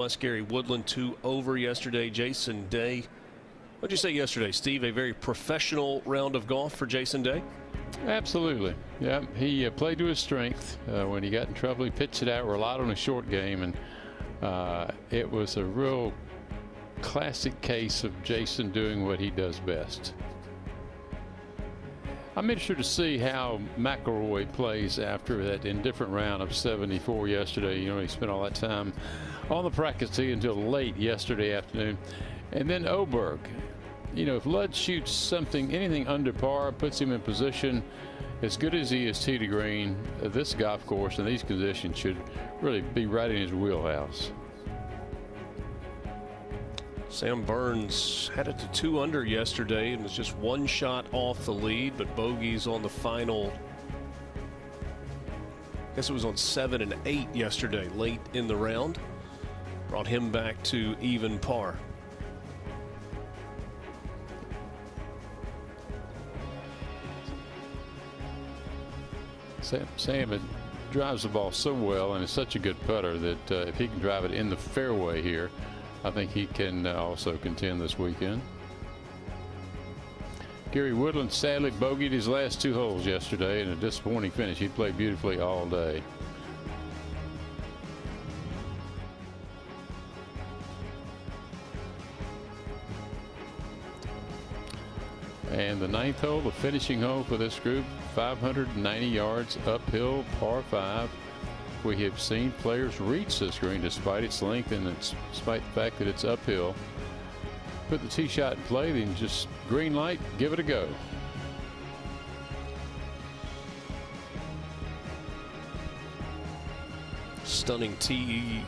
Plus Gary Woodland 2 over yesterday. Jason Day. What'd you say yesterday, Steve? A very professional round of golf for Jason Day? Absolutely. Yeah, he played to his strength. When he got in trouble, he pitched it out, relied on a short game, and it was a real classic case of Jason doing what he does best. I'm interested to see how McIlroy plays after that indifferent round of 74 yesterday. You know, he spent all that time on the practice tee until late yesterday afternoon. And then Oberg. You know, if Ludd shoots something, anything under par, puts him in position, as good as he is tee to green, this golf course and these conditions should really be right in his wheelhouse. Sam Burns had it to 2 under yesterday and was just 1 shot off the lead, but bogeys on the final. I guess it was on 7 and 8 yesterday, late in the round. Brought him back to even par. Sam drives the ball so well and is such a good putter that if he can drive it in the fairway here, I think he can also contend this weekend. Gary Woodland sadly bogeyed his last 2 holes yesterday in a disappointing finish. He played beautifully all day. And the 9th hole, the finishing hole for this group, 590 yards uphill, par 5. We have seen players reach this green despite its length and despite the fact that it's uphill. Put the tee shot in play, then just green light, give it a go. Stunning tee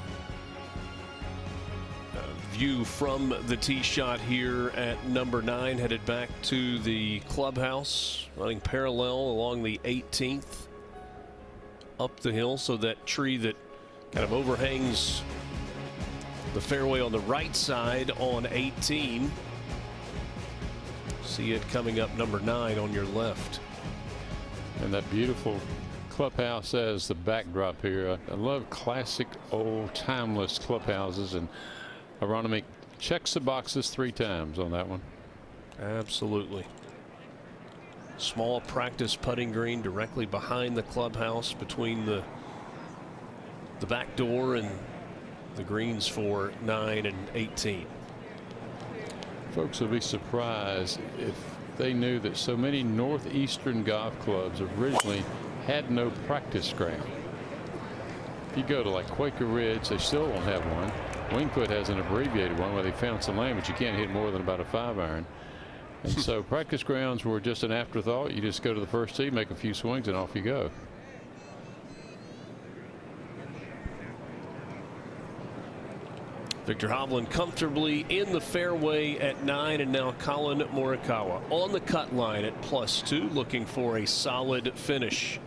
view from the tee shot here at number 9, headed back to the clubhouse, running parallel along the 18th up the hill. So that tree that kind of overhangs the fairway on the right side on 18. See it coming up number 9 on your left. And that beautiful clubhouse as the backdrop here. I love classic old timeless clubhouses, and Aronimink checks the boxes 3 times on that one. Absolutely. Small practice putting green directly behind the clubhouse, between the back door and the greens for 9 and 18. Folks will be surprised if they knew that so many northeastern golf clubs originally had no practice ground. If you go to like Quaker Ridge, they still don't have one. Wingfoot has an abbreviated one where they found some land, but you can't hit more than about a 5-iron. And so practice grounds were just an afterthought. You just go to the first tee, make a few swings, and off you go. Viktor Hovland comfortably in the fairway at 9, and now Collin Morikawa on the cut line at +2, looking for a solid finish.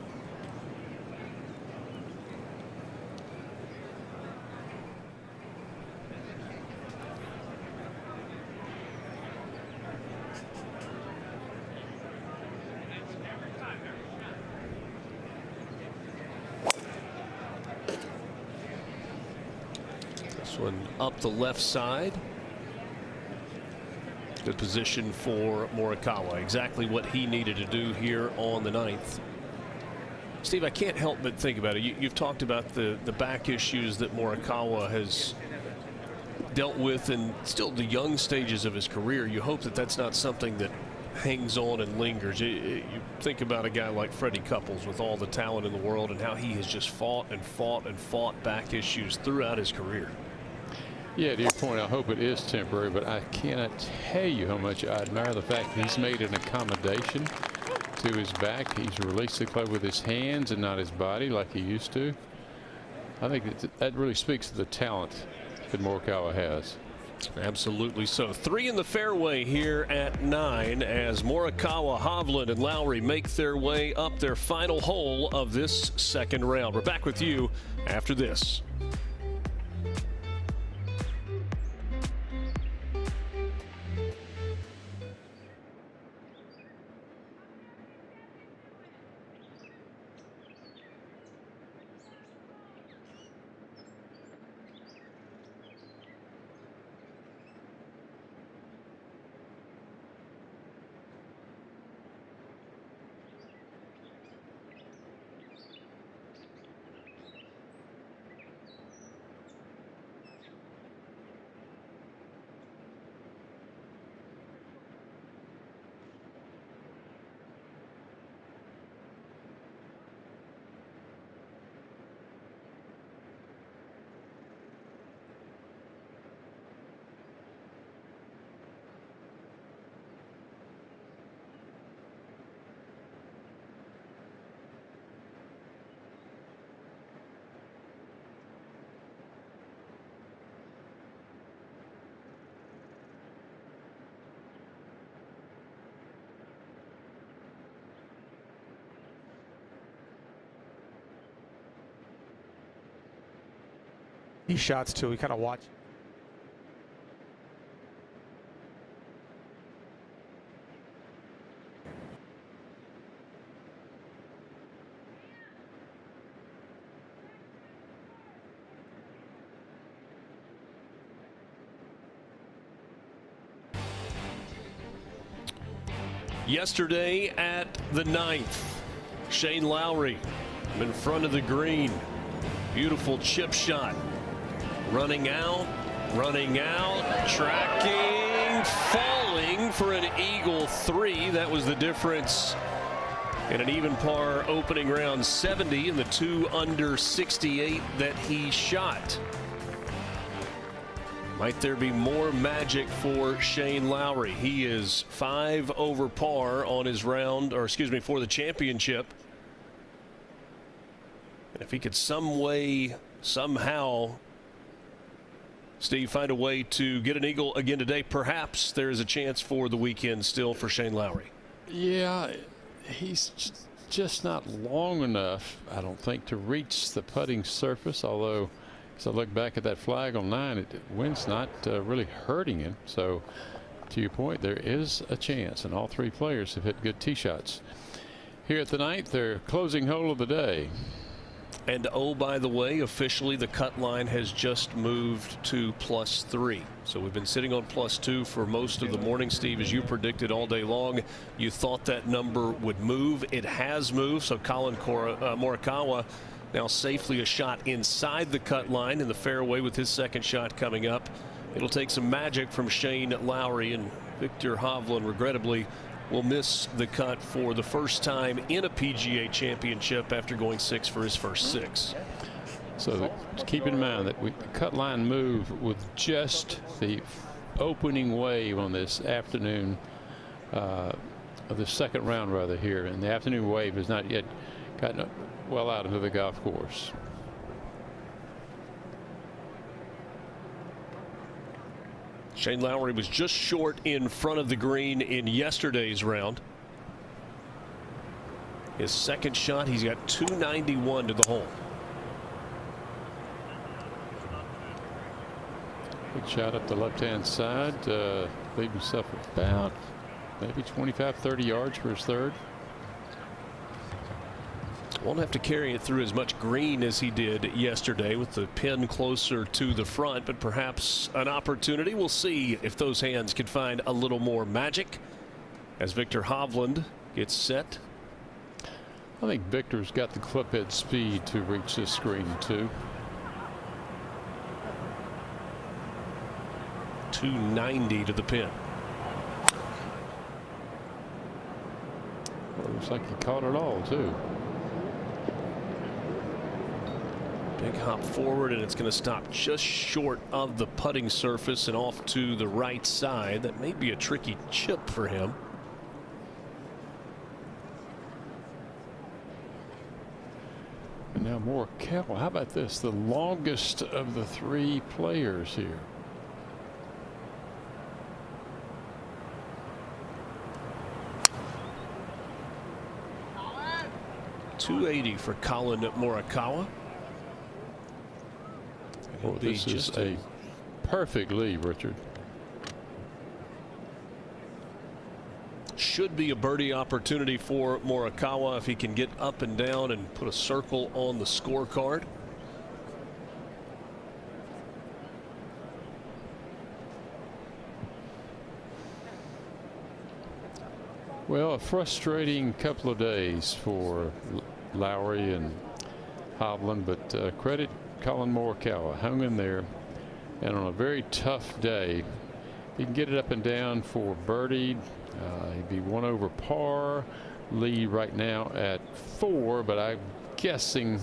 One up the left side. Good position for Morikawa. Exactly what he needed to do here on the 9th. Steve, I can't help but think about it. You've talked about the back issues that Morikawa has dealt with in still the young stages of his career. You hope that that's not something that hangs on and lingers. You think about a guy like Freddie Couples with all the talent in the world and how he has just fought and fought and fought back issues throughout his career. Yeah, to your point, I hope it is temporary, but I cannot tell you how much I admire the fact that he's made an accommodation to his back. He's released the club with his hands and not his body like he used to. I think that really speaks to the talent that Morikawa has. Absolutely so. 3 in the fairway here at 9 as Morikawa, Hovland, and Lowry make their way up their final hole of this second round. We're back with you after this. These shots too, we kind of watch. Yesterday at the 9th, Shane Lowry in front of the green. Beautiful chip shot. Running out, tracking, falling for an eagle 3. That was the difference in an even par opening round 70 and the 2 under 68 that he shot. Might there be more magic for Shane Lowry? He is 5 over par on his round, or excuse me, for the championship. And if he could somehow, Steve, find a way to get an eagle again today, perhaps there is a chance for the weekend still for Shane Lowry. Yeah, he's just not long enough, I don't think, to reach the putting surface, although as I look back at that flag on 9, wind's not really hurting him. So to your point, there is a chance, and all 3 players have hit good tee shots. Here at the 9th, their closing hole of the day. And oh, by the way, officially the cut line has just moved to +3. So we've been sitting on +2 for most of the morning, Steve, as you predicted all day long. You thought that number would move. It has moved. So Colin Morikawa now safely a shot inside the cut line in the fairway with his second shot coming up. It'll take some magic from Shane Lowry, and Viktor Hovland regrettably will miss the cut for the first time in a PGA Championship after going 6 for his first 6. So keep in mind that the cut line move with just the opening wave on this afternoon, of the second round rather here, and the afternoon wave has not yet gotten well out into the golf course. Shane Lowry was just short in front of the green in yesterday's round. His second shot, he's got 291 to the hole. Good shot up the left-hand side, leave himself about maybe 25-30 yards for his third. Won't have to carry it through as much green as he did yesterday with the pin closer to the front, but perhaps an opportunity. We'll see if those hands can find a little more magic as Viktor Hovland gets set. I think Victor's got the clubhead speed to reach this green too. 290 to the pin. Well, looks like he caught it all too. Big hop forward, and it's going to stop just short of the putting surface and off to the right side. That may be a tricky chip for him. And now Morikawa, how about this? The longest of the 3 players here. .280 for Colin Morikawa. Oh, this is a perfect lead, Richard. Should be a birdie opportunity for Morikawa if he can get up and down and put a circle on the scorecard. Well, a frustrating couple of days for Lowry and Hovland, but credit Colin Morikawa, hung in there, and on a very tough day, he can get it up and down for birdie. He'd be 1 over par, lead right now at 4, but I'm guessing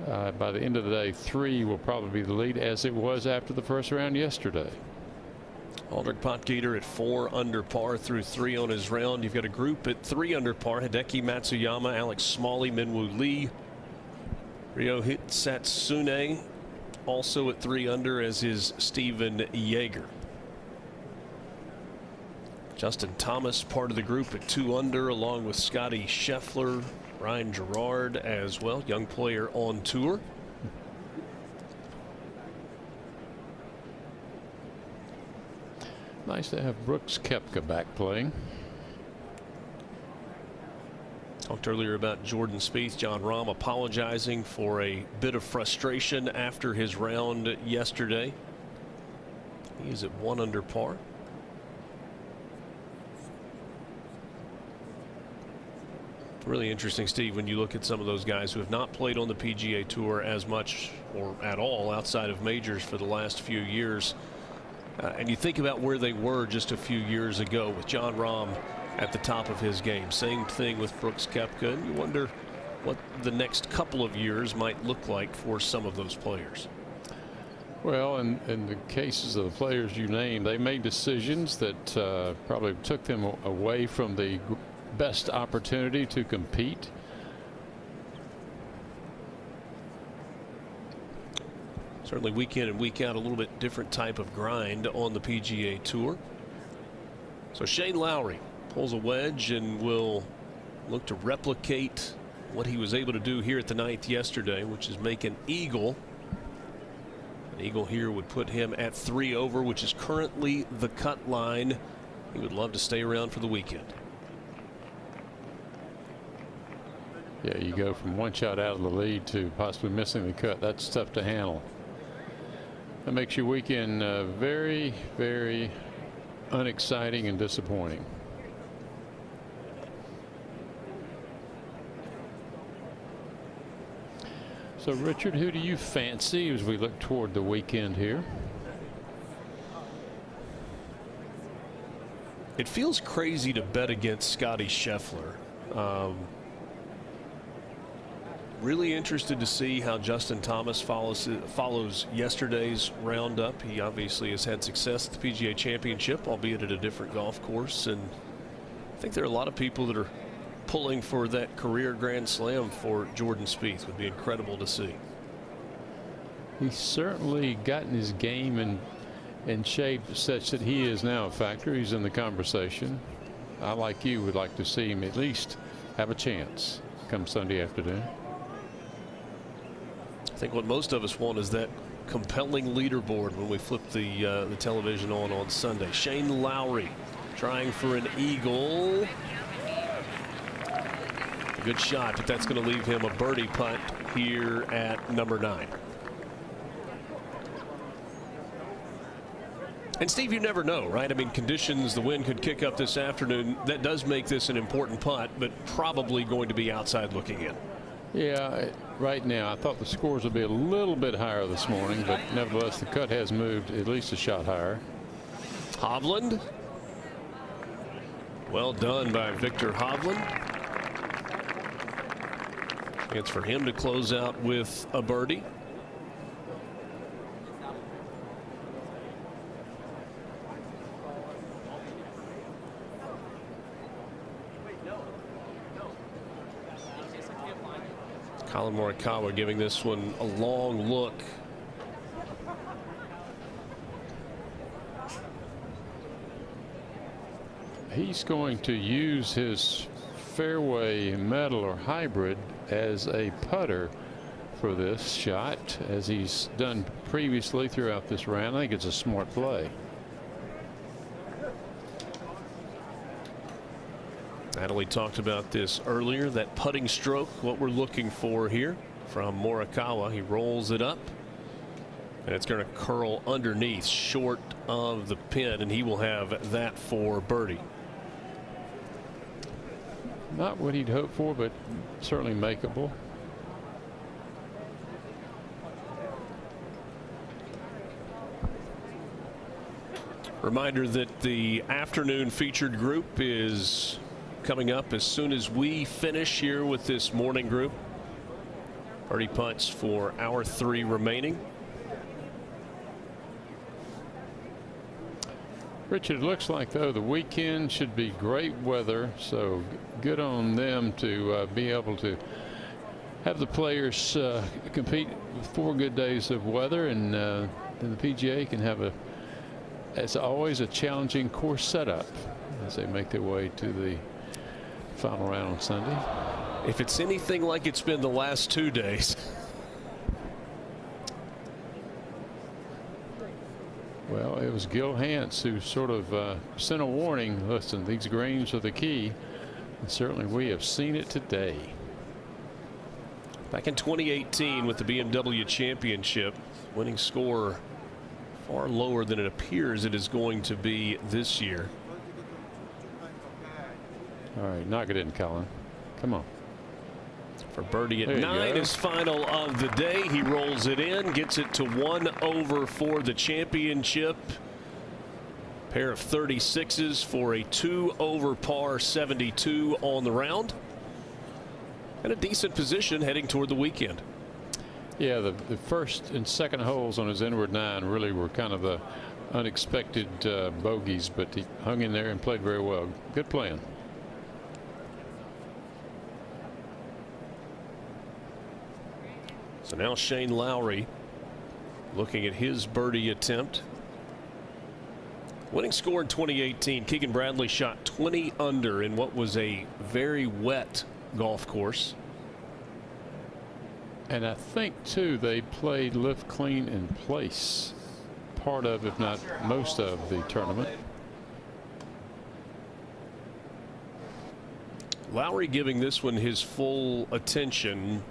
by the end of the day 3 will probably be the lead, as it was after the first round yesterday. Aldrich Potgieter at 4 under par through 3 on his round. You've got a group at 3 under par: Hideki Matsuyama, Alex Smalley, Minwoo Lee, Ryohei Satsune, also at 3 under, as is Steven Yeager. Justin Thomas, part of the group at 2 under, along with Scotty Scheffler, Ryan Gerard as well, young player on tour. Nice to have Brooks Koepka back playing. Talked earlier about Jordan Spieth. Jon Rahm apologizing for a bit of frustration after his round yesterday. He is at 1 under par. Really interesting, Steve, when you look at some of those guys who have not played on the PGA Tour as much or at all outside of majors for the last few years. And you think about where they were just a few years ago with Jon Rahm at the top of his game. Same thing with Brooks Koepka. And you wonder what the next couple of years might look like for some of those players. Well, in the cases of the players you named, they made decisions that probably took them away from the best opportunity to compete. Certainly week in and week out, a little bit different type of grind on the PGA Tour. So Shane Lowry pulls a wedge and will look to replicate what he was able to do here at the 9th yesterday, which is make an eagle. An eagle here would put him at 3 over, which is currently the cut line. He would love to stay around for the weekend. Yeah, you go from one shot out of the lead to possibly missing the cut. That's tough to handle. That makes your weekend very, very unexciting and disappointing. So, Richard, who do you fancy as we look toward the weekend here? It feels crazy to bet against Scotty Scheffler. Really interested to see how Justin Thomas follows yesterday's roundup. He obviously has had success at the PGA Championship, albeit at a different golf course. And I think there are a lot of people that are pulling for that career Grand Slam for Jordan Spieth. Would be incredible to see. He's certainly gotten his game in shape such that he is now a factor. He's in the conversation. I, like you, would like to see him at least have a chance come Sunday afternoon. I think what most of us want is that compelling leaderboard when we flip the television on Sunday. Shane Lowry trying for an eagle. A good shot, but that's going to leave him a birdie putt here at number 9. And Steve, you never know, right? I mean, conditions, the wind could kick up this afternoon. That does make this an important putt, but probably going to be outside looking in. Yeah, right now I thought the scores would be a little bit higher this morning, but nevertheless the cut has moved at least a shot higher. Hovland. Well done by Victor Hovland. Chance for him to close out with a birdie. Colin Morikawa giving this one a long look. He's going to use his fairway metal or hybrid as a putter for this shot, as he's done previously throughout this round. I think it's a smart play. Natalie talked about this earlier, that putting stroke, what we're looking for here from Morikawa. He rolls it up and it's going to curl underneath short of the pin, and he will have that for birdie. Not what he'd hoped for, but certainly makeable. Reminder that the afternoon featured group is coming up as soon as we finish here with this morning group. Birdie putts for hour 3 remaining. Richard, it looks like though the weekend should be great weather, so good on them to be able to have the players compete with 4 good days of weather, and then the PGA can have as always, a challenging course setup as they make their way to the final round on Sunday. If it's anything like it's been the last 2 days. Well, it was Gil Hance who sort of sent a warning. Listen, these greens are the key. And certainly we have seen it today. Back in 2018 with the BMW Championship, winning score far lower than it appears it is going to be this year. All right, knock it in, Colin. Come on. For birdie at 9, his final of the day. He rolls it in, gets it to 1 over for the championship. Pair of 36s for a 2 over par 72 on the round. And a decent position heading toward the weekend. Yeah, the first and second holes on his inward 9 really were kind of the unexpected bogeys, but he hung in there and played very well. Good playing. So now Shane Lowry looking at his birdie attempt. Winning score in 2018, Keegan Bradley shot 20 under in what was a very wet golf course. And I think too they played lift clean in place part of, if not most of, the tournament. Lowry giving this one his full attention,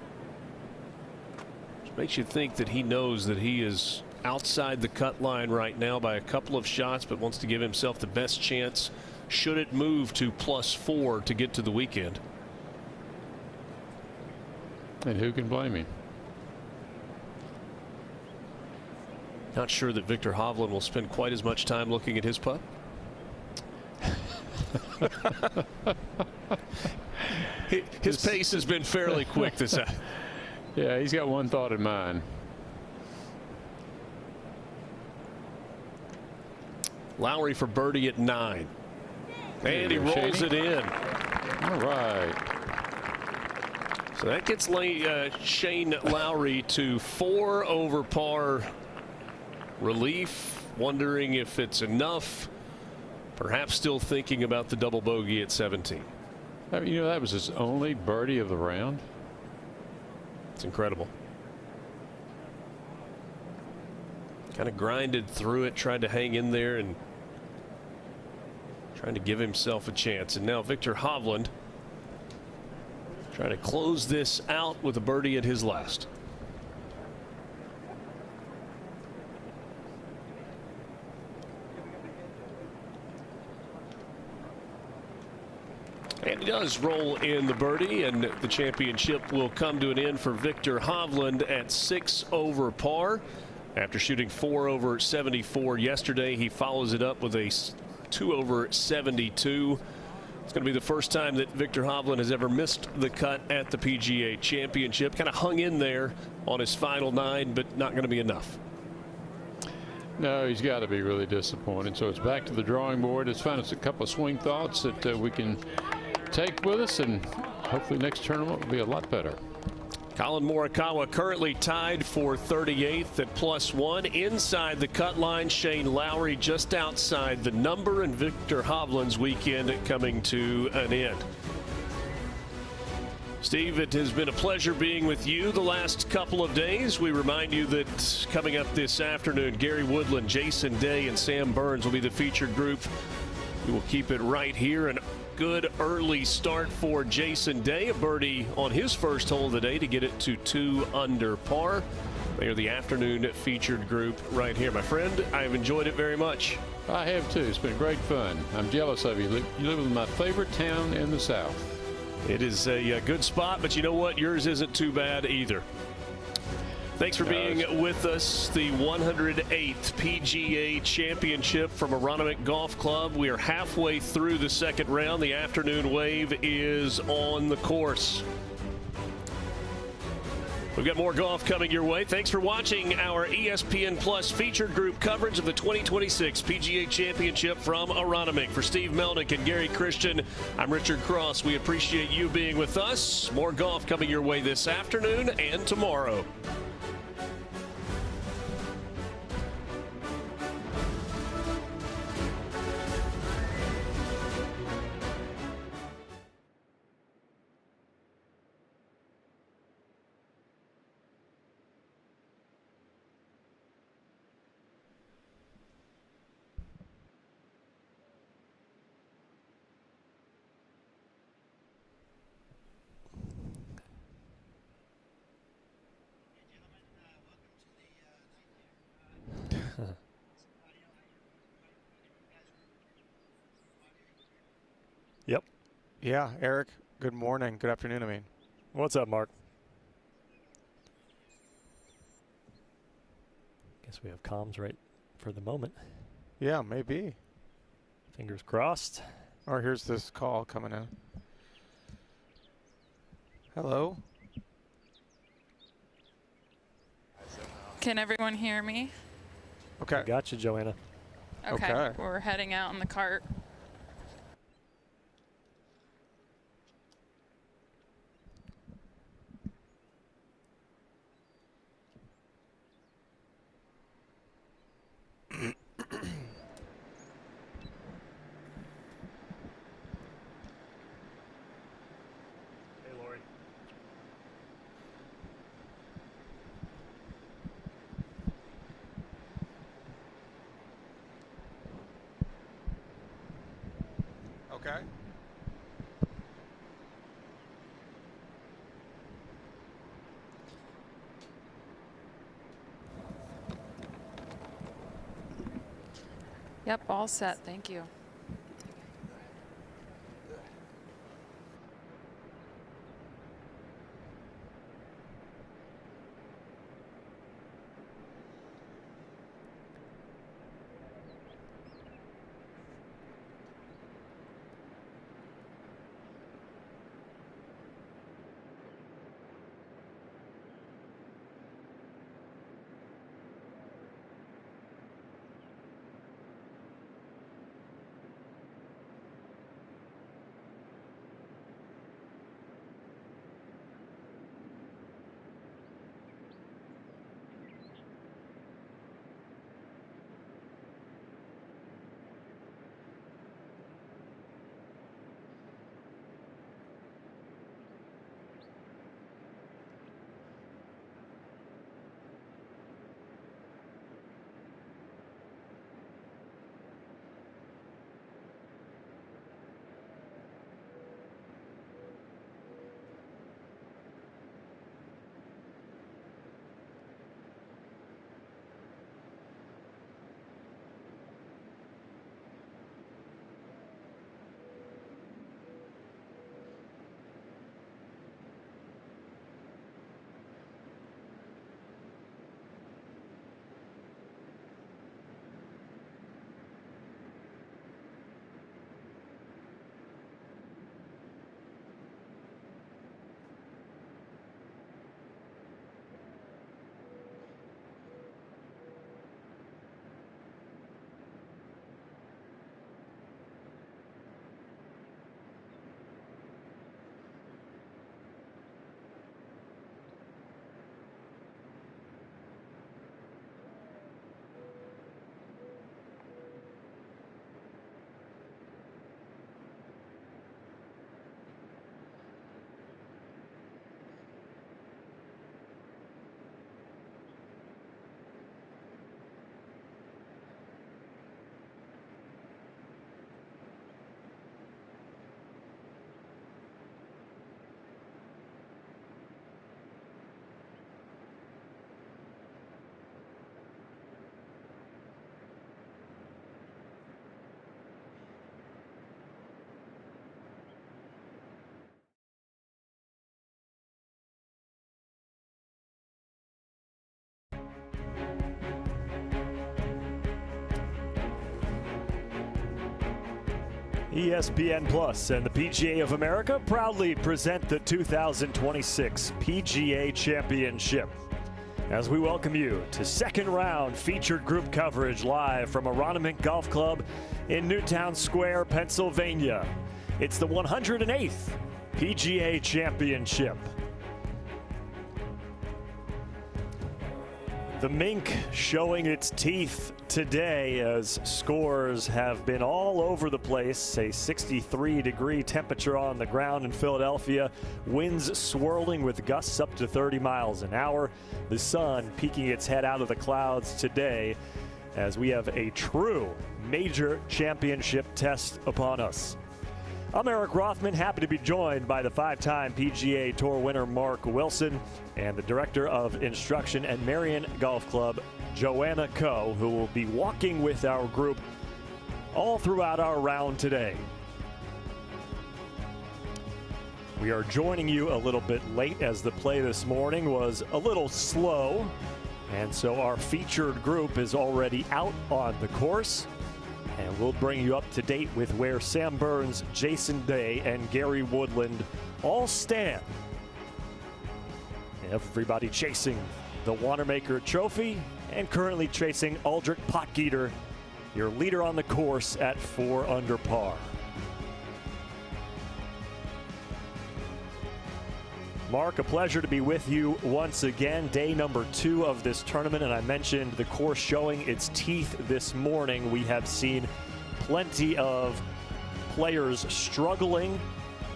which makes you think that he knows that he is outside the cut line right now by a couple of shots, but wants to give himself the best chance should it move to +4 to get to the weekend. And who can blame him? Not sure that Victor Hovland will spend quite as much time looking at his putt. His pace has been fairly quick this time. Yeah, he's got one thought in mind. Lowry for birdie at 9. And he rolls it in. All right. So that gets Shane Lowry to 4 over par relief. Wondering if it's enough. Perhaps still thinking about the double bogey at 17. I mean, you know, that was his only birdie of the round. It's incredible. Kind of grinded through it, tried to hang in there and trying to give himself a chance. And now Victor Hovland trying to close this out with a birdie at his last. And he does roll in the birdie, and the championship will come to an end for Victor Hovland at 6 over par. After shooting 4 over 74 yesterday, he follows it up with a 2 over 72. It's going to be the first time that Victor Hovland has ever missed the cut at the PGA Championship. Kind of hung in there on his final 9, but not going to be enough. No, he's got to be really disappointed. So it's back to the drawing board. Let's find us a couple of swing thoughts that we can take with us, and hopefully next tournament will be a lot better. Colin Morikawa currently tied for 38th at +1. Inside the cut line, Shane Lowry just outside the number, and Victor Hovland's weekend coming to an end. Steve, it has been a pleasure being with you the last couple of days. We remind you that coming up this afternoon, Gary Woodland, Jason Day, and Sam Burns will be the featured group. We will keep it right here. And good early start for Jason Day, a birdie on his first hole of the day to get it to 2 under par. They are the afternoon featured group right here. My friend, I've enjoyed it very much. I have too. It's been great fun. I'm jealous of you. You live in my favorite town in the South. It is a good spot, but you know what? Yours isn't too bad either. Thanks for being with us. The 108th PGA Championship from Aronimink Golf Club. We are halfway through the second round. The afternoon wave is on the course. We've got more golf coming your way. Thanks for watching our ESPN Plus featured group coverage of the 2026 PGA Championship from Aronimink. For Steve Melnick and Gary Christian, I'm Richard Cross. We appreciate you being with us. More golf coming your way this afternoon and tomorrow. Yep. Yeah, Eric, good morning. Good afternoon, I mean. What's up, Mark? Guess we have comms right for the moment. Yeah, maybe. Fingers crossed. Or here's this call coming in. Hello? Can everyone hear me? Okay. Got you, Joanna. Okay. We're heading out in the cart. Hey, Lori. Okay. Yep, all set. Thank you. ESPN Plus and the PGA of America proudly present the 2026 PGA Championship. As we welcome you to second round featured group coverage live from Aronimink Golf Club in Newtown Square, Pennsylvania. It's the 108th PGA Championship. The mink showing its teeth today as scores have been all over the place. A 63-degree temperature on the ground in Philadelphia. Winds swirling with gusts up to 30 miles an hour. The sun peeking its head out of the clouds today as we have a true major championship test upon us. I'm Eric Rothman, happy to be joined by the five-time PGA Tour winner Mark Wilson and the Director of Instruction at Marion Golf Club, Joanna Coe, who will be walking with our group all throughout our round today. We are joining you a little bit late as the play this morning was a little slow, and so our featured group is already out on the course, and we'll bring you up to date with where Sam Burns, Jason Day, and Gary Woodland all stand. Everybody chasing the Wanamaker Trophy and currently chasing Aldrich Potgieter, your leader on the course at 4 under par. Mark, a pleasure to be with you once again. Day number 2 of this tournament, and I mentioned the course showing its teeth this morning. We have seen plenty of players struggling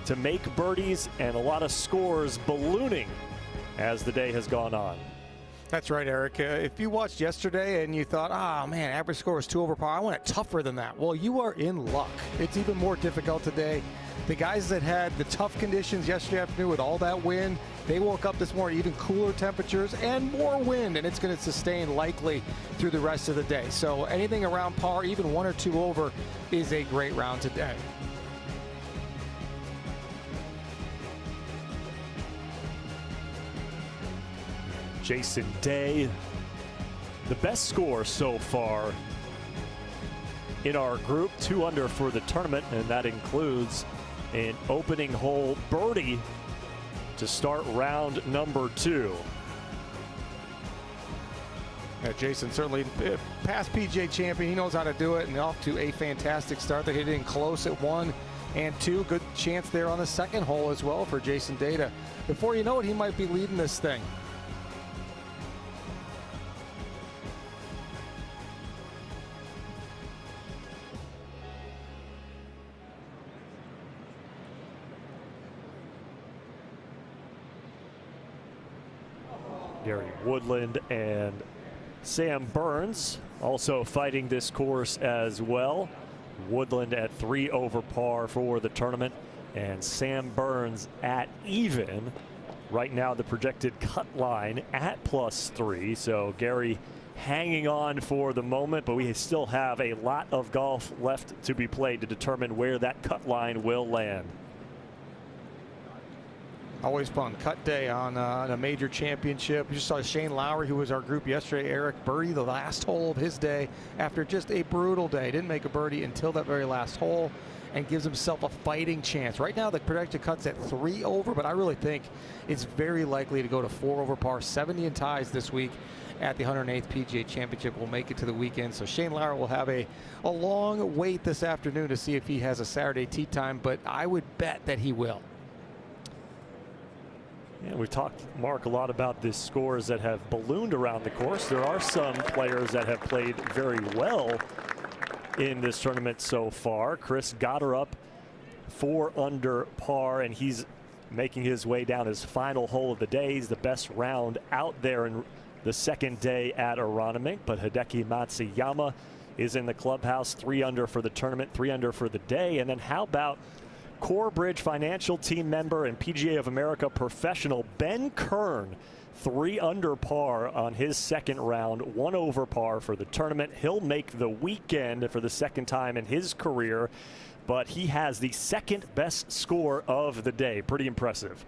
to make birdies and a lot of scores ballooning as the day has gone on. That's right, Eric. If you watched yesterday and you thought, oh man, average score was 2 over par, I want it tougher than that. Well, you are in luck. It's even more difficult today. The guys that had the tough conditions yesterday afternoon with all that wind, they woke up this morning even cooler temperatures and more wind, and it's going to sustain likely through the rest of the day. So anything around par, even 1 or 2 over, is a great round today. Jason Day, the best score so far in our group, 2 under for the tournament, and that includes an opening hole birdie to start round number 2. Yeah, Jason certainly past PGA champion. He knows how to do it, and off to a fantastic start. They hit in close at 1 and 2. Good chance there on the second hole as well for Jason Day. Before you know it, he might be leading this thing. Gary Woodland and Sam Burns also fighting this course as well. Woodland at 3 over par for the tournament, and Sam Burns at even. Right now the projected cut line at +3, so Gary hanging on for the moment, but we still have a lot of golf left to be played to determine where that cut line will land. Always fun. Cut day on a major championship. We just saw Shane Lowry, who was our group yesterday, Eric, birdie the last hole of his day after just a brutal day. Didn't make a birdie until that very last hole and gives himself a fighting chance. Right now the projected cut's at 3 over, but I really think it's very likely to go to 4 over par. 70 in ties this week at the 108th PGA Championship. Will make it to the weekend. So Shane Lowry will have a long wait this afternoon to see if he has a Saturday tee time, but I would bet that he will. Yeah, we've talked, Mark, a lot about the scores that have ballooned around the course. There are some players that have played very well in this tournament so far. Chris Gotterup 4 under par, and he's making his way down his final hole of the day. He's the best round out there in the second day at Aronimink, but Hideki Matsuyama is in the clubhouse, 3 under for the tournament, 3 under for the day. And then how about Corebridge Financial team member and PGA of America professional Ben Kern, 3 under par on his second round, 1 over par for the tournament. He'll make the weekend for the second time in his career, but he has the second best score of the day. Pretty impressive.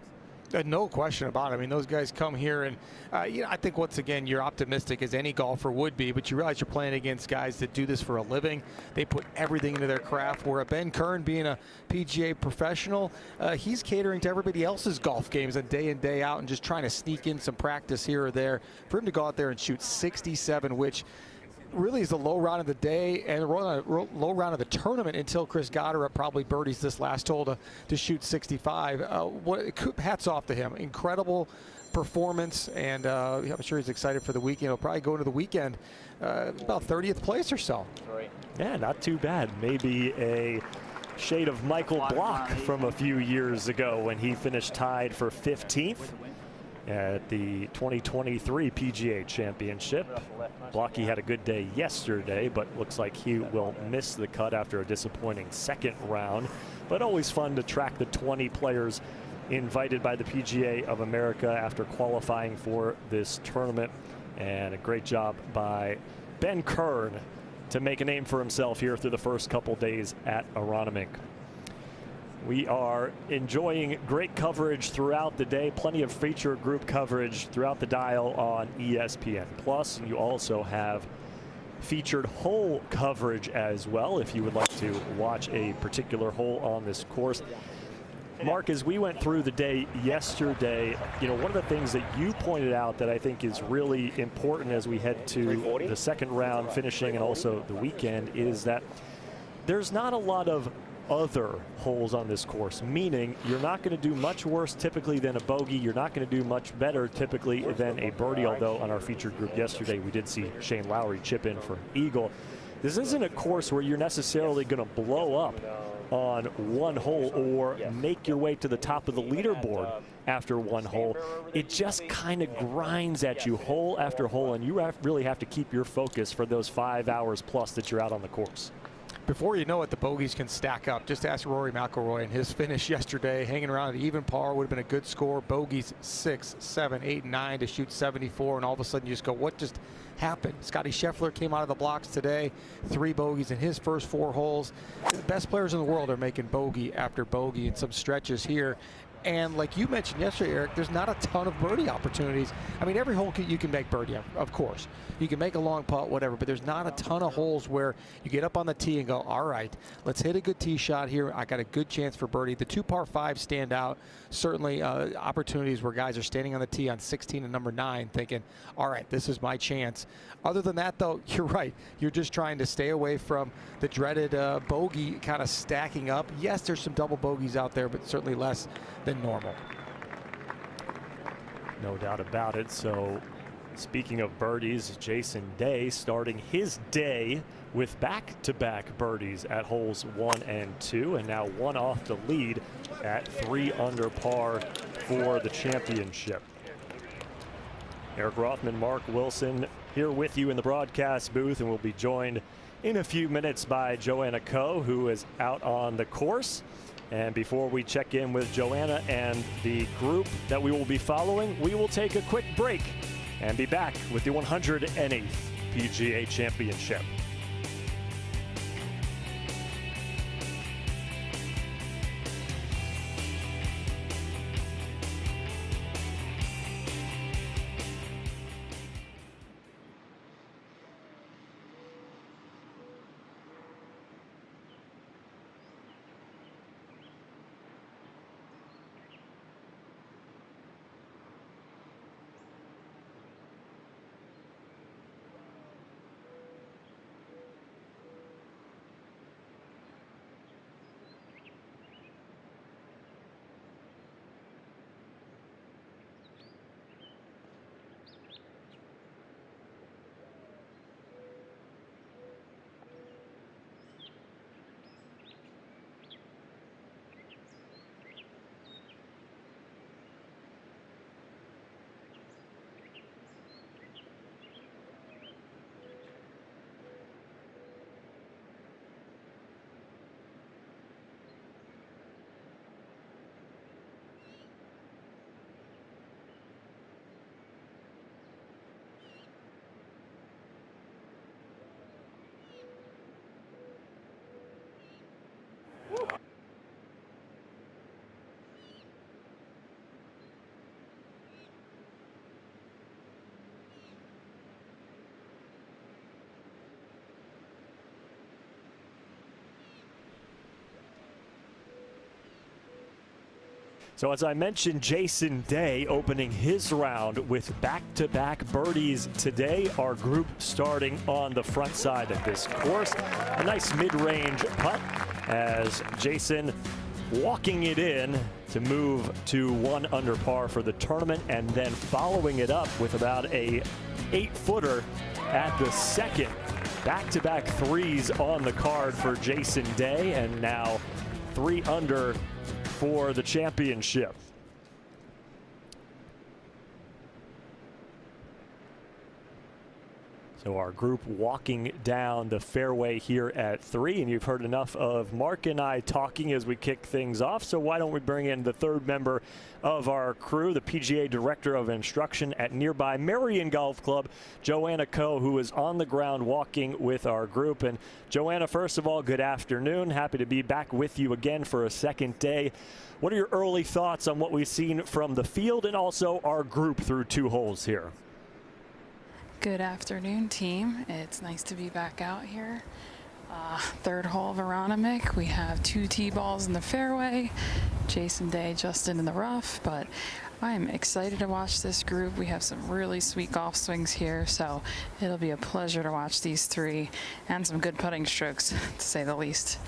No question about it. I mean, those guys come here and, I think once again, you're optimistic as any golfer would be, but you realize you're playing against guys that do this for a living. They put everything into their craft, where Ben Kern, being a PGA professional, he's catering to everybody else's golf games and day out and just trying to sneak in some practice here or there. For him to go out there and shoot 67, which really is the low round of the day and low round of the tournament until Chris Gotterup probably birdies this last hole to shoot 65. Hats off to him. Incredible performance, and I'm sure he's excited for the weekend. He'll probably go into the weekend about 30th place or so. Yeah, not too bad. Maybe a shade of Michael Block from a few years ago when he finished tied for 15th at the 2023 PGA Championship. Blocky had a good day yesterday, but looks like he will miss the cut after a disappointing second round. But always fun to track the 20 players invited by the PGA of America after qualifying for this tournament And a great job by Ben Kern to make a name for himself here through the first couple days at Aronimink. We are enjoying great coverage throughout the day, plenty of feature group coverage throughout the dial on ESPN Plus. And you also have featured hole coverage as well if you would like to watch a particular hole on this course. Mark, as we went through the day yesterday, one of the things that you pointed out that I think is really important as we head to the second round finishing and also the weekend is that there's not a lot of other holes on this course, meaning you're not going to do much worse typically than a bogey. You're not going to do much better typically than a birdie, although on our featured group yesterday we did see Shane Lowry chip in for an eagle. This isn't a course where you're necessarily going to blow up on one hole or make your way to the top of the leaderboard after one hole. It just kind of grinds at you hole after hole, and you really have to keep your focus for those 5 hours plus that you're out on the course. Before you know it, the bogeys can stack up. Just ask Rory McIlroy and his finish yesterday, hanging around at even par would have been a good score. Bogeys 6, 7, 8, 9 to shoot 74, and all of a sudden you just go, what just happened? Scotty Scheffler came out of the blocks today, 3 bogeys in his first 4 holes. The best players in the world are making bogey after bogey in some stretches here. And like you mentioned yesterday, Eric, there's not a ton of birdie opportunities. I mean, every hole you can make birdie, of course. You can make a long putt, whatever, but there's not a ton of holes where you get up on the tee and go, all right, let's hit a good tee shot here. I got a good chance for birdie. The 2 par 5s stand out. Certainly opportunities where guys are standing on the tee on 16 and number 9 thinking, all right, this is my chance. Other than that, though, you're right. You're just trying to stay away from the dreaded bogey kind of stacking up. Yes, there's some double bogeys out there, but certainly less than normal. No doubt about it. So speaking of birdies, Jason Day starting his day with back-to-back birdies at holes 1 and 2, and now 1 off the lead at 3 under par for the championship. Eric Rothman, Mark Wilson here with you in the broadcast booth, and we'll be joined in a few minutes by Joanna Coe, who is out on the course. And before we check in with Joanna and the group that we will be following, we will take a quick break and be back with the 108th PGA Championship. So as I mentioned, Jason Day opening his round with back-to-back birdies today. Our group starting on the front side of this course. A nice mid-range putt as Jason walking it in to move to 1 under par for the tournament, and then following it up with about a 8-footer at the second. Back-to-back 3s on the card for Jason Day, and now 3 under for the championship. So our group walking down the fairway here at 3, and you've heard enough of Mark and I talking as we kick things off, so why don't we bring in the third member of our crew, the PGA Director of Instruction at nearby Marion Golf Club, Joanna Coe, who is on the ground walking with our group. And Joanna, first of all, good afternoon. Happy to be back with you again for a second day. What are your early thoughts on what we've seen from the field and also our group through 2 holes here? Good afternoon, team. It's nice to be back out here. Third hole of Aronimink. We have 2 tee balls in the fairway. Jason Day, Justin in the rough, but I'm excited to watch this group. We have some really sweet golf swings here, so it'll be a pleasure to watch these 3 and some good putting strokes, to say the least.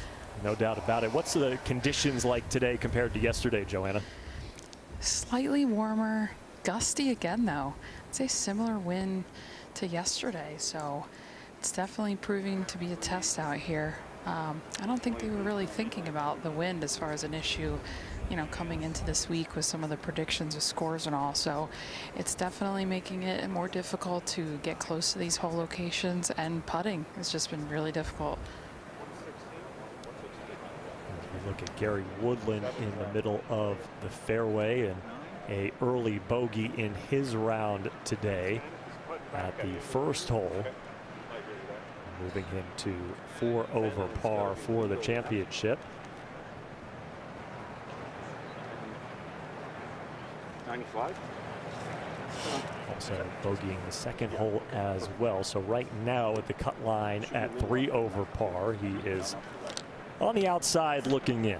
No doubt about it. What's the conditions like today compared to yesterday, Joanna? Slightly warmer, gusty again, though. I'd say similar wind to yesterday, so it's definitely proving to be a test out here. I don't think they were really thinking about the wind as far as an issue, you know, coming into this week with some of the predictions of scores and all. So it's definitely making it more difficult to get close to these hole locations, and putting has just been really difficult. We look at Gary Woodland in the middle of the fairway, and a early bogey in his round today at the first hole, moving him to 4 over par for the championship. 95. Also bogeying the second hole as well. So right now at the cut line at 3 over par, he is on the outside looking in.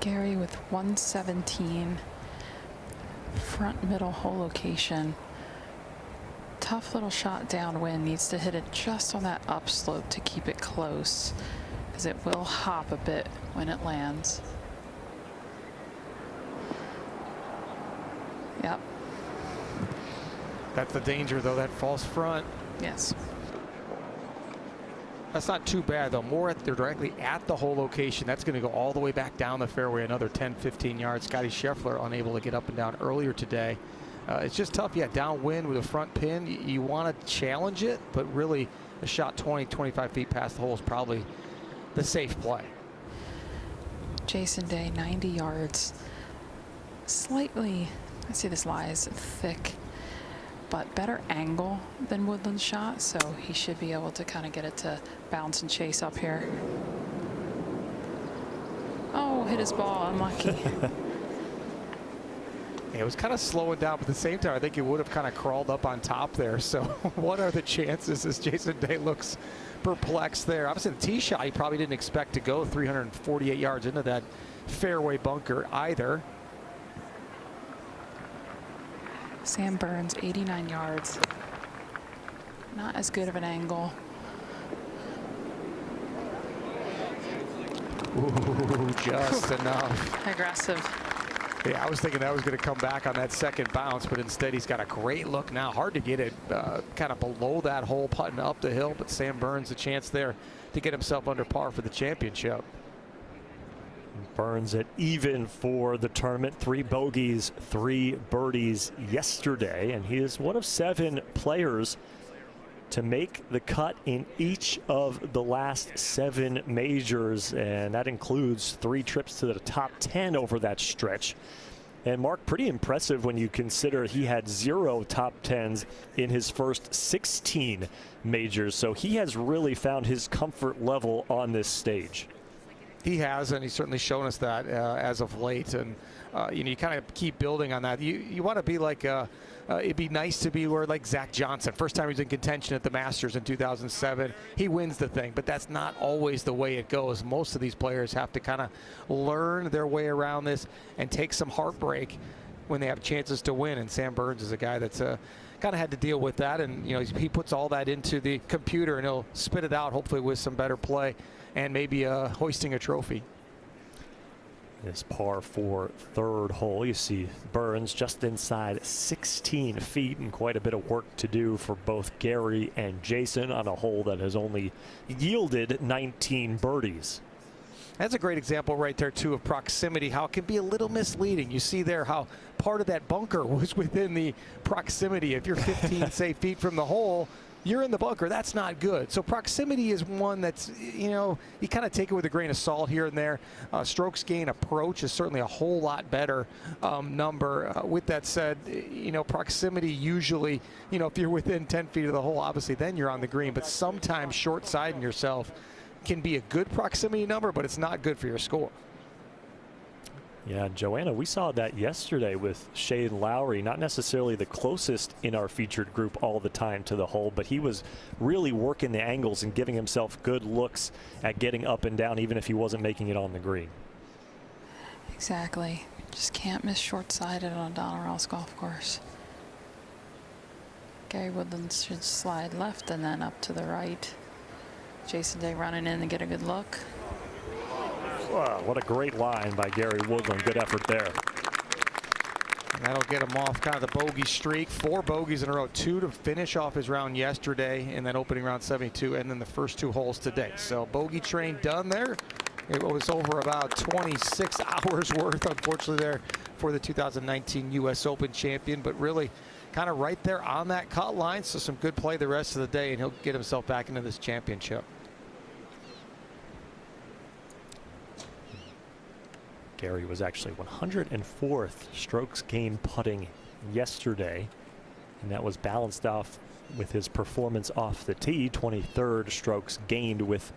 Gary with 117, front middle hole location. Tough little shot downwind, needs to hit it just on that upslope to keep it close, because it will hop a bit when it lands. Yep. That's the danger, though, that false front. Yes. That's not too bad, though. More they're directly at the hole location. That's going to go all the way back down the fairway, another 10, 15 yards. Scotty Scheffler unable to get up and down earlier today. It's just tough. Yeah, downwind with a front pin. You want to challenge it, but really a shot 20, 25 feet past the hole is probably the safe play. Jason Day, 90 yards. Slightly, I see this lies thick, but better angle than Woodland's shot, so he should be able to kind of get it to bounce and chase up here. Oh, hit his ball, unlucky. It was kind of slowing down, but at the same time, I think it would have kind of crawled up on top there. So what are the chances as Jason Day looks perplexed there? Obviously, the tee shot, he probably didn't expect to go 348 yards into that fairway bunker either. Sam Burns, 89 yards. Not as good of an angle. Ooh, just enough. Aggressive. Yeah, I was thinking that was going to come back on that second bounce, but instead he's got a great look now. Hard to get it kind of below that hole, putting up the hill, but Sam Burns a chance there to get himself under par for the championship. Burns at even for the tournament. 3 bogeys, 3 birdies yesterday, and he is one of 7 players to make the cut in each of the last 7 majors, and that includes 3 trips to the top 10 over that stretch. And Mark, pretty impressive when you consider he had 0 top 10s in his first 16 majors, so he has really found his comfort level on this stage. He has, and he's certainly shown us that as of late. And you know, you kind of keep building on that. You want to be like it'd be nice to be where like Zach Johnson. First time he was in contention at the Masters in 2007, he wins the thing. But that's not always the way it goes. Most of these players have to kind of learn their way around this and take some heartbreak when they have chances to win. And Sam Burns is a guy that's kind of had to deal with that. And you know, he puts all that into the computer and he'll spit it out, hopefully with some better play and maybe hoisting a trophy. This par 4 third hole, you see Burns just inside 16 feet, and quite a bit of work to do for both Gary and Jason on a hole that has only yielded 19 birdies. That's a great example right there, too, of proximity, how it can be a little misleading. You see there how part of that bunker was within the proximity. If you're 15, say, feet from the hole, you're in the bunker. That's not good. So proximity is one that's, you know, you kind of take it with a grain of salt here and there. Strokes gain approach is certainly a whole lot better number. With that said, you know, proximity usually, you know, if you're within 10 feet of the hole, obviously then you're on the green. But sometimes short-siding yourself can be a good proximity number, but it's not good for your score. Yeah, Joanna, we saw that yesterday with Shane Lowry, not necessarily the closest in our featured group all the time to the hole, but he was really working the angles and giving himself good looks at getting up and down, even if he wasn't making it on the green. Exactly. Just can't miss short-sided on a Donald Ross golf course. Gary Woodland should slide left and then up to the right. Jason Day running in to get a good look. Wow, what a great line by Gary Woodland. Good effort there. And that'll get him off kind of the bogey streak. 4 bogeys in a row, 2 to finish off his round yesterday, and then opening round 72, and then the first 2 holes today. So bogey train done there. It was over about 26 hours worth, unfortunately, there for the 2019 U.S. Open champion, but really kind of right there on that cut line. So some good play the rest of the day, and he'll get himself back into this championship. Gary was actually 104th strokes gained putting yesterday, and that was balanced off with his performance off the tee. 23rd strokes gained with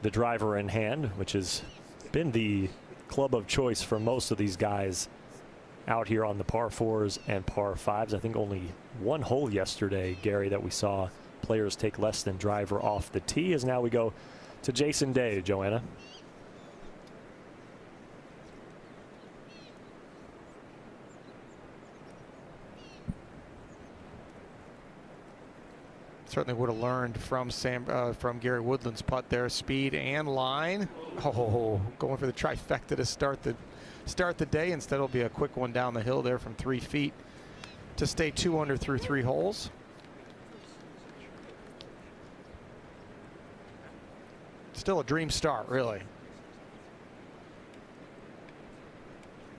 the driver in hand, which has been the club of choice for most of these guys out here on the par 4s and par 5s. I think only one hole yesterday, Gary, that we saw players take less than driver off the tee. As now we go to Jason Day, Joanna. Certainly would have learned from Gary Woodland's putt there, speed and line. Oh, going for the trifecta to start the day. Instead, it'll be a quick one down the hill there from 3 feet to stay 2 under through 3 holes. Still a dream start, really.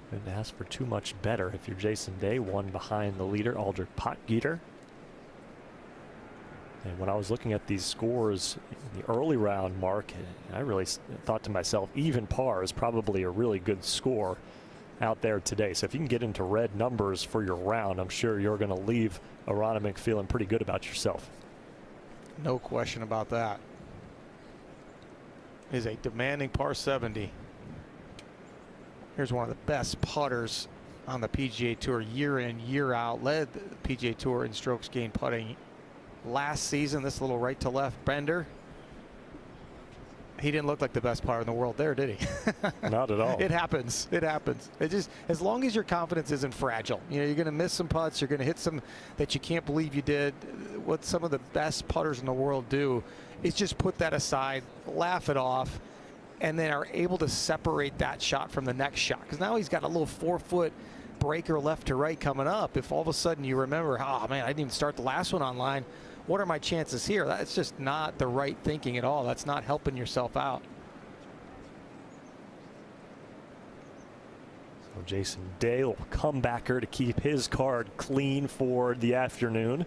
Couldn't ask for too much better if you're Jason Day, 1 behind the leader, Aldrich Potgieter. And when I was looking at these scores in the early round, Mark, I really thought to myself, even par is probably a really good score out there today. So if you can get into red numbers for your round, I'm sure you're going to leave Aronimink feeling pretty good about yourself. No question about that. It is a demanding par 70. Here's one of the best putters on the PGA Tour year in, year out. Led the PGA Tour in strokes gained putting last season. This little right to left bender. He didn't look like the best putter in the world there, did he? Not at all. It happens. It happens. It just, as long as your confidence isn't fragile, you know, you're going to miss some putts. You're going to hit some that you can't believe you did. What some of the best putters in the world do is just put that aside, laugh it off, and then are able to separate that shot from the next shot. Because now he's got a little 4-foot breaker left to right coming up. If all of a sudden you remember, oh man, I didn't even start the last one on line. What are my chances here? That's just not the right thinking at all. That's not helping yourself out. So Jason Day will comebacker to keep his card clean for the afternoon.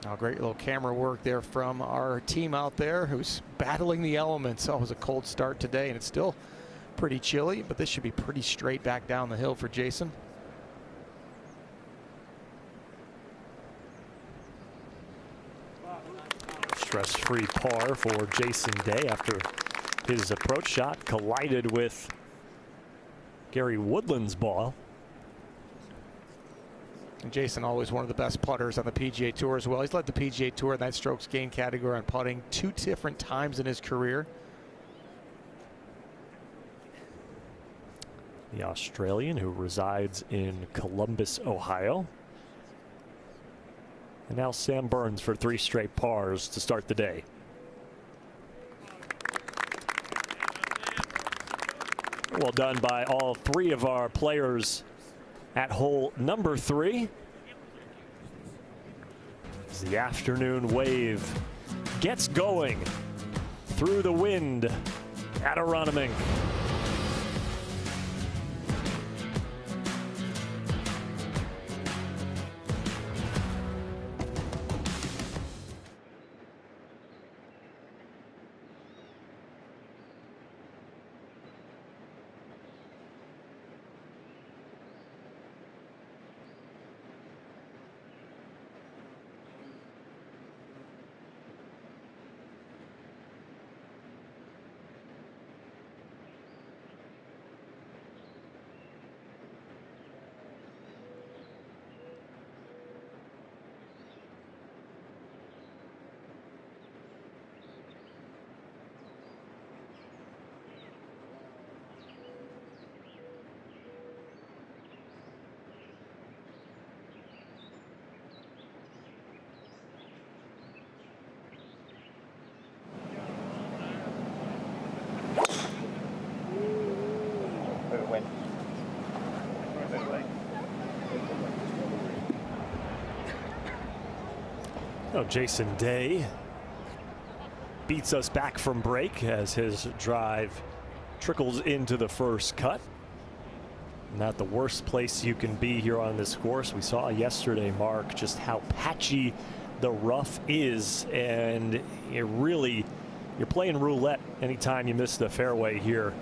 Now, great little camera work there from our team out there who's battling the elements. Oh, it was a cold start today, and it's still pretty chilly, but this should be pretty straight back down the hill for Jason. Stress-free par for Jason Day after his approach shot collided with Gary Woodland's ball. And Jason, always one of the best putters on the PGA Tour as well. He's led the PGA Tour in that strokes gained category on putting 2 different times in his career. The Australian who resides in Columbus, Ohio. And now Sam Burns for 3 straight pars to start the day. Well done by all 3 of our players at hole number 3. As the afternoon wave gets going through the wind at Aronimink. Oh, Jason Day beats us back from break as his drive trickles into the first cut. Not the worst place you can be here on this course. We saw yesterday, Mark, just how patchy the rough is, and you're playing roulette anytime you miss the fairway here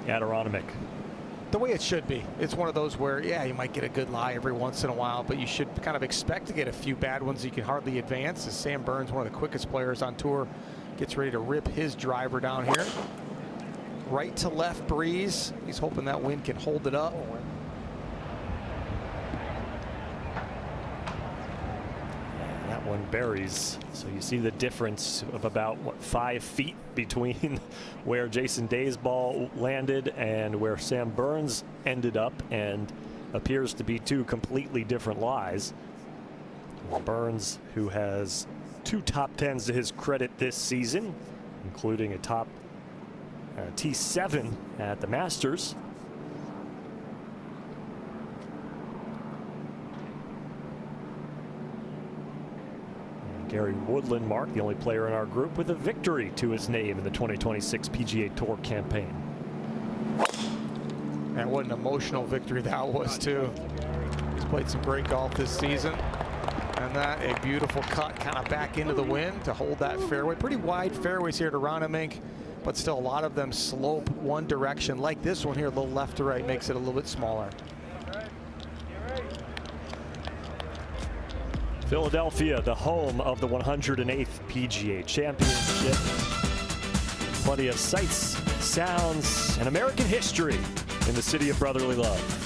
at Aronimink. The way it should be. It's one of those where, yeah, you might get a good lie every once in a while, but you should kind of expect to get a few bad ones you can hardly advance. As Sam Burns, one of the quickest players on tour, gets ready to rip his driver down here. Right to left breeze. He's hoping that wind can hold it up. That one buries. So you see the difference of about, what, 5 feet between where Jason Day's ball landed and where Sam Burns ended up, and appears to be two completely different lies. Burns, who has 2 top 10s to his credit this season, including a top T7 at the Masters. Gary Woodland, Mark, the only player in our group with a victory to his name in the 2026 PGA Tour campaign. And what an emotional victory that was, too. He's played some great golf this season. And that a beautiful cut kind of back into the wind to hold that fairway. Pretty wide fairways here at Aronimink, but still a lot of them slope one direction. Like this one here, a little left to right, makes it a little bit smaller. Philadelphia, the home of the 108th PGA Championship. Plenty of sights, sounds, and American history in the city of brotherly love.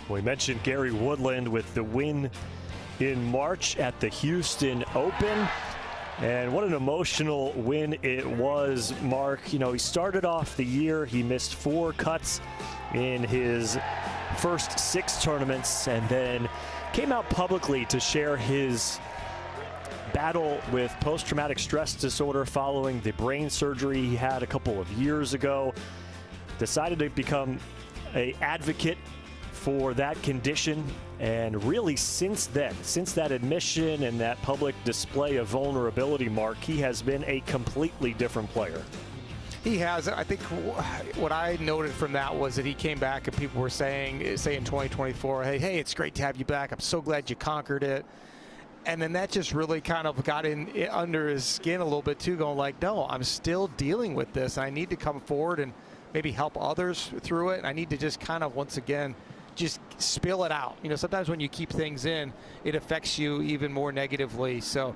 We mentioned Gary Woodland with the win in March at the Houston Open. And what an emotional win it was, Mark. You know, he started off the year, he missed 4 cuts in his first 6 tournaments, and then came out publicly to share his battle with post-traumatic stress disorder following the brain surgery he had a couple of years ago. Decided to become an advocate for that condition, and really since then, since that admission and that public display of vulnerability, Mark, he has been a completely different player. He has. I think what I noted from that was that he came back and people were saying, say in 2024, hey, it's great to have you back. I'm so glad you conquered it. And then that just really kind of got in under his skin a little bit too, going like, no, I'm still dealing with this. I need to come forward and maybe help others through it. I need to just kind of, once again, just spill it out. You know, sometimes when you keep things in, it affects you even more negatively. So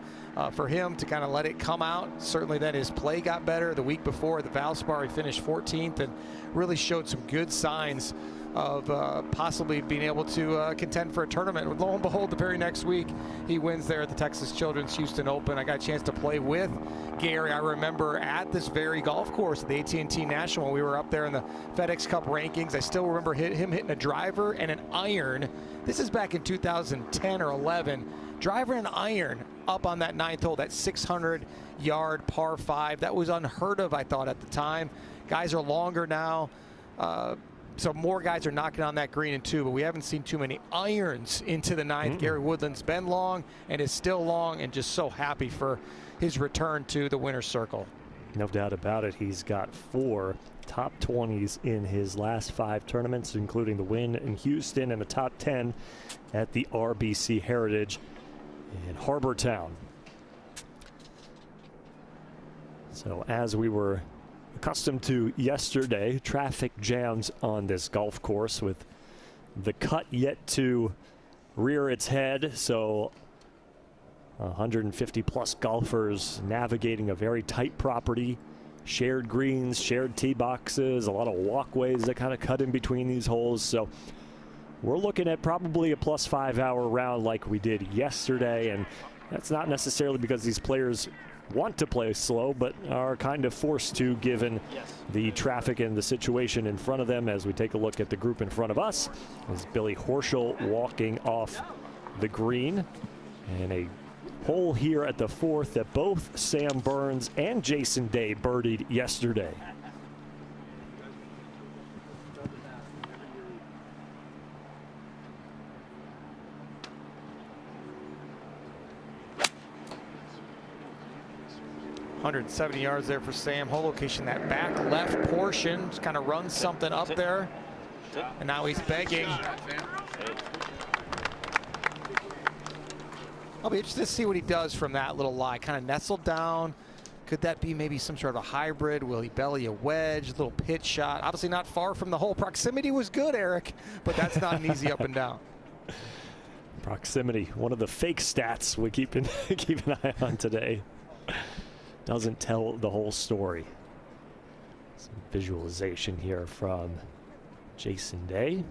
for him to kind of let it come out, certainly then his play got better. The week before at the Valspar, he finished 14th and really showed some good signs of possibly being able to contend for a tournament. Lo and behold, the very next week, he wins there at the Texas Children's Houston Open. I got a chance to play with Gary. I remember at this very golf course, the AT&T National, when we were up there in the FedEx Cup rankings. I still remember him hitting a driver and an iron. This is back in 2010 or 11. Driver and iron up on that 9th hole, that 600-yard par 5. That was unheard of, I thought, at the time. Guys are longer now. So more guys are knocking on that green in 2, but we haven't seen too many irons into the 9th. Gary Woodland's been long and is still long, and just so happy for his return to the winner's circle. No doubt about it. He's got 4 top 20s in his last 5 tournaments, including the win in Houston and the top 10 at the RBC Heritage in Harbor Town. So as we were accustomed to yesterday, traffic jams on this golf course with the cut yet to rear its head. So 150 plus golfers navigating a very tight property, shared greens, shared tee boxes, a lot of walkways that kind of cut in between these holes. So we're looking at probably a +5 hour round like we did yesterday, and that's not necessarily because these players want to play slow, but are kind of forced to, given the traffic and the situation in front of them. As we take a look at the group in front of us, is Billy Horschel walking off the green, and a hole here at the 4th that both Sam Burns and Jason Day birdied yesterday. .170 yards there for Sam. Hole location, that back left portion, just kind of runs something up there, and now he's begging. I'll be interested to see what he does from that little lie. Kind of nestled down. Could that be maybe some sort of a hybrid? Will he belly a wedge, little pitch shot? Obviously not far from the hole. Proximity was good, Eric, but that's not an easy up and down. Proximity, one of the fake stats we keep an eye on today. Doesn't tell the whole story. Some visualization here from Jason Day.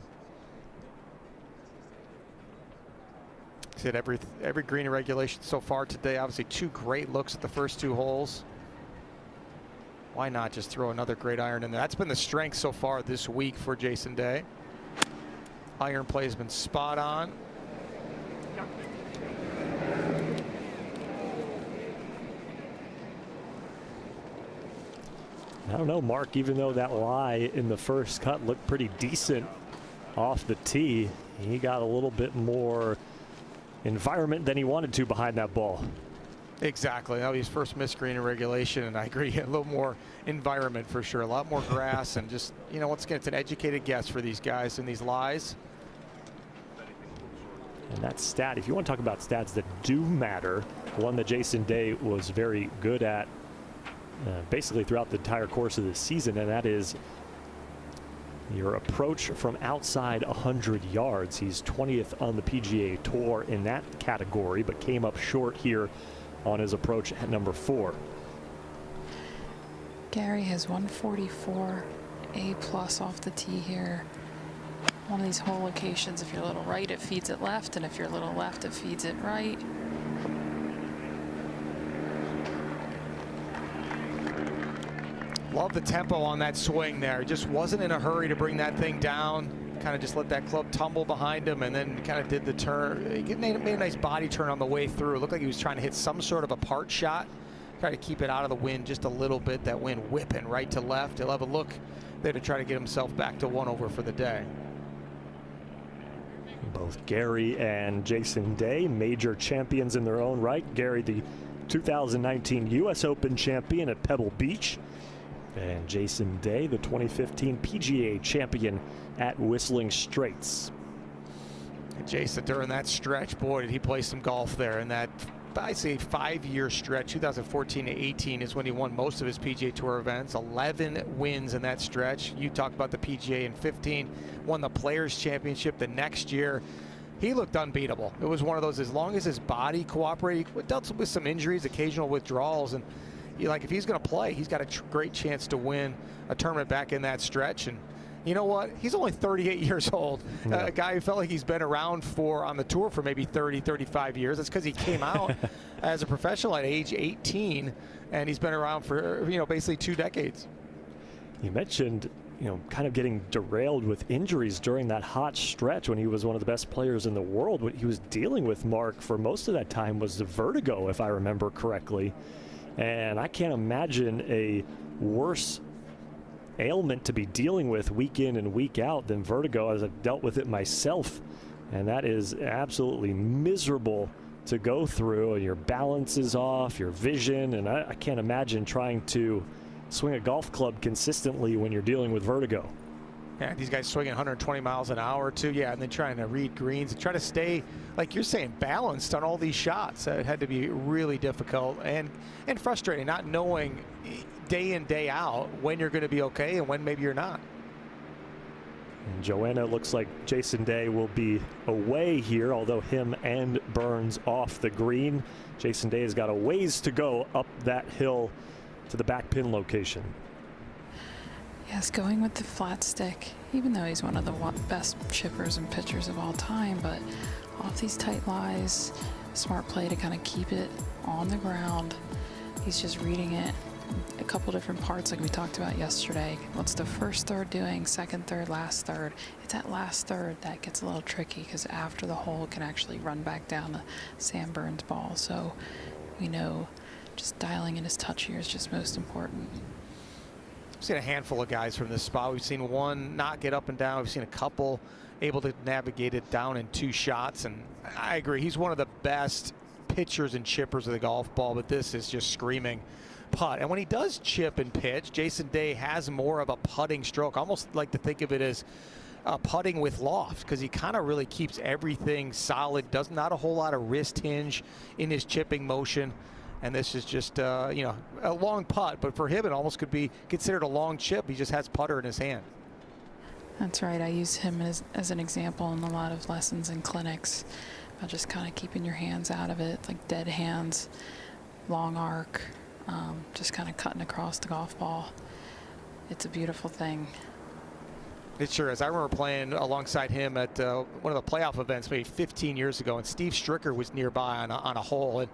Said every green regulation so far today. Obviously 2 great looks at the first 2 holes. Why not just throw another great iron in there? That's been the strength so far this week for Jason Day. Iron play has been spot on. I don't know, Mark, even though that lie in the first cut looked pretty decent off the tee, he got a little bit more environment than he wanted to behind that ball. Exactly. That was his first missed green in regulation, and I agree, a little more environment for sure. A lot more grass, and just, you know, once again, it's an educated guess for these guys in these lies. And that stat, if you want to talk about stats that do matter, one that Jason Day was very good at basically throughout the entire course of the season, and that is your approach from outside 100 yards. He's 20th on the PGA Tour in that category, but came up short here on his approach at number 4. Gary has 144 A+ off the tee here. One of these hole locations, if you're a little right, it feeds it left, and if you're a little left, it feeds it right. Love the tempo on that swing there. Just wasn't in a hurry to bring that thing down. Kind of just let that club tumble behind him and then kind of did the turn. He made a nice body turn on the way through. It looked like he was trying to hit some sort of a part shot. Try to keep it out of the wind just a little bit. That wind whipping right to left. He'll have a look there to try to get himself back to 1 over for the day. Both Gary and Jason Day, major champions in their own right. Gary, the 2019 U.S. Open champion at Pebble Beach. And Jason Day, the 2015 PGA champion at Whistling Straits. And Jason, during that stretch, boy, did he play some golf there. And that, I'd say, 5-year stretch, 2014 to 18, is when he won most of his PGA Tour events. 11 wins in that stretch. You talked about the PGA in 15, won the Players Championship the next year. He looked unbeatable. It was one of those, as long as his body cooperated, he dealt with some injuries, occasional withdrawals, and like, if he's going to play, he's got a great chance to win a tournament back in that stretch. And you know what? He's only 38 years old. Yeah. A guy who felt like he's been around on the tour for maybe 30, 35 years. That's because he came out as a professional at age 18, and he's been around for, basically 2 decades. You mentioned, kind of getting derailed with injuries during that hot stretch when he was one of the best players in the world. What he was dealing with, Mark, for most of that time was the vertigo, if I remember correctly. And I can't imagine a worse ailment to be dealing with week in and week out than vertigo, as I've dealt with it myself. And that is absolutely miserable to go through. And your balance is off, your vision, and I can't imagine trying to swing a golf club consistently when you're dealing with vertigo. Yeah, these guys swinging 120 miles an hour too. Yeah, and then trying to read greens and try to stay, like you're saying, balanced on all these shots. It had to be really difficult and frustrating, not knowing day in, day out when you're going to be okay and when maybe you're not. And Joanna, looks like Jason Day will be away here, although him and Burns off the green. Jason Day has got a ways to go up that hill to the back pin location. Yes, going with the flat stick, even though he's one of the best chippers and pitchers of all time, but off these tight lies, smart play to kind of keep it on the ground. He's just reading it a couple different parts like we talked about yesterday. What's the first third doing, second third, last third? It's that last third that gets a little tricky because after the hole it can actually run back down the Sam Burns ball. So we know just dialing in his touch here is just most important. We've seen a handful of guys from this spot. We've seen one not get up and down. We've seen a couple able to navigate it down in 2 shots. And I agree, he's one of the best pitchers and chippers of the golf ball, but this is just screaming putt. And when he does chip and pitch, Jason Day has more of a putting stroke. I almost like to think of it as putting with loft, because he kind of really keeps everything solid. Does not a whole lot of wrist hinge in his chipping motion. And this is just, a long putt. But for him, it almost could be considered a long chip. He just has putter in his hand. That's right. I use him as an example in a lot of lessons and clinics about just kind of keeping your hands out of it, like dead hands, long arc, just kind of cutting across the golf ball. It's a beautiful thing. It sure is. I remember playing alongside him at one of the playoff events maybe 15 years ago, and Steve Stricker was nearby on a hole.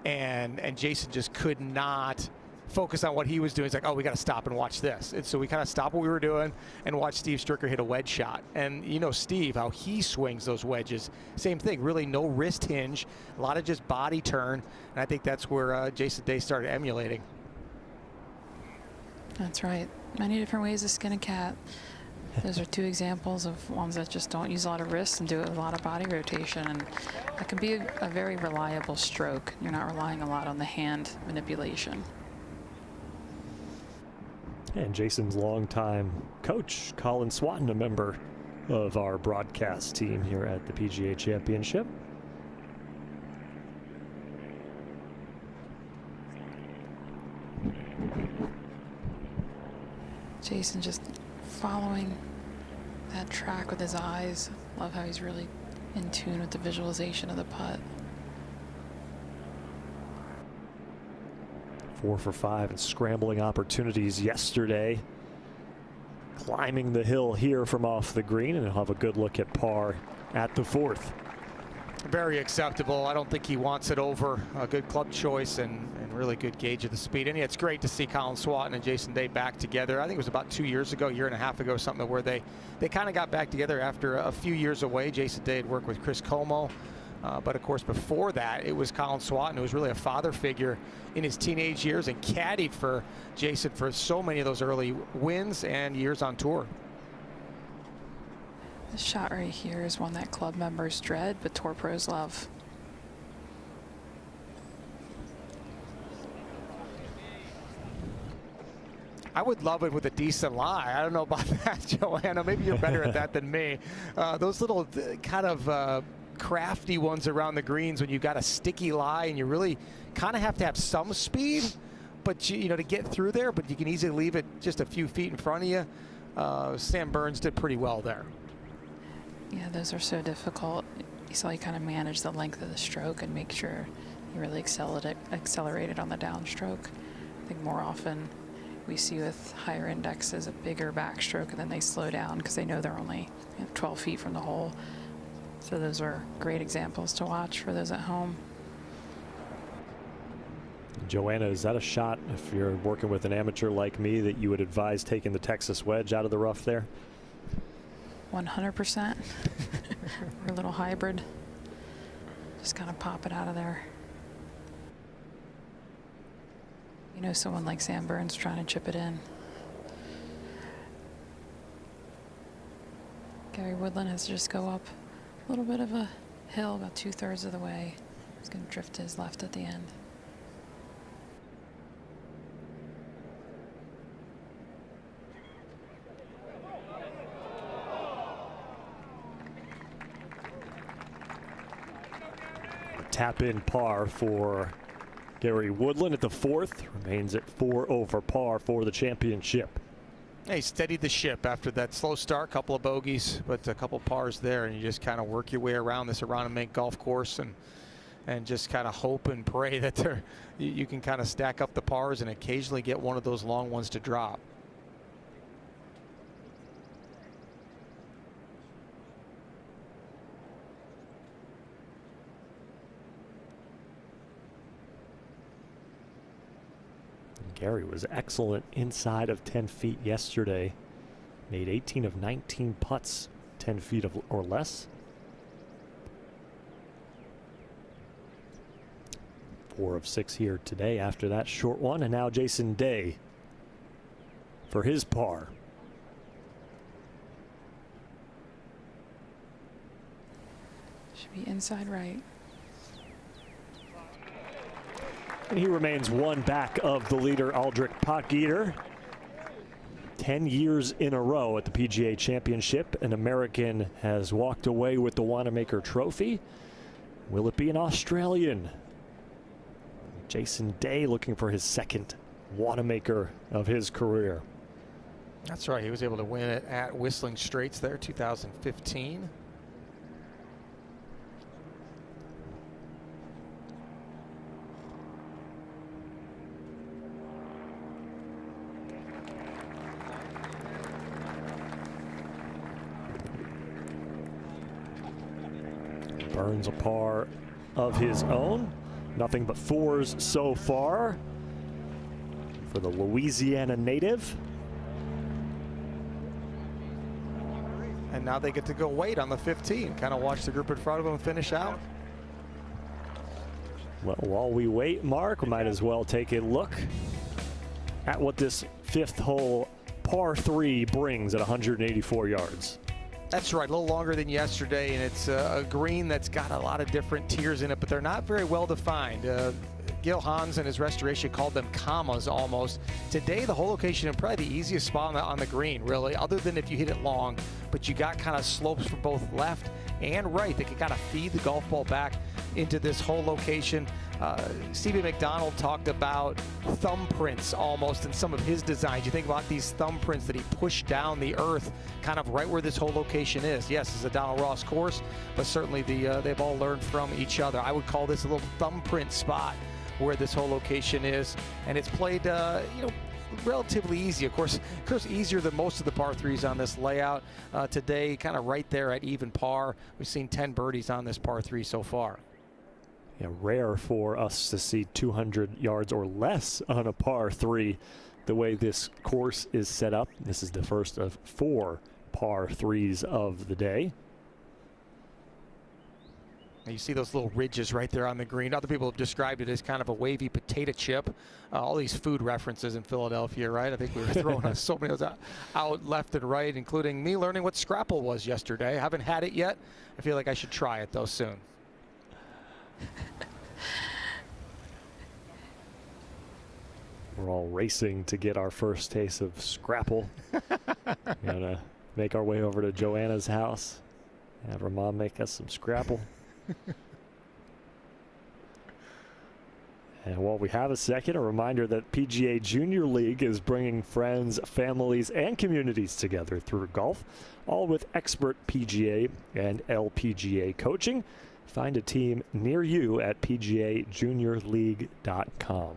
And Jason just could not focus on what he was doing. He's like, oh, we got to stop and watch this. And so we kind of stopped what we were doing and watched Steve Stricker hit a wedge shot. And Steve, how he swings those wedges, same thing, really no wrist hinge, a lot of just body turn. And I think that's where Jason Day started emulating. That's right. Many different ways to skin a cat. Those are 2 examples of ones that just don't use a lot of wrists and do it with a lot of body rotation. And that can be a very reliable stroke. You're not relying a lot on the hand manipulation. And Jason's longtime coach, Colin Swatton, a member of our broadcast team here at the PGA Championship. Jason just following that track with his eyes. Love how he's really in tune with the visualization of the putt. 4 for 5 and scrambling opportunities yesterday. Climbing the hill here from off the green, and he'll have a good look at par at the 4th. Very acceptable. I don't think he wants it over. A good club choice and really good gauge of the speed. And yeah, it's great to see Colin Swatton and Jason Day back together. I think it was about 2 years ago, year and a half ago, something where they kind of got back together after a few years away. Jason Day had worked with Chris Como. But of course, before that, it was Colin Swatton, who was really a father figure in his teenage years and caddied for Jason for so many of those early wins and years on tour. This shot right here is one that club members dread, but tour pros love. I would love it with a decent lie. I don't know about that, Joanna. Maybe you're better at that than me. Those little kind of crafty ones around the greens when you've got a sticky lie and you really kind of have to have some speed, but you know, to get through there, but you can easily leave it just a few feet in front of you. Sam Burns did pretty well there. Yeah, those are so difficult. You saw you kind of manage the length of the stroke and make sure you really accelerated on the downstroke. I think more often we see with higher indexes a bigger backstroke and then they slow down because they know they're only 12 feet from the hole. So those are great examples to watch for those at home. Joanna, is that a shot, if you're working with an amateur like me, that you would advise taking the Texas wedge out of the rough there? 100%. Or a little hybrid. Just kind of pop it out of there. You know, someone like Sam Burns trying to chip it in. Gary Woodland has to just go up a little bit of a hill, about 2/3 of the way. He's going to drift to his left at the end. Tap in par for Gary Woodland at the fourth. Remains at 4 over par for the championship. He steadied the ship after that slow start, couple of bogeys, but a couple pars there, and you just kind of work your way around this Aronimink golf course and just kind of hope and pray that you can kind of stack up the pars and occasionally get one of those long ones to drop. Gary was excellent inside of 10 feet yesterday. Made 18 of 19 putts 10 feet or less. 4 of 6 here today after that short one. And now Jason Day for his par. Should be inside right. And he remains one back of the leader, Aldrich Potgieter. 10 years in a row at the PGA Championship. An American has walked away with the Wanamaker Trophy. Will it be an Australian? Jason Day looking for his second Wanamaker of his career. That's right. He was able to win it at Whistling Straits there, 2015. Burns a par of his own. Nothing but 4s so far for the Louisiana native. And now they get to go wait on the 15. Kind of watch the group in front of them finish out. Well, while we wait, Mark, we might as well take a look at what this 5th hole par 3 brings at 184 yards. That's right, a little longer than yesterday, and it's a green that's got a lot of different tiers in it, but they're not very well defined. Gil Hans and his restoration called them commas almost. Today, the hole location is probably the easiest spot on the green, really, other than if you hit it long, but you got kind of slopes for both left and right that can kind of feed the golf ball back into this hole location. Stevie McDonald talked about thumbprints almost in some of his designs. You think about these thumbprints that he pushed down the earth kind of right where this hole location is. Yes, it's a Donald Ross course, but certainly they've all learned from each other. I would call this a little thumbprint spot where this hole location is, and it's played relatively easy. Of course, easier than most of the par 3s on this layout. Today, kind of right there at even par. We've seen 10 birdies on this par 3 so far. rare for us to see 200 yards or less on a par 3 the way this course is set up. This is the first of 4 par 3s of the day. You see those little ridges right there on the green. Other people have described it as kind of a wavy potato chip. All these food references in Philadelphia, right? I think we were throwing so many of those out left and right, including me learning what scrapple was yesterday. I haven't had it yet. I feel like I should try it, though, soon. We're all racing to get our first taste of scrapple. We're gonna make our way over to Joanna's house, have her mom make us some scrapple. And while we have a second, a reminder that PGA Junior League is bringing friends, families, and communities together through golf, all with expert PGA and LPGA coaching. Find a team near you at pgajuniorleague.com.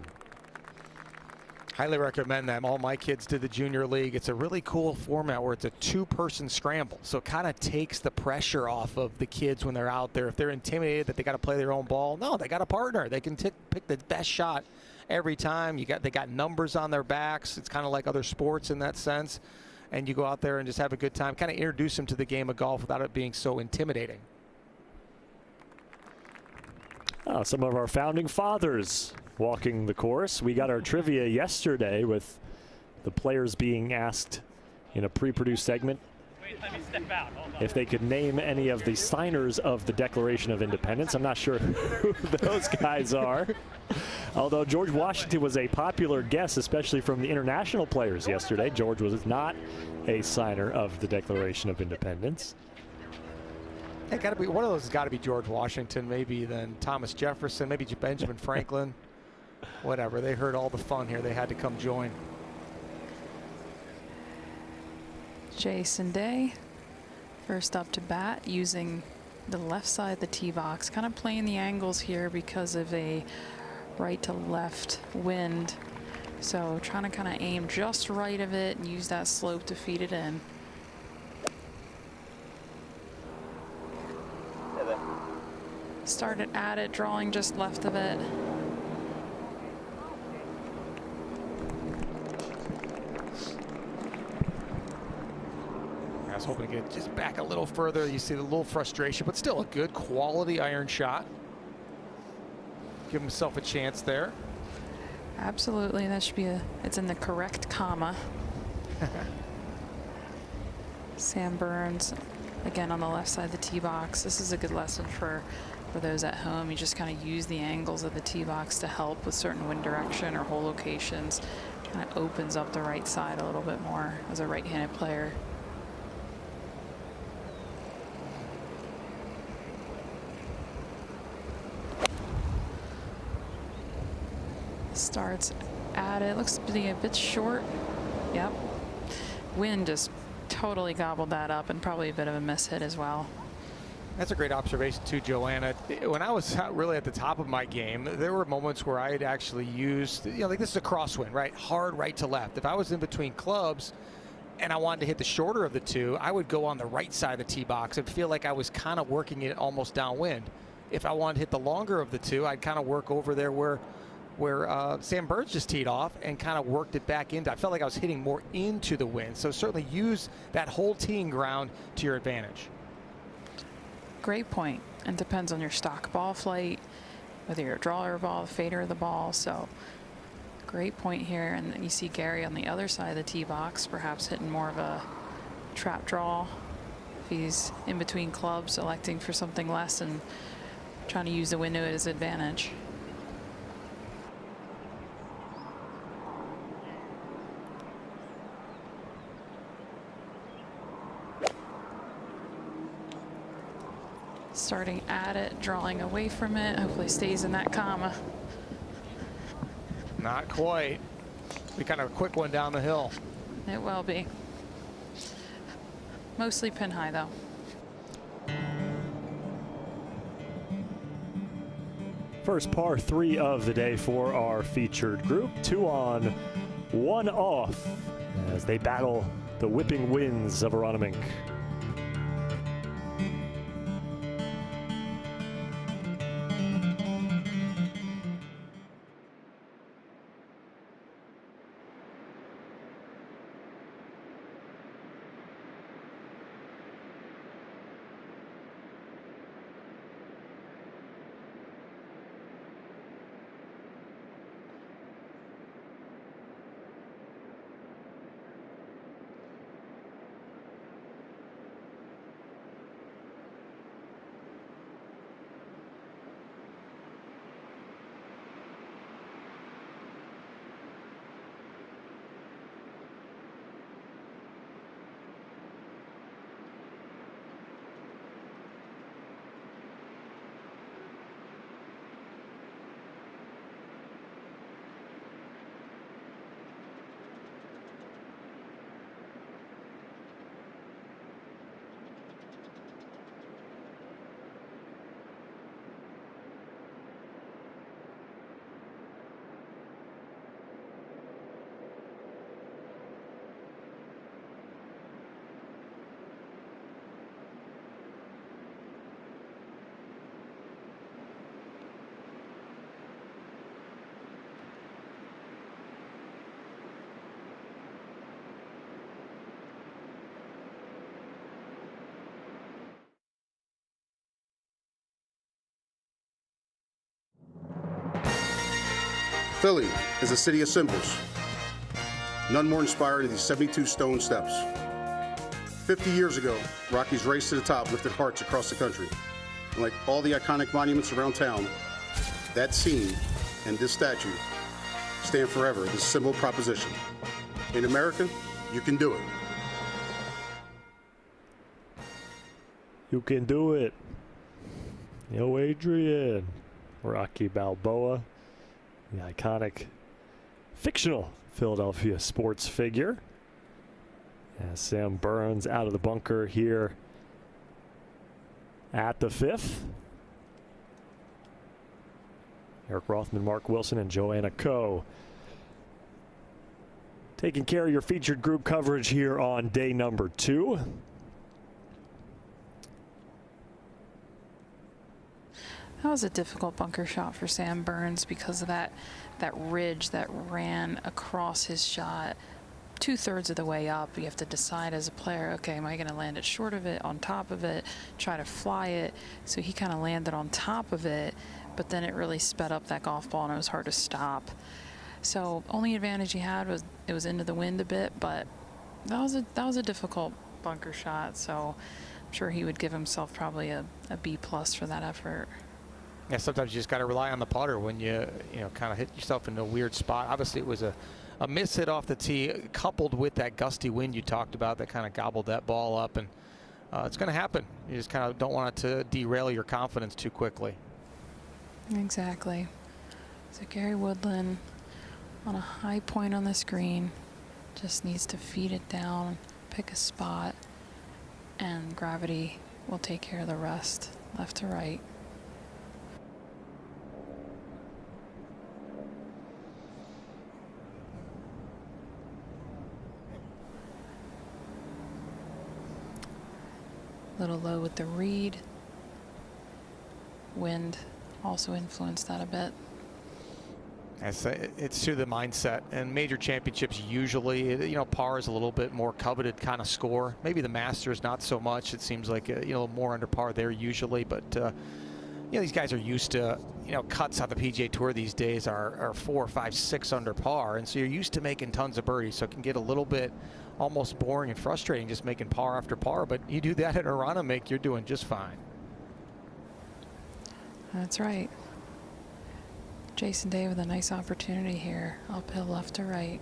Highly recommend them. All my kids did the Junior League. It's a really cool format where it's a 2-person scramble. So it kind of takes the pressure off of the kids when they're out there. If they're intimidated that they got to play their own ball, no, they got a partner. They can pick the best shot every time. They got numbers on their backs. It's kind of like other sports in that sense. And you go out there and just have a good time. Kind of introduce them to the game of golf without it being so intimidating. Some of our founding fathers walking the course. We got our trivia yesterday with the players being asked in a pre-produced segment if they could name any of the signers of the Declaration of Independence. I'm not sure who those guys are. Although George Washington was a popular guest, especially from the international players yesterday. George was not a signer of the Declaration of Independence. It got to be one of those. Has got to be George Washington, maybe then Thomas Jefferson, maybe Benjamin Franklin. Whatever. They heard all the fun here. They had to come join. Jason Day, first up to bat, using the left side of the tee box, kind of playing the angles here because of a right to left wind. So trying to kind of aim just right of it and use that slope to feed it in. Started at it, drawing just left of it. I was hoping to get just back a little further. You see the little frustration, but still a good quality iron shot. Give himself a chance there. Absolutely, that should be it's in the correct comma. Sam Burns, again on the left side of the tee box. This is a good lesson for those at home. You just kind of use the angles of the tee box to help with certain wind direction or hole locations. Kind of opens up the right side a little bit more as a right-handed player. Starts at it, looks to be a bit short. Yep. Wind just totally gobbled that up, and probably a bit of a miss hit as well. That's a great observation too, Joanna. When I was really at the top of my game, there were moments where I had actually used, like this is a crosswind, right? Hard right to left. If I was in between clubs and I wanted to hit the shorter of the two, I would go on the right side of the tee box and feel like I was kind of working it almost downwind. If I wanted to hit the longer of the two, I'd kind of work over there where Sam Burns just teed off and kind of worked it back into. I felt like I was hitting more into the wind. So certainly use that whole teeing ground to your advantage. Great point. And depends on your stock ball flight, whether you're a drawer ball, fader of the ball. So great point here. And then you see Gary on the other side of the tee box, perhaps hitting more of a trap draw. If he's in between clubs, electing for something less and trying to use the wind to his advantage. Starting at it, drawing away from it. Hopefully stays in that comma. Not quite. Be kind of a quick one down the hill. It will be. Mostly pin high though. First par 3 of the day for our featured group. 2 on, 1 off as they battle the whipping winds of Aronimink. Philly is a city of symbols. None more inspiring than these 72 stone steps. 50 years ago, Rocky's race to the top lifted hearts across the country. And like all the iconic monuments around town, that scene and this statue stand forever as a symbol proposition. In America, you can do it. You can do it. Yo, Adrian. Rocky Balboa, the iconic fictional Philadelphia sports figure. As Sam Burns out of the bunker here at the fifth. Eric Rothman, Mark Wilson, and Joanna Coe taking care of your featured group coverage here on day number 2. That was a difficult bunker shot for Sam Burns because of that ridge that ran across his shot 2/3 of the way up. You have to decide as a player, okay, am I going to land it short of it, on top of it, try to fly it? So he kind of landed on top of it, but then it really sped up that golf ball and it was hard to stop. So only advantage he had was it was into the wind a bit, but that was a difficult bunker shot. So I'm sure he would give himself probably a B+ for that effort. Yeah, sometimes you just got to rely on the putter when you kind of hit yourself in a weird spot. Obviously, it was a miss hit off the tee, coupled with that gusty wind you talked about that kind of gobbled that ball up, and it's going to happen. You just kind of don't want it to derail your confidence too quickly. Exactly. So Gary Woodland on a high point on the screen just needs to feed it down, pick a spot, and gravity will take care of the rest, left to right. Little low with the reed. Wind also influenced that a bit. It's through the mindset, and major championships usually, par is a little bit more coveted kind of score. Maybe the Masters not so much. It seems like more under par there usually, but these guys are used to cuts on the PGA Tour these days are 4, 5, 6 under par, and so you're used to making tons of birdies. So it can get a little bit almost boring and frustrating just making par after par. But you do that at Aronimink, you're doing just fine. That's right. Jason Day with a nice opportunity here. Uphill left to right.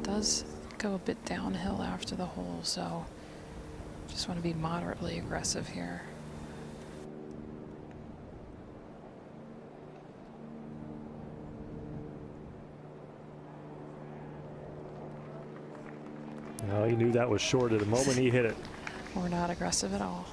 Does go a bit downhill after the hole, so just want to be moderately aggressive here. No, he knew that was short at the moment he hit it. We're not aggressive at all.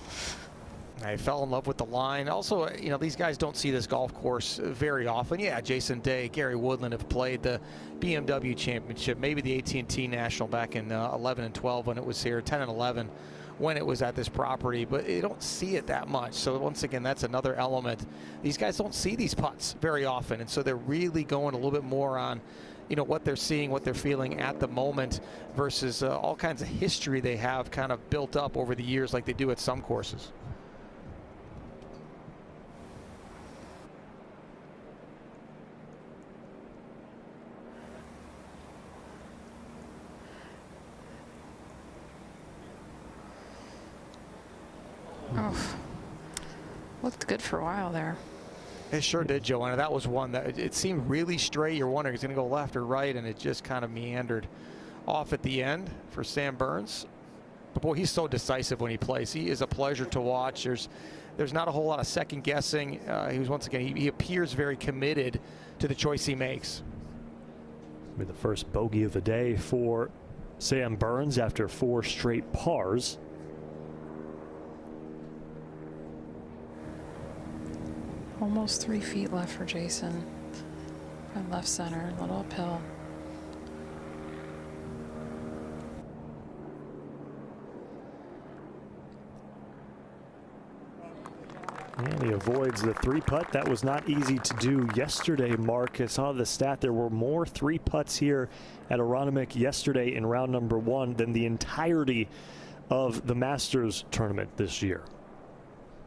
I fell in love with the line. Also, these guys don't see this golf course very often. Yeah, Jason Day, Gary Woodland have played the BMW Championship, maybe the AT&T National back in 11 and 12 when it was here, 10 and 11 when it was at this property, but you don't see it that much. So once again, that's another element. These guys don't see these putts very often, and so they're really going a little bit more on what they're seeing, what they're feeling at the moment versus all kinds of history they have kind of built up over the years like they do at some courses. Oh, looked good for a while there. It sure did, Joanna. That was one that it seemed really straight. You're wondering is it going to go left or right, and it just kind of meandered off at the end for Sam Burns. But boy, he's so decisive when he plays. He is a pleasure to watch. There's not a whole lot of second guessing. He appears very committed to the choice he makes. Be the first bogey of the day for Sam Burns after 4 straight pars. Almost 3 feet left for Jason. From left center, a little uphill. And he avoids the 3-putt. That was not easy to do yesterday, Mark. I saw the stat. There were more 3-putts here at Aronimink yesterday in round number 1 than the entirety of the Masters tournament this year.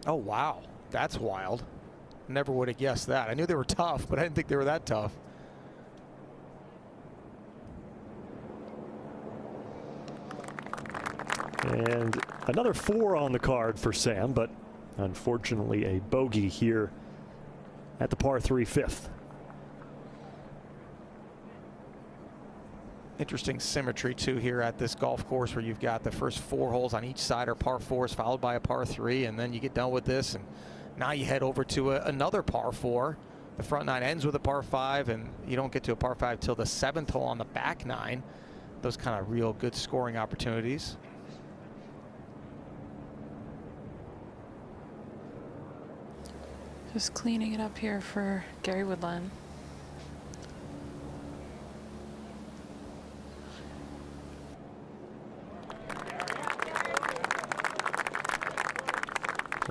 Oh, wow. That's wild. Never would have guessed that. I knew they were tough, but I didn't think they were that tough. And another 4 on the card for Sam, but unfortunately a bogey here at the par 3 fifth. Interesting symmetry too here at this golf course, where you've got the first 4 holes on each side are par 4s, followed by a par 3, and then you get done with this, and now you head over to another par 4. The front 9 ends with a par 5, and you don't get to a par 5 till the 7th hole on the back 9. Those kind of real good scoring opportunities. Just cleaning it up here for Gary Woodland.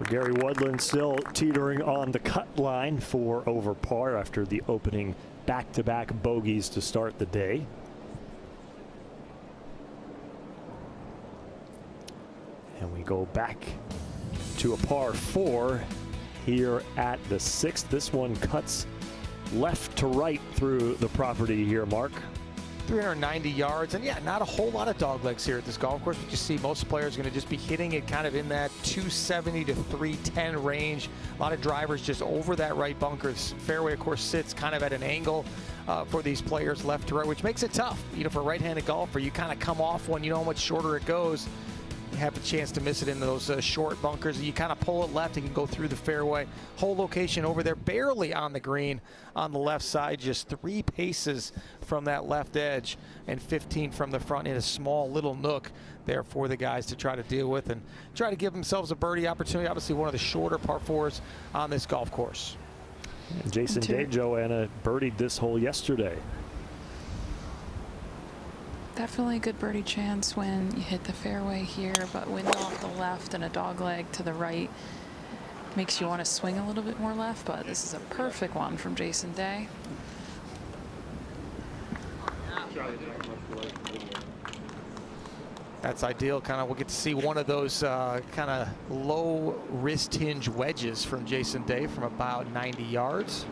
Gary Woodland still teetering on the cut line for over par after the opening back-to-back bogeys to start the day. And we go back to a par 4 here at the 6th. This one cuts left to right through the property here, Mark. 390 yards, and yeah, not a whole lot of dog legs here at this golf course. But you see most players going to just be hitting it kind of in that 270 to 310 range. A lot of drivers just over that right bunker. Fairway, of course, sits kind of at an angle for these players left to right, which makes it tough. You know, for a right-handed golfer, you kind of come off one, you know how much shorter it goes. You have a chance to miss it in those short bunkers. You kind of pull it left and can go through the fairway. Whole location over there, barely on the green on the left side, just 3 paces from that left edge, and 15 from the front in a small little nook there for the guys to try to deal with and try to give themselves a birdie opportunity. Obviously one of the shorter par 4s on this golf course. And Jason Day, Joanna, birdied this hole yesterday. Definitely a good birdie chance when you hit the fairway here, but wind off the left and a dog leg to the right makes you want to swing a little bit more left, but this is a perfect one from Jason Day. That's ideal. Kind of, we'll get to see one of those kind of low wrist hinge wedges from Jason Day from about 90 yards.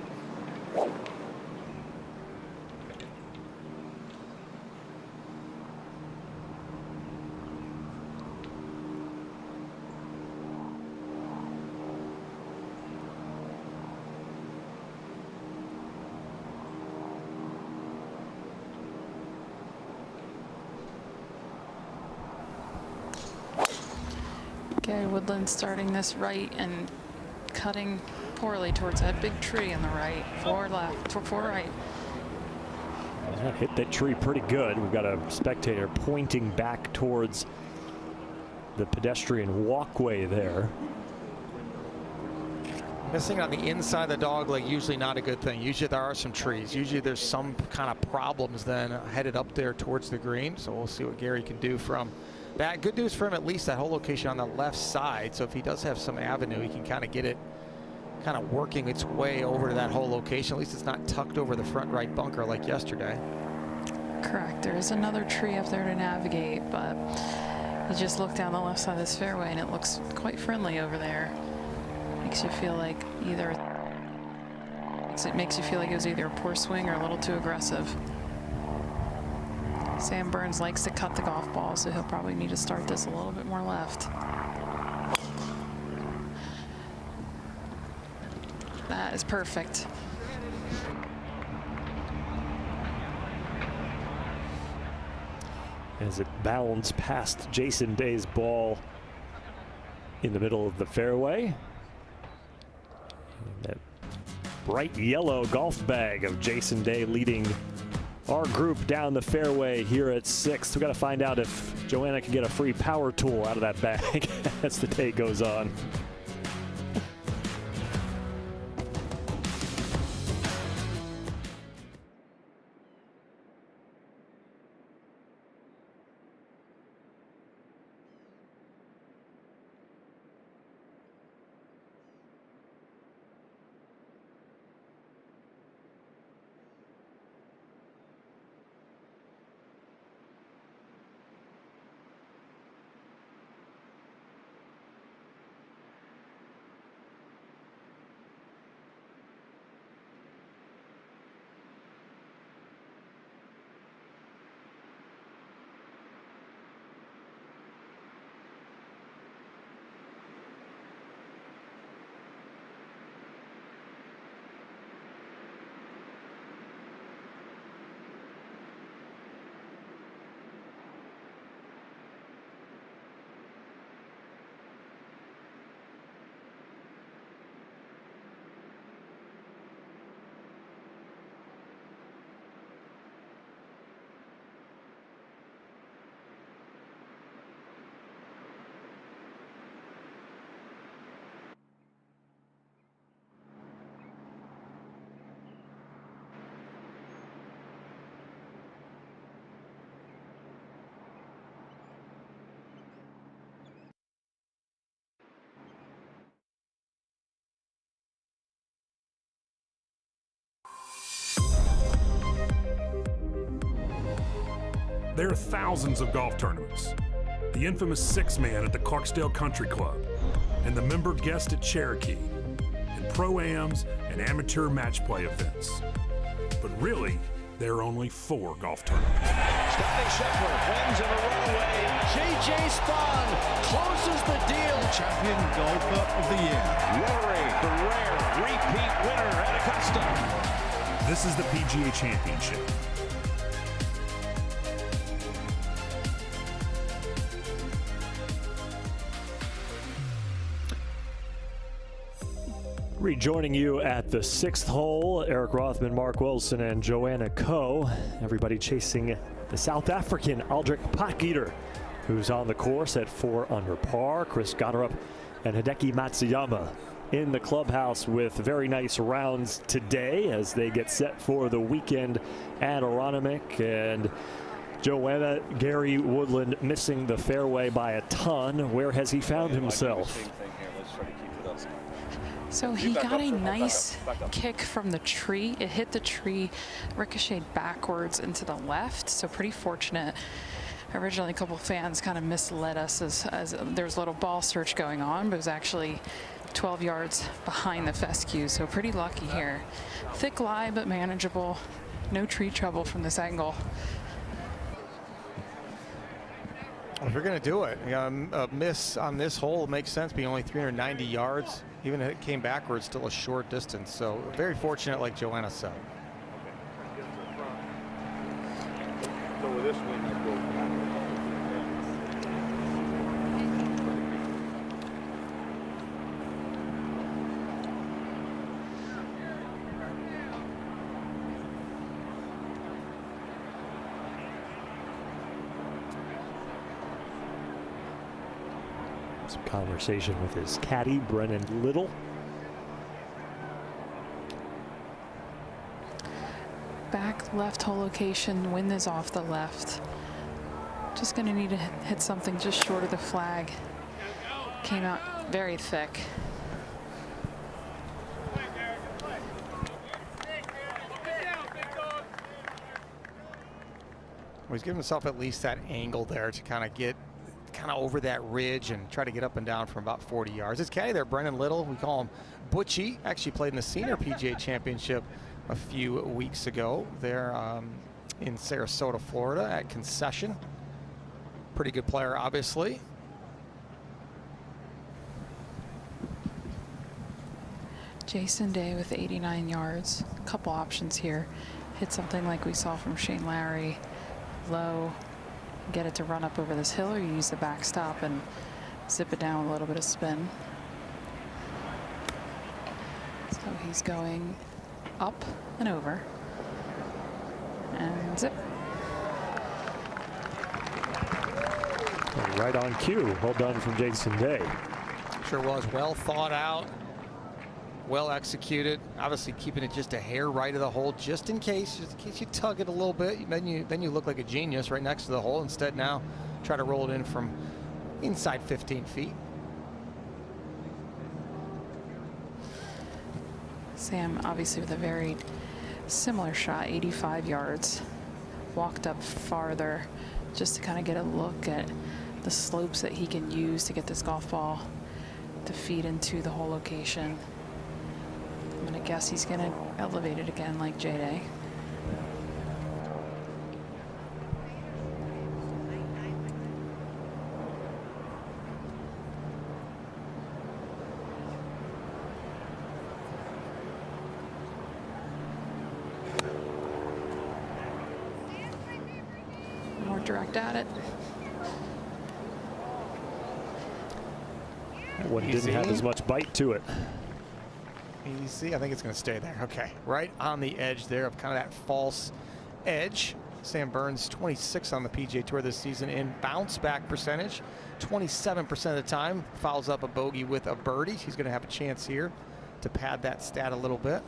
Gary Woodland starting this right and cutting poorly towards that big tree on the right. 4 left, 4 right. Hit that tree pretty good. We've got a spectator pointing back towards the pedestrian walkway there. Missing on the inside of the dog leg, usually not a good thing. Usually there are some trees. Usually there's some kind of problems then headed up there towards the green. So we'll see what Gary can do from that. Good news for him, at least that whole location on the left side. So if he does have some avenue, he can kind of get it kind of working its way over to that whole location. At least it's not tucked over the front right bunker like yesterday. Correct. There is another tree up there to navigate, but you just look down the left side of this fairway and it looks quite friendly over there. Makes you feel like it makes you feel like it was either a poor swing or a little too aggressive. Sam Burns likes to cut the golf ball, so he'll probably need to start this a little bit more left. That is perfect. As it bounced past Jason Day's ball in the middle of the fairway. That bright yellow golf bag of Jason Day leading our group down the fairway here at 6th. We've got to find out if Joanna can get a free power tool out of that bag as the day goes on. There are thousands of golf tournaments. The infamous six-man at the Clarksdale Country Club, and the member guest at Cherokee, and pro-ams and amateur match play events. But really, there are only 4 golf tournaments. Scotty Scheffler wins in a runaway. J.J. Spahn closes the deal. Champion golfer of the year. Rory, the rare repeat winner at Augusta. This is the PGA Championship. Rejoining you at the 6th hole, Eric Rothman, Mark Wilson, and Joanna Coe. Everybody chasing the South African Aldrich Potgieter, who's on the course at 4 under par. Chris Gotterup and Hideki Matsuyama in the clubhouse with very nice rounds today as they get set for the weekend at Aronimink. And Joanna, Gary Woodland missing the fairway by a ton. Where has he found himself? So he got a nice kick from the tree. It hit the tree, ricocheted backwards into the left, so pretty fortunate. Originally, a couple of fans kind of misled us as there's a little ball search going on, but it was actually 12 yards behind the fescue, so pretty lucky here. Thick lie, but manageable. No tree trouble from this angle. Well, if you're going to do it, a miss on this hole makes sense, being only 390 yards. Even if it came backwards, still a short distance. So very fortunate, like Joanna said. So with this one, I go back. Some conversation with his caddy, Brennan Little. Back left hole location, wind is off the left. Just gonna need to hit something just short of the flag. Came out very thick. Well, he's giving himself at least that angle there to kind of get over that ridge and try to get up and down from about 40 yards. His caddy there, Brennan Little, we call him Butchie, actually played in the Senior PGA Championship a few weeks ago there in Sarasota, Florida at Concession. Pretty good player, obviously. Jason Day with 89 yards. A couple options here. Hit something like we saw from Shane Lowry, low, get it to run up over this hill, or you use the backstop and zip it down with a little bit of spin. So he's going up and over and zip. Right on cue. Well done from Jason Day. Sure was. Well thought out, well executed. Obviously keeping it just a hair right of the hole, just in case you tug it a little bit. Then you look like a genius right next to the hole. Instead, now try to roll it in from inside 15 feet. Sam, obviously with a very similar shot, 85 yards. Walked up farther just to kind of get a look at the slopes that he can use to get this golf ball to feed into the hole location. I'm going to guess he's going to elevate it again like J-Day. More direct at it. That one didn't have as much bite to it. Easy. I think it's going to stay there. Okay. Right on the edge there of kind of that false edge. Sam Burns, 26 on the PGA Tour this season in bounce back percentage. 27% of the time fouls up a bogey with a birdie. He's going to have a chance here to pad that stat a little bit.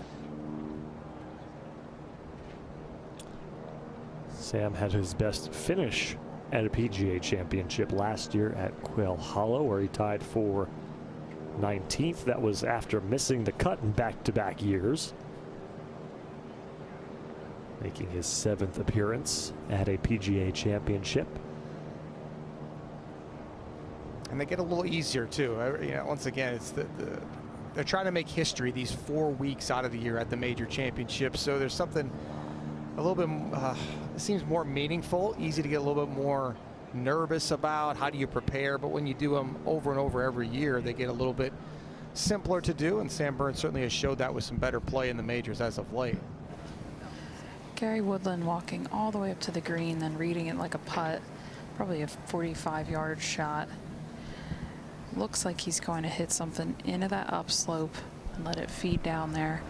Sam had his best finish at a PGA Championship last year at Quail Hollow, where he tied for 19th. That was after missing the cut in back-to-back years. making his 7th appearance at a PGA Championship. And they get a little easier too. You know, once again, it's they're trying to make history these 4 weeks out of the year at the major championships. So there's something a little bit, it seems more meaningful, easy to get a little bit more nervous about. How do you prepare? But when you do them over and over every year, they get a little bit simpler to do. And Sam Burns certainly has showed that with some better play in the majors as of late. Gary Woodland walking all the way up to the green, then reading it like a putt, probably a 45-yard shot. Looks like he's going to hit something into that upslope and let it feed down there.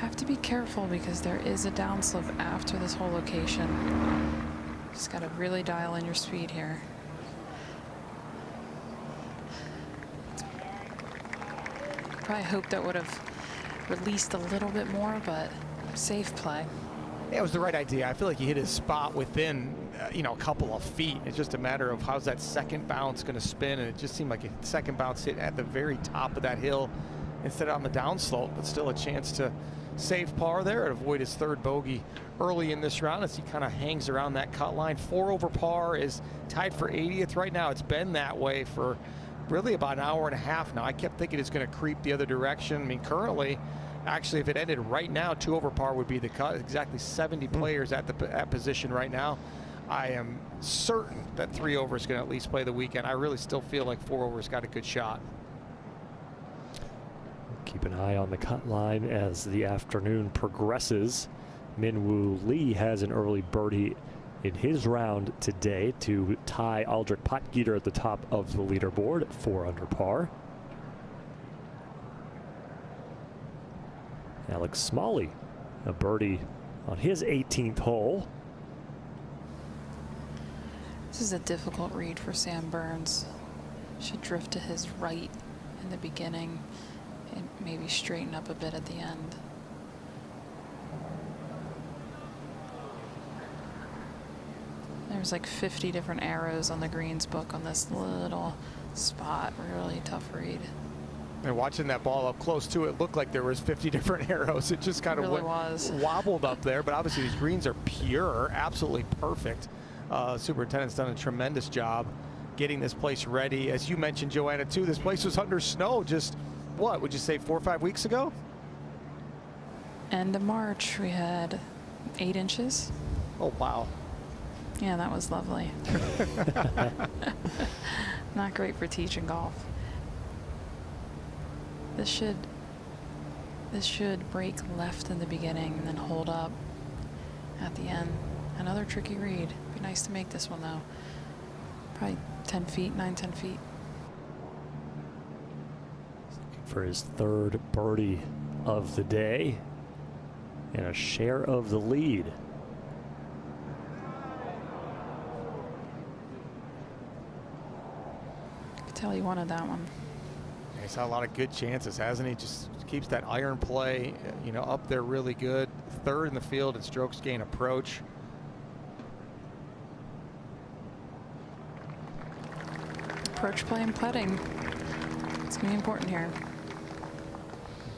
Have to be careful because there is a downslope after this whole location. Just got to really dial in your speed here. Probably hoped that would have released a little bit more, but safe play. Yeah, it was the right idea. I feel like he hit his spot within, you know, a couple of feet. It's just a matter of how's that second bounce going to spin, and it just seemed like a second bounce hit at the very top of that hill instead of on the downslope, but still a chance to save par there and avoid his 3rd bogey early in this round as he kind of hangs around that cut line. 4 over par, is tied for 80th right now. It's been that way for really about an hour and a half now. I kept thinking it's going to creep the other direction. I mean, currently, actually, if it ended right now, 2 over par would be the cut. Exactly 70 players at position right now. I am certain that 3 over is going to at least play the weekend. I really still feel like 4 over's got a good shot. Keep an eye on the cut line as the afternoon progresses. Min-Woo Lee has an early birdie in his round today to tie Aldrich Potgieter at the top of the leaderboard at 4 under par. Alex Smalley, a birdie on his 18th hole. This is a difficult read for Sam Burns. Should drift to his right in the beginning and maybe straighten up a bit at the end. There's like 50 different arrows on the greens book on this little spot. Really tough read. And watching that ball up close to it, looked like there was 50 different arrows. It just kind of really wobbled up there, but obviously these greens are pure, absolutely perfect. Superintendent's done a tremendous job getting this place ready. As you mentioned, Joanna, too, this place was under snow just, what, would you say 4 or 5 weeks ago? End of March, we had 8 inches. Oh, wow. Yeah, that was lovely. Not great for teaching golf. This should break left in the beginning and then hold up at the end. Another tricky read. Be nice to make this one though. Probably 10 feet, 9-10 feet. For his 3rd birdie of the day and a share of the lead. Could tell he wanted that one. He's had a lot of good chances, hasn't he? Just keeps that iron play, you know, up there really good. 3rd in the field in strokes gain approach. Approach play and putting. It's going to be important here.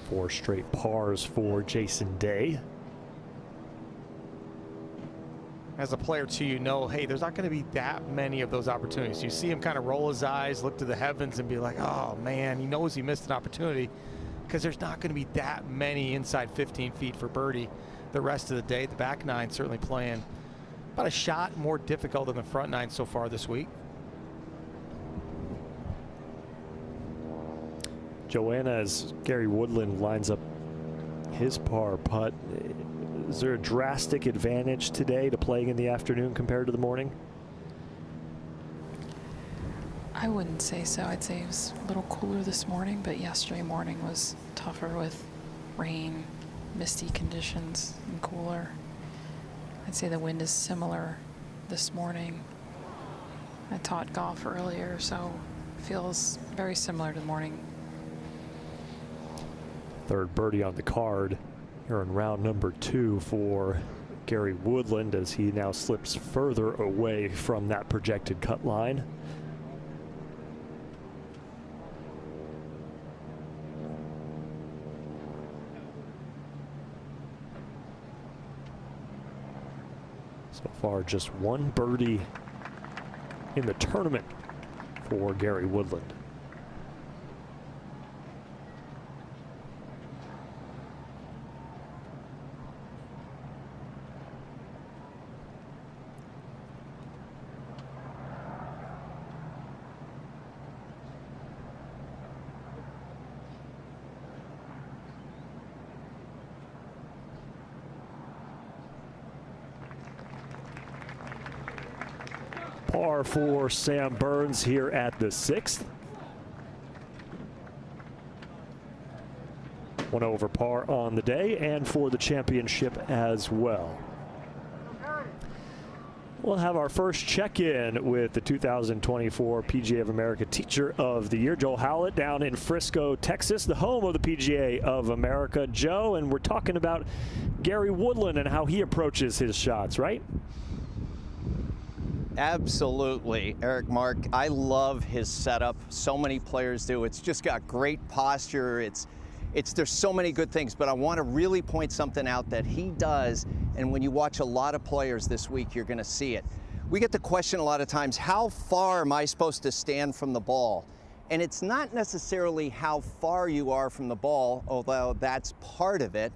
4 straight pars for Jason Day. As a player, too, you know, hey, there's not going to be that many of those opportunities. You see him kind of roll his eyes, look to the heavens, and be like, oh, man, he knows he missed an opportunity because there's not going to be that many inside 15 feet for birdie the rest of the day. The back 9 certainly playing about a shot more difficult than the front 9 so far this week. Joanna, as Gary Woodland lines up his par putt, is there a drastic advantage today to playing in the afternoon compared to the morning? I wouldn't say so. I'd say it was a little cooler this morning, but yesterday morning was tougher with rain, misty conditions, and cooler. I'd say the wind is similar this morning. I taught golf earlier, so it feels very similar to the morning. 3rd birdie on the card here in round number 2 for Gary Woodland as he now slips further away from that projected cut line. So far, just one birdie in the tournament for Gary Woodland. Par for Sam Burns here at the 6th. 1 over par on the day and for the championship as well. We'll have our first check-in with the 2024 PGA of America Teacher of the Year, Joe Howlett, down in Frisco, Texas, the home of the PGA of America. Joe, and we're talking about Gary Woodland and how he approaches his shots, right? Absolutely, Eric, Mark. I love his setup. So many players do. It's just got great posture. There's so many good things, but I want to really point something out that he does, and when you watch a lot of players this week, you're going to see it. We get the question a lot of times, how far am I supposed to stand from the ball? And it's not necessarily how far you are from the ball, although that's part of it.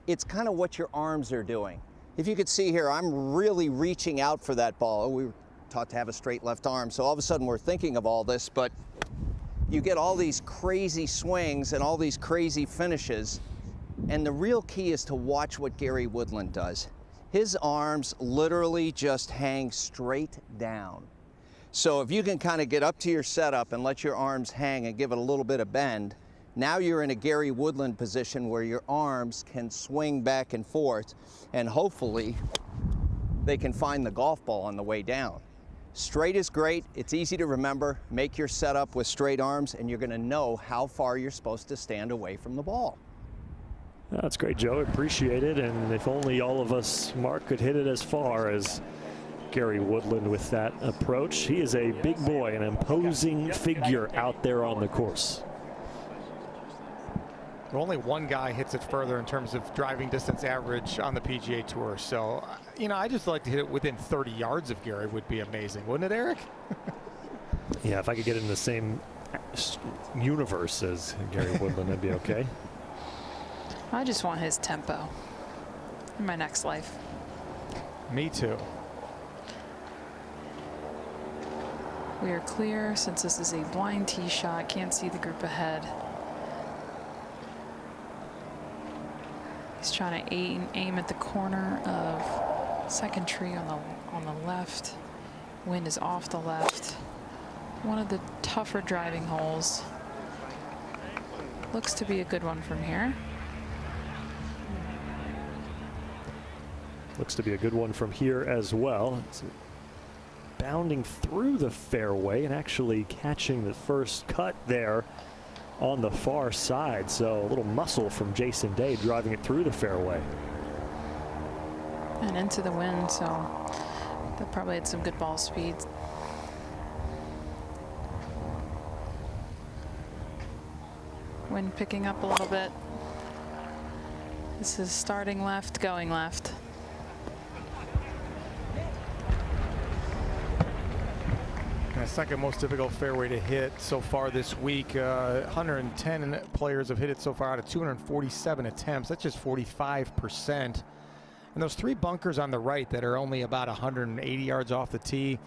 It's kind of what your arms are doing. If you could see here, I'm really reaching out for that ball. We were taught to have a straight left arm, so all of a sudden we're thinking of all this, but you get all these crazy swings and all these crazy finishes, and the real key is to watch what Gary Woodland does. His arms literally just hang straight down. So if you can kind of get up to your setup and let your arms hang and give it a little bit of bend, now you're in a Gary Woodland position where your arms can swing back and forth, and hopefully they can find the golf ball on the way down. Straight is great. It's easy to remember. Make your setup with straight arms, and you're going to know how far you're supposed to stand away from the ball. That's great, Joe. Appreciate it. And if only all of us, Mark, could hit it as far as Gary Woodland with that approach. He is a big boy, an imposing figure out there on the course. Only one guy hits it further in terms of driving distance average on the PGA Tour. So, you know, I just like to hit it within 30 yards of Gary would be amazing, wouldn't it, Eric? Yeah, if I could get in the same universe as Gary Woodland, that'd be okay. I just want his tempo in my next life. Me too. We are clear since this is a blind tee shot. Can't see the group ahead. He's trying to aim at the corner of second tree on the left. Wind is off the left. One of the tougher driving holes. Looks to be a good one from here. Looks to be a good one from here as well. It's bounding through the fairway and actually catching the first cut there on the far side. So a little muscle from Jason Day driving it through the fairway. And into the wind, so that probably had some good ball speed. Wind picking up a little bit. This is starting left, going left. The second most difficult fairway to hit so far this week. 110 players have hit it so far out of 247 attempts. That's just 45%. And those three bunkers on the right that are only about 180 yards off the tee,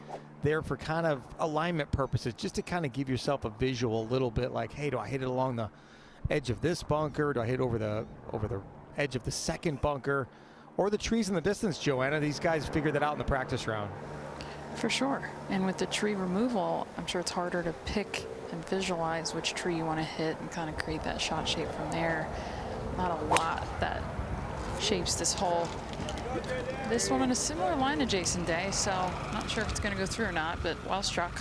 they're for kind of alignment purposes, just to kind of give yourself a visual a little bit like, hey, do I hit it along the edge of this bunker? Do I hit over the edge of the second bunker? Or the trees in the distance, Joanna? These guys figured that out in the practice round. For sure. And with the tree removal, I'm sure it's harder to pick and visualize which tree you want to hit and kind of create that shot shape from there. Not a lot that shapes this hole. This one in a similar line to Jason Day, so not sure if it's going to go through or not, but well struck.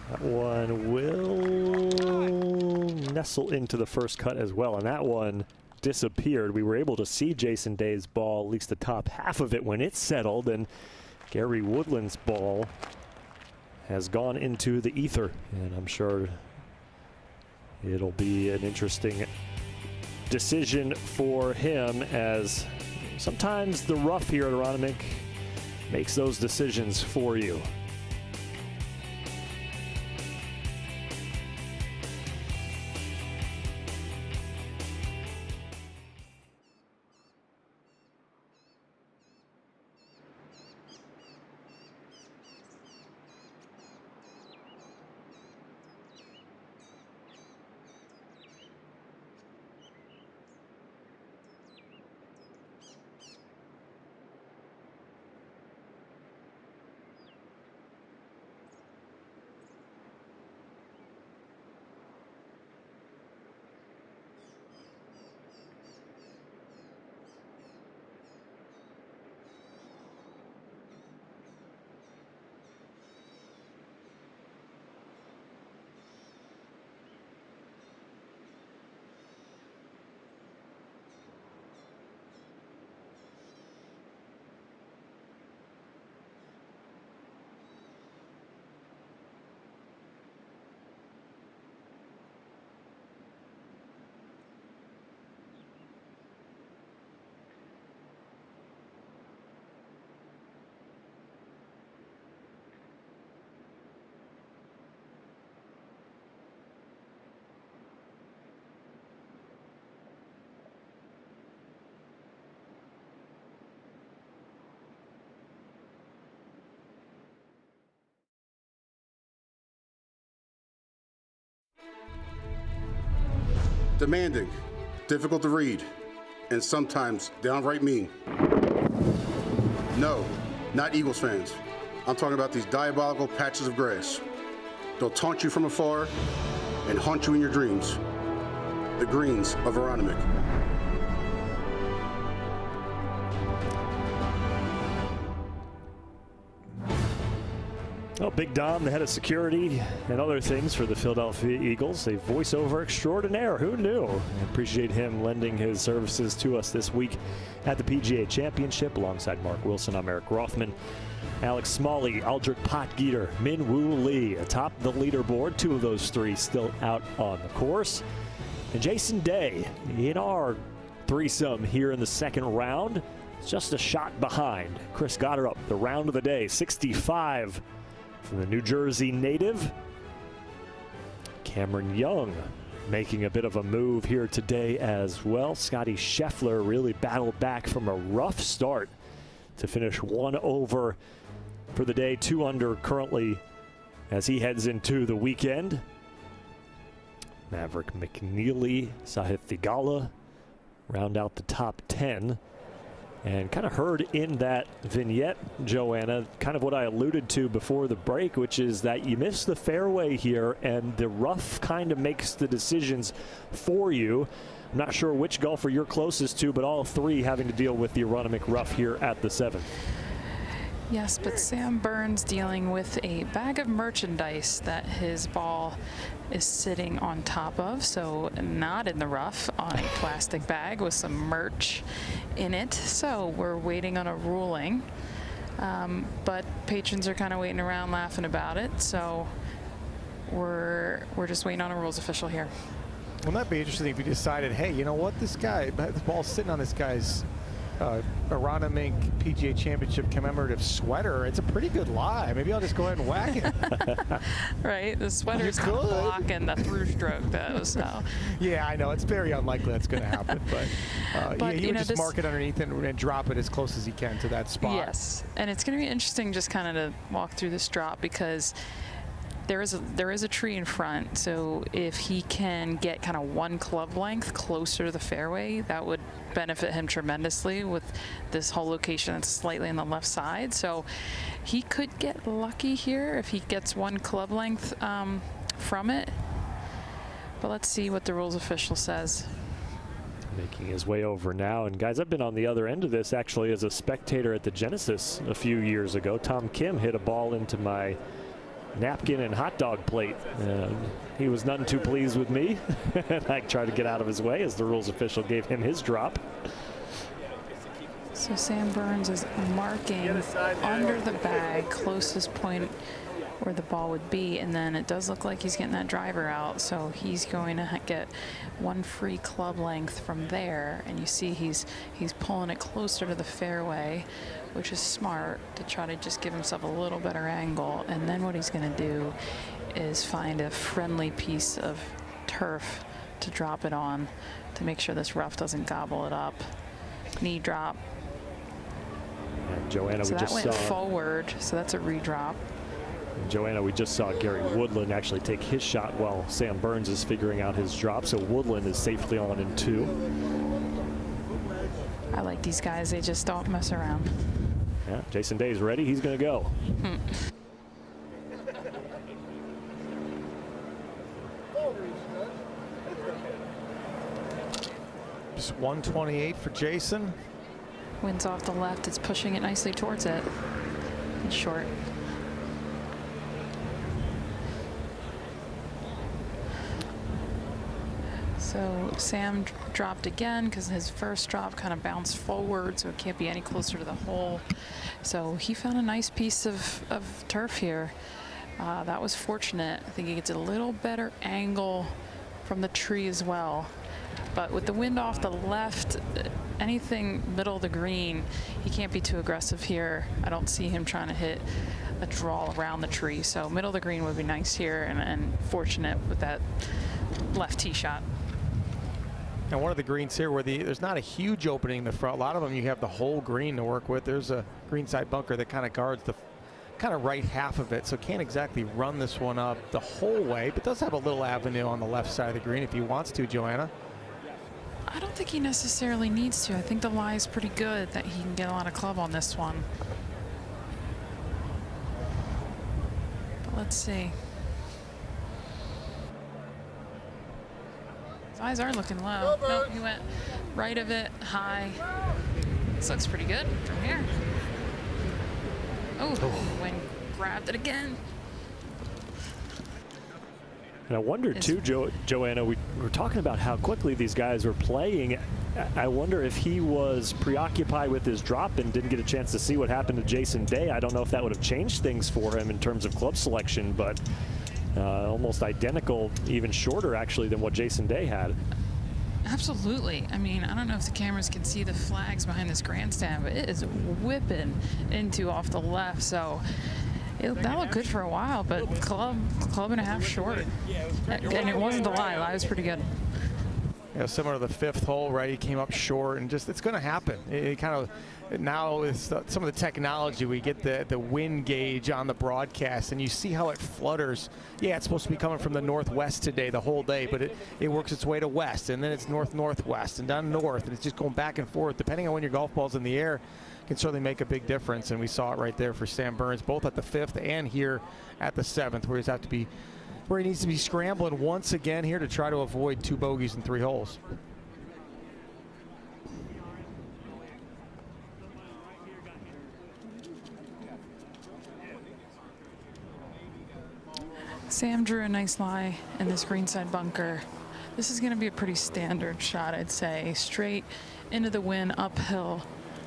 That one will nestle into the first cut as well, and that one disappeared. We were able to see Jason Day's ball, at least the top half of it, when it settled, and Gary Woodland's ball has gone into the ether, and I'm sure it'll be an interesting decision for him, as sometimes the rough here at Aronimink makes those decisions for you. Demanding, difficult to read, and sometimes downright mean. No, not Eagles fans. I'm talking about these diabolical patches of grass. They'll taunt you from afar and haunt you in your dreams. The greens of Aronimink. Well, Big Dom, the head of security and other things for the Philadelphia Eagles, a voiceover extraordinaire. Who knew? I appreciate him lending his services to us this week at the PGA Championship. Alongside Mark Wilson, I'm Eric Rothman. Alex Smalley, Aldrich Potgieter, Min Woo Lee atop the leaderboard. Two of those three still out on the course. And Jason Day in our threesome here in the second round. Just a shot behind. Chris Gotterup, the round of the day, 65 from the New Jersey native. Cameron Young making a bit of a move here today as well. Scotty Scheffler really battled back from a rough start to finish 1 over for the day, 2 under currently as he heads into the weekend. Maverick McNeely, Sahith Theegala round out the top 10. And kind of heard in that vignette, Joanna, kind of what I alluded to before the break, which is that you miss the fairway here and the rough kind of makes the decisions for you. I'm not sure which golfer you're closest to, but all three having to deal with the Aronimink rough here at the 7th. Yes, but Sam Burns dealing with a bag of merchandise that his ball is sitting on top of, so not in the rough, on a plastic bag with some merch in it. So we're waiting on a ruling, but patrons are kind of waiting around laughing about it, so we're just waiting on a rules official here. Well, that'd be interesting if you decided, hey, you know what, this guy, the ball's sitting on this guy's Aronimink PGA Championship commemorative sweater. It's a pretty good lie. Maybe I'll just go ahead and whack it. Right, the sweater's not blocking the through stroke though. So yeah, I know it's very unlikely that's going to happen, but he would just mark it underneath and drop it as close as he can to that spot. Yes, and it's going to be interesting just kind of to walk through this drop because there is a tree in front, so if he can get kind of 1 club length closer to the fairway, that would benefit him tremendously with this whole location that's slightly on the left side. So he could get lucky here if he gets 1 club length from it. But let's see what the rules official says. Making his way over now. And guys, I've been on the other end of this actually as a spectator at the Genesis a few years ago. Tom Kim hit a ball into my napkin and hot dog plate. He was none too pleased with me. And I tried to get out of his way as the rules official gave him his drop. So Sam Burns is marking under the bag, closest point where the ball would be, and then it does look like he's getting that driver out, so he's going to get one free club length from there, and you see he's pulling it closer to the fairway, which is smart to try to just give himself a little better angle. And then what he's going to do is find a friendly piece of turf to drop it on to make sure this rough doesn't gobble it up. Knee drop. And Joanna, So we that just went saw forward, so that's a redrop. Joanna, we just saw Gary Woodland actually take his shot while Sam Burns is figuring out his drop. So Woodland is safely on in 2. I like these guys, they just don't mess around. Yeah, Jason Day's ready. He's going to go. Just 128 for Jason. Wind's off the left, it's pushing it nicely towards it. It's short. So Sam dropped again because his first drop kind of bounced forward, so it can't be any closer to the hole. So he found a nice piece of turf here. That was fortunate. I think he gets a little better angle from the tree as well. But with the wind off the left, anything middle of the green, he can't be too aggressive here. I don't see him trying to hit a draw around the tree. So middle of the green would be nice here, and fortunate with that left tee shot. And one of the greens here where there's not a huge opening in the front. A lot of them you have the whole green to work with. There's a greenside bunker that kind of guards the kind of right half of it, so can't exactly run this one up the whole way, but does have a little avenue on the left side of the green if he wants to, Joanna. I don't think he necessarily needs to. I think the lie is pretty good that he can get a lot of club on this one. But let's see. His eyes are looking low. Nope, he went right of it, high. This looks pretty good from here. Oh, wind grabbed it again. And I wonder too, Joanna, we were talking about how quickly these guys were playing. I wonder if he was preoccupied with his drop and didn't get a chance to see what happened to Jason Day. I don't know if that would have changed things for him in terms of club selection, but almost identical, even shorter actually than what Jason Day had. Absolutely. I mean, I don't know if the cameras can see the flags behind this grandstand, but it is whipping into off the left. So that looked good for a while, but club and a half short. And it wasn't the lie. Lie was pretty good. Yeah, similar to the 5th hole, right? He came up short, and just it's going to happen. It kind of now with some of the technology, we get the wind gauge on the broadcast, and you see how it flutters. Yeah, it's supposed to be coming from the northwest today, the whole day, but it works its way to west, and then it's north-northwest, and down north, and it's just going back and forth. Depending on when your golf ball's in the air, can certainly make a big difference, and we saw it right there for Sam Burns, both at the 5th and here at the 7th, where he needs to be scrambling once again here to try to avoid 2 bogeys in 3 holes. Sam drew a nice lie in this greenside bunker. This is going to be a pretty standard shot, I'd say. Straight into the wind, uphill.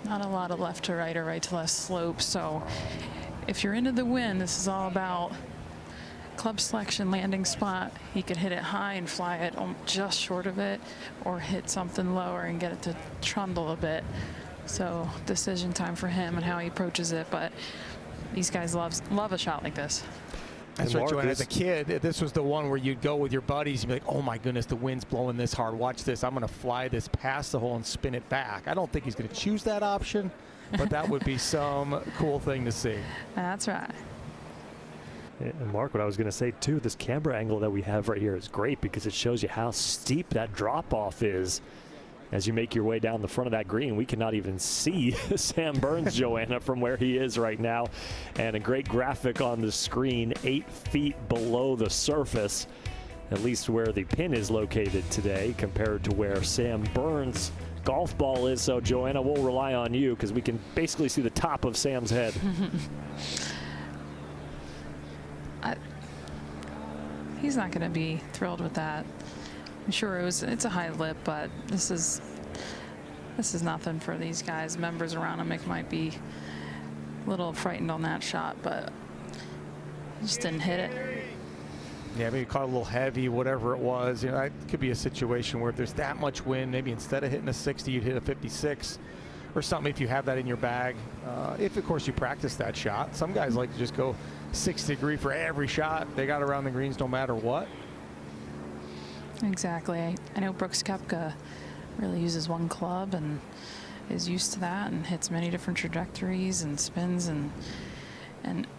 Not a lot of left to right or right to left slope. So if you're into the wind, this is all about club selection, landing spot. He could hit it high and fly it just short of it, or hit something lower and get it to trundle a bit. So decision time for him and how he approaches it. But these guys love a shot like this. That's right, Joanna. As a kid, this was the one where you'd go with your buddies and be like, oh my goodness, the wind's blowing this hard. Watch this. I'm going to fly this past the hole and spin it back. I don't think he's going to choose that option, but that would be some cool thing to see. That's right. And Mark, what I was going to say too, this camera angle that we have right here is great because it shows you how steep that drop off is. As you make your way down the front of that green, we cannot even see Sam Burns, Joanna, from where he is right now. And a great graphic on the screen, 8 feet below the surface, at least where the pin is located today, compared to where Sam Burns' golf ball is. So, Joanna, we'll rely on you because we can basically see the top of Sam's head. He's not going to be thrilled with that. I'm sure it's a high lip, but this is nothing for these guys. Members around him might be a little frightened on that shot, but Just didn't hit it. Yeah, maybe caught a little heavy, whatever it was. You know, that could be a situation where if there's that much wind, maybe instead of hitting a 60, you'd hit a 56 or something if you have that in your bag. If, of course, you practice that shot. Some guys like to just go 60 degree for every shot they got around the greens no matter what. Exactly. I know Brooks Koepka really uses one club and is used to that and hits many different trajectories and spins, and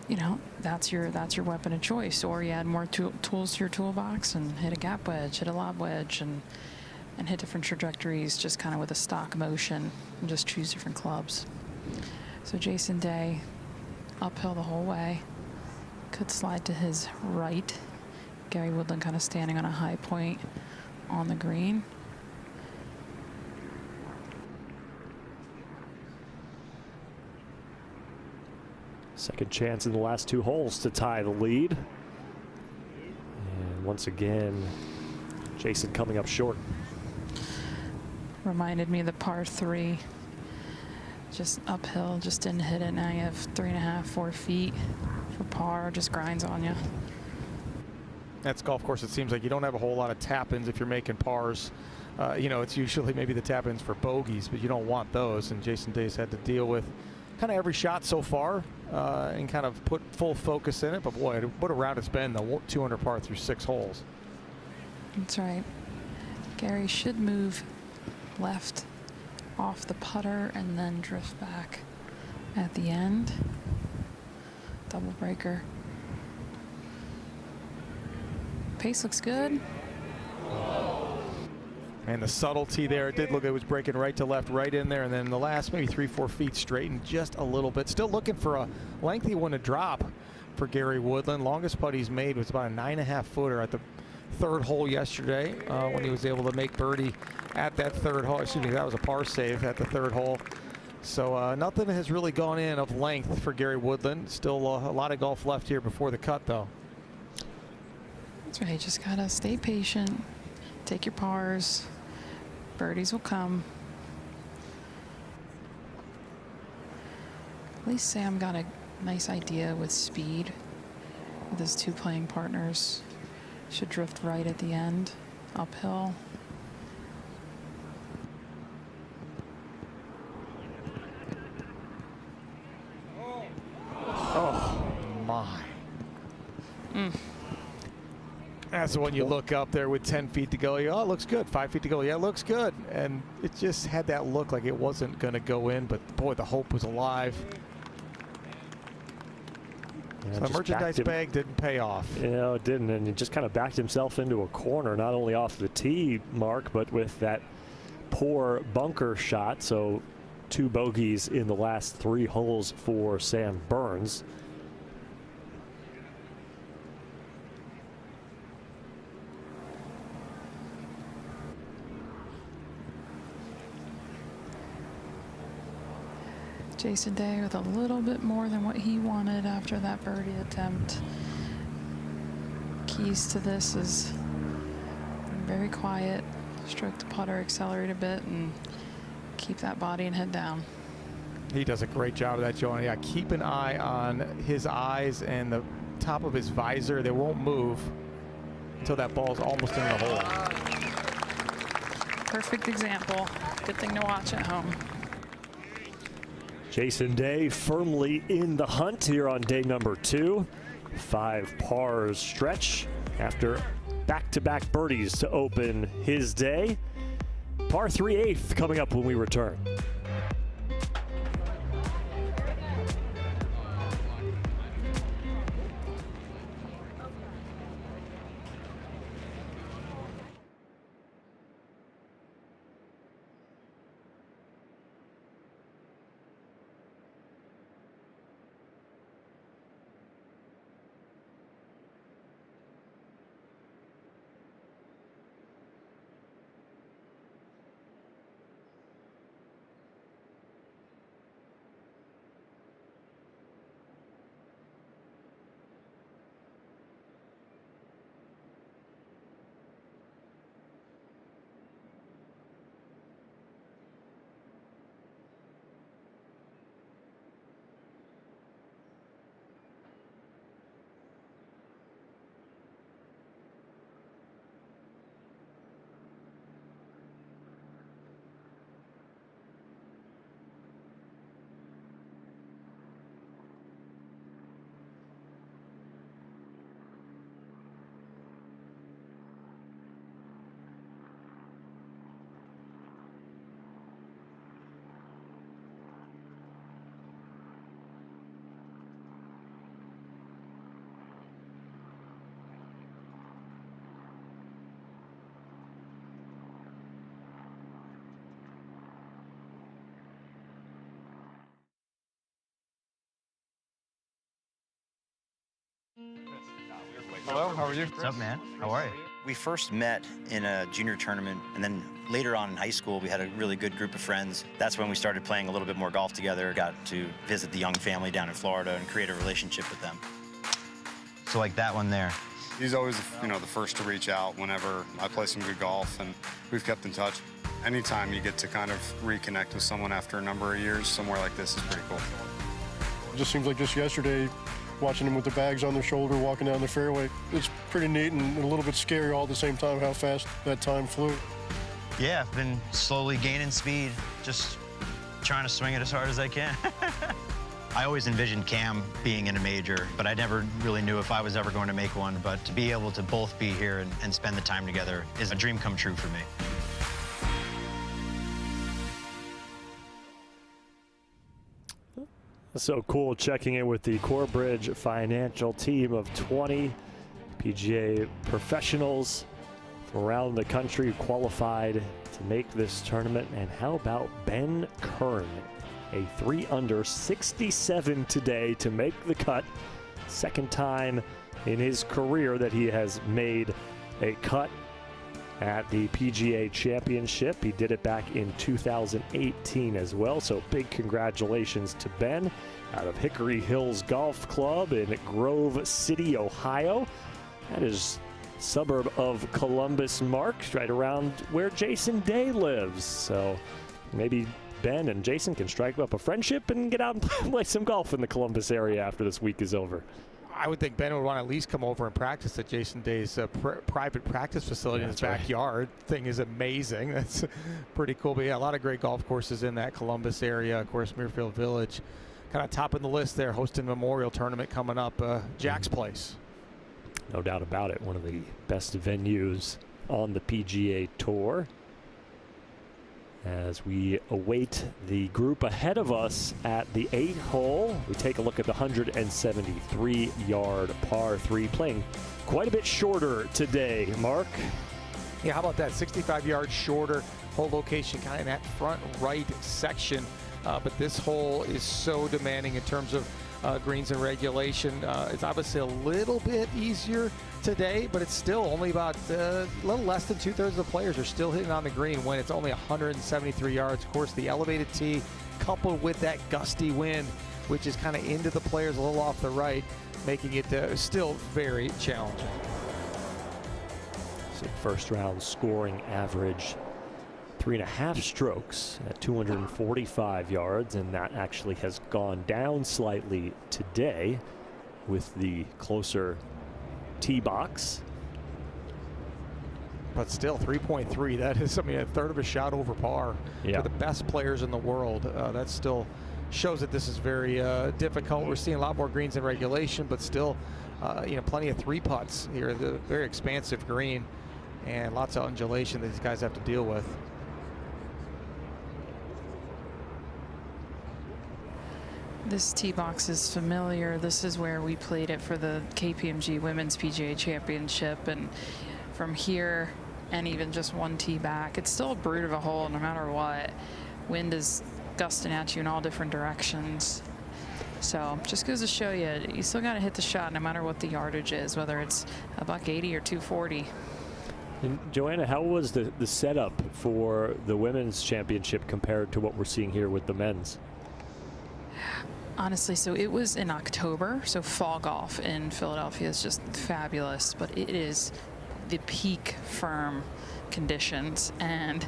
you know, that's your weapon of choice. Or you add more tools to your toolbox and hit a gap wedge, hit a lob wedge, and hit different trajectories just kind of with a stock motion and just choose different clubs. So Jason Day uphill the whole way, could slide to his right. Gary Woodland kind of standing on a high point on the green. Second chance in the last 2 holes to tie the lead. And once again, Jason coming up short. Reminded me of the par 3. Just uphill, just didn't hit it. Now you have 3.5, 4 feet for par, just grinds on you. That's golf course. It seems like you don't have a whole lot of tap-ins if you're making pars. You know, it's usually maybe the tap-ins for bogeys, but you don't want those. And Jason Day's had to deal with kind of every shot so far and kind of put full focus in it. But boy, what a round it's been, the 200 par through 6 holes. That's right. Gary should move left off the putter and then drift back at the end. Double breaker. Pace looks good. And the subtlety there, it did look, it was breaking right to left, right in there, and then the last maybe 3-4 feet straightened just a little bit. Still looking for a lengthy one to drop for Gary Woodland. Longest putt he's made was about a 9.5 footer at the 3rd hole yesterday when he was able to make birdie at that 3rd hole. Excuse me, that was a par save at the 3rd hole. So nothing has really gone in of length for Gary Woodland. Still a lot of golf left here before the cut, though. That's right. Just gotta stay patient. Take your pars. Birdies will come. At least Sam got a nice idea with speed with his 2 playing partners. Should drift right at the end, uphill. Oh, my. That's the one you look up there with 10 feet to go. Oh, it looks good. 5 feet to go. Yeah, it looks good. And it just had that look like it wasn't going to go in, but boy, the hope was alive. Yeah, so the merchandise bag didn't pay off. Yeah, it didn't, and he just kind of backed himself into a corner, not only off the tee mark, but with that poor bunker shot. So 2 bogeys in the last 3 holes for Sam Burns. Jason Day with a little bit more than what he wanted after that birdie attempt. Keys to this is very quiet, stroke the putter, accelerate a bit, and keep that body and head down. He does a great job of that, Joanna. Yeah, keep an eye on his eyes and the top of his visor. They won't move until that ball's almost in the hole. Perfect example. Good thing to watch at home. Jason Day firmly in the hunt here on day number 2. 5 pars stretch after back-to-back birdies to open his day. Par 3 8th coming up when we return. Hello, how are you? What's up, man? How are you? We first met in a junior tournament, and then later on in high school, we had a really good group of friends. That's when we started playing a little bit more golf together, got to visit the Young family down in Florida and create a relationship with them. So like that one there. He's always, the first to reach out whenever I play some good golf, and we've kept in touch. Anytime you get to kind of reconnect with someone after a number of years, somewhere like this is pretty cool. It just seems like just yesterday, watching them with the bags on their shoulder, walking down the fairway. It's pretty neat and a little bit scary all at the same time how fast that time flew. Yeah, I've been slowly gaining speed, just trying to swing it as hard as I can. I always envisioned Cam being in a major, but I never really knew if I was ever going to make one. But to be able to both be here and spend the time together is a dream come true for me. So cool checking in with the Corebridge financial team of 20 PGA professionals from around the country who qualified to make this tournament. And how about Ben Kern? A 3-under 67 today to make the cut. Second time in his career that he has made a cut at the PGA Championship. He did it back in 2018 as well. So big congratulations to Ben out of Hickory Hills Golf Club in Grove City, Ohio. That is a suburb of Columbus, Mark, right around where Jason Day lives. So maybe Ben and Jason can strike up a friendship and get out and play some golf in the Columbus area after this week is over. I would think Ben would want to at least come over and practice at Jason Day's private practice facility in his backyard. Right. Thing is amazing. That's pretty cool. But yeah, a lot of great golf courses in that Columbus area. Of course, Muirfield Village, kind of topping the list there, hosting Memorial Tournament coming up. Jack's Place. No doubt about it. One of the best venues on the PGA Tour. As we await the group ahead of us at the 8th hole, we take a look at the 173-yard par 3, playing quite a bit shorter today, Mark. Yeah, how about that? 65 yards shorter, hole location kind of in that front right section. But this hole is so demanding in terms of greens and regulation. It's obviously a little bit easier today, but it's still only about a little less than 2/3 of the players are still hitting on the green when it's only 173 yards. Of course, the elevated tee coupled with that gusty wind, which is kind of into the players a little off the right, making it still very challenging. So first round scoring average 3.5 strokes at 245 yards, and that actually has gone down slightly today with the closer tee box. But still 3.3, that is, a third of a shot over par for the best players in the world. That still shows that this is very difficult. We're seeing a lot more greens in regulation, but still plenty of 3 putts here. The very expansive green and lots of undulation that these guys have to deal with. This tee box is familiar. This is where we played it for the KPMG Women's PGA Championship, and from here and even just one tee back, it's still a brute of a hole no matter what. Wind is gusting at you in all different directions. So just goes to show you still got to hit the shot no matter what the yardage is, whether it's $180 or 240. And Joanna, how was the setup for the Women's Championship compared to what we're seeing here with the men's? Honestly, so it was in October, so fall golf in Philadelphia is just fabulous, but it is the peak firm conditions, and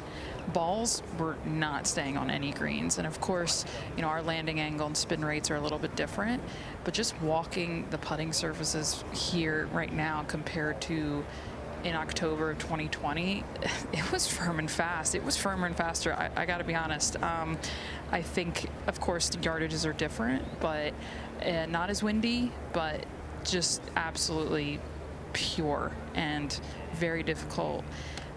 balls were not staying on any greens. And of course, our landing angle and spin rates are a little bit different, but just walking the putting surfaces here right now compared to in October of 2020, it was firm and fast. It was firmer and faster. I got to be honest. I think, of course, the yardages are different, but not as windy, but just absolutely pure and very difficult.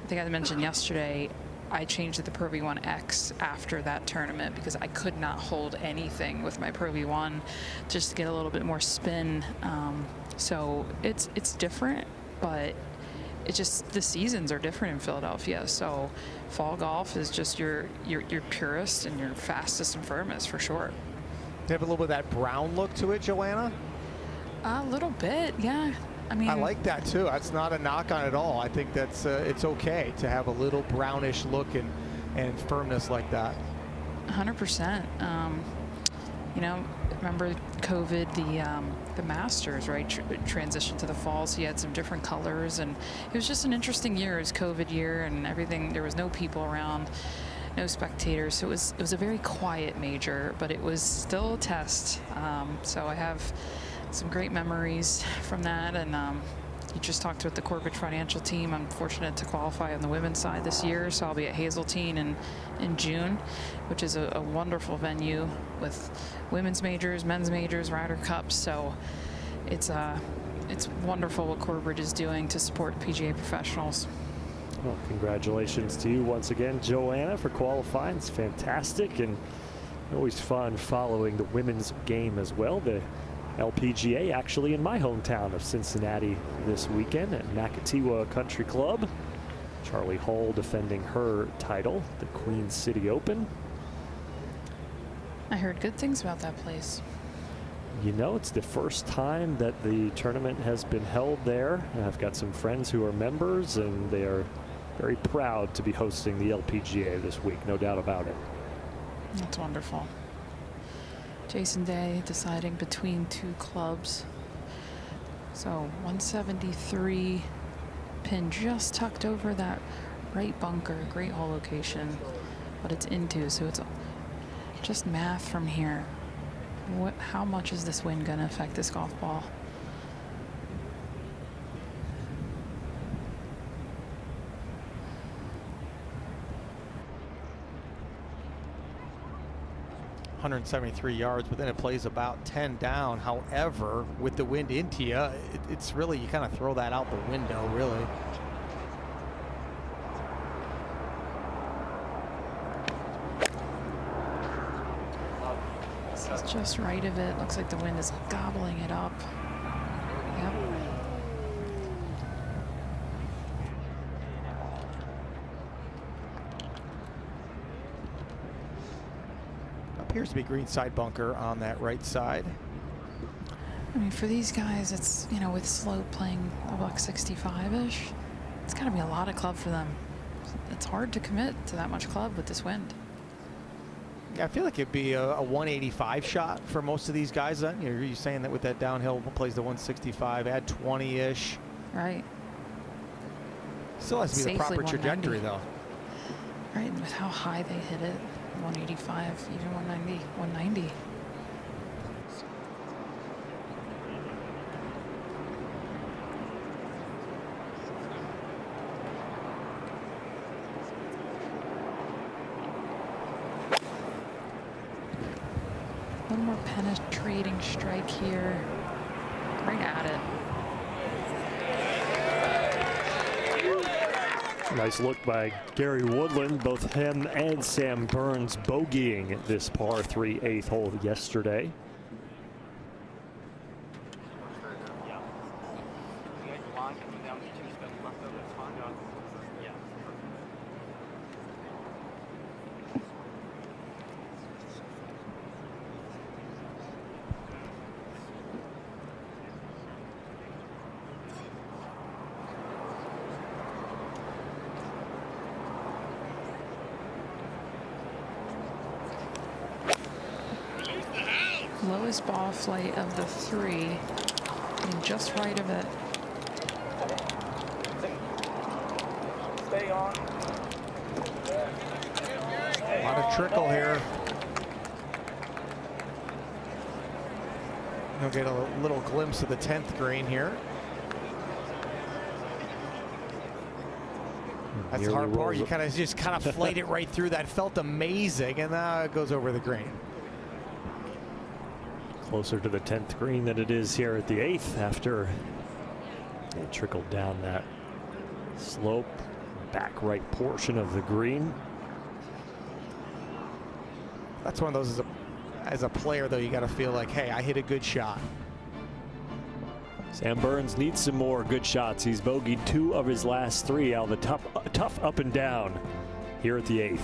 I think I mentioned yesterday, I changed the Pro V1X after that tournament because I could not hold anything with my Pro V1 just to get a little bit more spin. So it's different, but it's just the seasons are different in Philadelphia. So fall golf is just your purest and your fastest and firmest for sure. They have a little bit of that brown look to it, Joanna? A little bit, yeah. I mean, I like that too. That's not a knock on it at all. I think that's it's okay to have a little brownish look and firmness like that. 100%. You know, remember COVID, the Masters, right? Transitioned to the fall, so you had some different colors, and it was just an interesting year. It was COVID year and everything. There was no people around, no spectators, so it was a very quiet major, but it was still a test. So I have some great memories from that, and you just talked with the Corbett Financial team. I'm fortunate to qualify on the women's side this year, so I'll be at Hazeltine in June, which is a wonderful venue with women's majors, men's majors, Ryder Cups. So it's wonderful what Corbett is doing to support PGA professionals. Well, congratulations to you once again, Joanna, for qualifying. It's fantastic, and always fun following the women's game as well. The LPGA actually in my hometown of Cincinnati this weekend at Nakatiwa Country Club. Charlie Hull defending her title, the Queen City Open. I heard good things about that place. You know, it's the first time that the tournament has been held there. I've got some friends who are members, and they are very proud to be hosting the LPGA this week, no doubt about it. That's wonderful. Jason Day deciding between two clubs. So 173, pin just tucked over that right bunker. Great hole location, but it's into, so it's just math from here. How much is this wind going to affect this golf ball? .173 yards, but then it plays about 10 down. However, with the wind into you, it's really, you kind of throw that out the window, really. This is just right of it. Looks like the wind is gobbling it up. Yep. Appears to be greenside bunker on that right side. I mean, for these guys, it's, you know, with slope playing a $165-ish, it's got to be a lot of club for them. It's hard to commit to that much club with this wind. Yeah, I feel like it'd be a 185 shot for most of these guys. Then you're saying that with that downhill plays the 165, add 20-ish. Right. Still has to be Safely the proper 190. trajectory, though. Right, and with how high they hit it, 185, even 190, 190. A little more penetrating strike here. Right at it. Nice look by Gary Woodland. Both him and Sam Burns bogeying this par 3 8th hole yesterday. Lowest ball flight of the three, and just right of it. Stay on. A lot of trickle here. You'll get a little glimpse of the 10th green here. That's the hard part. You just kind of flayed it right through that. Felt amazing, and now it goes over the green. Closer to the 10th green than it is here at the 8th after it trickled down that slope, back right portion of the green. That's one of those, as a player, though, you got to feel like, hey, I hit a good shot. Sam Burns needs some more good shots. He's bogeyed 2 of his last 3 out of the tough up and down here at the 8th.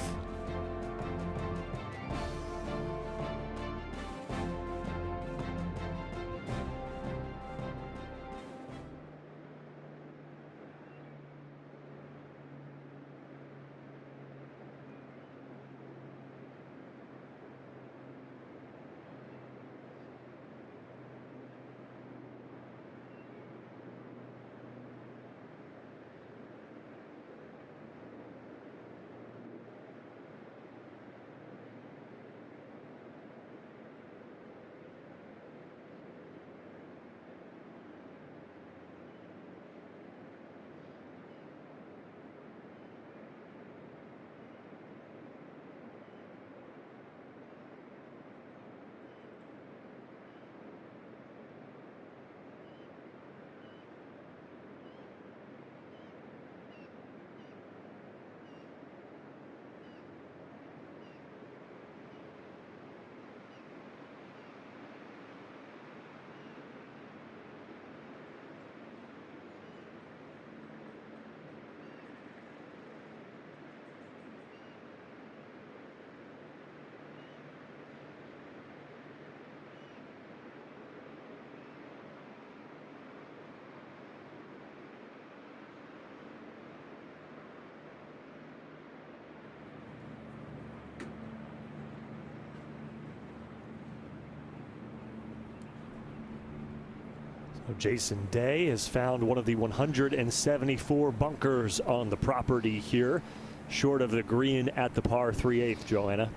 Jason Day has found one of the 174 bunkers on the property here, short of the green at the par 3/8, Joanna.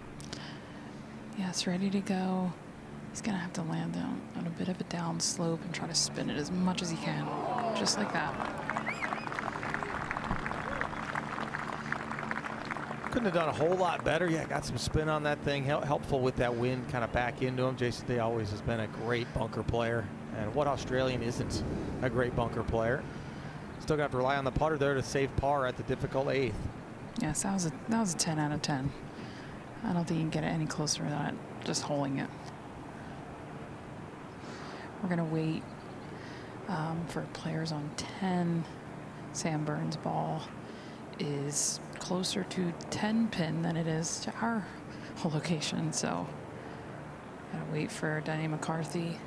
Yes, ready to go. He's going to have to land on a bit of a down slope and try to spin it as much as he can, just like that. Couldn't have done a whole lot better. Yeah, got some spin on that thing. Helpful with that wind kind of back into him. Jason Day always has been a great bunker player. And what Australian isn't a great bunker player? Still got to rely on the putter there to save par at the difficult 8th. Yes, that was a 10 out of 10. I don't think you can get it any closer than that, just holding it. We're going to wait for players on 10. Sam Burns' ball is closer to 10 pin than it is to our location, so gotta wait for Danny McCarthy.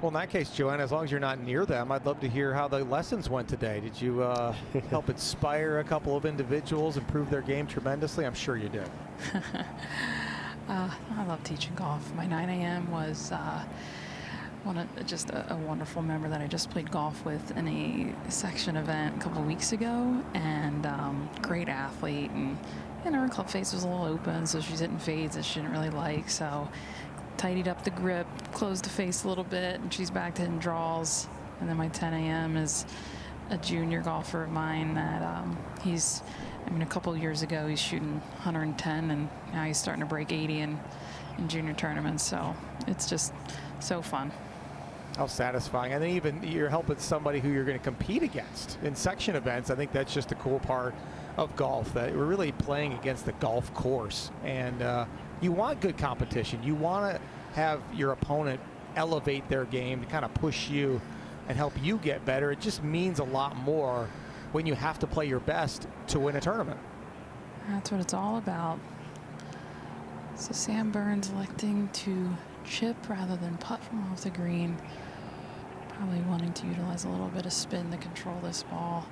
Well, in that case, Joanna, as long as you're not near them, I'd love to hear how the lessons went today. Did you help inspire a couple of individuals, improve their game tremendously? I'm sure you did. I love teaching golf. My 9 a.m. was just a wonderful member that I just played golf with in a section event a couple of weeks ago, and great athlete, and her club face was a little open, so she's hitting fades that she didn't really like, so tidied up the grip, closed the face a little bit, and she's back to hitting draws. And then my 10 a.m. is a junior golfer of mine that a couple of years ago he's shooting 110, and now he's starting to break 80 in junior tournaments, so it's just so fun. How satisfying. And then even you're helping somebody who you're going to compete against in section events. I think that's just the cool part of golf, that we're really playing against the golf course. And you want good competition. You want to have your opponent elevate their game to kind of push you and help you get better. It just means a lot more when you have to play your best to win a tournament. That's what it's all about. So Sam Burns electing to chip rather than putt from off the green. Probably wanting to utilize a little bit of spin to control this ball.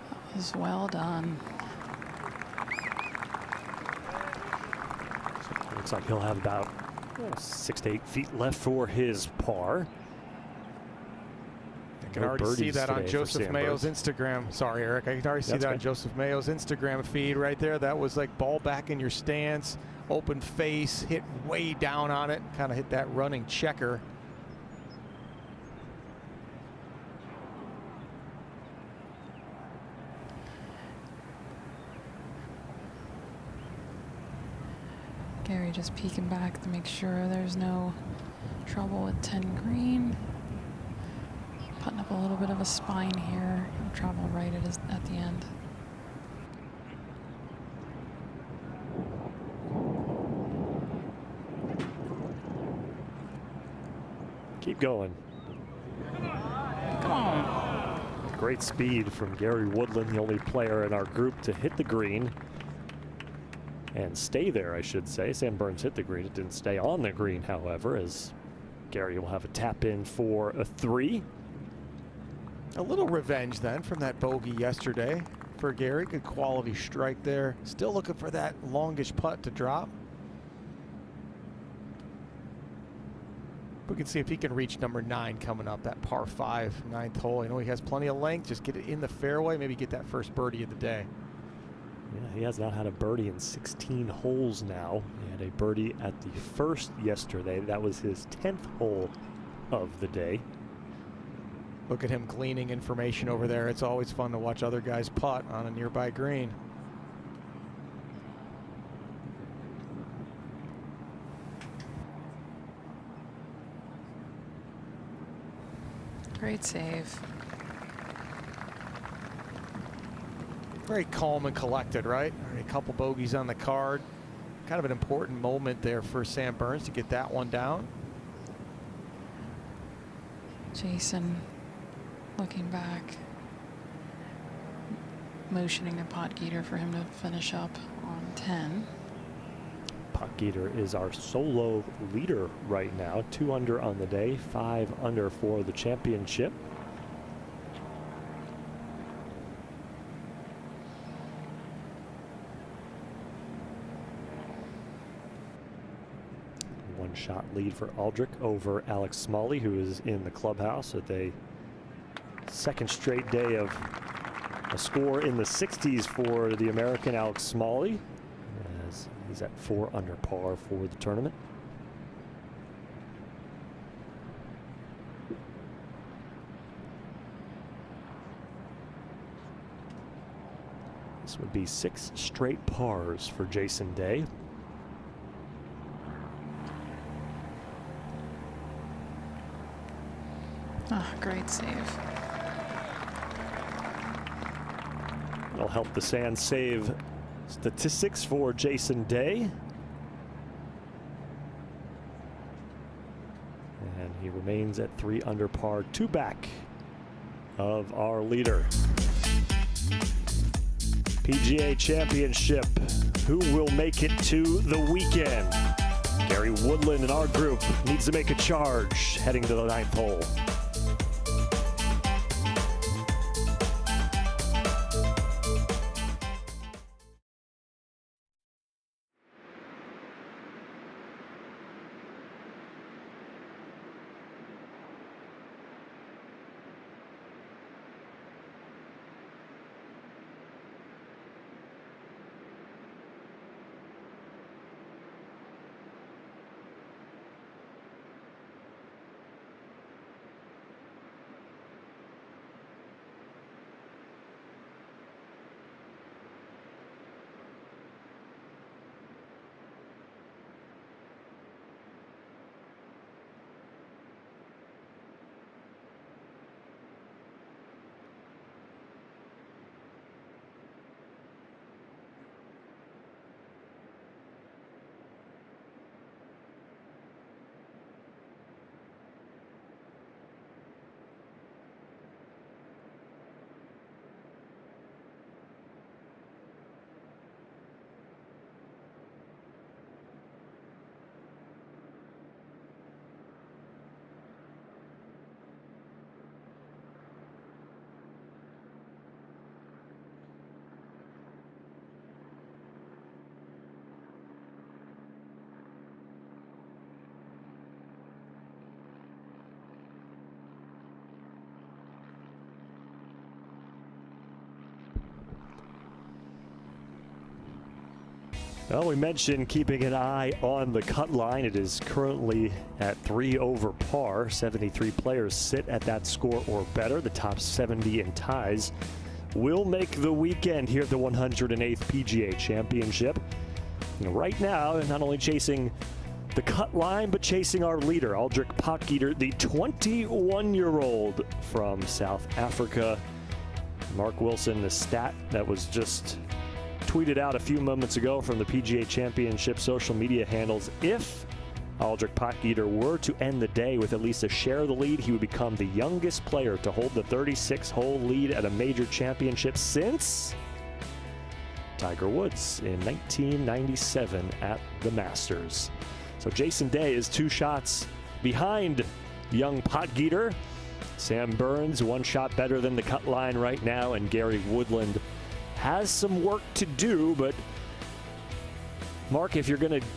That was well done. So looks like he'll have about 6 to 8 feet left for his par. I can already see that on Joseph Mayo's Instagram. Sorry, Eric. I can already see that on Joseph Mayo's Instagram feed right there. That was like ball back in your stance, open face, hit way down on it, kind of hit that running checker. Gary just peeking back to make sure there's no trouble with 10 green. Putting up a little bit of a spine here. Travel right at the end. Keep going. Come on. Great speed from Gary Woodland, the only player in our group to hit the green and stay there, I should say. Sam Burns hit the green. It didn't stay on the green, however, as Gary will have a tap in for a 3. A little revenge then from that bogey yesterday for Gary. Good quality strike there. Still looking for that longish putt to drop. We can see if he can reach number 9 coming up, that par 5, 9th hole. I know he has plenty of length. Just get it in the fairway, maybe get that first birdie of the day. Yeah, he has not had a birdie in 16 holes now. He had a birdie at the first yesterday. That was his 10th hole of the day. Look at him gleaning information over there. It's always fun to watch other guys putt on a nearby green. Great save. Very calm and collected, right? A couple bogeys on the card. Kind of an important moment there for Sam Burns to get that one down. Jason looking back, motioning to Potgieter for him to finish up on 10. Potgieter is our solo leader right now. 2 under on the day, 5 under for the championship. One-shot lead for Aldrich over Alex Smalley, who is in the clubhouse with a second straight day of a score in the 60s for the American Alex Smalley, as he's at 4 under par for the tournament. This would be 6 straight pars for Jason Day. Oh, great save. It'll help the sand save statistics for Jason Day. And he remains at 3 under par, 2 back of our leader. PGA Championship, who will make it to the weekend? Gary Woodland in our group needs to make a charge heading to the 9th hole. Well, we mentioned keeping an eye on the cut line. It is currently at 3 over par. 73 players sit at that score or better. The top 70 in ties will make the weekend here at the 108th PGA Championship. And right now, not only chasing the cut line, but chasing our leader, Aldrich Potgieter, the 21-year-old from South Africa. Mark Wilson, the stat that was just tweeted out a few moments ago from the PGA Championship social media handles. If Aldrich Potgieter were to end the day with at least a share of the lead, he would become the youngest player to hold the 36-hole lead at a major championship since Tiger Woods in 1997 at the Masters. So Jason Day is 2 shots behind young Potgieter. Sam Burns 1 shot better than the cut line right now, and Gary Woodland has some work to do. But Mark, if you're going to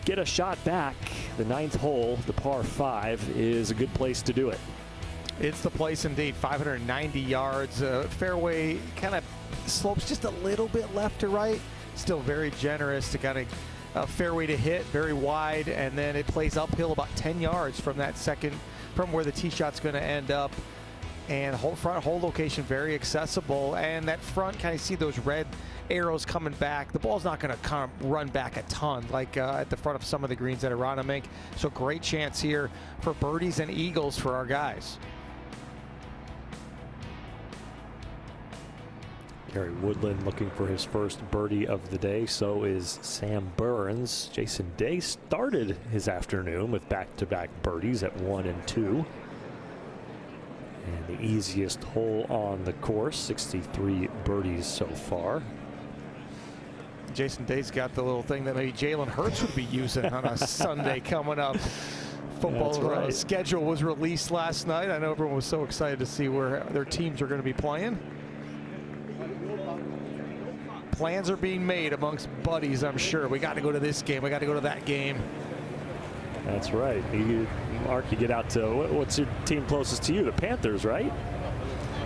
get a shot back, the 9th hole, the par 5, is a good place to do it. It's the place indeed. 590 yards. Fairway kind of slopes just a little bit left to right. Still very generous to kind of fairway to hit, very wide, and then it plays uphill about 10 yards from that second, from where the tee shot's going to end up. And front hole location very accessible, and that front, kind of see those red arrows coming back. The ball's not going to kind of run back a ton like at the front of some of the greens at Aronimink. So great chance here for birdies and eagles for our guys. Gary Woodland looking for his first birdie of the day. So is Sam Burns. Jason Day started his afternoon with back-to-back birdies at 1 and 2. And the easiest hole on the course, 63 birdies so far. Jason Day's got the little thing that maybe Jalen Hurts would be using on a Sunday coming up. Football schedule was released last night. I know everyone was so excited to see where their teams are going to be playing. Plans are being made amongst buddies, I'm sure. We got to go to this game. We got to go to that game. That's right. Mark, you get out to, what's your team closest to you? The Panthers, right?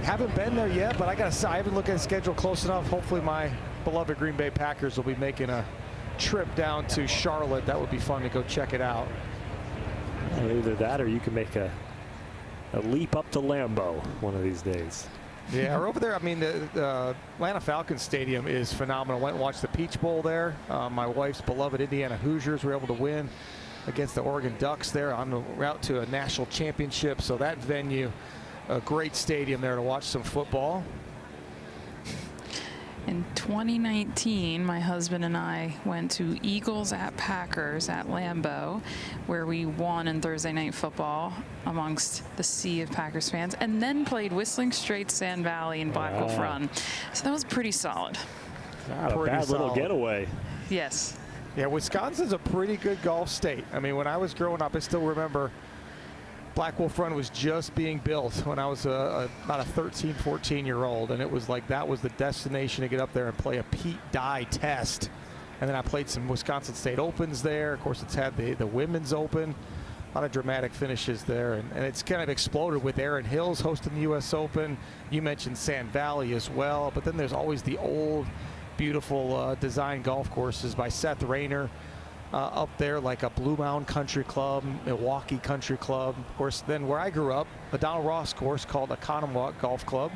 Haven't been there yet, but I gotta say, I haven't looked at the schedule close enough. Hopefully my beloved Green Bay Packers will be making a trip down to Charlotte. That would be fun to go check it out. Well, either that or you can make a leap up to Lambeau one of these days. Yeah, we're over there. I mean, the Atlanta Falcons Stadium is phenomenal. Went and watched the Peach Bowl there. My wife's beloved Indiana Hoosiers were able to win against the Oregon Ducks there on the route to a national championship. So that venue, a great stadium there to watch some football. In 2019, my husband and I went to Eagles at Packers at Lambeau, where we won in Thursday Night Football amongst the sea of Packers fans, and then played Whistling Straits Sand Valley in Black Wolf Run. So that was pretty solid. Not a bad little getaway. Yes. Yeah, Wisconsin's a pretty good golf state. I mean, when I was growing up, I still remember Black Wolf Run was just being built when I was about a 13, 14-year-old, and it was like that was the destination to get up there and play a Pete Dye test. And then I played some Wisconsin State Opens there. Of course, it's had the Women's Open. A lot of dramatic finishes there, and it's kind of exploded with Erin Hills hosting the U.S. Open. You mentioned Sand Valley as well, but then there's always the old, beautiful design golf courses by Seth Rayner. Up there, like a Blue Mound Country Club, Milwaukee Country Club. Of course, then where I grew up, a Donald Ross course called Aronimink Golf Club.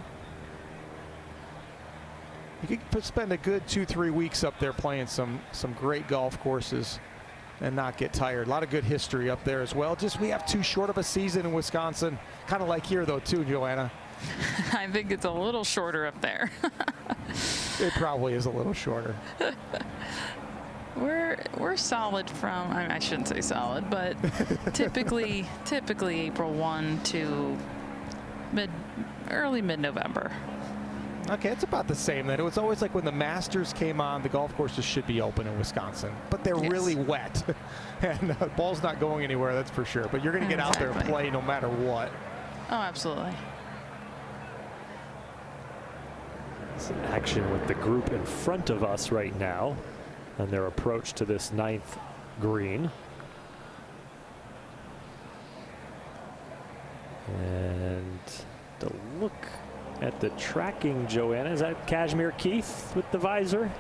You could spend a good 2-3 weeks up there playing some great golf courses and not get tired. A lot of good history up there as well. Just we have too short of a season in Wisconsin. Kind of like here, though, too, Joanna. I think it's a little shorter up there. It probably is a little shorter. We're solid from, I mean, I shouldn't say solid, but typically April 1 to early mid-November. Okay, it's about the same then. It was always like when the Masters came on, the golf courses should be open in Wisconsin, but they're really wet. And the ball's not going anywhere, that's for sure. But you're going to get out there and play no matter what. Oh, absolutely. Some action with the group in front of us right now on their approach to this 9th green. And to look at the tracking, Joanna, is that Kashmir Keith with the visor?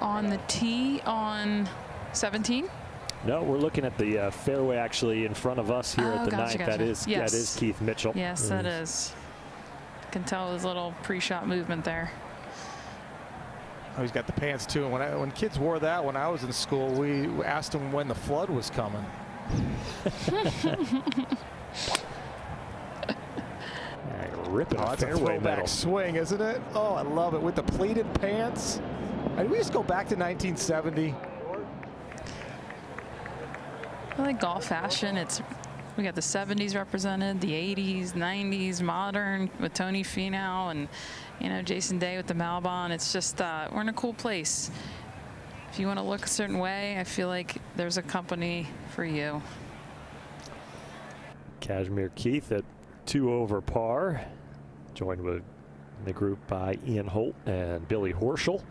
On the tee on 17? No, we're looking at the fairway actually in front of us here at the 9th. Gotcha. That is Keith Mitchell. Yes, that is. Can tell his little pre-shot movement there. Oh, he's got the pants too. And when kids wore that when I was in school, we asked them when the flood was coming. Ripping that's a throwback swing, isn't it? Oh, I love it with the pleated pants. Did we just go back to 1970? I like golf fashion. We got the 70s represented, the 80s, 90s, modern with Tony Finau and Jason Day with the Malbon. It's just we're in a cool place. If you want to look a certain way, I feel like there's a company for you. Kashmir Keith at 2 over par, joined with the group by Ian Holt and Billy Horschel.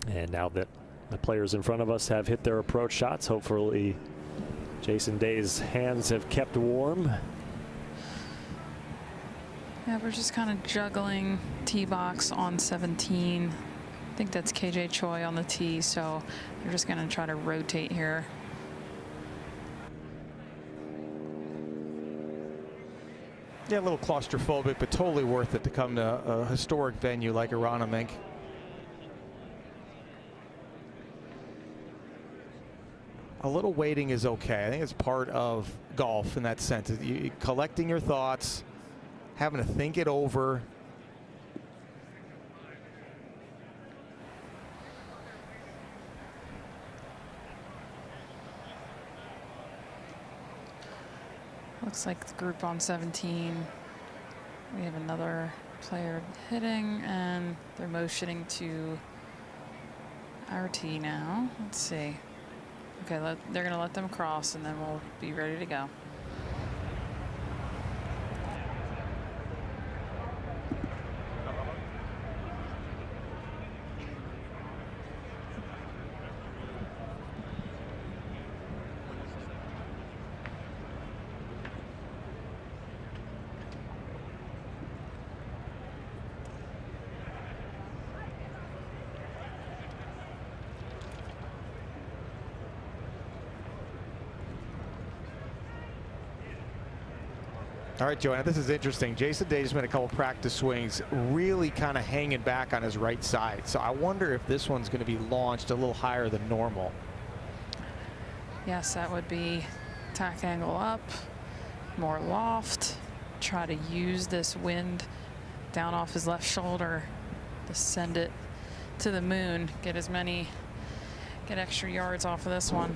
And now that the players in front of us have hit their approach shots, hopefully Jason Day's hands have kept warm. Yeah, we're just kind of juggling tee box on 17. I think that's KJ Choi on the tee, so we're just going to try to rotate here. Yeah, a little claustrophobic, but totally worth it to come to a historic venue like Aronimink. A little waiting is okay. I think it's part of golf in that sense. You collecting your thoughts, having to think it over. Looks like the group on 17. We have another player hitting, and they're motioning to our tee now. Let's see. Okay, they're going to let them cross, and then we'll be ready to go. All right, Joanna, this is interesting. Jason Day just made a couple practice swings, really kind of hanging back on his right side. So I wonder if this one's going to be launched a little higher than normal. Yes, that would be tack angle up, more loft, try to use this wind down off his left shoulder to send it to the moon, get extra yards off of this one.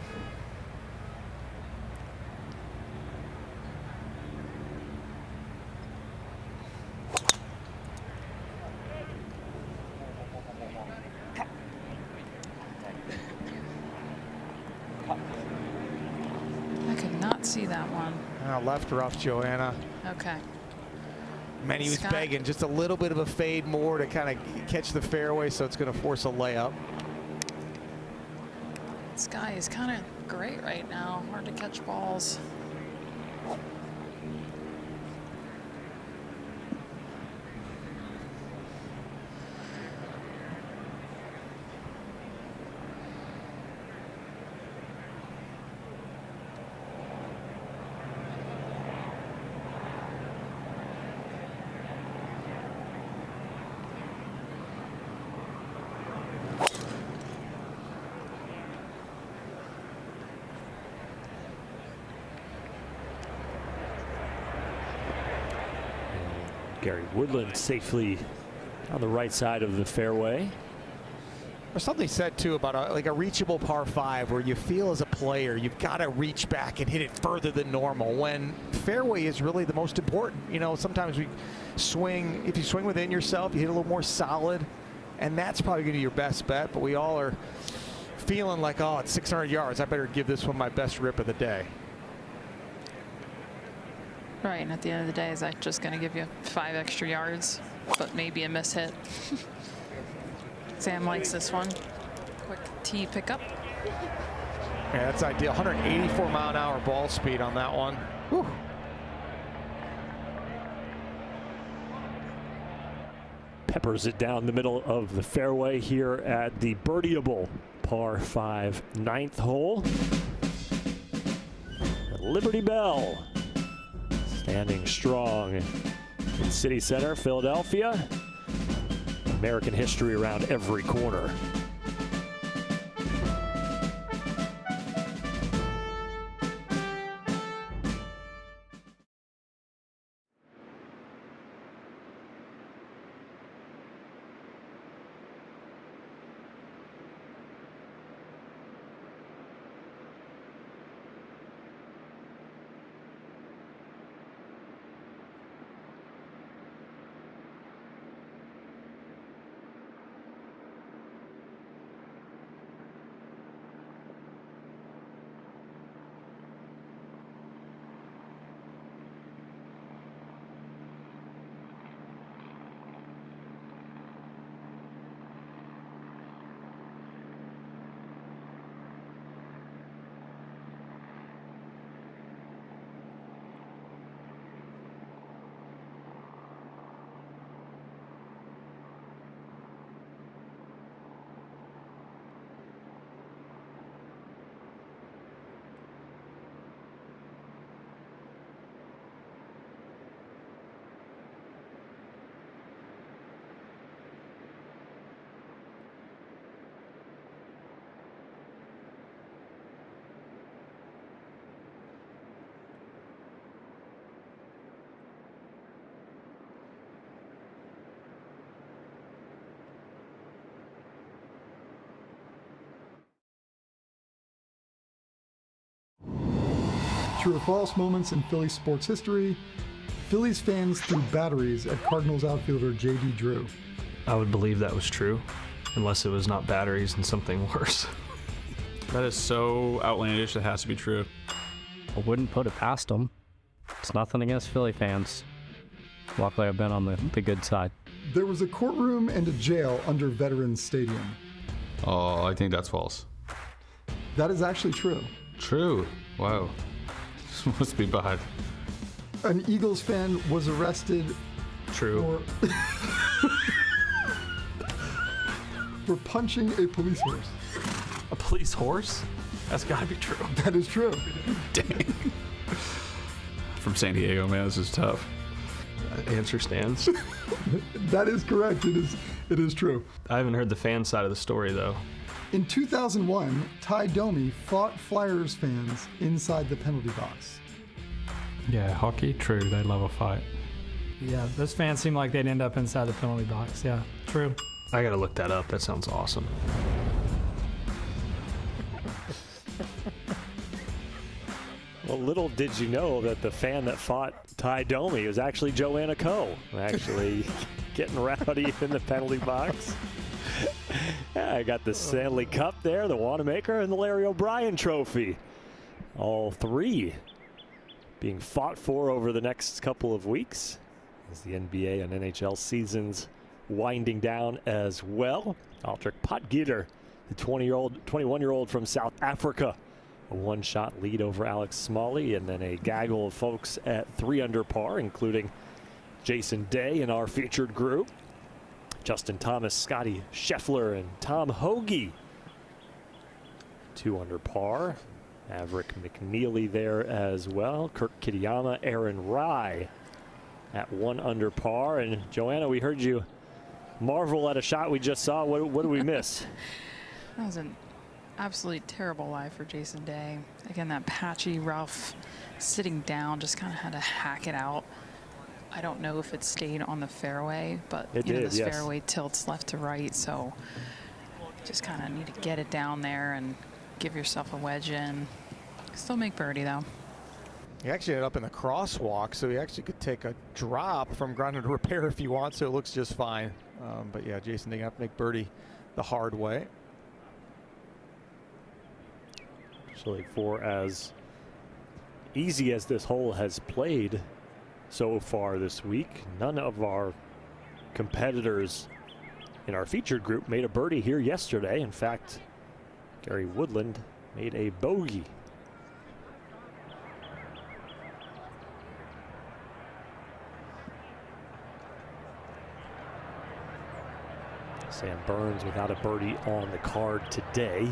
I could not see that one. Left rough, Joanna. Okay. Man, he was Scott. begging just a little bit of a fade more to kind of catch the fairway, so it's going to force a layup. This guy is kind of great right now. Hard to catch balls. Gary Woodland safely on the right side of the fairway. There's something said too about a reachable par 5 where you feel as a player you've got to reach back and hit it further than normal, when fairway is really the most important. You know, sometimes we swing, if you swing within yourself, you hit a little more solid, and that's probably going to be your best bet. But we all are feeling like, oh, it's 600 yards. I better give this one my best rip of the day. Right, and at the end of the day, is that just going to give you 5 extra yards, but maybe a miss hit? Sam likes this one. Quick tee pickup. Yeah, that's ideal. 184 mile an hour ball speed on that one. Whew. Peppers it down the middle of the fairway here at the birdieable par 5 9th hole. Liberty Bell standing strong in City Center, Philadelphia. American history around every corner. True or false moments in Phillies sports history. Phillies fans threw batteries at Cardinals outfielder J.D. Drew. I would believe that was true, unless it was not batteries and something worse. That is so outlandish, it has to be true. I wouldn't put it past them. It's nothing against Philly fans. Luckily, I've been on the good side. There was a courtroom and a jail under Veterans Stadium. Oh, I think that's false. That is actually true. True? Wow. This must be bad. An Eagles fan was arrested. True. For punching a police horse. A police horse? That's gotta be true. That is true. Dang. from San Diego, man. This is tough. Answer stands. That is correct. It is true. I haven't heard the fan side of the story, though. In 2001, Ty Domi fought Flyers fans inside the penalty box. Yeah, hockey, true. They love a fight. Yeah, those fans seem like they'd end up inside the penalty box. Yeah, true. I gotta look that up. That sounds awesome. Well, little did you know that the fan that fought Ty Domi was actually Joanna Coe, actually getting rowdy in the penalty box. Yeah, I got the Stanley Cup there, the Wanamaker, and the Larry O'Brien Trophy. All three being fought for over the next couple of weeks as the NBA and NHL seasons winding down as well. Aldrich Potgieter, the 21-year-old from South Africa. A one-shot lead over Alex Smalley, and then a gaggle of folks at 3 under par, including Jason Day in our featured group, Justin Thomas, Scotty Scheffler, and Tom Hoagie. 2 under par. Maverick McNeely there as well. Kirk Kitayama, Aaron Rye at 1 under par. And Joanna, we heard you marvel at a shot we just saw. What did we miss? That was an absolutely terrible lie for Jason Day. Again, that patchy, rough, sitting down, just kind of had to hack it out. I don't know if it stayed on the fairway, but this fairway tilts left to right, so just kind of need to get it down there and give yourself a wedge in. Still make birdie, though. He actually ended up in the crosswalk, so he actually could take a drop from ground to repair if you want, so it looks just fine. But yeah, Jason, they have to make birdie the hard way. Actually, for as easy as this hole has played so far this week, none of our competitors in our featured group made a birdie here yesterday. In fact, Gary Woodland made a bogey. Sam Burns without a birdie on the card today.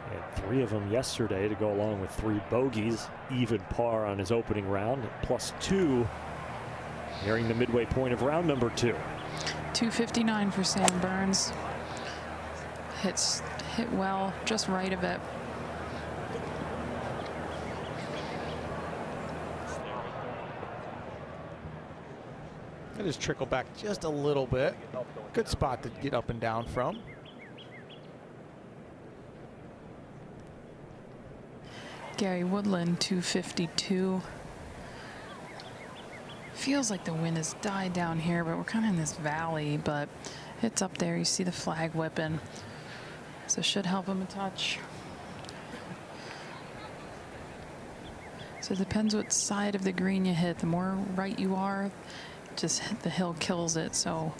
He had 3 of them yesterday to go along with 3 bogeys. Even par on his opening round, +2 nearing the midway point of round number 2. 259 for Sam Burns. Hit well, just right of it. I just trickle back just a little bit. Good spot to get up and down from. Gary Woodland, 252. Feels like the wind has died down here, but we're kind of in this valley, but it's up there. You see the flag whipping, so should help him a touch. So it depends what side of the green you hit. The more right you are, just hit the hill kills it. So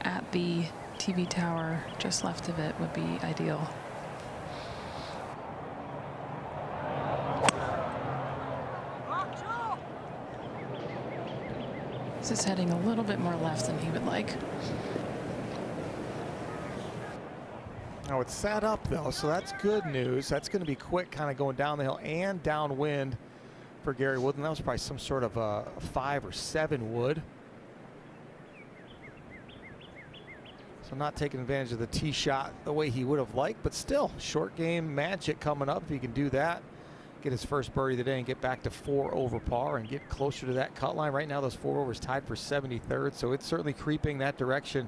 at the TV tower, just left of it would be ideal. This is heading a little bit more left than he would like. Oh, it's sat up though, so that's good news. That's going to be quick, kind of going down the hill and downwind for Gary Woodland. That was probably some sort of a 5 or 7 wood. So not taking advantage of the tee shot the way he would have liked, but still short game magic coming up if he can do that. Get his first birdie today and get back to 4 over par and get closer to that cut line. Right now, those 4 overs tied for 73rd, so it's certainly creeping that direction.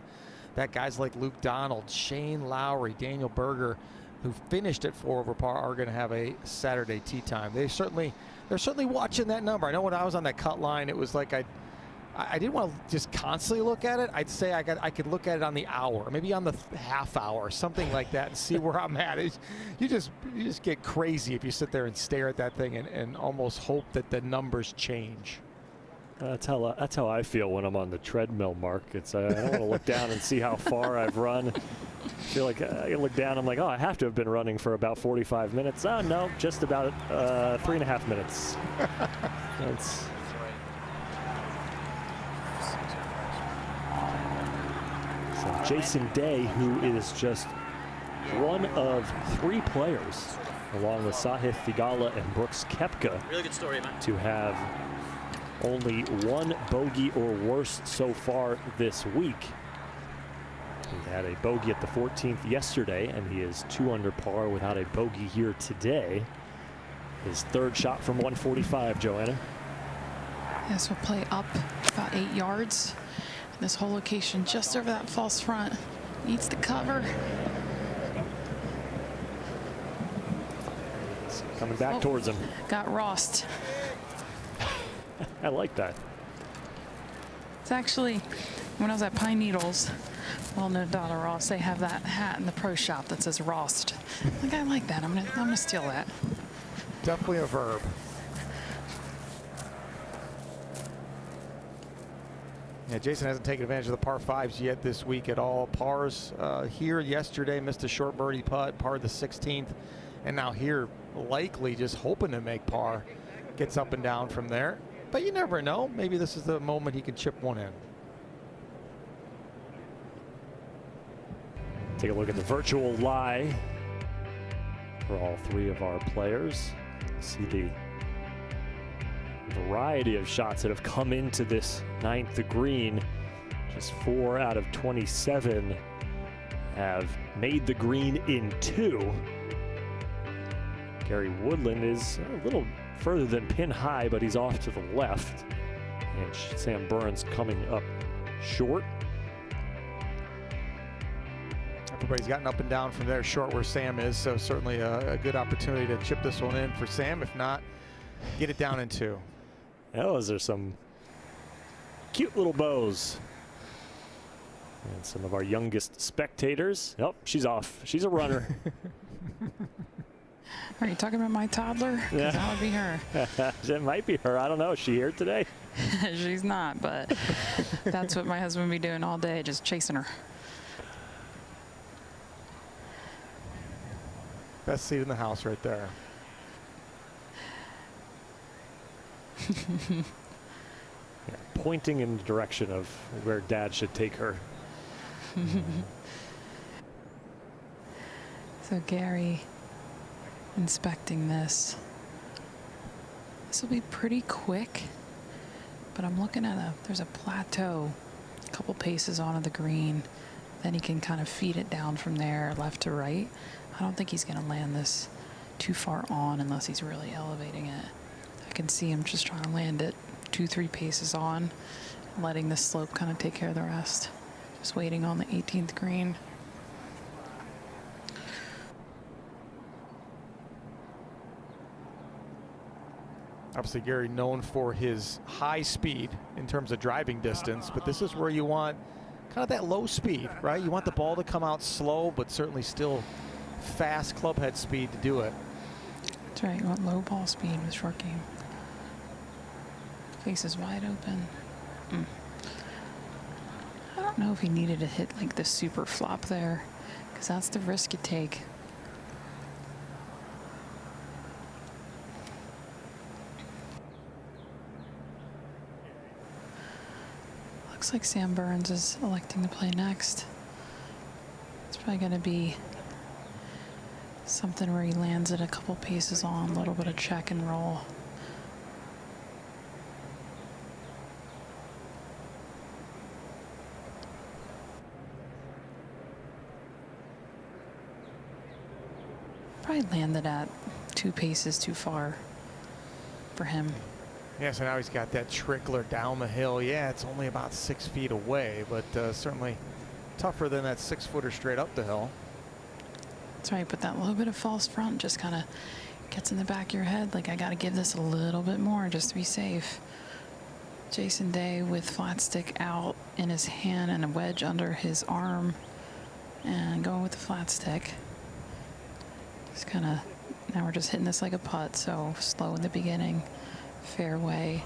That guys like Luke Donald, Shane Lowry, Daniel Berger, who finished at 4 over par, are going to have a Saturday tee time. They're certainly watching that number. I know when I was on that cut line, it was like I didn't want to just constantly look at it. I'd say I could look at it on the hour, maybe on the half hour, something like that, and see where I'm at. You just get crazy if you sit there and stare at that thing and almost hope that the numbers change. That's how I feel when I'm on the treadmill, Mark. It's I don't want to look down and see how far I've run. I feel like I look down, I'm like, oh, I have to have been running for about 45 minutes. Oh, no, just about 3.5 minutes. That's so Jason Day, who is just one of 3 players along with Sahith Theegala and Brooks Koepka, Really good story, man. to have only one bogey or worse so far this week. He had a bogey at the 14th yesterday, and he is 2 under par without a bogey here today. His third shot from 145, Joanna. Yes, we'll play up about 8 yards. This whole location just over that false front needs to cover. It's coming back towards him. Got Rost. I like that. It's actually, when I was at Pine Needles, well, no daughter Ross, they have that hat in the pro shop that says Rost. Like, I like that. I'm gonna steal that. Definitely a verb. Yeah, Jason hasn't taken advantage of the par 5s yet this week at all. Pars here yesterday, missed a short birdie putt, par the 16th, and now here likely just hoping to make par. Gets up and down from there, but you never know. Maybe this is the moment he can chip one in. Take a look at the virtual lie for all 3 of our players. See the variety of shots that have come into this 9th green. Just 4 out of 27 have made the green in 2. Gary Woodland is a little further than pin high, but he's off to the left. And Sam Burns coming up short. Everybody's gotten up and down from there short where Sam is, so certainly a good opportunity to chip this one in for Sam. If not, get it down in 2. Those are some cute little bows. And some of our youngest spectators. Oh, she's off. She's a runner. Are you talking about my toddler? 'Cause Yeah. that would be her. It might be her. I don't know. Is she here today? She's not, but that's what my husband would be doing all day, just chasing her. Best seat in the house right there. Yeah, pointing in the direction of where Dad should take her. So Gary inspecting this. This will be pretty quick, but I'm looking at there's a plateau a couple paces onto the green. Then he can kind of feed it down from there left to right. I don't think he's going to land this too far on unless he's really elevating it. I can see him just trying to land it 2-3 paces on, letting the slope kind of take care of the rest. Just waiting on the 18th green. Obviously, Gary known for his high speed in terms of driving distance, but this is where you want kind of that low speed, right? You want the ball to come out slow, but certainly still fast club head speed to do it. That's right, you want low ball speed with short game. Face is wide open. I don't know if he needed to hit like the super flop there, because that's the risk you take. Looks like Sam Burns is electing to play next. It's probably going to be something where he lands it a couple paces on, a little bit of check and roll. Probably landed at 2 paces too far for him. Yeah, so now he's got that trickler down the hill. Yeah, it's only about 6 feet away, but certainly tougher than that 6-footer straight up the hill. That's right, but that little bit of false front just kind of gets in the back of your head. Like, I got to give this a little bit more just to be safe. Jason Day with flat stick out in his hand and a wedge under his arm and going with the flat stick. Just kind of, now we're just hitting this like a putt, so slow in the beginning, fairway.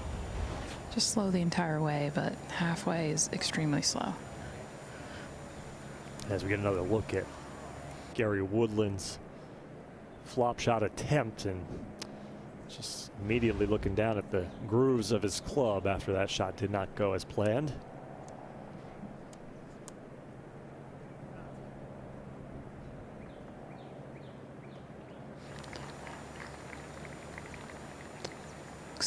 Just slow the entire way, but halfway is extremely slow. As we get another look at Gary Woodland's flop shot attempt, and just immediately looking down at the grooves of his club after that shot did not go as planned.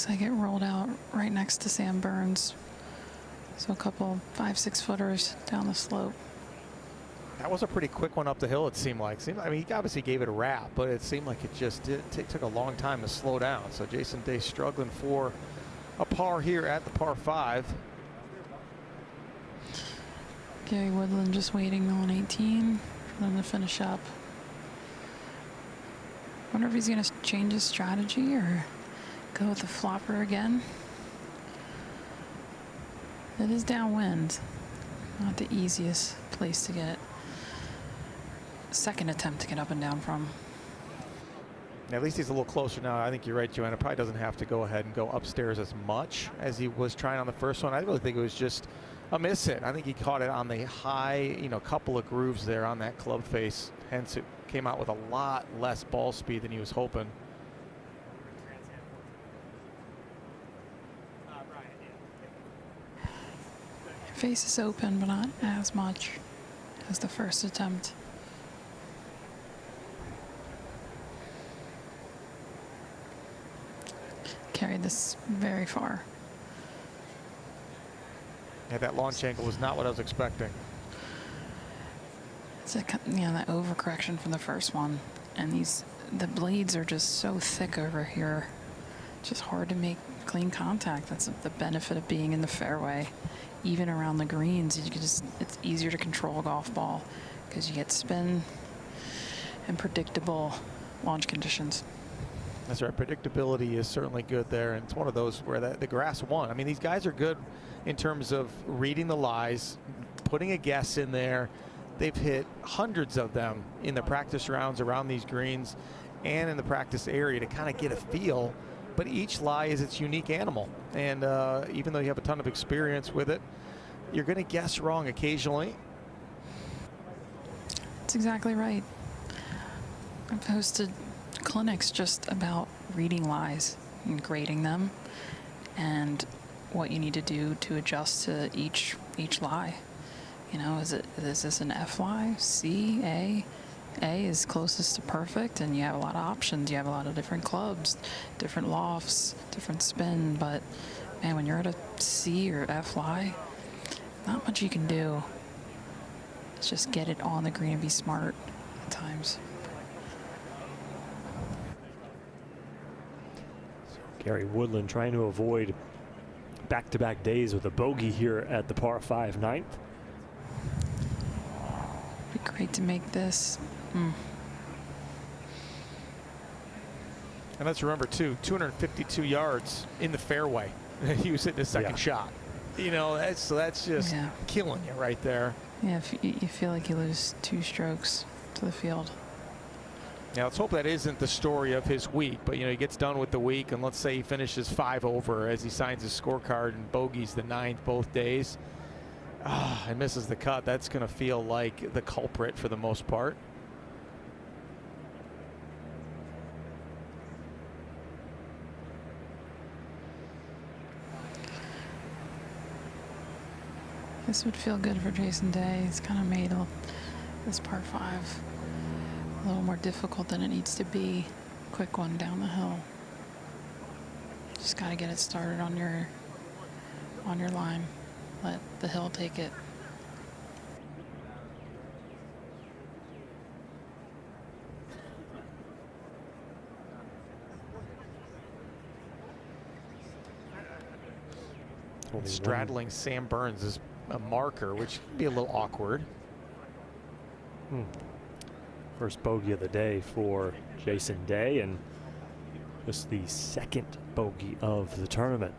Looks like it rolled out right next to Sam Burns. So a couple 5-6 footers down the slope. That was a pretty quick one up the hill, it seemed like. I mean, he obviously gave it a wrap, but it seemed like it just took a long time to slow down. So Jason Day struggling for a par here at the par 5. Gary Woodland just waiting on 18 for them to finish up. Wonder if he's going to change his strategy or go with the flopper again. It is downwind. Not the easiest place to get. Second attempt to get up and down from. At least he's a little closer now. I think you're right, Joanna. Probably doesn't have to go ahead and go upstairs as much as he was trying on the first one. I really think it was just a miss hit. I think he caught it on the high, couple of grooves there on that club face. Hence, it came out with a lot less ball speed than he was hoping. Face is open, but not as much as the first attempt. Carried this very far. Yeah, that launch angle was not what I was expecting. It's that overcorrection from the first one, and the blades are just so thick over here. Just hard to make clean contact. That's the benefit of being in the fairway. Even around the greens, it's easier to control a golf ball because you get spin and predictable launch conditions. That's right. Predictability is certainly good there, and it's one of those where the grass won. I mean, these guys are good in terms of reading the lies, putting a guess in there. They've hit hundreds of them in the practice rounds around these greens and in the practice area to kind of get a feel. But each lie is its unique animal, and even though you have a ton of experience with it, you're going to guess wrong occasionally. That's exactly right. I've hosted clinics just about reading lies and grading them and what you need to do to adjust to each lie. Is this an F lie, C, A? A is closest to perfect, and you have a lot of options. You have a lot of different clubs, different lofts, different spin, but man, when you're at a C or F lie, not much you can do. It's just get it on the green and be smart at times. Gary Woodland trying to avoid back-to-back days with a bogey here at the par 5 9th. Be great to make this. And let's remember too, 252 yards in the fairway. He was hitting his second shot. That's just killing you right there. Yeah, if you feel like you lose 2 strokes to the field. Now let's hope that isn't the story of his week, but he gets done with the week, and let's say he finishes 5 over as he signs his scorecard and bogeys the 9th both days. And misses the cut. That's going to feel like the culprit for the most part. This would feel good for Jason Day. He's kind of made this par 5 a little more difficult than it needs to be. Quick one down the hill. Just got to get it started on your line. Let the hill take it. Straddling Sam Burns is a marker, which can be a little awkward. First bogey of the day for Jason Day, and just the second bogey of the tournament.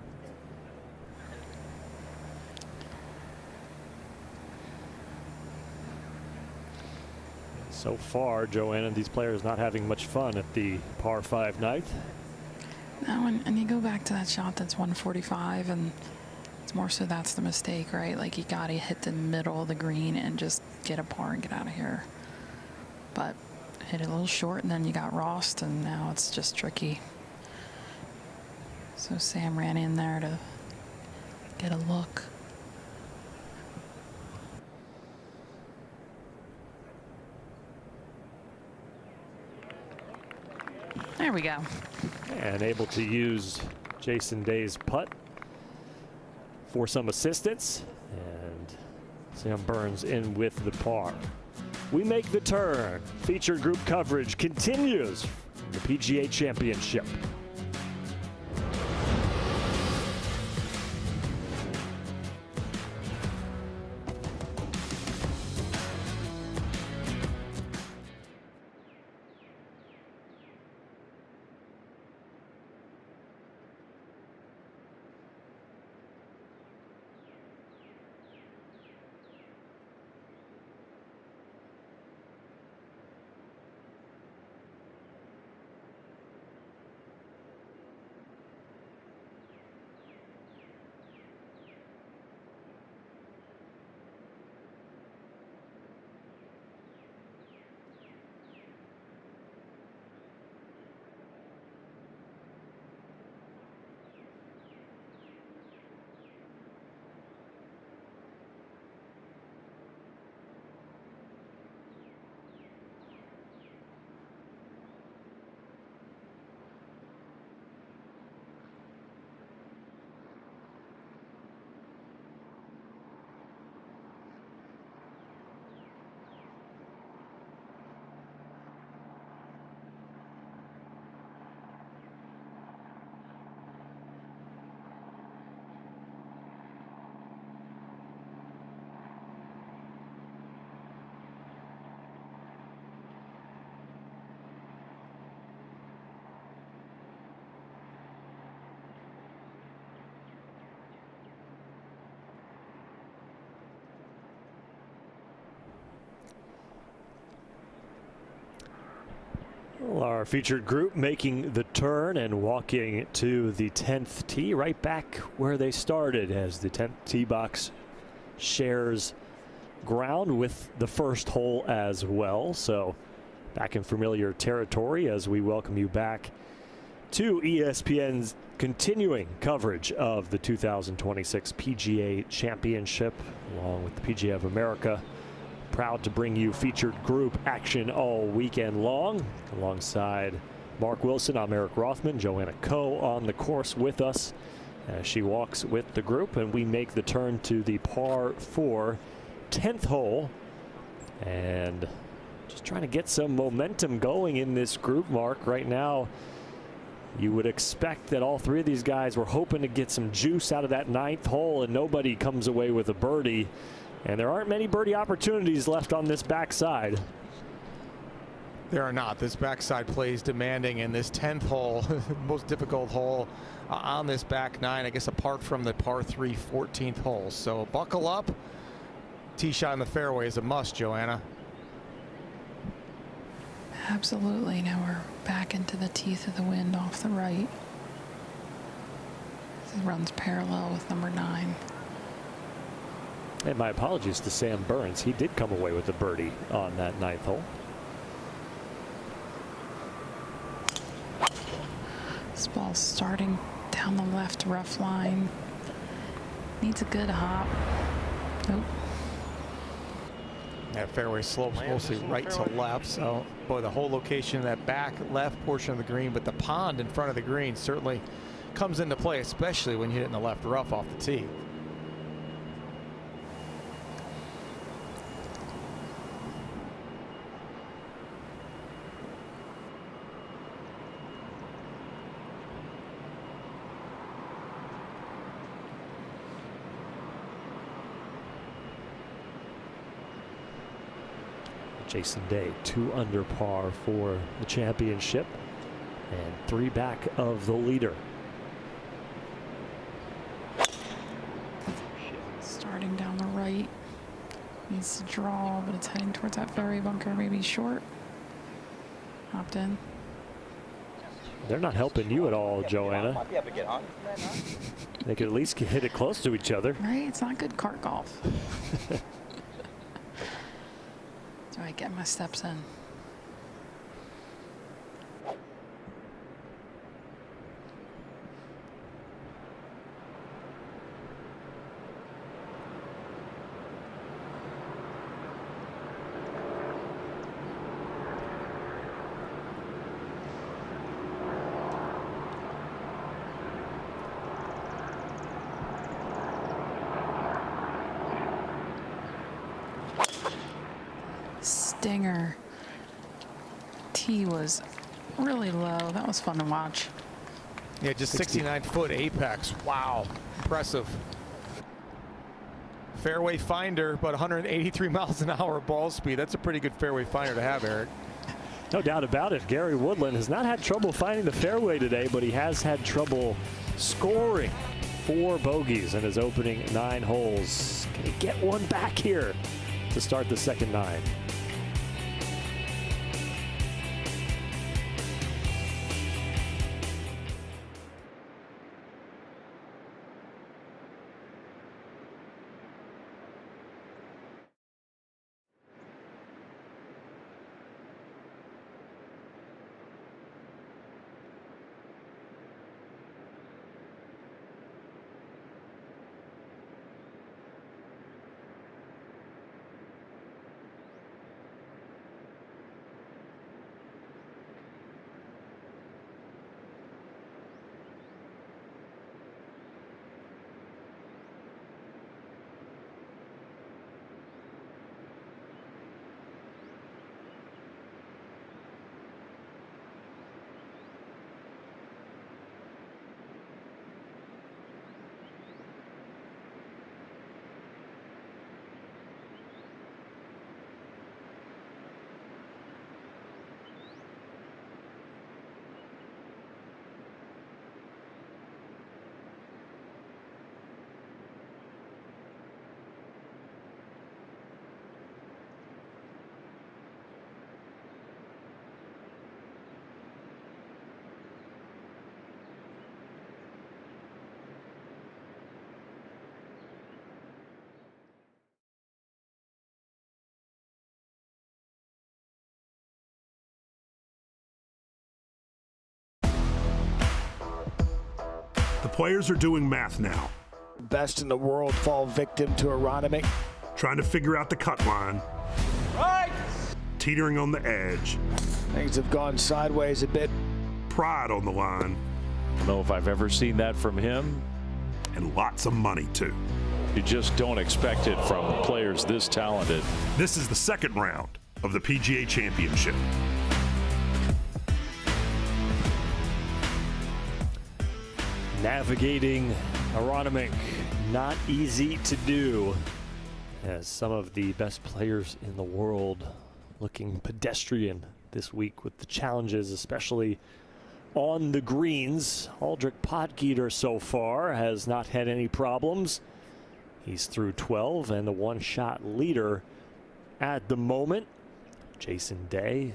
So far, Joanna, these players not having much fun at the par 5 9th. No, and you go back to that shot that's 145, and it's more so that's the mistake, right? Like you got to hit the middle of the green and just get a par and get out of here. But hit it a little short, and then you got Rost, and now it's just tricky. So Sam ran in there to get a look. There we go. And able to use Jason Day's putt for some assistance, and Sam Burns in with the par. We make the turn. Featured group coverage continues from the PGA Championship. Well, our featured group making the turn and walking to the 10th tee, right back where they started, as the 10th tee box shares ground with the first hole as well. So back in familiar territory as we welcome you back to ESPN's continuing coverage of the 2026 PGA Championship, along with the PGA of America. Proud to bring you featured group action all weekend long. Alongside Mark Wilson, I'm Eric Rothman. Joanna Coe on the course with us as she walks with the group, and we make the turn to the par 4 10th hole. And just trying to get some momentum going in this group, Mark. Right now, you would expect that all three of these guys were hoping to get some juice out of that 9th hole, and nobody comes away with a birdie. And there aren't many birdie opportunities left on this backside. There are not. This backside play is demanding, and this 10th hole, most difficult hole on this back 9, I guess, apart from the par 3 14th hole. So buckle up. Tee shot in the fairway is a must, Joanna. Absolutely. Now we're back into the teeth of the wind off the right. It runs parallel with number 9. And my apologies to Sam Burns. He did come away with a birdie on that 9th hole. This ball's starting down the left rough line. Needs a good hop. Nope. That fairway slopes mostly right to left, so boy, the whole location of that back left portion of the green, but the pond in front of the green certainly comes into play, especially when you hit in the left rough off the tee. Jason Day, 2 under par for the championship and 3 back of the leader. Starting down the right. Needs to draw, but it's heading towards that fairway bunker, maybe short. Hopped in. They're not helping you at all, Joanna. They could at least hit it close to each other. Right? It's not good cart golf. Do I get my steps in? dinger. Tee was really low. That was fun to watch. Yeah, just 69-foot apex. Wow, impressive. Fairway finder, but 183 miles an hour ball speed. That's a pretty good fairway finder to have, Eric. No doubt about it. Gary Woodland has not had trouble finding the fairway today, but he has had trouble scoring. 4 bogeys in his opening 9 holes. Can he get one back here to start the second 9? The players are doing math now. Best in the world fall victim to Aronimink. Trying to figure out the cut line. Right! Teetering on the edge. Things have gone sideways a bit. Pride on the line. I don't know if I've ever seen that from him. And lots of money, too. You just don't expect it from players this talented. This is the second round of the PGA Championship. Navigating Aronimink, not easy to do, as some of the best players in the world looking pedestrian this week with the challenges, especially on the greens. Aldrich Potgieter so far has not had any problems. He's through 12 and the one-shot leader at the moment. Jason Day,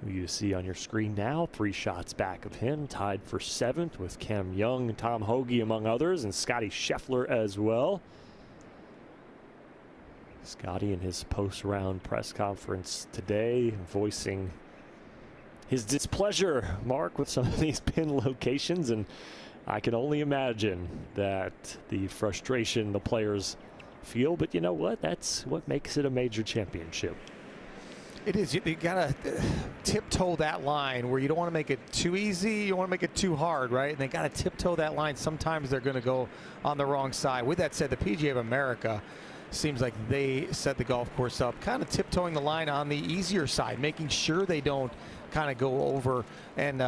who you see on your screen now, 3 shots back of him, tied for 7th with Cam Young, Tom Hoge among others, and Scotty Scheffler as well. Scotty in his post-round press conference today voicing his displeasure, Mark, with some of these pin locations, and I can only imagine that the frustration the players feel, but you know what? That's what makes it a major championship. It is. You gotta tiptoe that line where you don't want to make it too easy, you don't want to make it too hard, right? And they gotta tiptoe that line. Sometimes they're going to go on the wrong side. With that said, the PGA of America seems like they set the golf course up kind of tiptoeing the line on the easier side, making sure they don't kind of go over and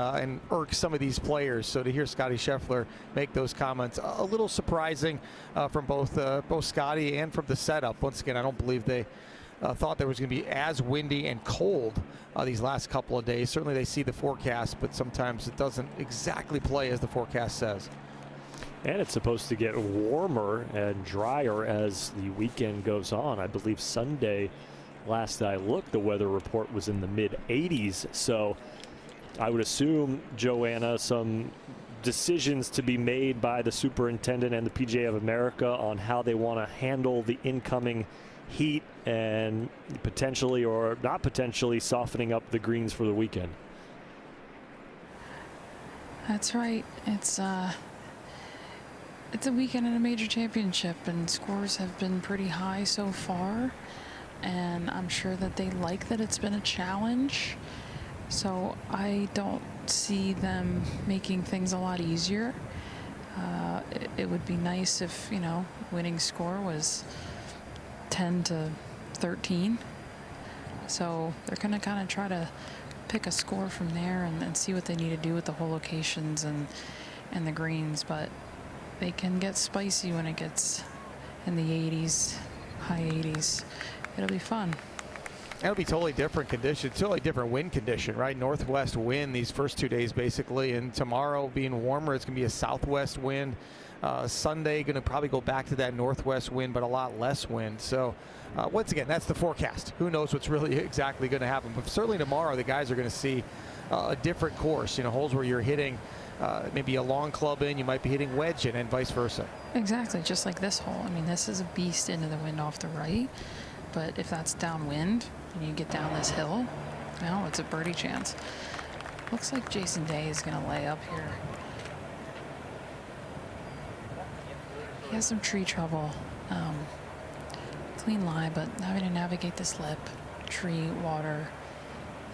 irk some of these players. So to hear Scotty Scheffler make those comments, a little surprising from both Scotty and from the setup. Once again, I don't believe they thought there was going to be as windy and cold these last couple of days. Certainly they see the forecast, but sometimes it doesn't exactly play as the forecast says. And it's supposed to get warmer and drier as the weekend goes on. I believe Sunday, last I looked, the weather report was in the mid-80s. So I would assume, Joanna, some decisions to be made by the superintendent and the PGA of America on how they want to handle the incoming heat and potentially or not potentially softening up the greens for the weekend. That's right. It's a weekend in a major championship, and scores have been pretty high so far, and I'm sure that they like that it's been a challenge. So I don't see them making things a lot easier. It would be nice if, you know, winning score was 10 to 13. So they're going to kind of try to pick a score from there and see what they need to do with the hole locations and the greens. But they can get spicy when it gets in the 80s, high 80s. It'll be fun. It'll be totally different conditions, totally different wind condition, right? Northwest wind these first 2 days basically, and tomorrow being warmer, it's going to be a southwest wind. Sunday going to probably go back to that northwest wind, but a lot less wind. So once again, that's the forecast. Who knows what's really exactly going to happen? But certainly tomorrow, the guys are going to see a different course. You know, holes where you're hitting maybe a long club in, you might be hitting wedge in, and vice versa. Exactly, just like this hole. I mean, this is a beast into the wind off the right, but if that's downwind and you get down this hill, now it's a birdie chance. Looks like Jason Day is going to lay up here. He has some tree trouble. Clean lie, but having to navigate this lip, tree, water.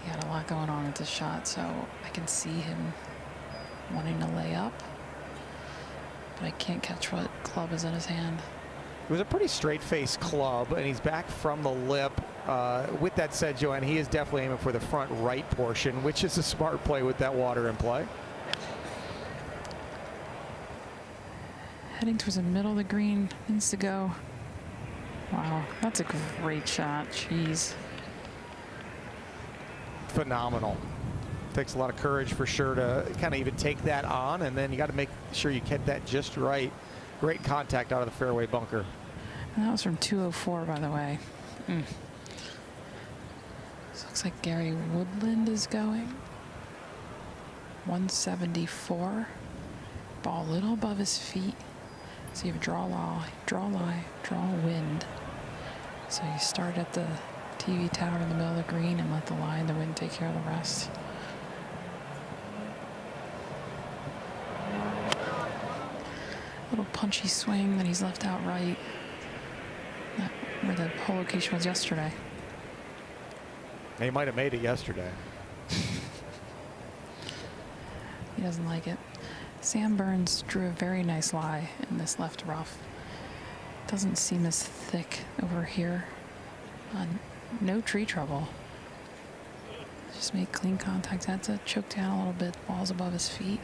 He had a lot going on with this shot, so I can see him wanting to lay up, but I can't catch what club is in his hand. It was a pretty straight-faced club, and he's back from the lip. With that said, Joanne, he is definitely aiming for the front right portion, which is a smart play with that water in play. Heading towards the middle of the green, needs to go. Wow, that's a great shot. Jeez. Phenomenal. Takes a lot of courage for sure to kind of even take that on, and then you got to make sure you get that just right. Great contact out of the fairway bunker. And that was from 204, by the way. This looks like Gary Woodland is going. 174. Ball a little above his feet. So you have draw lie, draw wind. So you start at the TV tower in the middle of the green and let the lie and the wind take care of the rest. Little punchy swing that he's left out right. Where the hole location was yesterday. He might have made it yesterday. He doesn't like it. Sam Burns drew a very nice lie in this left rough. Doesn't seem as thick over here. No tree trouble. Just made clean contact. Had to choke down a little bit. Ball's above his feet.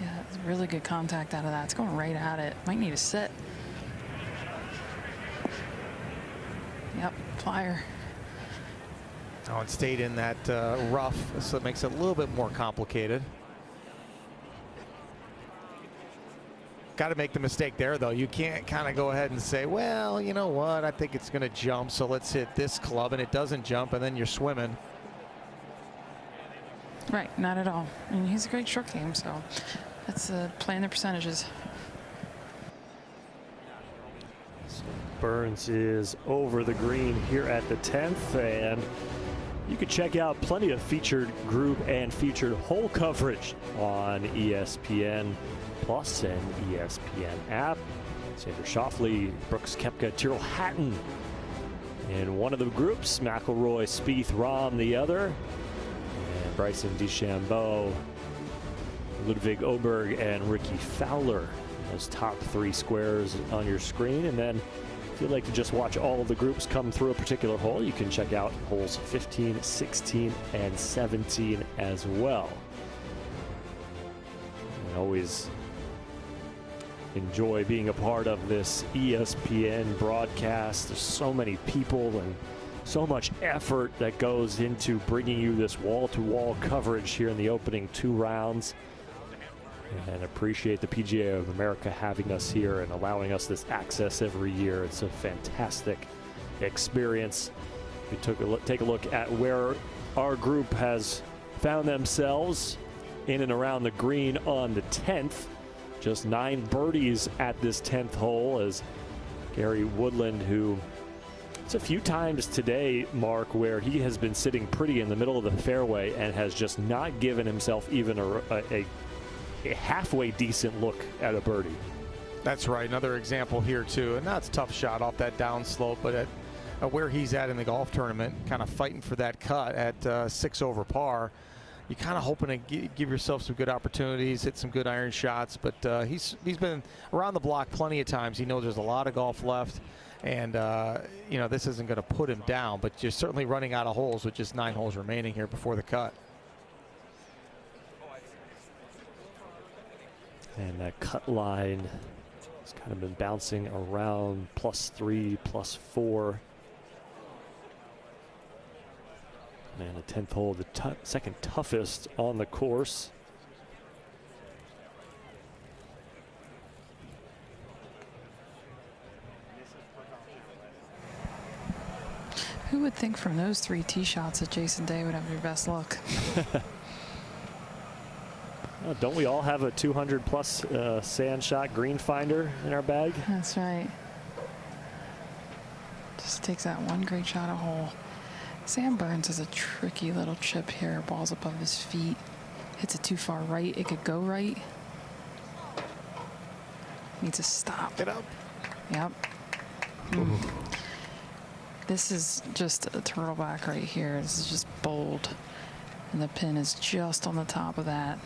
Yeah, it's really good contact out of that. It's going right at it. Might need to sit. Yep, flyer. Oh, it stayed in that rough, so it makes it a little bit more complicated. Got to make the mistake there, though. You can't kind of go ahead and say, well, you know what, I think it's going to jump, so let's hit this club, and it doesn't jump, and then you're swimming. Right, not at all. I mean, he's a great short game, so that's playing the percentages. Burns is over the green here at the 10th, and you can check out plenty of featured group and featured hole coverage on ESPN Plus and ESPN app. Sandra Schauffele, Brooks Koepka, Tyrrell Hatton in one of the groups, McIlroy, Spieth, Rahm the other, and Bryson DeChambeau, Ludwig Oberg, and Ricky Fowler. Those top three squares on your screen. And then if you'd like to just watch all of the groups come through a particular hole, you can check out holes 15, 16, and 17 as well. I always enjoy being a part of this ESPN broadcast. There's so many people and so much effort that goes into bringing you this wall-to-wall coverage here in the opening two rounds. And appreciate the PGA of America having us here and allowing us this access every year. It's a fantastic experience. We take a look at where our group has found themselves in and around the green on the 10th. Just 9 birdies at this 10th hole as Gary Woodland, who it's a few times today, Mark, where he has been sitting pretty in the middle of the fairway and has just not given himself even a halfway decent look at a birdie. That's right. Another example here too, and that's a tough shot off that downslope, but at where he's at in the golf tournament, kind of fighting for that cut at 6 over par, you're kind of hoping to give yourself some good opportunities, hit some good iron shots, but he's been around the block plenty of times. He knows there's a lot of golf left, And, you know, this isn't going to put him down, but you're certainly running out of holes with just 9 holes remaining here before the cut. And that cut line has kind of been bouncing around +3, +4. Man, the 10th hole, the second toughest on the course. Who would think from those 3 tee shots that Jason Day would have your best luck? Well, don't we all have a 200+ sand shot green finder in our bag? That's right. Just takes that one great shot a hole. Sam Burns has a tricky little chip here. Ball's above his feet. Hits it too far right. It could go right. Needs to stop. Get up. Yep. This is just a turtleback right here. This is just bold. And the pin is just on the top of that.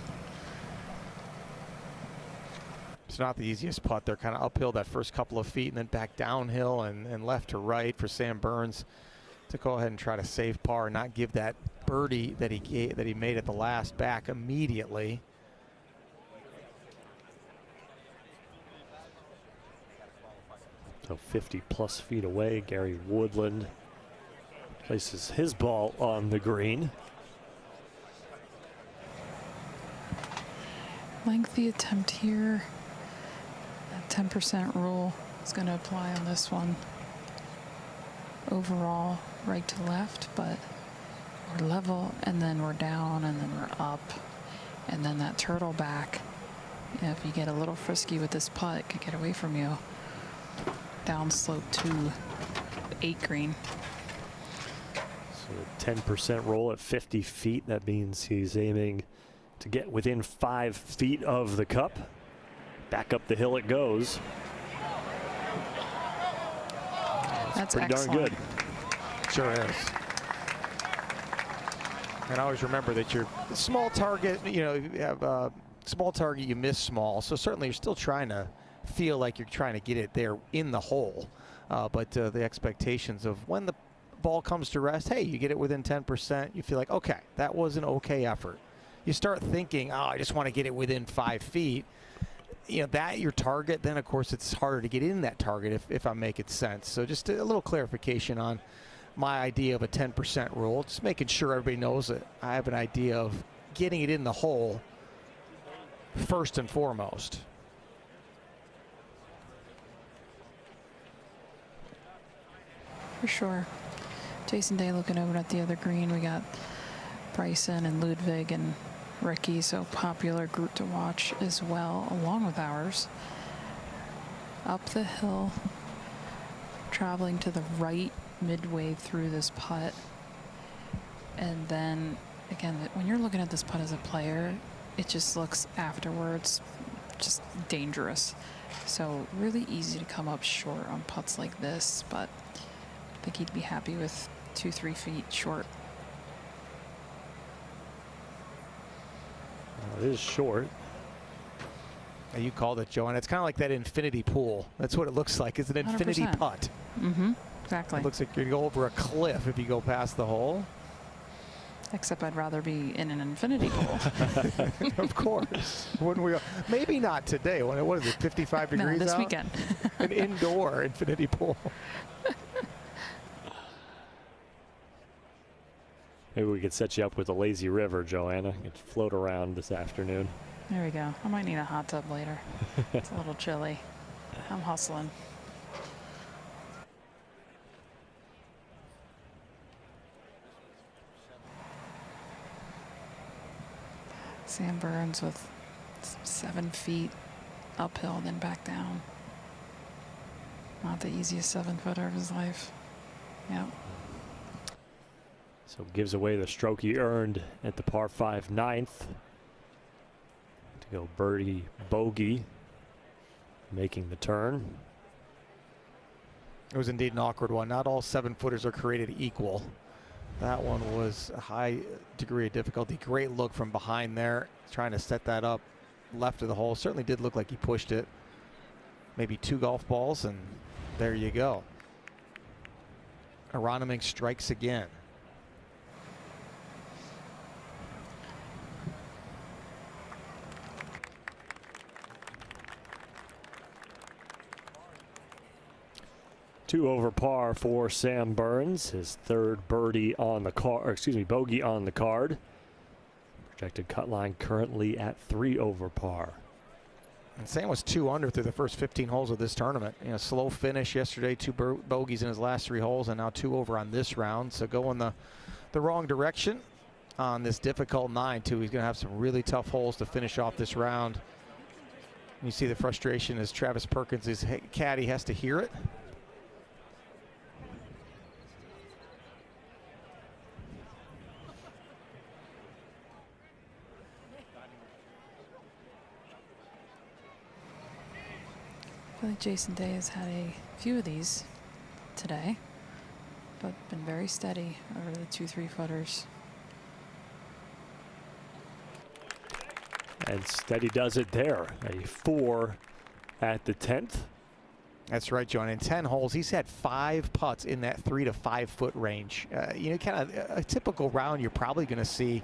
It's not the easiest putt. They're kind of uphill that first couple of feet and then back downhill and left to right for Sam Burns to go ahead and try to save par and not give that birdie that he made at the last back immediately. So 50+ feet away, Gary Woodland places his ball on the green. Lengthy attempt here. That 10% rule is going to apply on this one. Overall, right to left, but we're level, and then we're down, and then we're up, and then that turtle back. You know, if you get a little frisky with this putt, it could get away from you. Downslope to 8 green. So 10% roll at 50 feet. That means he's aiming to get within 5 feet of the cup. Back up the hill it goes. That's pretty excellent. darn good. Sure is. And always remember that your small target, you know, you have a small target, you miss small. So certainly you're still trying to feel like you're trying to get it there in the hole. But the expectations of when the ball comes to rest, hey, you get it within 10%, you feel like, okay, that was an okay effort. You start thinking, oh, I just want to get it within 5 feet. You know, that your target, then of course it's harder to get in that target if I'm making sense. So just a little clarification on my idea of a 10% rule. Just making sure everybody knows that I have an idea of getting it in the hole first and foremost. For sure. Jason Day looking over at the other green. We got Bryson and Ludwig and Ricky, so popular group to watch as well, along with ours. Up the hill, traveling to the right midway through this putt. And then, again, when you're looking at this putt as a player, it just looks afterwards just dangerous. So really easy to come up short on putts like this, but I think he'd be happy with 2-3 feet short. It is short. You called it, Joanne. It's kind of like that infinity pool. That's what it looks like. It's an infinity 100%. putt. Exactly. It looks like you're going to go over a cliff if you go past the hole. Except I'd rather be in an infinity pool. Of course. Wouldn't we? Maybe not today. What is it, 55 degrees No, this out? weekend. An indoor infinity pool. Maybe we could set you up with a lazy river, Joanna. You could float around this afternoon. There we go. I might need a hot tub later. It's a little chilly. I'm hustling. Sam Burns with 7 feet uphill, then back down. Not the easiest 7-footer of his life. Yep. So gives away the stroke he earned at the par 5 9th. To go birdie bogey, making the turn. It was indeed an awkward one. Not all 7-footers are created equal. That one was a high degree of difficulty. Great look from behind there, trying to set that up left of the hole. Certainly did look like he pushed it. Maybe 2 golf balls, and there you go. Aronimink strikes again. Two over par for Sam Burns, his third birdie on the card, or excuse me, bogey on the card. Projected cut line currently at 3 over par. And Sam was 2 under through the first 15 holes of this tournament. You know, slow finish yesterday, 2 bogeys in his last 3 holes, and now 2 over on this round. So going the wrong direction on this difficult 9 too. He's going to have some really tough holes to finish off this round. You see the frustration as Travis Perkins, his caddy, has to hear it. I feel like Jason Day has had a few of these today, but been very steady over the 2-3 footers. And steady does it there. A 4 at the 10th. That's right, John. In 10 holes, he's had 5 putts in that 3 to 5 foot range. You know, kind of a typical round, you're probably going to see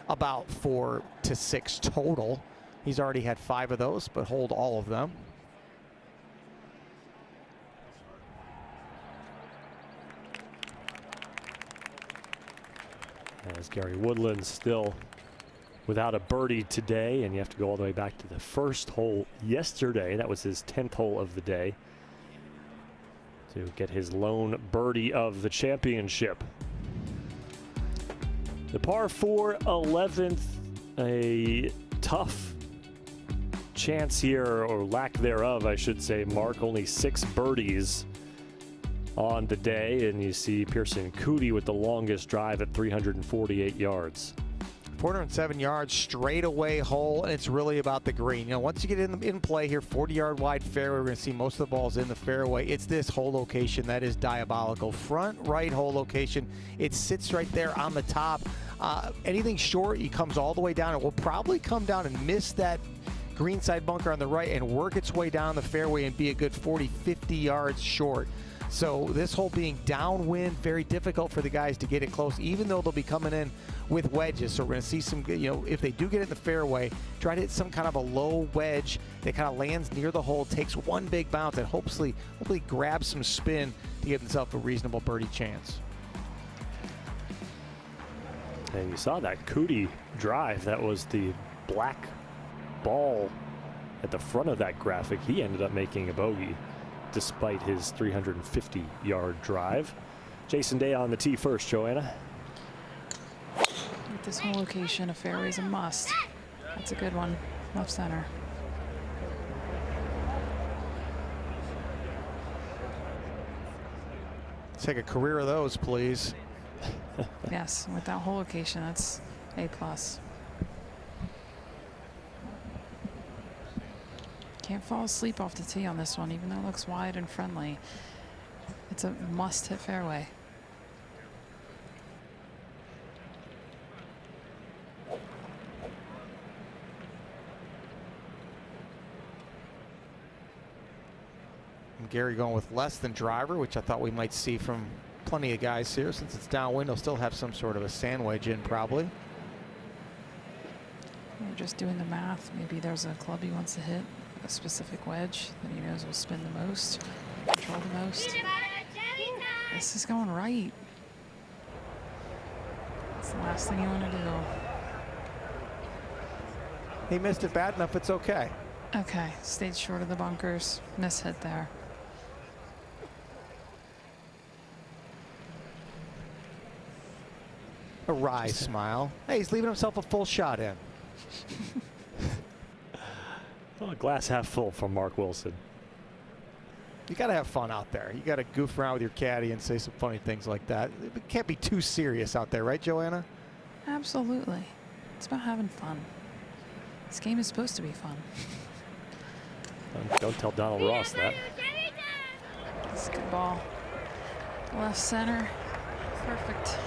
about 4 to 6 total. He's already had 5 of those, but hold all of them. As Gary Woodland still without a birdie today, and you have to go all the way back to the first hole yesterday. That was his 10th hole of the day to get his lone birdie of the championship. The par 4 11th, a tough chance here, or lack thereof, I should say, Mark. Only 6 birdies on the day, and you see Pearson Coody with the longest drive at 348 yards. 407 yards, straightaway hole, and it's really about the green. You know, once you get in play here, 40-yard wide fairway, we're going to see most of the balls in the fairway. It's this hole location that is diabolical. Front right hole location. It sits right there on the top. Anything short, he comes all the way down. It will probably come down and miss that greenside bunker on the right and work its way down the fairway and be a good 40, 50 yards short. So this hole being downwind, very difficult for the guys to get it close, even though they'll be coming in with wedges. So we're going to see some, you know, if they do get it in the fairway, try to hit some kind of a low wedge that kind of lands near the hole, takes one big bounce, and hopefully grabs some spin to give himself a reasonable birdie chance. And you saw that Coody drive. That was the black ball at the front of that graphic. He ended up making a bogey despite his 350-yard drive. Jason Day on the tee first, Joanna. With this whole location, a fairway is a must. That's a good one. Left center. Let's take a career of those, please. Yes, with that whole location, that's A+. Can't fall asleep off the tee on this one, even though it looks wide and friendly. It's a must-hit fairway. And Gary going with less than driver, which I thought we might see from plenty of guys here. Since it's downwind, he'll still have some sort of a sand wedge in probably. We're just doing the math. Maybe there's a club he wants to hit, a specific wedge that he knows will spin the most, control the most. This is going right. That's the last thing you want to do. He missed it bad enough, it's okay. Okay, stayed short of the bunkers. Mishit there. A wry smile. Hey, he's leaving himself a full shot in. Well, a glass half full from Mark Wilson. You got to have fun out there. You got to goof around with your caddy and say some funny things like that. It can't be too serious out there, right, Joanna? Absolutely. It's about having fun. This game is supposed to be fun. Don't tell Donald Ross that. It's a good ball. Left center. Perfect.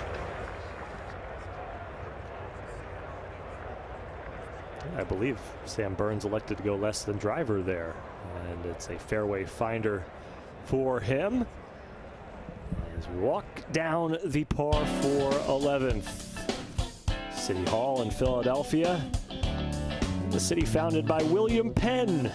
I believe Sam Burns elected to go less than driver there, and it's a fairway finder for him. As we walk down the par 4 11th. City Hall in Philadelphia. The city founded by William Penn.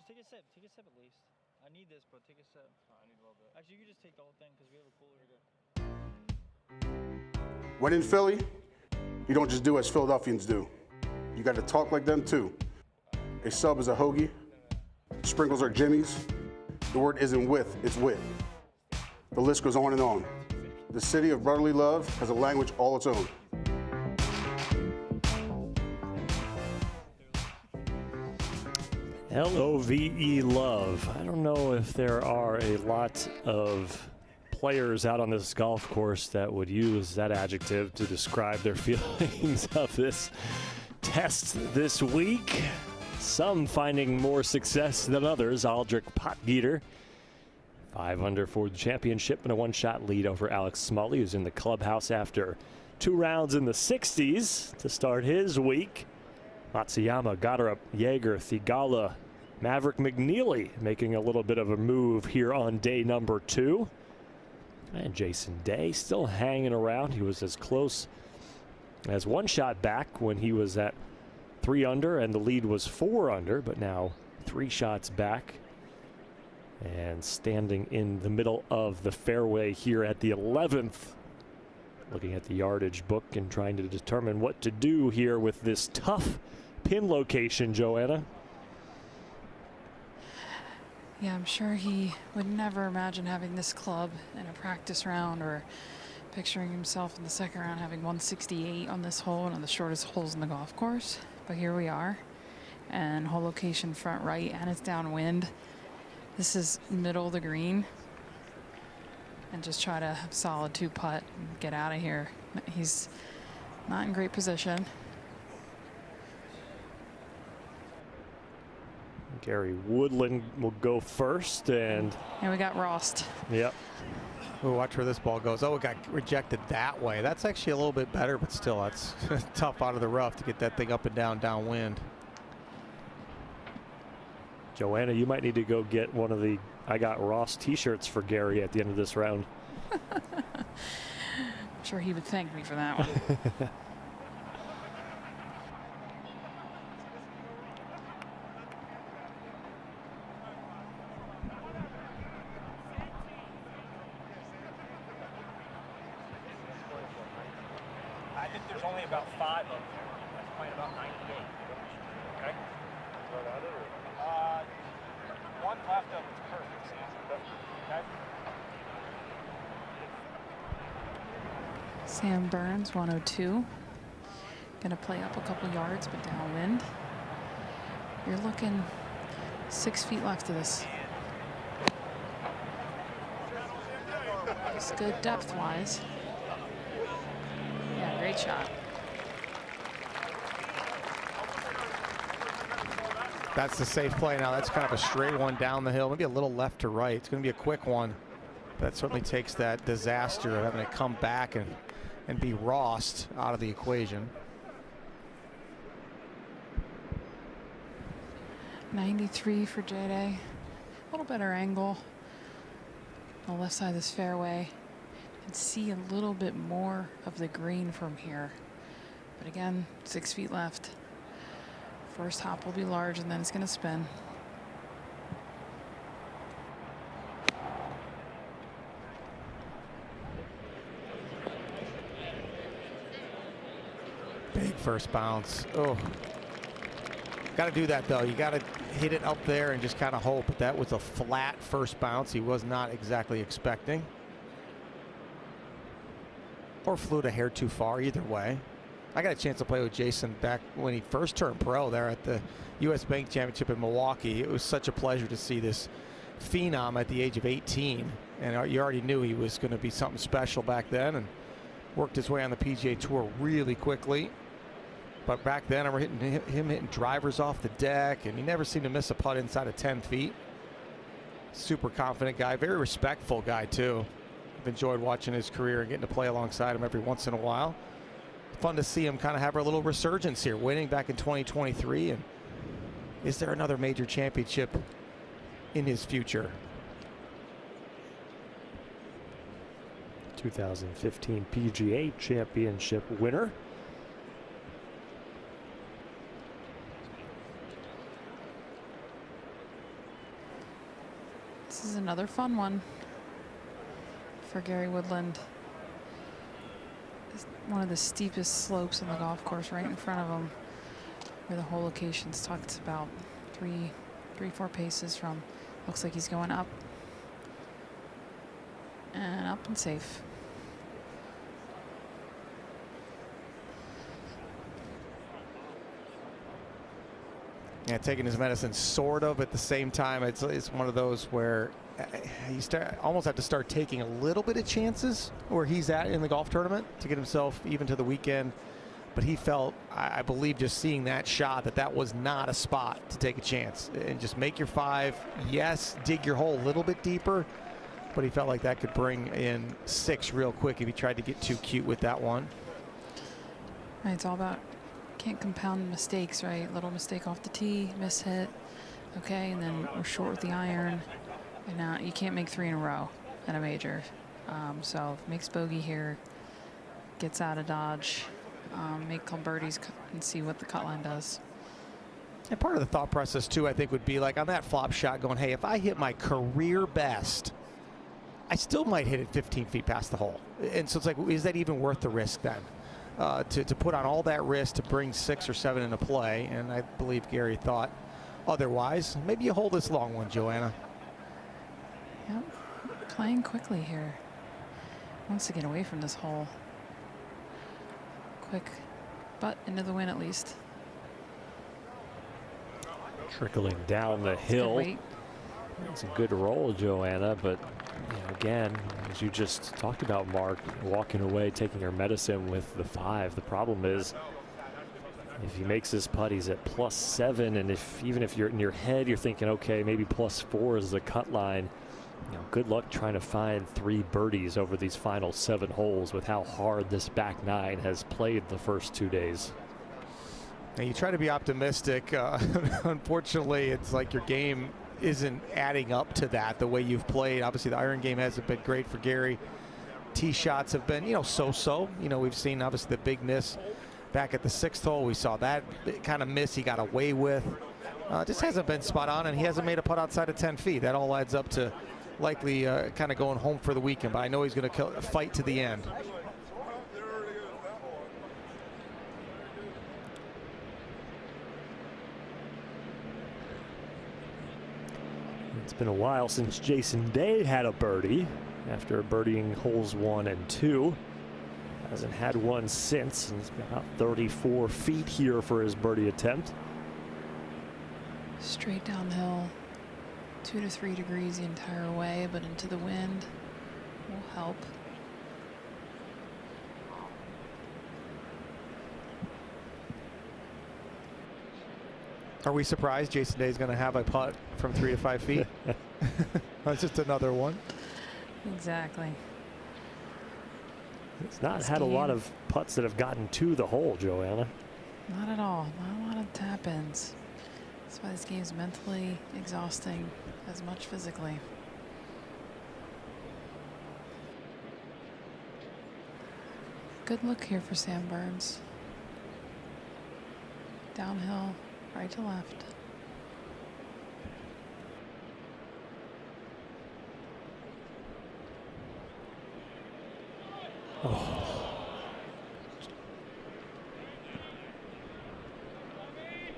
Take a sip. Take a sip at least. I need this, but take a sip. I need a little bit. Actually, you can just take the whole thing because we have a cooler. When in Philly, you don't just do as Philadelphians do. You got to talk like them too. A sub is a hoagie. Sprinkles are jimmies. The word isn't with, it's wit. The list goes on and on. The city of brotherly love has a language all its own. L-O-V-E, love. I don't know if there are a lot of players out on this golf course that would use that adjective to describe their feelings of this test this week. Some finding more success than others. Aldrich Potgieter, 5 under for the championship and a one-shot lead over Alex Smalley, who's in the clubhouse after 2 rounds in the 60s to start his week. Matsuyama, Goddard, Jaeger, Thigala, Maverick McNeely making a little bit of a move here on day number 2. And Jason Day still hanging around. He was as close as 1 shot back when he was at 3 under and the lead was 4 under, but now 3 shots back and standing in the middle of the fairway here at the 11th. Looking at the yardage book and trying to determine what to do here with this tough pin location, Joanna. Yeah, I'm sure he would never imagine having this club in a practice round or picturing himself in the second round having 168 on this hole, one of the shortest holes in the golf course. But here we are, and hole location front right, and it's downwind. This is middle of the green, and just try to have solid 2-putt and get out of here. He's not in great position. Gary Woodland will go first, and we got Rost. Yep. Ooh, watch where this ball goes. Oh, it got rejected that way. That's actually a little bit better, but still, that's tough out of the rough to get that thing up and down downwind. Joanna, you might need to go get one of the I Got Ross t-shirts for Gary at the end of this round. I'm sure he would thank me for that one. I think there's only about 5 of them. That's playing about 98. Okay? One left of it's perfect, Sam. Okay? Sam Burns, 102. Gonna play up a couple yards, but downwind. You're looking 6 feet left of this. It's good depth-wise. Yeah, great shot. That's the safe play now. That's kind of a straight one down the hill, maybe a little left to right. It's going to be a quick one. That certainly takes that disaster of having to come back and be Rossed out of the equation. 93 for J-Day. A little better angle on the left side of this fairway. You can see a little bit more of the green from here. But again, 6 feet left. First hop will be large and then it's going to spin. Big first bounce. Oh. Got to do that though. You got to hit it up there and just kind of hope. That was a flat first bounce. He was not exactly expecting. Or flew it a hair too far, either way. I got a chance to play with Jason back when he first turned pro there at the U.S. Bank Championship in Milwaukee. It was such a pleasure to see this phenom at the age of 18. And you already knew he was going to be something special back then, and worked his way on the PGA Tour really quickly. But back then, I remember him hitting drivers off the deck, and he never seemed to miss a putt inside of 10 feet. Super confident guy, very respectful guy too. I've enjoyed watching his career and getting to play alongside him every once in a while. Fun to see him kind of have a little resurgence here, winning back in 2023. And is there another major championship in his future? 2015 PGA Championship winner. This is another fun one for Gary Woodland. It's one of the steepest slopes on the golf course right in front of him, where the whole location's talked about 4 paces from. Looks like he's going up and up and safe. Yeah, taking his medicine sort of at the same time. It's one of those where you almost have to start taking a little bit of chances where he's at in the golf tournament to get himself even to the weekend. But he felt, I believe, just seeing that shot, that was not a spot to take a chance and just make your 5. Yes, dig your hole a little bit deeper, but he felt like that could bring in 6 real quick if he tried to get too cute with that one. Right, it's all about, can't compound mistakes, right? Little mistake off the tee, miss hit, okay, and then we're short with the iron, and now you can't make 3 in a row at a major. So makes bogey here, gets out of Dodge, make couple birdies and see what the cut line does. And part of the thought process too, I think, would be like on that flop shot going, hey, if I hit my career best, I still might hit it 15 feet past the hole. And so it's like, is that even worth the risk then? To put on all that risk to bring 6 or 7 into play, and I believe Gary thought otherwise. Maybe you hold this long one, Joanna. Yep, playing quickly here. Wants to get away from this hole. Quick, but into the win at least. Trickling down the hill. It's a good roll, Joanna, but again, as you just talked about, Mark, walking away, taking her medicine with the 5. The problem is, if he makes his putt, he's at +7, and even if you're in your head, you're thinking, okay, maybe +4 is the cut line. Good luck trying to find 3 birdies over these final 7 holes with how hard this back 9 has played the first 2 days. And you try to be optimistic. Unfortunately, it's like your game isn't adding up to that the way you've played. Obviously, the iron game hasn't been great for Gary. Tee shots have been, so-so. We've seen obviously the big miss back at the 6th hole. We saw that kind of miss he got away with. Just hasn't been spot on, and he hasn't made a putt outside of 10 feet. That all adds up to likely kind of going home for the weekend, but I know he's going to fight to the end. It's been a while since Jason Day had a birdie after birdieing holes 1 and 2. Hasn't had one since, and it's been about 34 feet here for his birdie attempt. Straight downhill, 2 to 3 degrees the entire way, but into the wind will help. Are we surprised Jason Day's going to have a putt from 3 to 5 feet? That's just another one. Exactly. It's not had a lot of putts that have gotten to the hole, Joanna. Not at all. Not a lot of tap-ins. That's why this game's mentally exhausting as much physically. Good look here for Sam Burns. Downhill, right to left.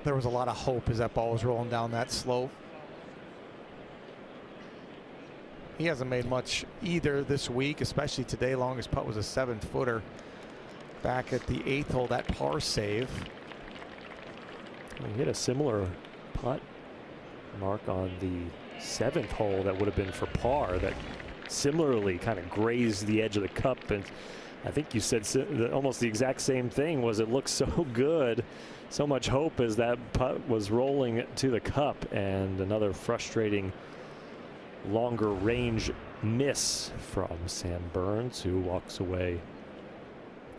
There was a lot of hope as that ball was rolling down that slope. He hasn't made much either this week, especially today. Longest putt was a 7-footer back at the 8th hole, that par save. He hit a similar putt mark on the 7th hole that would have been for par, that similarly kind of grazed the edge of the cup. And I think you said almost the exact same thing. Was it looked so good, so much hope as that putt was rolling to the cup, and another frustrating longer range miss from Sam Burns, who walks away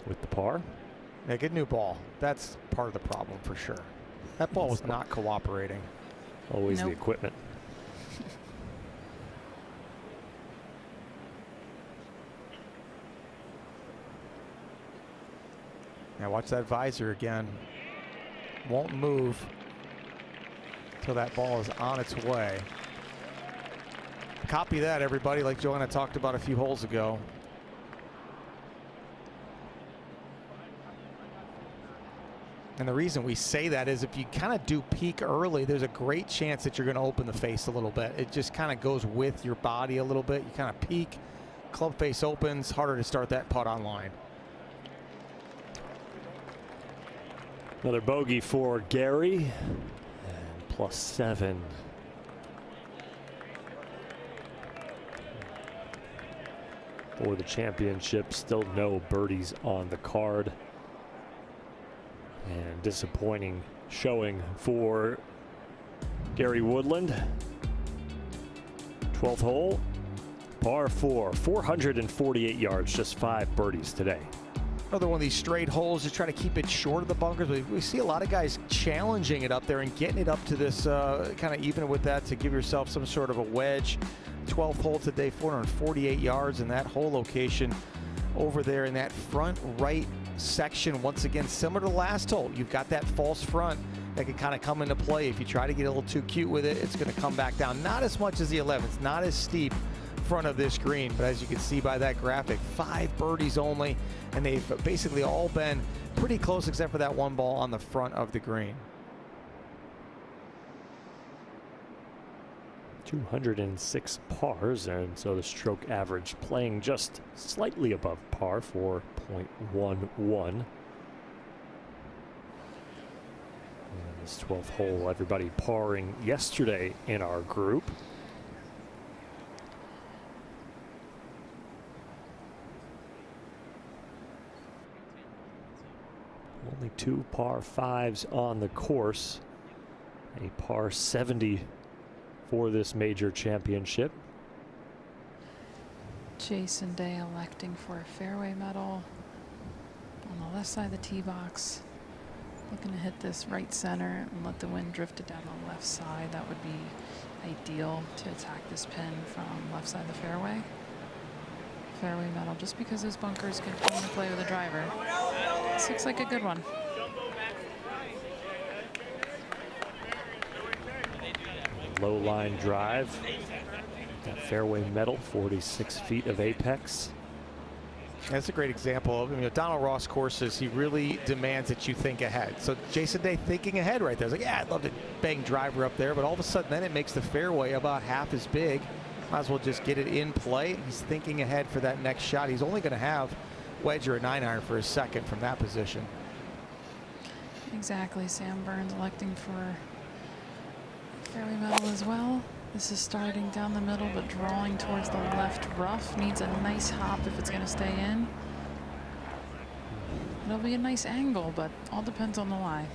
with the par. Yeah, good new ball. That's part of the problem for sure. That ball was not cooperating. Always the equipment. Now watch that visor again. Won't move until that ball is on its way. Copy that, everybody, like Joanna talked about a few holes ago. And the reason we say that is if you kind of do peak early, there's a great chance that you're going to open the face a little bit. It just kind of goes with your body a little bit. You kind of peak, club face opens, harder to start that putt on line. Another bogey for Gary, and +7. For the championship, still no birdies on the card. And disappointing showing for Gary Woodland. 12th hole, par 4, 448 yards, just 5 birdies today. Another one of these straight holes, just try to keep it short of the bunkers. We see a lot of guys challenging it up there and getting it up to this kind of even with that to give yourself some sort of a wedge. 12th hole today, 448 yards in that hole location over there in that front right section. Once again, similar to the last hole, you've got that false front that can kind of come into play. If you try to get a little too cute with it, it's going to come back down. Not as much as the 11th, not as steep front of this green, but as you can see by that graphic, 5 birdies only, and they've basically all been pretty close except for that one ball on the front of the green. 206 pars, and so the stroke average playing just slightly above par, 4.11. This 12th hole, everybody parring yesterday in our group. Only 2 par 5s on the course. A par 70 for this major championship. Jason Day electing for a fairway medal on the left side of the tee box. Looking to hit this right center and let the wind drift it down the left side. That would be ideal to attack this pin from left side of the fairway. Fairway medal, just because those bunkers can come into play with a driver. This looks like a good one. Low line drive. That fairway medal, 46 feet of apex. That's a great example of, Donald Ross courses, he really demands that you think ahead. So Jason Day thinking ahead right there. It's like, yeah, I'd love to bang driver up there, but all of a sudden then it makes the fairway about half as big. Might as well just get it in play. He's thinking ahead for that next shot. He's only going to have wedge or a 9-iron for a second from that position. Exactly. Sam Burns electing for fairway medal as well. This is starting down the middle but drawing towards the left rough. Needs a nice hop if it's going to stay in. It'll be a nice angle, but all depends on the lie.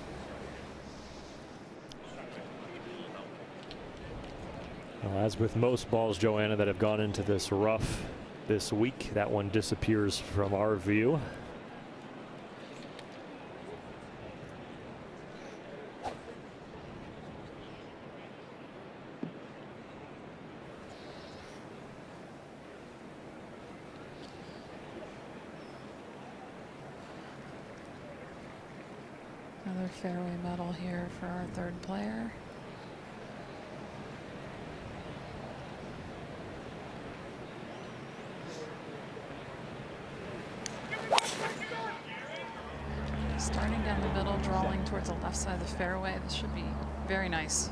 Well, as with most balls, Joanna, that have gone into this rough this week, that one disappears from our view. Another fairway medal here for our third player. Starting down the middle, drawing towards the left side of the fairway. This should be very nice.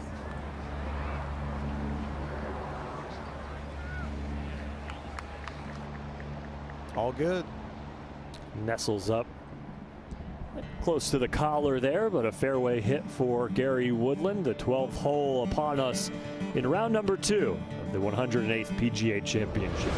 All good. Nestles up close to the collar there, but a fairway hit for Gary Woodland. The 12th hole upon us in round number 2 of the 108th PGA Championship.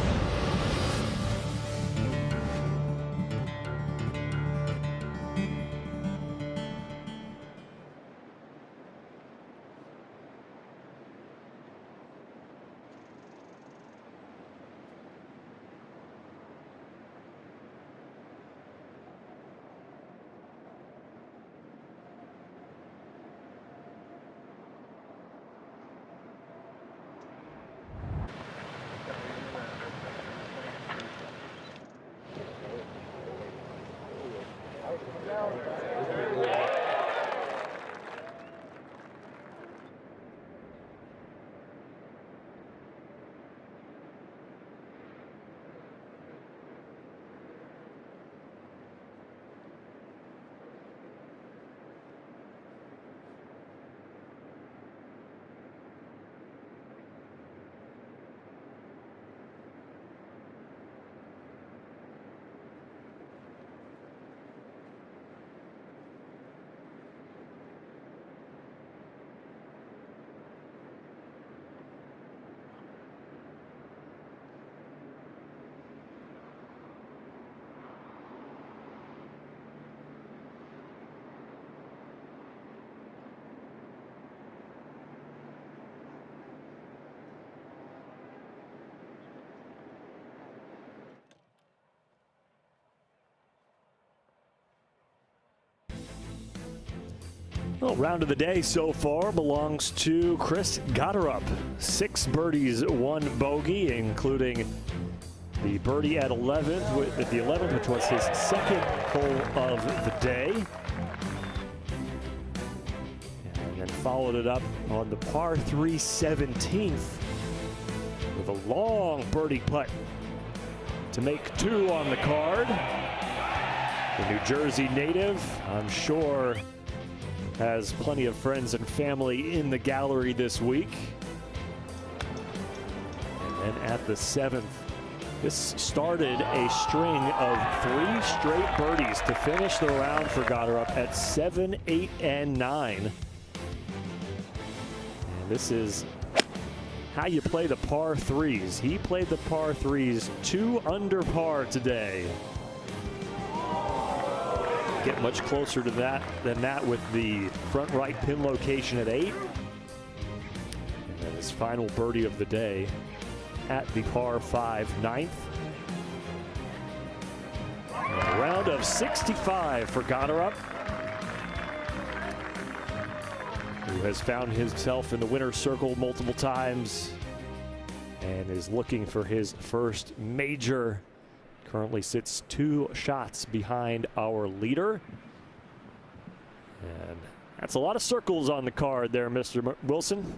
Well, round of the day so far belongs to Chris Gotterup. 6 birdies, 1 bogey, including the birdie at 11th, which was his second hole of the day. And then followed it up on the par 3 17th with a long birdie putt to make 2 on the card. The New Jersey native, I'm sure, has plenty of friends and family in the gallery this week. And then at the 7th, this started a string of 3 straight birdies to finish the round for Gotterup at 7, 8, and 9. And this is how you play the par 3s. He played the par 3s 2 under par today. Get much closer to that than that with the front right pin location at 8. And then his final birdie of the day at the par 5 9th. A round of 65 for Gotterup, who has found himself in the winner's circle multiple times and is looking for his first major. Currently sits 2 shots behind our leader. And that's a lot of circles on the card there, Mr. Wilson.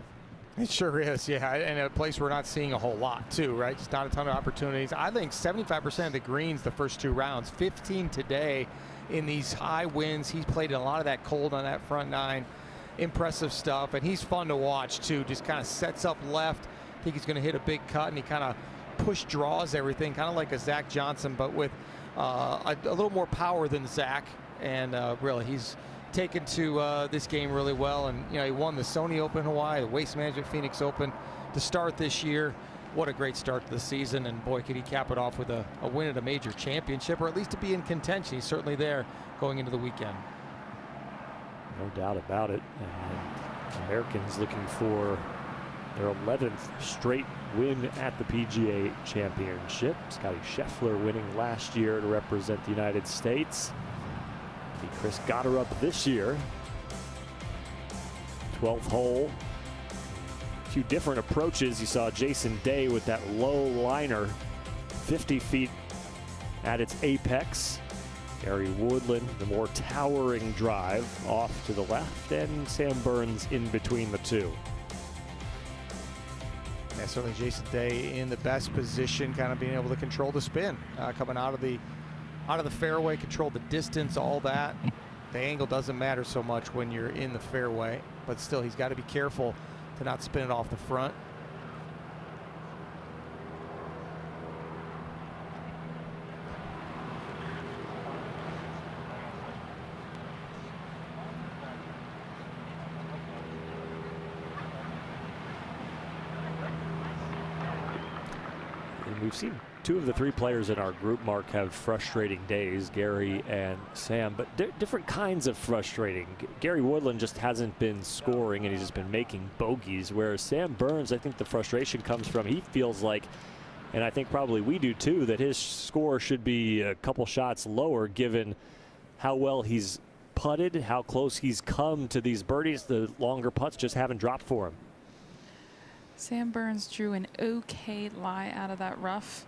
It sure is, yeah, and a place we're not seeing a whole lot too, right? Just not a ton of opportunities. I think 75% of the greens the first 2 rounds, 15 today in these high winds. He's played a lot of that cold on that front 9. Impressive stuff, and he's fun to watch too. Just kind of sets up left. I think he's going to hit a big cut, and he kind of push draws everything, kind of like a Zach Johnson, but with a little more power than Zach. And really, he's taken to this game really well. And you know, he won the Sony Open Hawaii, the Waste Management Phoenix Open to start this year. What a great start to the season, and boy, could he cap it off with a win at a major championship, or at least to be in contention. He's certainly there going into the weekend. No doubt about it. And Americans looking for Their 11th straight win at the PGA Championship. Scotty Scheffler winning last year to represent the United States. Chris Gotterup this year. 12th hole. A few different approaches. You saw Jason Day with that low liner, 50 feet at its apex. Gary Woodland, the more towering drive off to the left, and Sam Burns in between the two. Yeah, certainly Jason Day in the best position, kind of being able to control the spin, coming out of the fairway, control the distance, all that. The angle doesn't matter so much when you're in the fairway, but still he's got to be careful to not spin it off the front. And we've seen two of the three players in our group, Mark, have frustrating days, Gary and Sam, but different kinds of frustrating. Gary Woodland just hasn't been scoring and he's just been making bogeys, whereas Sam Burns, I think the frustration comes from, he feels like, and I think probably we do too, that his score should be a couple shots lower given how well he's putted, how close he's come to these birdies. The longer putts just haven't dropped for him. Sam Burns drew an okay lie out of that rough.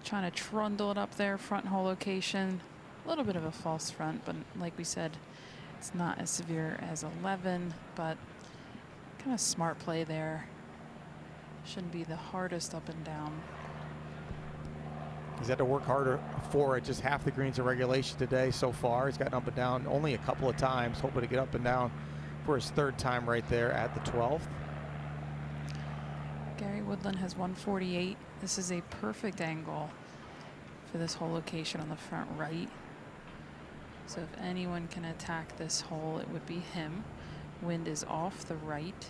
Trying to trundle it up there, front hole location. A little bit of a false front, but like we said, it's not as severe as 11, but kind of smart play there. Shouldn't be the hardest up and down. He's had to work harder for it. Just half the greens in regulation today so far. He's gotten up and down only a couple of times, hoping to get up and down for his third time right there at the 12th. Gary Woodland has 148. This is a perfect angle for this hole location on the front right. So if anyone can attack this hole, it would be him. Wind is off the right.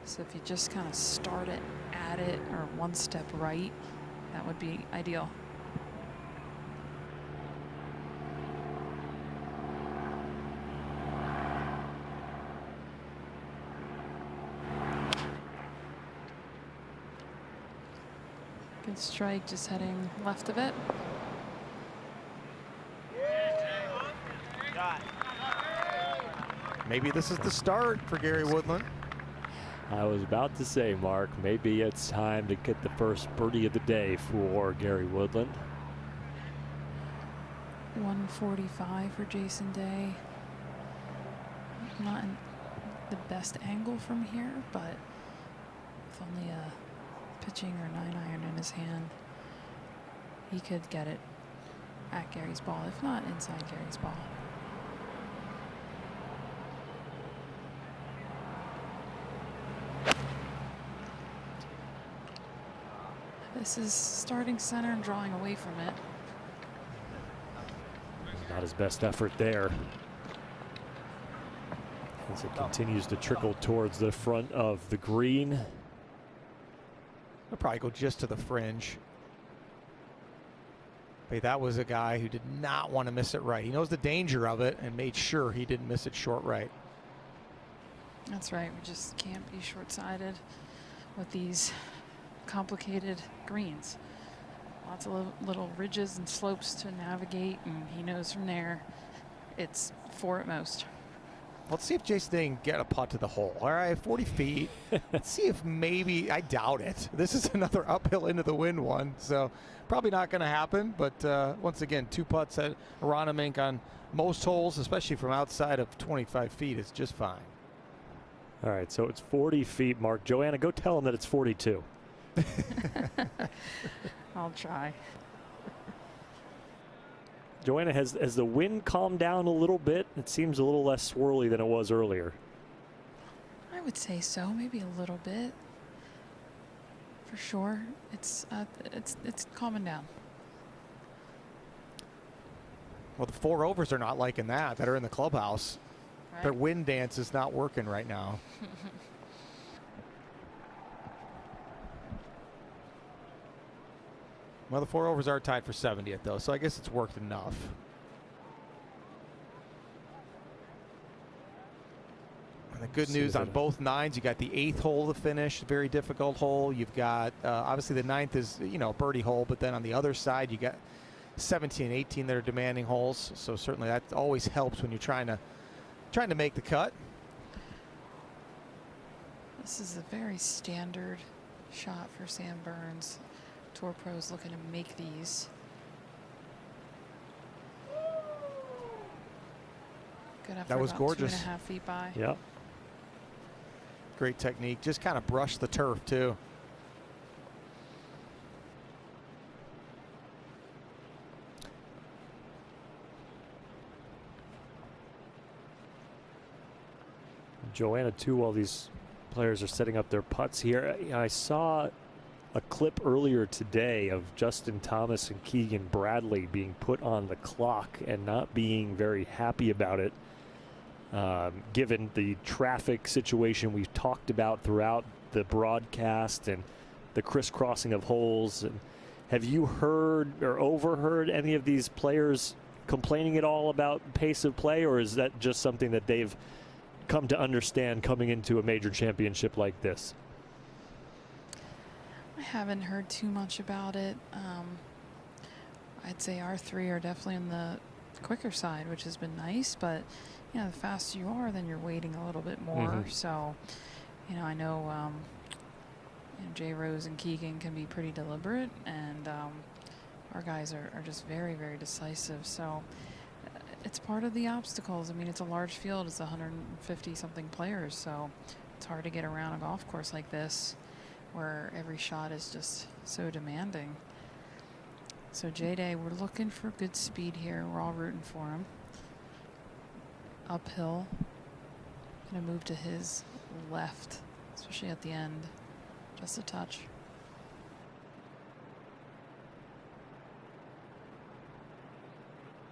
So if you just kind of start it at it or one step right, that would be ideal. Good strike, just heading left of it. Maybe this is the start for Gary Woodland. I was about to say, Mark, maybe it's time to get the first birdie of the day for Gary Woodland. 145 for Jason Day. Not in the best angle from here, but with only a pitching or 9-iron in his hand, he could get it at Gary's ball, if not inside Gary's ball. This is starting center and drawing away from it. Not his best effort there, as it continues to trickle towards the front of the green. He'll probably go just to the fringe. But that was a guy who did not want to miss it right. He knows the danger of it and made sure he didn't miss it short right. That's right. We just can't be short-sighted with these complicated greens. Lots of little ridges and slopes to navigate, and he knows from there it's 4 at most. Let's see if Jason Day can get a putt to the hole. All right, 40 feet. Let's see if maybe, I doubt it. This is another uphill into the wind one, so probably not going to happen. But once again, 2 putts at Aronimink on most holes, especially from outside of 25 feet, is just fine. All right, so it's 40 feet, Mark. Joanna, go tell him that it's 42. I'll try. Joanna, has the wind calmed down a little bit? It seems a little less swirly than it was earlier. I would say so, maybe a little bit. For sure, it's calming down. Well, the 4 overs are not liking that are in the clubhouse. Right. Their wind dance is not working right now. Well, the 4 overs are tied for 70th, though, so I guess it's worked enough. And the Good news on both nines. You got the 8th hole to finish, very difficult hole. You've got obviously the 9th is a birdie hole, but then on the other side you got 17 and 18 that are demanding holes. So certainly that always helps when you're trying to make the cut. This is a very standard shot for Sam Burns. Tour pros looking to make these. Good effort, That was about gorgeous. 2.5 feet by. Yep. Great technique. Just kind of brush the turf too. Joanna, too, while these players are setting up their putts here, I saw a clip earlier today of Justin Thomas and Keegan Bradley being put on the clock and not being very happy about it, given the traffic situation we've talked about throughout the broadcast and the crisscrossing of holes. And have you heard or overheard any of these players complaining at all about pace of play, or is that just something that they've come to understand coming into a major championship like this? I haven't heard too much about it. I'd say our three are definitely on the quicker side, which has been nice, but the faster you are, then you're waiting a little bit more. So, I know Jay Rose and Keegan can be pretty deliberate, and our guys are just very, very decisive. So it's part of the obstacles. I mean, it's a large field. It's 150 something players, so it's hard to get around a golf course like this where every shot is just so demanding. So J-Day, we're looking for good speed here. We're all rooting for him. Uphill. Gonna move to his left, especially at the end. Just a touch.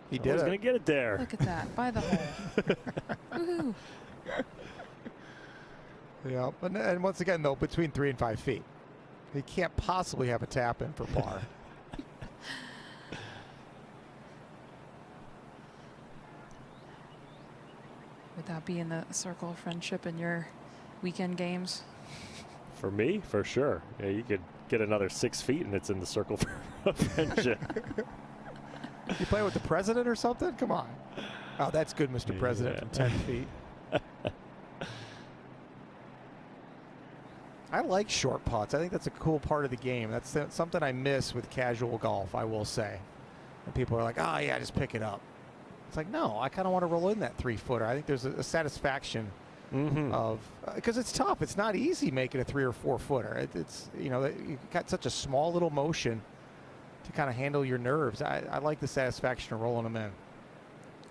He did. He's going to get it there. Look at that, by the hole. Woohoo. Yeah, and once again, though, between 3 and 5 feet. He can't possibly have a tap in for par. Would that be in the circle of friendship in your weekend games? For me, for sure. Yeah, you could get another 6 feet and it's in the circle of friendship. You play with the president or something? Come on. Oh, that's good, Mr. President, from 10 feet. I like short putts. I think that's a cool part of the game. That's something I miss with casual golf, I will say. And people are like, oh, yeah, just pick it up. It's like, no, I kind of want to roll in that 3-footer. I think there's a satisfaction of, because it's tough. It's not easy making a 3 or 4-footer. It's you've got such a small little motion to kind of handle your nerves. I like the satisfaction of rolling them in.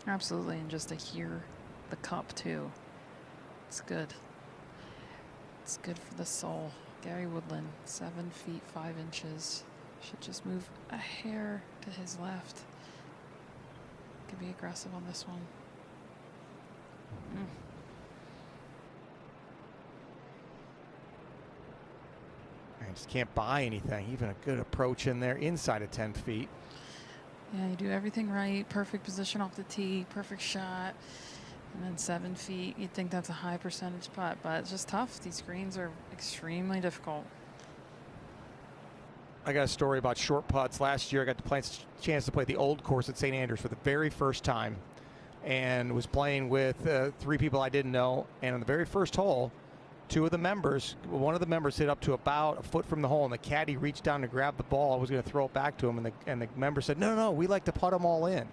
Absolutely, and just to hear the cup too. It's good. It's good for the soul. Gary Woodland, 7 feet 5 inches. Should just move a hair to his left. Could be aggressive on this one. I just can't buy anything. Even a good approach in there inside of 10 feet. Yeah, you do everything right. Perfect position off the tee, perfect shot. And then 7 feet, you'd think that's a high percentage putt, but it's just tough. These greens are extremely difficult. I got a story about short putts. Last year, I got the chance to play the old course at St. Andrews for the very first time, and was playing with 3 people I didn't know. And on the very first hole, one of the members hit up to about a foot from the hole, and the caddy reached down to grab the ball. I was going to throw it back to him, and the member said, no, we like to putt them all in.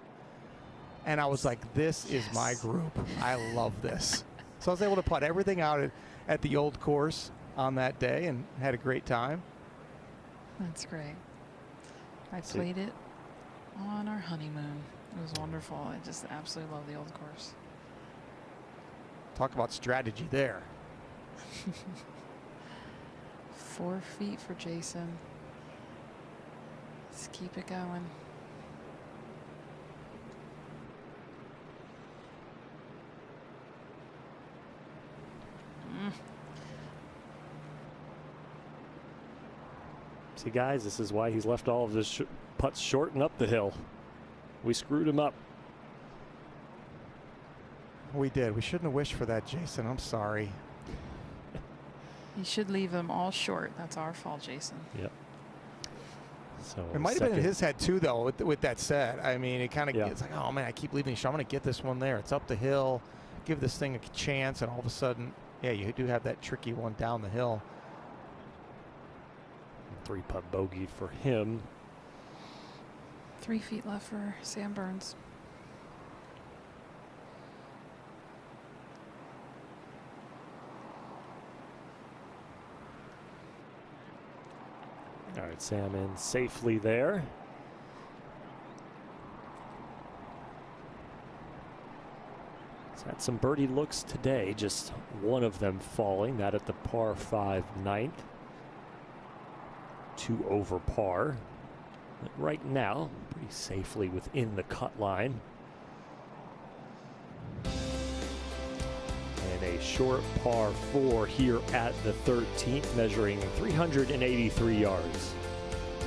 And I was like, this is my group. I love this. So I was able to putt everything out at the old course on that day and had a great time. That's great. I played it on our honeymoon. It was wonderful. I just absolutely love the old course. Talk about strategy there. 4 feet for Jason. Let's keep it going. See, guys, this is why he's left all of his putts short and up the hill. We screwed him up. We did. We shouldn't have wished for that, Jason. I'm sorry. You should leave them all short. That's our fault, Jason. Yep. So it might have been in his head too, though. With that said, I mean, it kind of it's like, oh man, I keep leaving. I'm going to get this one there. It's up the hill. Give this thing a chance, and all of a sudden, yeah, you do have that tricky one down the hill. 3-putt bogey for him. 3 feet left for Sam Burns. All right, Sam in safely there. He's had some birdie looks today, just one of them falling, that at the par 5 9th. 2 over par. But right now, pretty safely within the cut line. And a short par 4 here at the 13th, measuring 383 yards.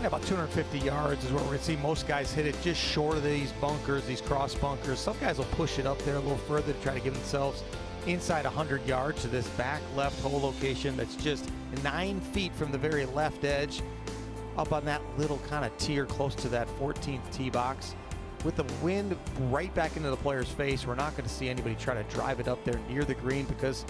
Yeah, about 250 yards is what we're going to see. Most guys hit it just short of these bunkers, these cross bunkers. Some guys will push it up there a little further to try to give themselves inside 100 yards to this back left hole location that's just 9 feet from the very left edge, up on that little kind of tier close to that 14th tee box. With the wind right back into the player's face, we're not going to see anybody try to drive it up there near the green because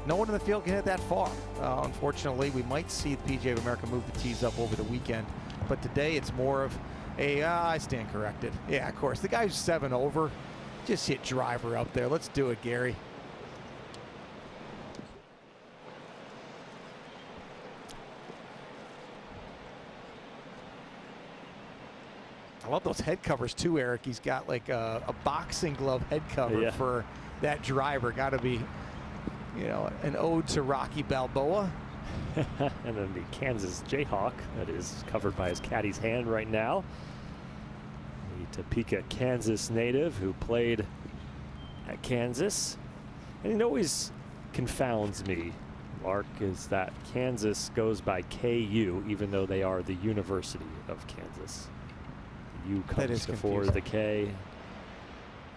no one in the field can hit that far. Unfortunately, we might see the PGA of America move the tees up over the weekend, but today it's more of a, I stand corrected. Yeah, of course, the guy who's 7 over, just hit driver up there. Let's do it, Gary. I love those head covers too, Eric. He's got like a boxing glove head cover for that driver. Got to be, you know, an ode to Rocky Balboa. And then the Kansas Jayhawk that is covered by his caddy's hand right now. The Topeka, Kansas native who played at Kansas. And it always confounds me, Mark, is that Kansas goes by KU even though they are the University of Kansas. U comes before the K.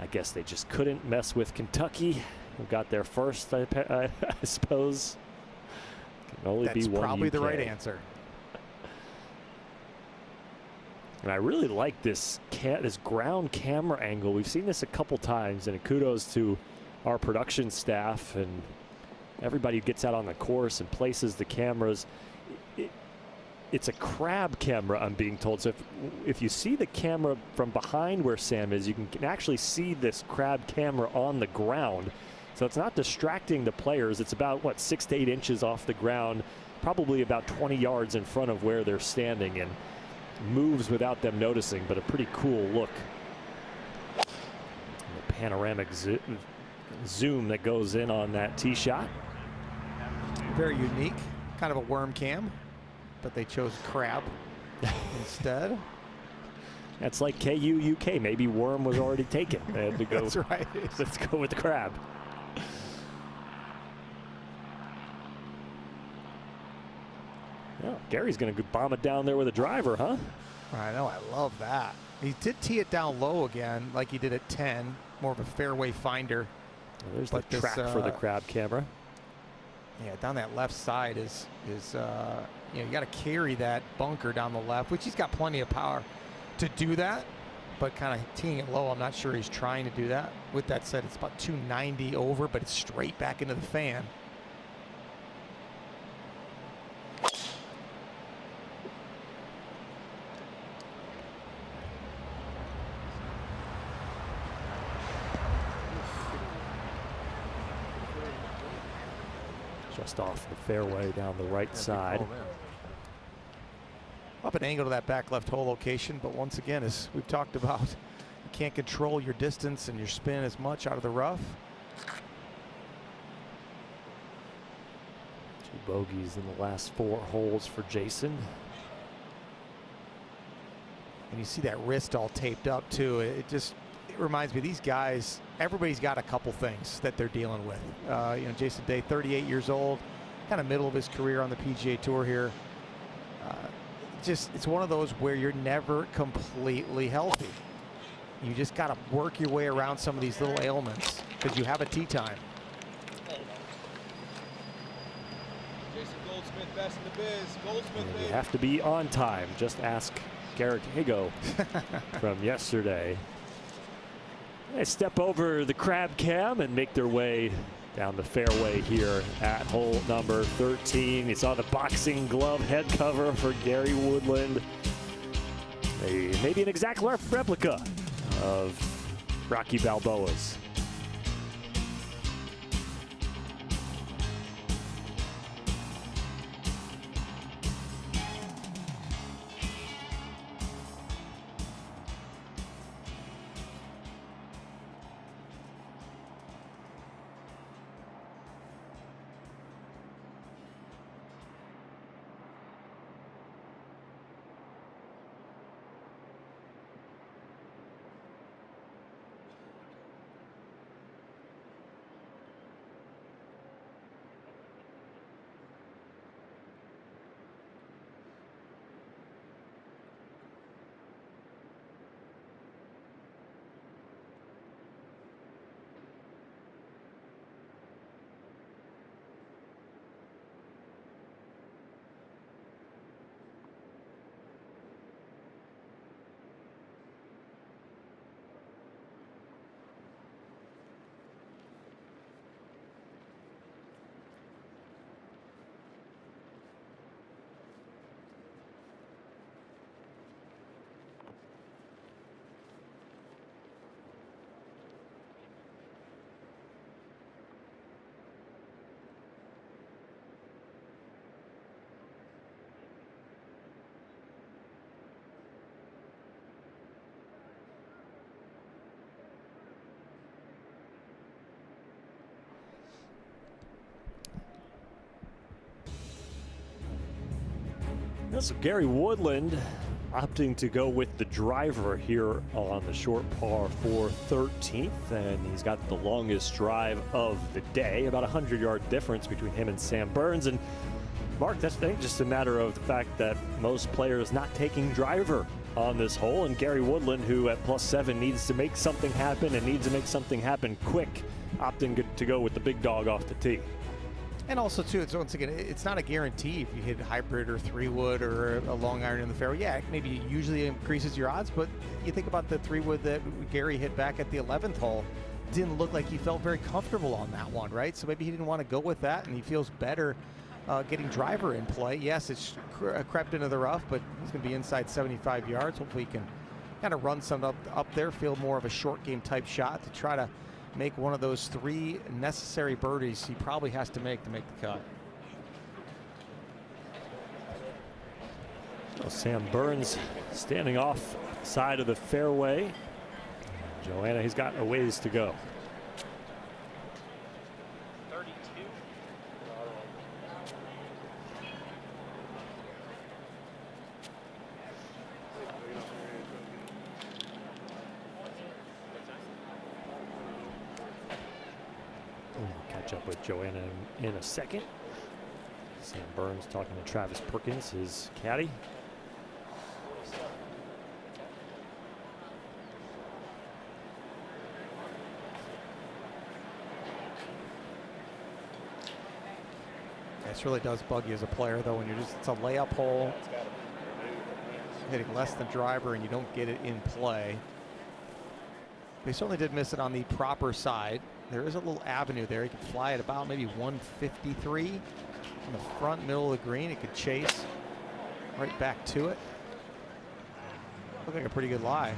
I guess they just couldn't mess with Kentucky, who got there first, I suppose. Can only be one. That's probably UK. the right answer. And I really like this ground camera angle. We've seen this a couple times, and kudos to our production staff and everybody who gets out on the course and places the cameras. It's a crab camera, I'm being told. So if you see the camera from behind where Sam is, you can actually see this crab camera on the ground. So it's not distracting the players. It's about, what, 6 to 8 inches off the ground, probably about 20 yards in front of where they're standing, and moves without them noticing, but a pretty cool look. The panoramic zoom that goes in on that tee shot. Very unique, kind of a worm cam. But they chose crab instead. That's like KU UK. Maybe worm was already taken. They had to go. That's right. Let's go with the crab. Well, Gary's going to bomb it down there with a driver, huh? I know. I love that. He did tee it down low again, like he did at 10. More of a fairway finder. Well, there's the track for the crab camera. Yeah, down that left side is you know, you got to carry that bunker down the left, which he's got plenty of power to do that, but kind of teeing it low, I'm not sure he's trying to do that. With that said, it's about 290 over, but it's straight back into the fan. Just off the fairway down the right side. Up an angle to that back left hole location, but once again, as we've talked about, you can't control your distance and your spin as much out of the rough. 2 bogeys in the last 4 holes for Jason. And you see that wrist all taped up too. It reminds me, these guys, everybody's got a couple things that they're dealing with. You know, Jason Day, 38 years old, kind of middle of his career on the PGA Tour here. It's one of those where you're never completely healthy. You just got to work your way around some of these little ailments. because you have a tee time. Jason Goldsmith, best in the biz. Goldsmith, You have to be on time. Just ask Garrett Higo from yesterday. They step over the crab cam and make their way down the fairway here at hole number 13. You saw the boxing glove head cover for Gary Woodland. Maybe an exact replica of Rocky Balboa's. So Gary Woodland opting to go with the driver here on the short par for 13th, and he's got the longest drive of the day, about a 100-yard difference between him and Sam Burns. And Mark, that's I think just a matter of the fact that most players not taking driver on this hole, and Gary Woodland, who at +7 needs to make something happen and needs to make something happen quick, opting to go with the big dog off the tee. And also, too, it's once again, it's not a guarantee if you hit hybrid or 3-wood or a long iron in the fairway. Yeah, maybe it usually increases your odds, but you think about the 3-wood that Gary hit back at the 11th hole. Didn't look like he felt very comfortable on that one, right? So maybe he didn't want to go with that, and he feels better getting driver in play. Yes, it's crept into the rough, but he's going to be inside 75 yards. Hopefully he can kind of run some up there, feel more of a short game type shot to try to make one of those 3 necessary birdies he probably has to make the cut. Well, Sam Burns standing off the side of the fairway. Joanna, he's got a ways to go. 32. We'll catch up with Joanna in a second. Sam Burns talking to Travis Perkins, his caddy. This really does bug you as a player, though, when it's a layup hole, hitting less than driver, and you don't get it in play. They certainly did miss it on the proper side. There is a little avenue there. He could fly at about maybe 153 in the front middle of the green. It could chase right back to it. Looked like a pretty good lie.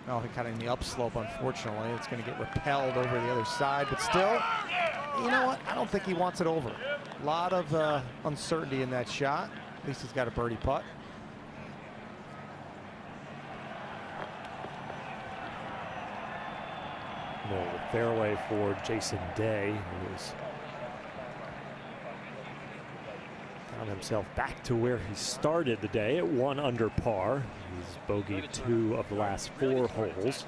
Oh, kind of in the upslope, unfortunately. It's going to get repelled over the other side, but still, you know what? I don't think he wants it over. A lot of uncertainty in that shot. At least he's got a birdie putt. The fairway for Jason Day, who's found himself back to where he started the day at 1 under par. He's bogeyed 2 of the last 4 holes.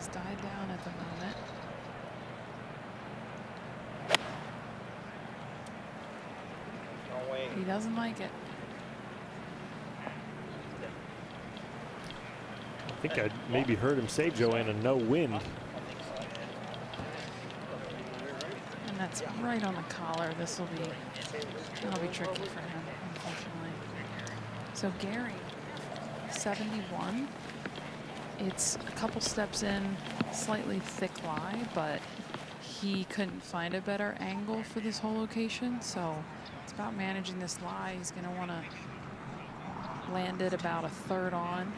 He's died down at the moment. He doesn't like it. I think I maybe heard him say, Joanna, no wind. And that's right on the collar. That'll be tricky for him, unfortunately. So Gary, 71. It's a couple steps in, slightly thick lie, but he couldn't find a better angle for this whole location. So it's about managing this lie. He's going to want to land it about a third on.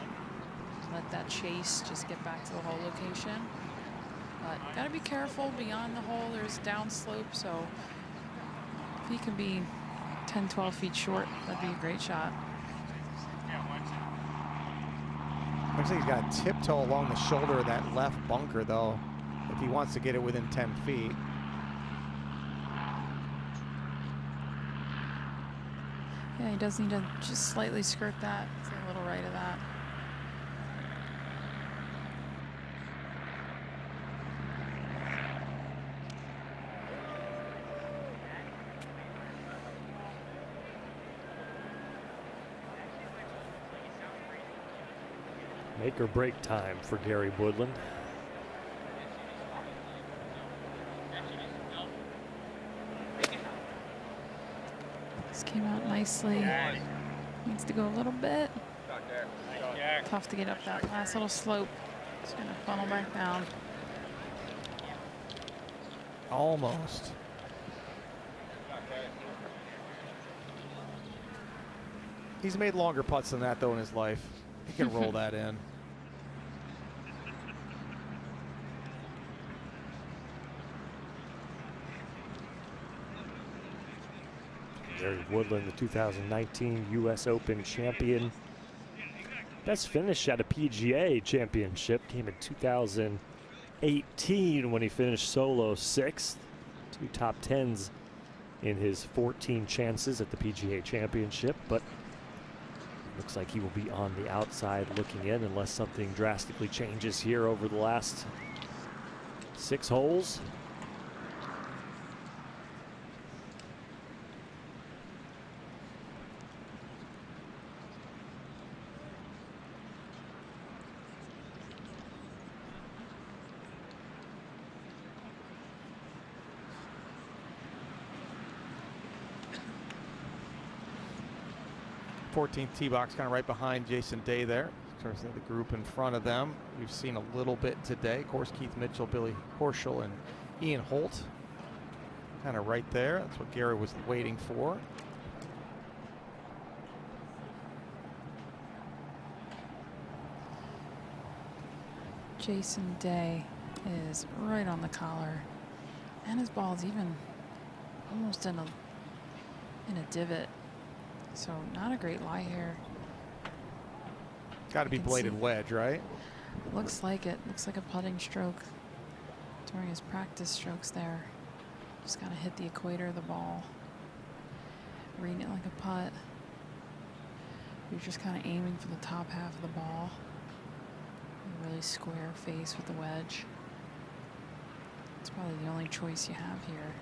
Let that chase just get back to the hole location. But got to be careful beyond the hole. There's downslope, so if he can be 10, 12 feet short, that'd be a great shot. Looks like he's got a tiptoe along the shoulder of that left bunker, though, if he wants to get it within 10 feet. Yeah, he does need to just slightly skirt that. It's a little right of that. Make or break time for Gary Woodland. This came out nicely. Needs to go a little bit. Tough to get up that last little slope. It's going to funnel back down. Almost. He's made longer putts than that, though, in his life. He can roll that in. Gary Woodland, the 2019 U.S. Open champion. Best finish at a PGA Championship came in 2018 when he finished solo 6th. 2 top 10s in his 14 chances at the PGA Championship, but looks like he will be on the outside looking in unless something drastically changes here over the last 6 holes. Fourteenth tee box kind of right behind Jason Day there. Starts the group in front of them. We've seen a little bit today. Of course, Keith Mitchell, Billy Horschel, and Ian Holt kind of right there. That's what Gary was waiting for. Jason Day is right on the collar, and his ball is even almost in a divot. So not a great lie here. Got to be bladed wedge, right? Looks like it. Looks like a putting stroke during his practice strokes there. Just got to hit the equator of the ball. Reading it like a putt. You're just kind of aiming for the top half of the ball. A really square face with the wedge. It's probably the only choice you have here.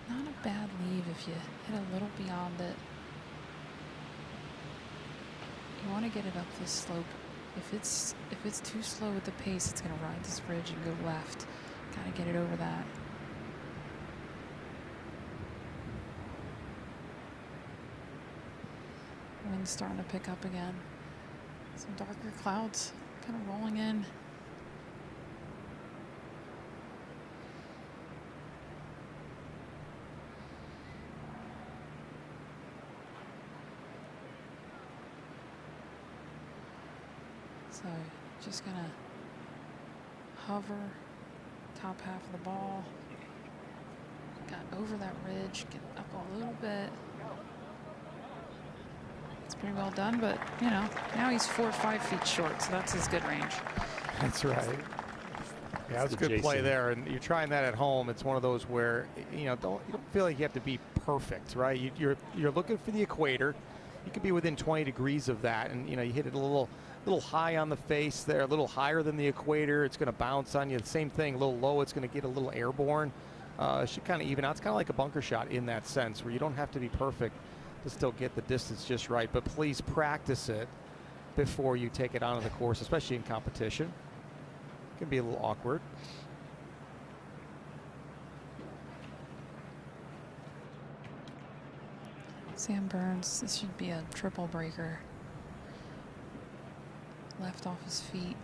Not a bad leave if you hit a little beyond it. You want to get it up this slope. If it's too slow with the pace, it's going to ride this ridge and go left. Got to get it over that. Wind's starting to pick up again. Some darker clouds kind of rolling in. So just gonna hover top half of the ball. Got over that ridge, get up a little bit. It's pretty well done, but you know, now he's 4 or 5 feet short, so that's his good range. That's right. Yeah, that's a good play there, and you're trying that at home. It's one of those where you don't feel like you have to be perfect, right? You're looking for the equator. You could be within 20 degrees of that, and you hit it a little high on the face there, a little higher than the equator. It's going to bounce on you. The same thing, a little low. It's going to get a little airborne. It should kind of even out. It's kind of like a bunker shot in that sense, where you don't have to be perfect to still get the distance just right. But please practice it before you take it onto the course, especially in competition. It can be a little awkward. Sam Burns, this should be a triple breaker. Left off his feet,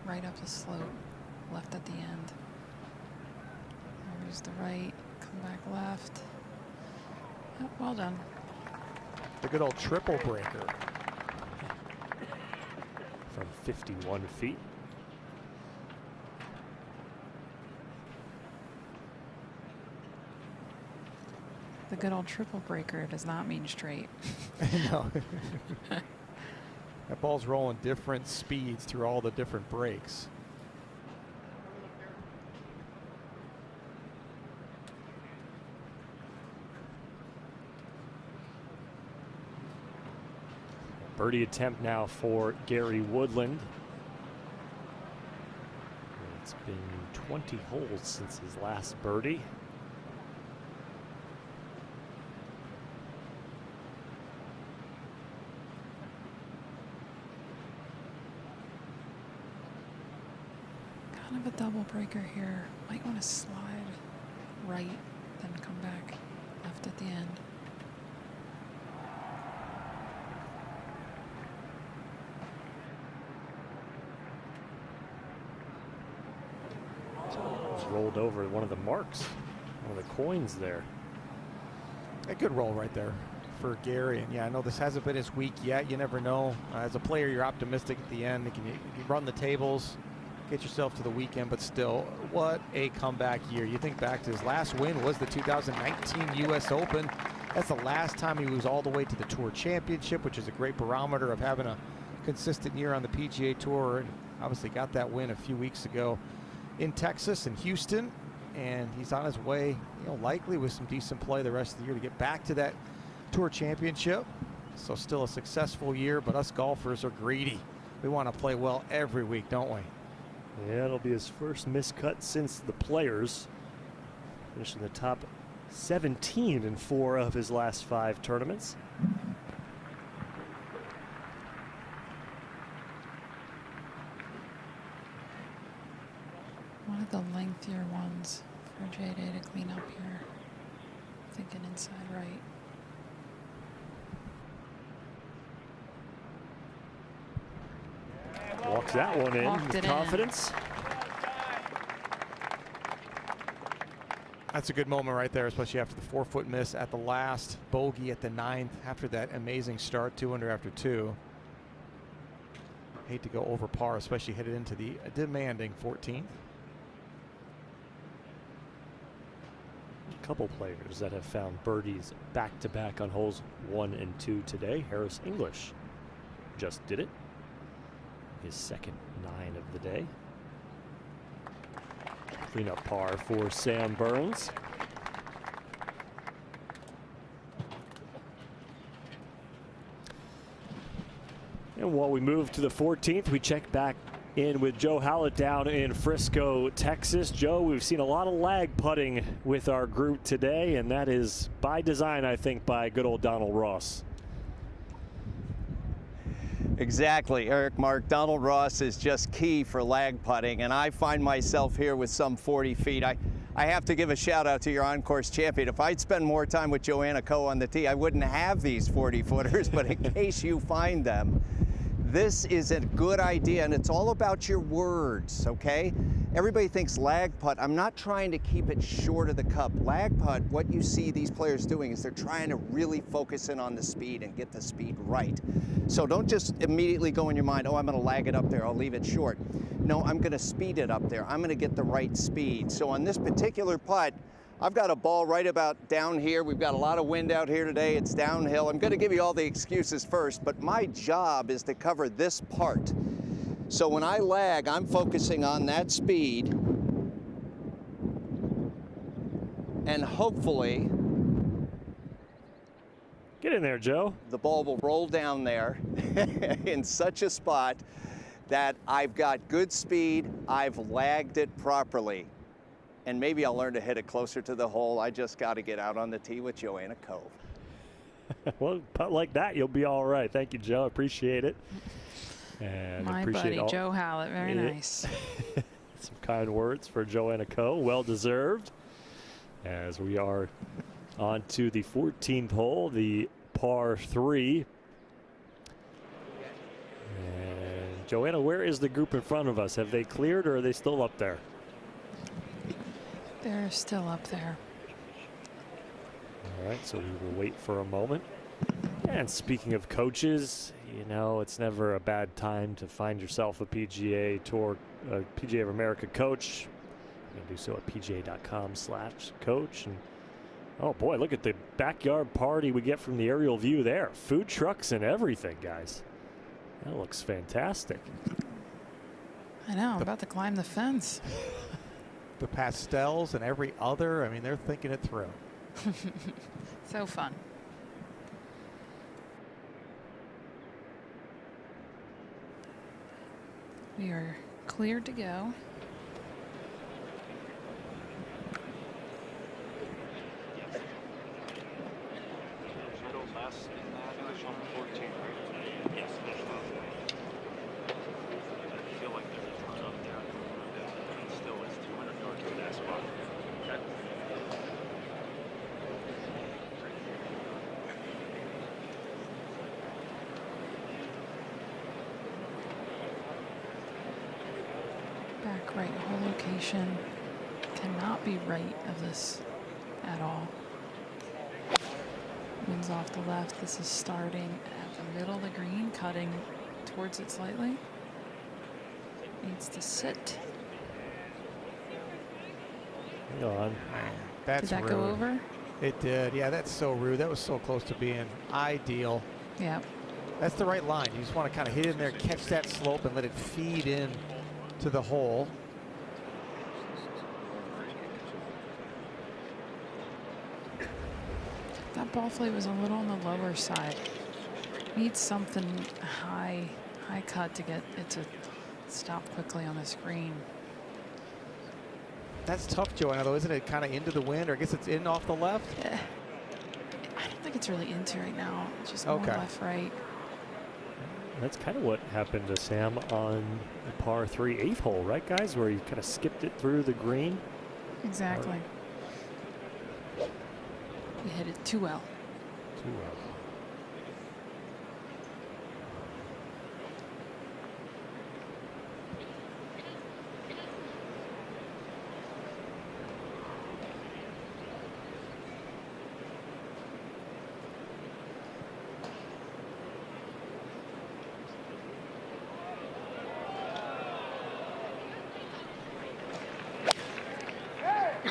right up the slope, left at the end. There's the right, come back left. Oh, well done. The good old triple breaker. From 51 feet. The good old triple breaker does not mean straight. No. That ball's rolling different speeds through all the different breaks. Birdie attempt now for Gary Woodland. It's been 20 holes since his last birdie. Kind of a double breaker here. Might want to slide right, then come back left at the end. Rolled over one of the marks, one of the coins there. A good roll right there for Gary. And yeah, I know this hasn't been his week yet. You never know. As a player, you're optimistic at the end. You run the tables, get yourself to the weekend, but still, what a comeback year. You think back to his last win was the 2019 U.S. Open. That's the last time he was all the way to the Tour Championship, which is a great barometer of having a consistent year on the PGA Tour, and obviously got that win a few weeks ago in Texas and Houston, and he's on his way, likely with some decent play the rest of the year to get back to that Tour Championship. So still a successful year, but us golfers are greedy. We want to play well every week, don't we? Yeah, it'll be his first miscut since the Players. Finished in the top 17 in 4 of his last 5 tournaments. One of the lengthier ones for JD to clean up here. Thinking inside right. Walks that one in Walked with it confidence. That's a good moment right there, especially after the 4-foot miss at the last, bogey at the 9th after that amazing start, 2 under after 2. Hate to go over par, especially headed into the demanding 14th. A couple players that have found birdies back-to-back on holes 1 and 2 today. Harris English just did it. His second 9 of the day. Clean up par for Sam Burns. And while we move to the 14th, we check back in with Joe Hallett down in Frisco, Texas. Joe, we've seen a lot of lag putting with our group today, and that is by design, I think, by good old Donald Ross. Exactly, Eric Mark. Donald Ross is just key for lag putting, and I find myself here with some 40 feet. I have to give a shout out to your on-course champion. If I'd spend more time with Joanna Coe on the tee, I wouldn't have these 40-footers, but in case you find them, this is a good idea, and it's all about your words, okay? Everybody thinks lag putt. I'm not trying to keep it short of the cup. Lag putt, what you see these players doing is they're trying to really focus in on the speed and get the speed right. So don't just immediately go in your mind, oh, I'm gonna lag it up there, I'll leave it short. No, I'm gonna speed it up there. I'm gonna get the right speed. So on this particular putt, I've got a ball right about down here. We've got a lot of wind out here today. It's downhill. I'm going to give you all the excuses first, but my job is to cover this part. So when I lag, I'm focusing on that speed, and hopefully get in there, Joe. The ball will roll down there in such a spot that I've got good speed, I've lagged it properly, and maybe I'll learn to hit it closer to the hole. I just got to get out on the tee with Joanna Cove. Well, putt like that, you'll be all right. Thank you, Joe. Appreciate it. And My appreciate buddy, Joe Hallett. Very nice. Some kind words for Joanna Coe. Well deserved. As we are on to the 14th hole, the par 3. And Joanna, where is the group in front of us? Have they cleared or are they still up there? They're still up there. All right, so we will wait for a moment. And speaking of coaches, you know, it's never a bad time to find yourself a PGA Tour, PGA of America coach. You can do so at pga.com/coach. And oh boy, look at the backyard party we get from the aerial view there. Food trucks and everything, guys. That looks fantastic. I know, I'm about to climb the fence. The pastels and every other, I mean, they're thinking it through. So fun. We are cleared to go. Back right hole location cannot be right of this at all. Winds off the left. This is starting at the middle of the green, cutting towards it slightly. Needs to sit. Hang on. That's Did that rude. go over? It did. Yeah, that's so rude. That was so close to being ideal. Yeah. That's the right line. You just want to kind of hit in there, catch that slope, and let it feed in to the hole. That ball flight was a little on the lower side. Needs something high cut to get it to stop quickly on the screen. That's tough, Joanna, though, isn't it? Kind of into the wind, or I guess it's in off the left? I don't think it's really into right now. It's just more left, right. That's kind of what happened to Sam on the par 3 8th hole, right, guys? Where he kind of skipped it through the green. Exactly. We hit it too well. Too well.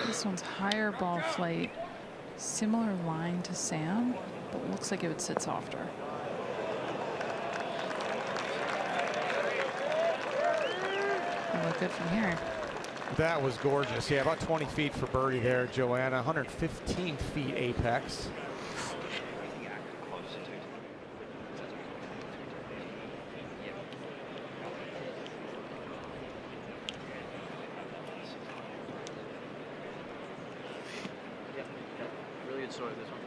This one's higher ball flight, similar line to Sam, but looks like it would sit softer. It'll look good from here. That was gorgeous. Yeah, about 20 feet for birdie there, Joanna. 115 feet apex. Really good story, this one.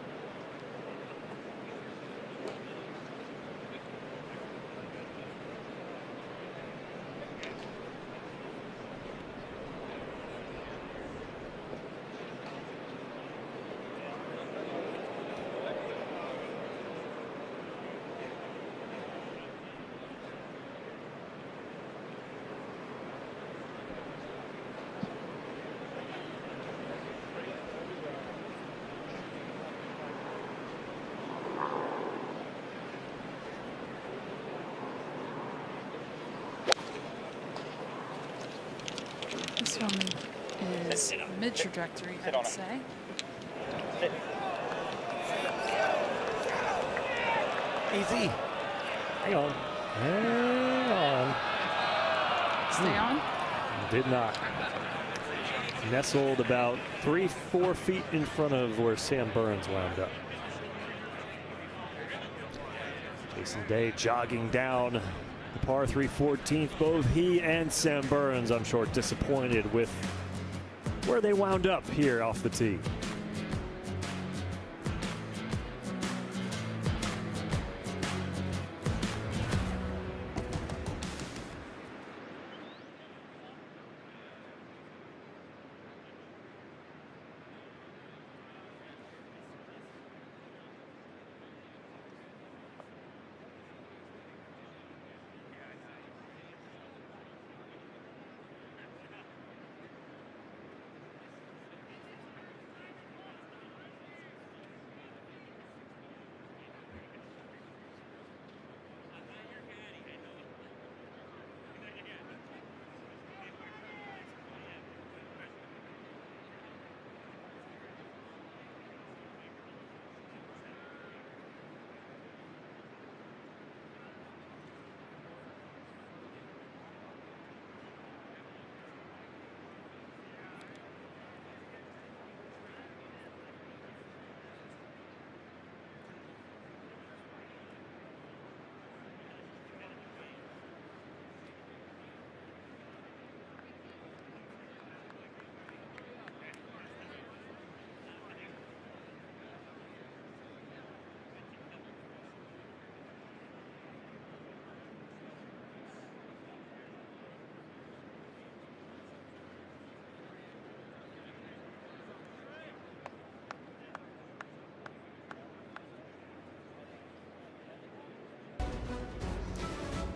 This one is mid-trajectory, I would say. Easy. Hang on. Hang on. stay on? Did not. Nestled about 3-4 feet in front of where Sam Burns wound up. Jason Day jogging down the par 3 14th. Both he and Sam Burns, I'm sure, disappointed with where they wound up here off the tee.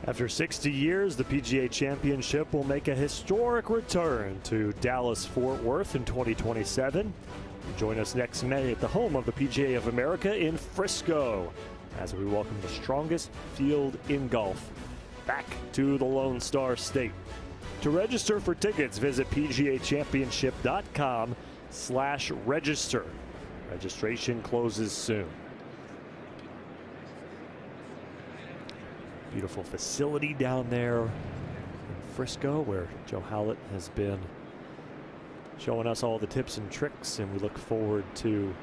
After 60 years, the PGA Championship will make a historic return to Dallas-Fort Worth in 2027. Join us next May at the home of the PGA of America in Frisco as we welcome the strongest field in golf back to the Lone Star State. To register for tickets, visit pgachampionship.com/register. Registration closes soon. Beautiful facility down there in Frisco where Joe Howlett has been showing us all the tips and tricks, and we look forward to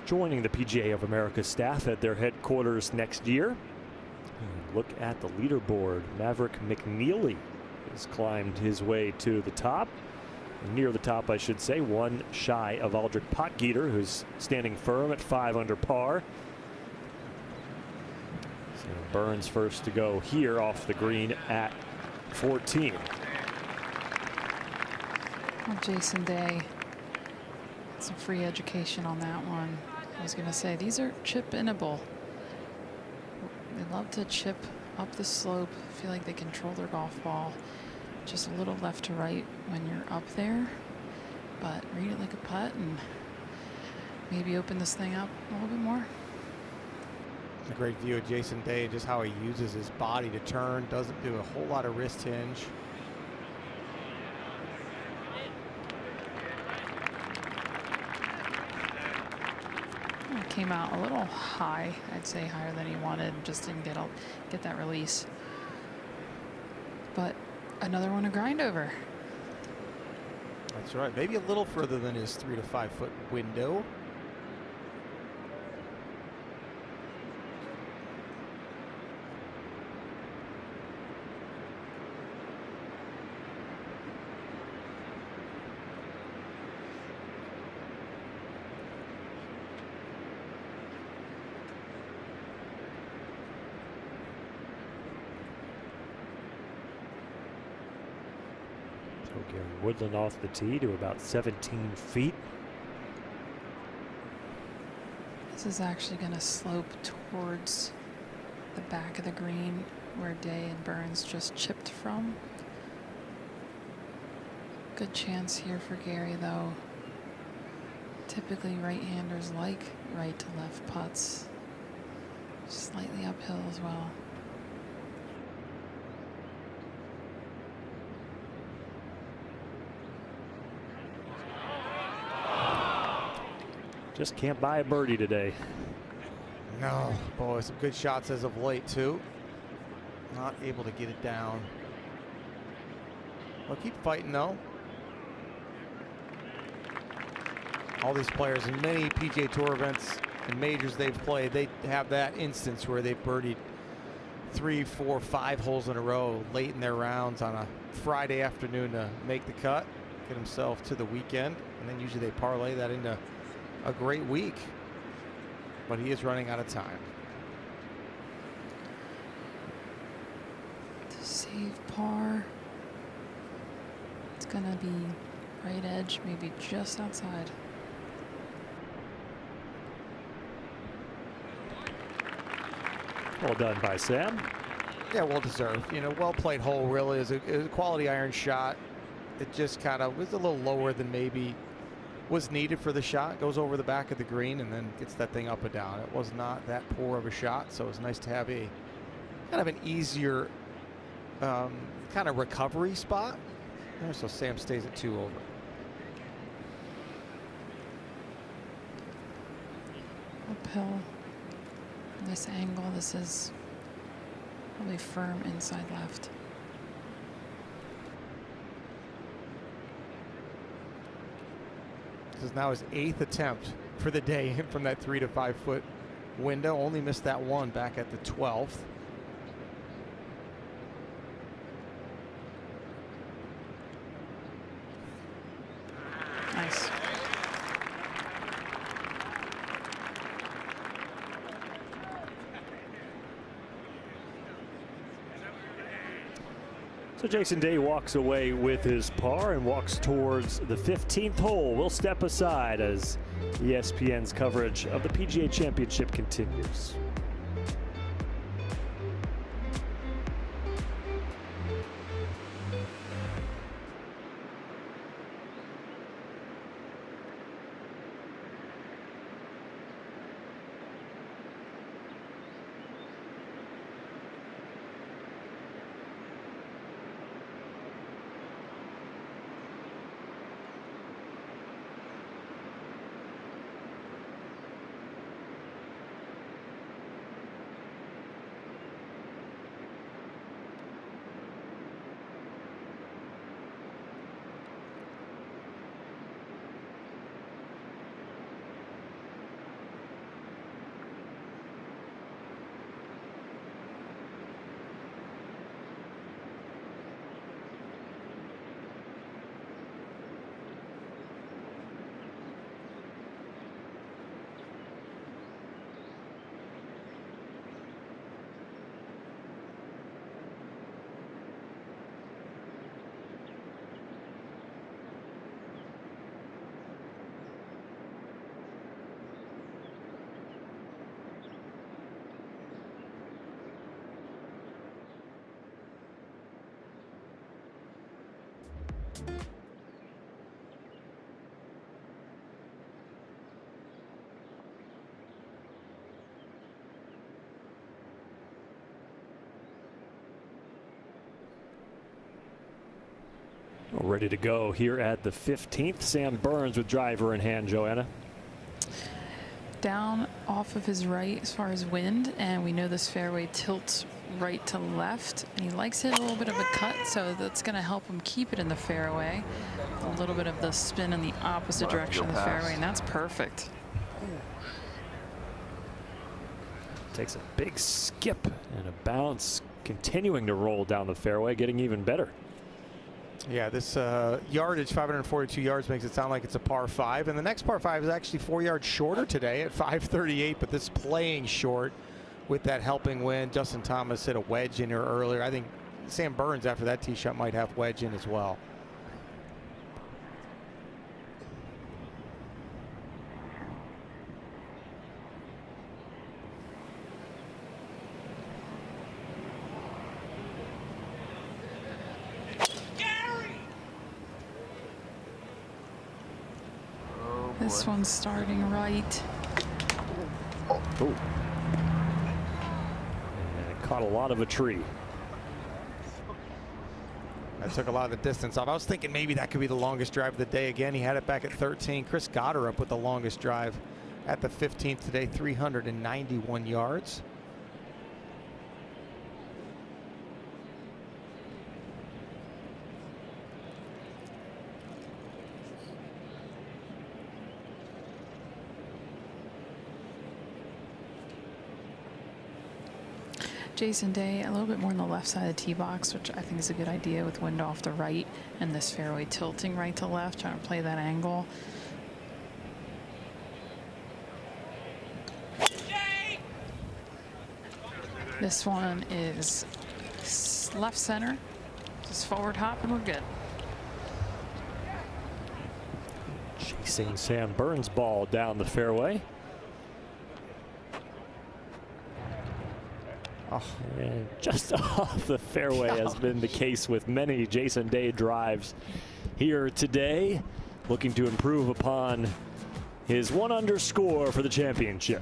joining the PGA of America staff at their headquarters next year. And look at the leaderboard. Maverick McNeely has climbed his way to the top. Near the top, I should say, one shy of Aldrich Potgieter, who's standing firm at 5 under par. Burns first to go here off the green at 14. Well, Jason Day, some free education on that one. I was going to say, these are chip-inable. They love to chip up the slope, feel like they control their golf ball. Just a little left to right when you're up there. But read it like a putt and maybe open this thing up a little bit more. A great view of Jason Day, just how he uses his body to turn, doesn't do a whole lot of wrist hinge. It came out a little high, I'd say higher than he wanted, just didn't get that release. But another one to grind over. That's right, maybe a little further than his 3 to 5 foot window. Gary Woodland off the tee to about 17 feet. This is actually going to slope towards the back of the green where Day and Burns just chipped from. Good chance here for Gary, though. Typically right-handers like right to left putts. Slightly uphill as well. Just can't buy a birdie today. No, boy, some good shots as of late, too. Not able to get it down. Well, keep fighting though. All these players in many PGA Tour events and majors they've played, they have that instance where they've birdied 3, 4, 5 holes in a row late in their rounds on a Friday afternoon to make the cut, get themselves to the weekend, and then usually they parlay that into a great week. But he is running out of time. To save par, it's gonna be right edge, maybe just outside. Well done by Sam. Yeah, well deserved. You know, well played hole. Really is a quality iron shot. It just kind of was a little lower than maybe was needed for the shot. Goes over the back of the green and then gets that thing up and down. It was not that poor of a shot, so it was nice to have a kind of an easier kind of recovery spot. There, so Sam stays at 2 over. Uphill. This angle, this is really firm inside left. This is now his 8th attempt for the day from that 3 to 5 foot window. Only missed that one back at the 12th. Nice. So Jason Day walks away with his par and walks towards the 15th hole. We'll step aside as ESPN's coverage of the PGA Championship continues. Ready to go here at the 15th. Sam Burns with driver in hand, Joanna. Down off of his right as far as wind, and we know this fairway tilts right to left, and he likes it a little bit of a cut, so that's going to help him keep it in the fairway. A little bit of the spin in the opposite direction of the fairway, and that's perfect. Takes a big skip and a bounce, continuing to roll down the fairway, getting even better. Yeah, this yardage, 542 yards, makes it sound like it's a par 5. And the next par 5 is actually 4 yards shorter today at 538, but this playing short with that helping wind. Justin Thomas hit a wedge in here earlier. I think Sam Burns, after that tee shot, might have wedge in as well. This one's starting right. Oh. And it caught a lot of a tree. That took a lot of the distance off. I was thinking maybe that could be the longest drive of the day again. He had it back at 13. Chris Goddard up with the longest drive at the 15th today, 391 yards. Jason Day a little bit more on the left side of the tee box, which I think is a good idea with wind off the right and this fairway tilting right to left, trying to play that angle. This one is left center, just forward hop, and we're good. Chasing Sam Burns' ball down the fairway. Oh. And just off the fairway has been the case with many Jason Day drives here today, looking to improve upon his 1-under score for the championship.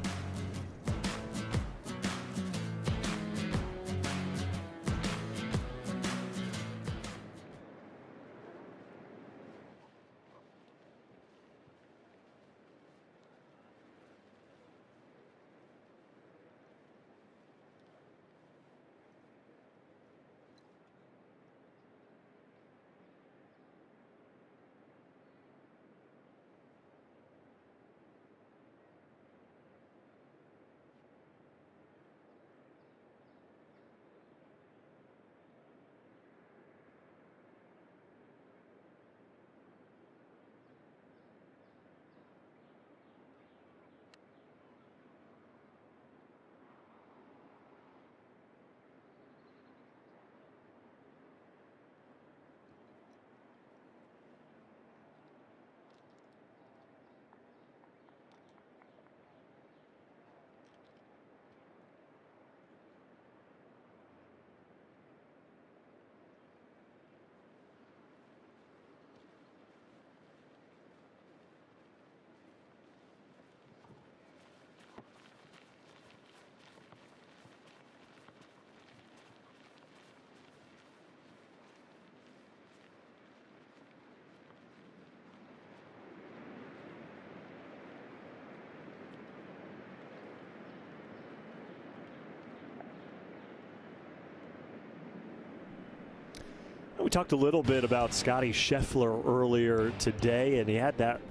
We talked a little bit about Scotty Scheffler earlier today, and he had that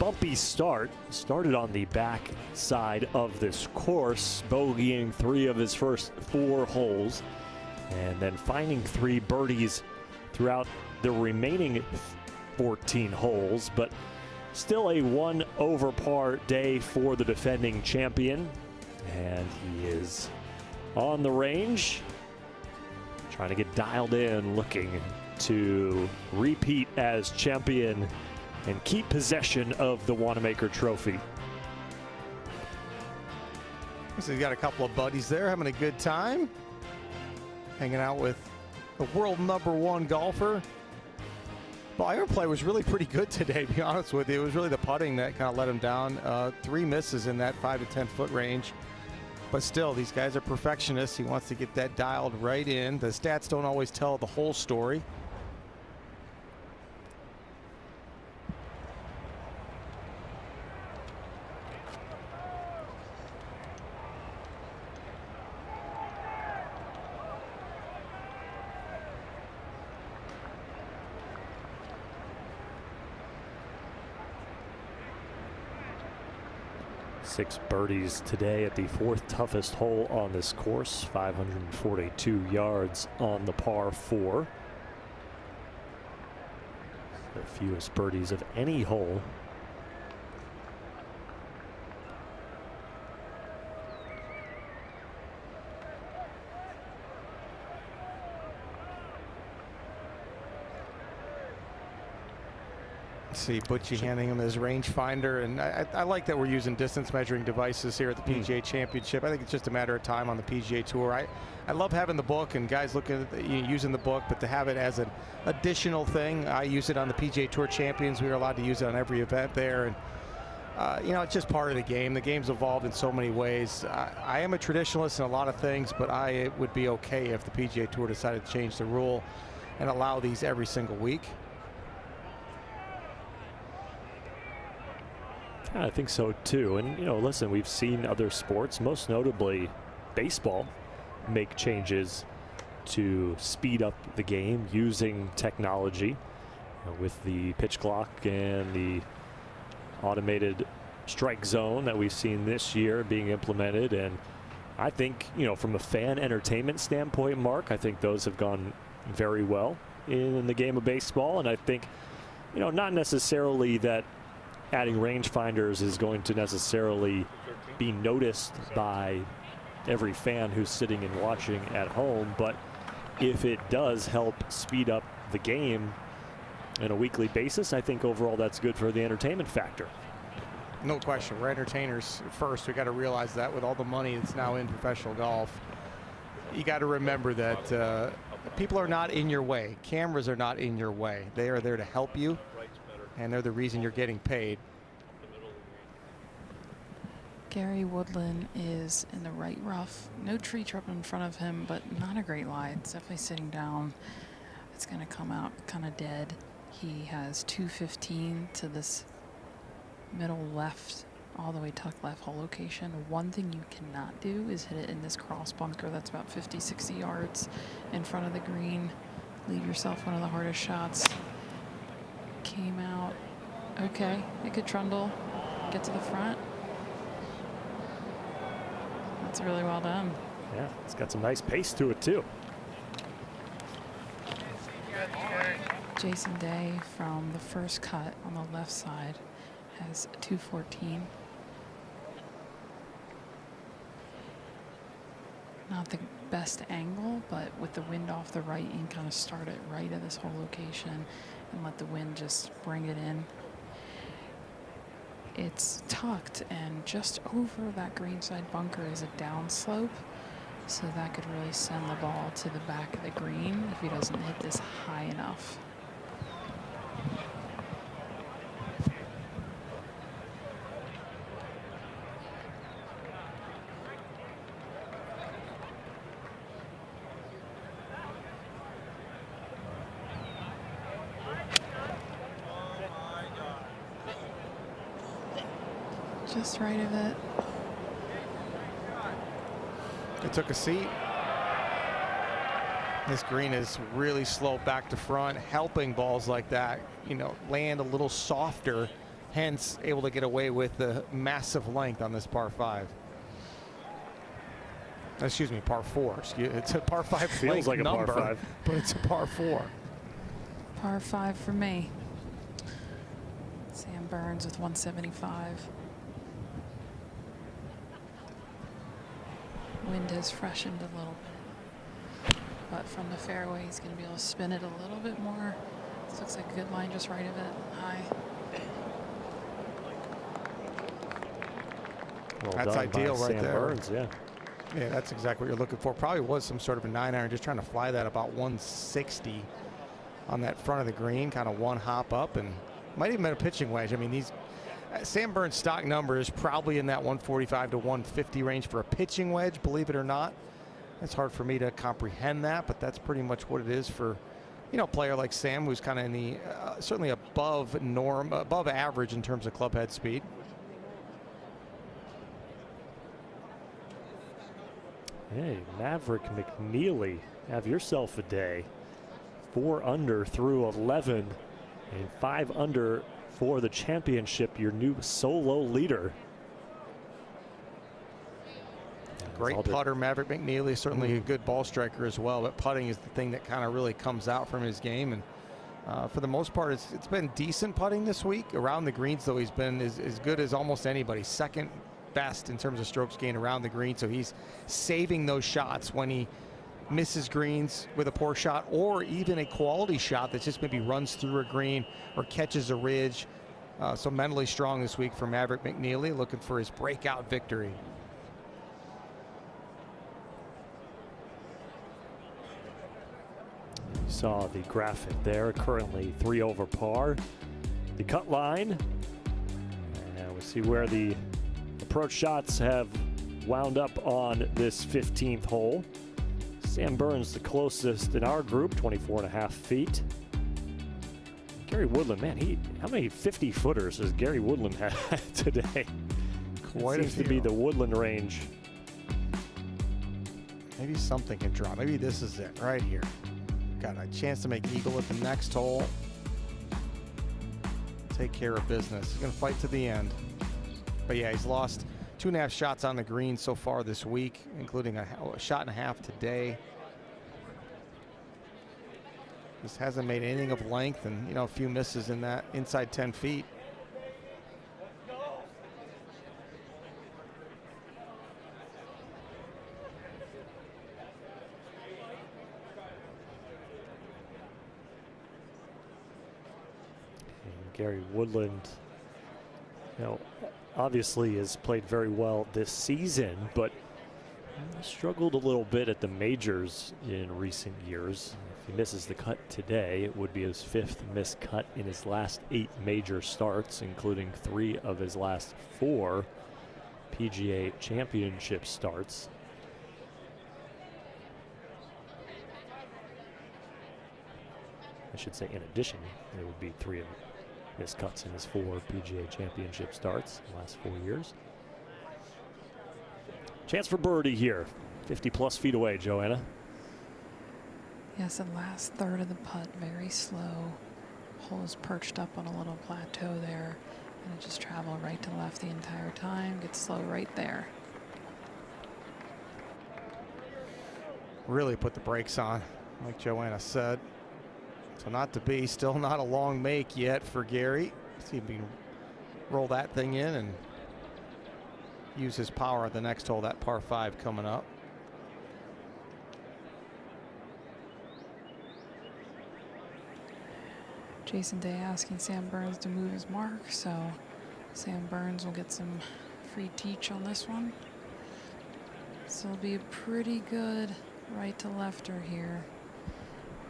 bumpy start. Started on the back side of this course, bogeying 3 of his first 4 holes, and then finding 3 birdies throughout the remaining 14 holes, but still a 1 over par day for the defending champion. And he is on the range, trying to get dialed in, looking to repeat as champion and keep possession of the Wanamaker Trophy. So he's got a couple of buddies there having a good time, hanging out with the world #1 golfer. Well, iron play was really pretty good today, to be honest with you. It was really the putting that kind of let him down. 3 misses in that 5 to 10 foot range. But still, these guys are perfectionists. He wants to get that dialed right in. The stats don't always tell the whole story. Six birdies today at the 4th toughest hole on this course, 542 yards on the par 4. The fewest birdies of any hole. See Butchie handing him his rangefinder, and I like that we're using distance measuring devices here at the PGA Championship. I think it's just a matter of time on the PGA Tour. I love having the book and guys looking at using the book, but to have it as an additional thing, I use it on the PGA Tour Champions. We are allowed to use it on every event there, and you know, it's just part of the game. The game's evolved in so many ways. I am a traditionalist in a lot of things, but I would be okay if the PGA Tour decided to change the rule and allow these every single week. I think so too. And you know, listen, we've seen other sports, most notably baseball, make changes to speed up the game using technology, with the pitch clock and the automated strike zone that we've seen this year being implemented. And I think, from a fan entertainment standpoint, Mark, I think those have gone very well in the game of baseball. And I think, not necessarily that adding rangefinders is going to necessarily be noticed by every fan who's sitting and watching at home, but if it does help speed up the game on a weekly basis, I think overall that's good for the entertainment factor. No question. We're entertainers first. We got to realize that with all the money that's now in professional golf, you got to remember that people are not in your way. Cameras are not in your way. They are there to help you, and they're the reason you're getting paid. Gary Woodland is in the right rough. No tree trunk in front of him, but not a great lie. It's definitely sitting down. It's going to come out kind of dead. He has 215 to this middle left, all the way tucked left hole location. One thing you cannot do is hit it in this cross bunker that's about 50, 60 yards in front of the green. Leave yourself one of the hardest shots. Came out okay. It could trundle, get to the front. That's really well done. Yeah, it's got some nice pace to it too. Jason Day from the first cut on the left side has 214. Not the best angle, but with the wind off the right, you can kind of start it right at this whole location and let the wind just bring it in. It's tucked, and just over that greenside bunker is a downslope, so that could really send the ball to the back of the green if he doesn't hit this high enough. Just right of it. It took a seat. This green is really slow back to front, helping balls like that, land a little softer, hence able to get away with the massive length on this par 5. Excuse me, par 4. It's a par 5 Feels like a number, par 5. but it's a par 4. Par 5 for me. Sam Burns with 175. Wind has freshened a little bit, but from the fairway he's going to be able to spin it a little bit more. This looks like a good line just right of it, high. Well That's ideal right Sam there. Burns, yeah. Yeah, that's exactly what you're looking for. Probably was some sort of a 9-iron, just trying to fly that about 160 on that front of the green, kind of one hop up, and might even been a pitching wedge. I mean, these Sam Burns' stock number is probably in that 145 to 150 range for a pitching wedge, believe it or not. It's hard for me to comprehend that, but that's pretty much what it is for, a player like Sam, who's kind of in the certainly above average in terms of club head speed. Hey, Maverick McNeely, have yourself a day. 4 under through 11 and 5 under for the championship, your new solo leader. Great putter, Maverick McNeely, certainly a good ball striker as well, but putting is the thing that kind of really comes out from his game. And for the most part, it's been decent putting this week. Around the greens, though, he's been as good as almost anybody. Second best in terms of strokes gained around the green, so he's saving those shots when he misses greens with a poor shot, or even a quality shot that just maybe runs through a green or catches a ridge. So mentally strong this week for Maverick McNeely, looking for his breakout victory. You saw the graphic there, currently 3 over par. The cut line, and we'll see where the approach shots have wound up on this 15th hole. Sam Burns the closest in our group, 24.5 feet. Gary Woodland, man, how many 50-footers does Gary Woodland have today? Quite a few. Seems to be the Woodland range. Maybe something can drop. Maybe this is it right here. Got a chance to make eagle at the next hole. Take care of business. He's going to fight to the end. But yeah, he's lost 2.5 shots on the green so far this week, including a shot and a half today. Just hasn't made anything of length, and you know, a few misses in that inside 10 feet. And Gary Woodland, you know, obviously has played very well this season, but struggled a little bit at the majors in recent years. If he misses the cut today, it would be his 5th missed cut in his last 8 major starts, including 3 of his last 4 PGA Championship starts. I should say, in addition, there would be 3 of missed cuts in his 4 PGA Championship starts in the last 4 years. Chance for birdie here, 50+ feet away, Joanna. Yes, the last third of the putt, very slow. Hole is perched up on a little plateau there, and it just travel right to left the entire time. Gets slow right there. Really put the brakes on, like Joanna said. So not to be, still not a long make yet for Gary. See if he can roll that thing in and use his power at the next hole, that par 5 coming up. Jason Day asking Sam Burns to move his mark, so Sam Burns will get some free teach on this one. So it'll be a pretty good right to lefter here.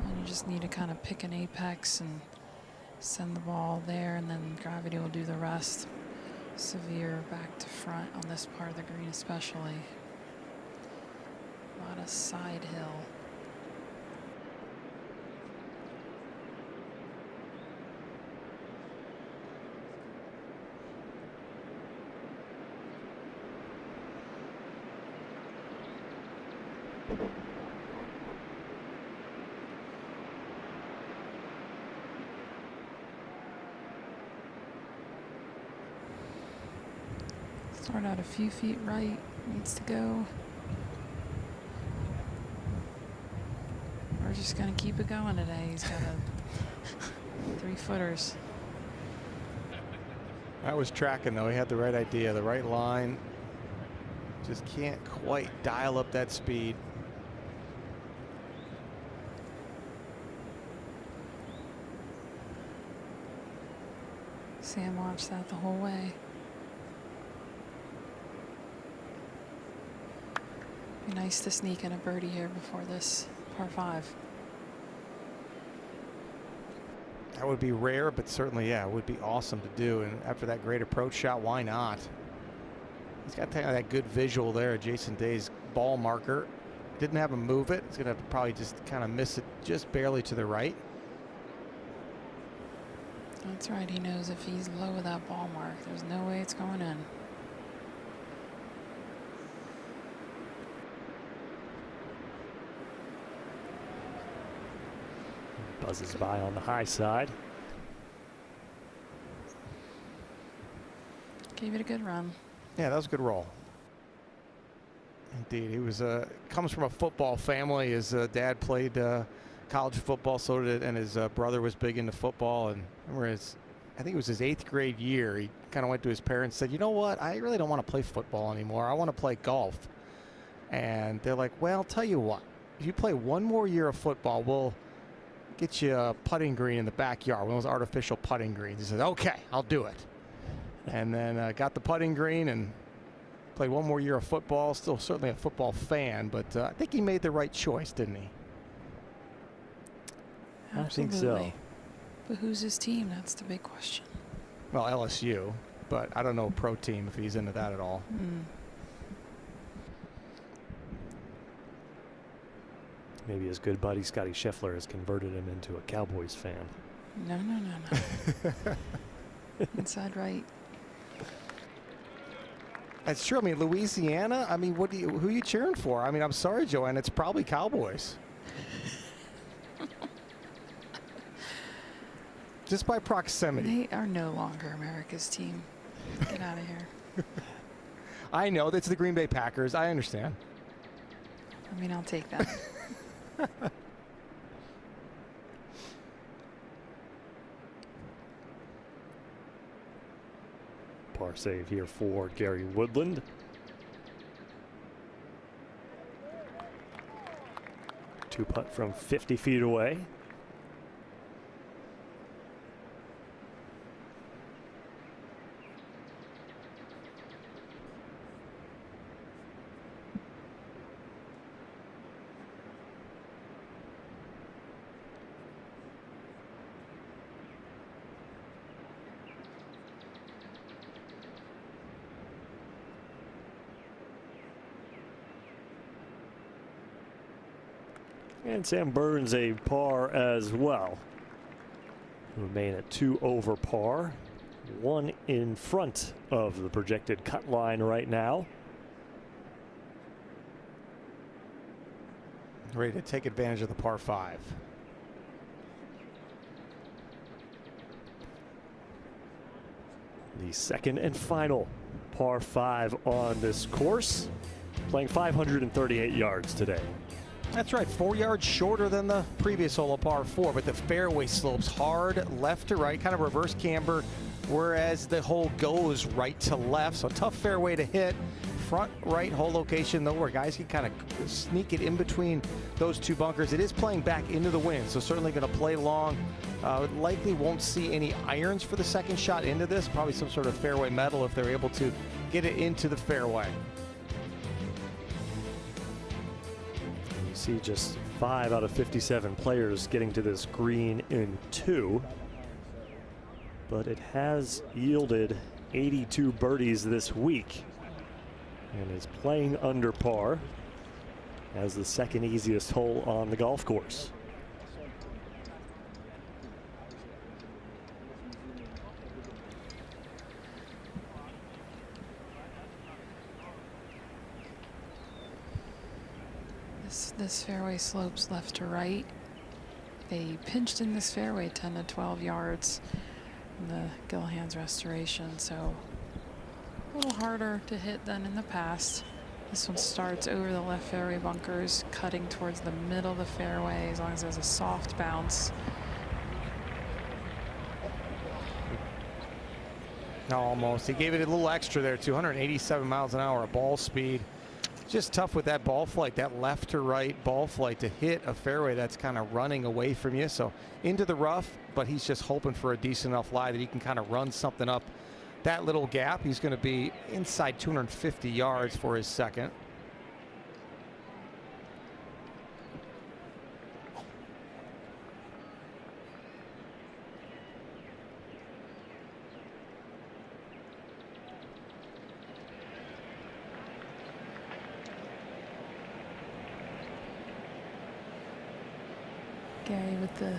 And you just need to kind of pick an apex and send the ball there, and then gravity will do the rest. Severe back to front on this part of the green especially. A lot of side hill. Start out a few feet right, needs to go. We're just gonna keep it going today. He's got a 3-footers. That was tracking though, he had the right idea, the right line. Just can't quite dial up that speed. Sam watched that the whole way. Be nice to sneak in a birdie here before this par 5. That would be rare, but certainly, yeah, it would be awesome to do. And after that great approach shot, why not? He's got that good visual there, Jason Day's ball marker. Didn't have him move it. He's going to have to probably just kind of miss it just barely to the right. That's right, he knows if he's low with that ball mark, there's no way it's going in. Buzzes by on the high side. Gave it a good run. Yeah, that was a good roll. Indeed, he was comes from a football family. His dad played college football, so did, and his brother was big into football. And I remember I think it was his 8th grade year. He kind of went to his parents and said, "You know what? I really don't want to play football anymore. I want to play golf." And they're like, "Well, I'll tell you what. If you play one more year of football, we'll get you a putting green in the backyard, one of those artificial putting greens." He said, "Okay, I'll do it." And then got the putting green and played one more year of football. Still certainly a football fan, but I think he made the right choice, didn't he? Absolutely. I think so. But who's his team? That's the big question. Well, LSU, but I don't know a pro team if he's into that at all. Maybe his good buddy Scotty Scheffler has converted him into a Cowboys fan. No. Inside right. That's true. I mean, Louisiana. I mean, who are you cheering for? I mean, I'm sorry, Joanne. It's probably Cowboys. Just by proximity. They are no longer America's team. Get out of here. I know, that's the Green Bay Packers. I understand. I mean, I'll take that. Par save here for Gary Woodland. Two putt from 50 feet away. And Sam Burns a par as well. Remain at 2 over par. 1 in front of the projected cut line right now. Ready to take advantage of the par 5. The second and final par 5 on this course. Playing 538 yards today. That's right, 4 yards shorter than the previous hole, a par 4, but the fairway slopes hard left to right, kind of reverse camber, whereas the hole goes right to left. So tough fairway to hit. Front right hole location though, where guys can kind of sneak it in between those two bunkers. It is playing back into the wind, so certainly going to play long. Likely won't see any irons for the second shot into this. Probably some sort of fairway metal if they're able to get it into the fairway. You see just 5 out of 57 players getting to this green in 2. But it has yielded 82 birdies this week and is playing under par as the second easiest hole on the golf course. This fairway slopes left to right. They pinched in this fairway 10 to 12 yards in the Gilhan's restoration, so a little harder to hit than in the past. This one starts over the left fairway bunkers, cutting towards the middle of the fairway as long as there's a soft bounce. Almost. He gave it a little extra there, 287 miles an hour of ball speed. Just tough with that ball flight, that left to right ball flight to hit a fairway that's kind of running away from you. So into the rough, but he's just hoping for a decent enough lie that he can kind of run something up that little gap. He's going to be inside 250 yards for his second. Gary with the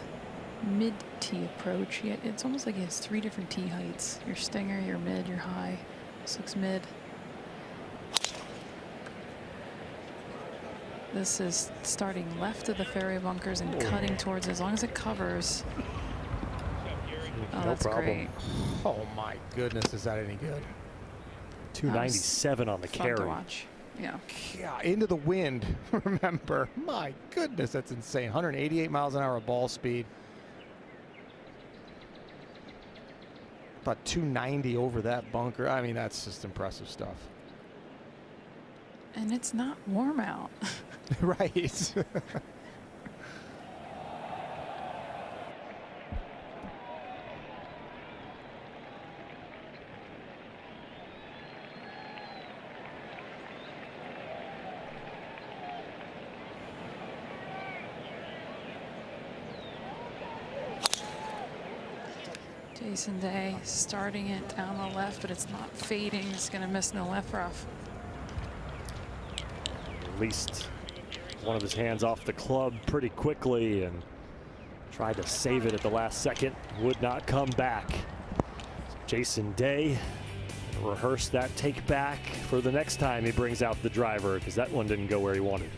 mid tee approach. It's almost like he has 3 different tee heights. Your stinger, your mid, your high. This looks mid. This is starting left of the fairway bunkers and cutting towards, as long as it covers. Oh, no that's problem. great. Oh my goodness, is that any good? 297 on the Fun carry. to watch. Yeah. Yeah, into the wind, remember. My goodness, that's insane. 188 miles an hour of ball speed. About 290 over that bunker. I mean, that's just impressive stuff. And it's not warm out. Right. Jason Day starting it down the left, but it's not fading. It's going to miss in the left rough. Released one of his hands off the club pretty quickly and tried to save it at the last second. Would not come back. Jason Day rehearsed that take back for the next time he brings out the driver, because that one didn't go where he wanted.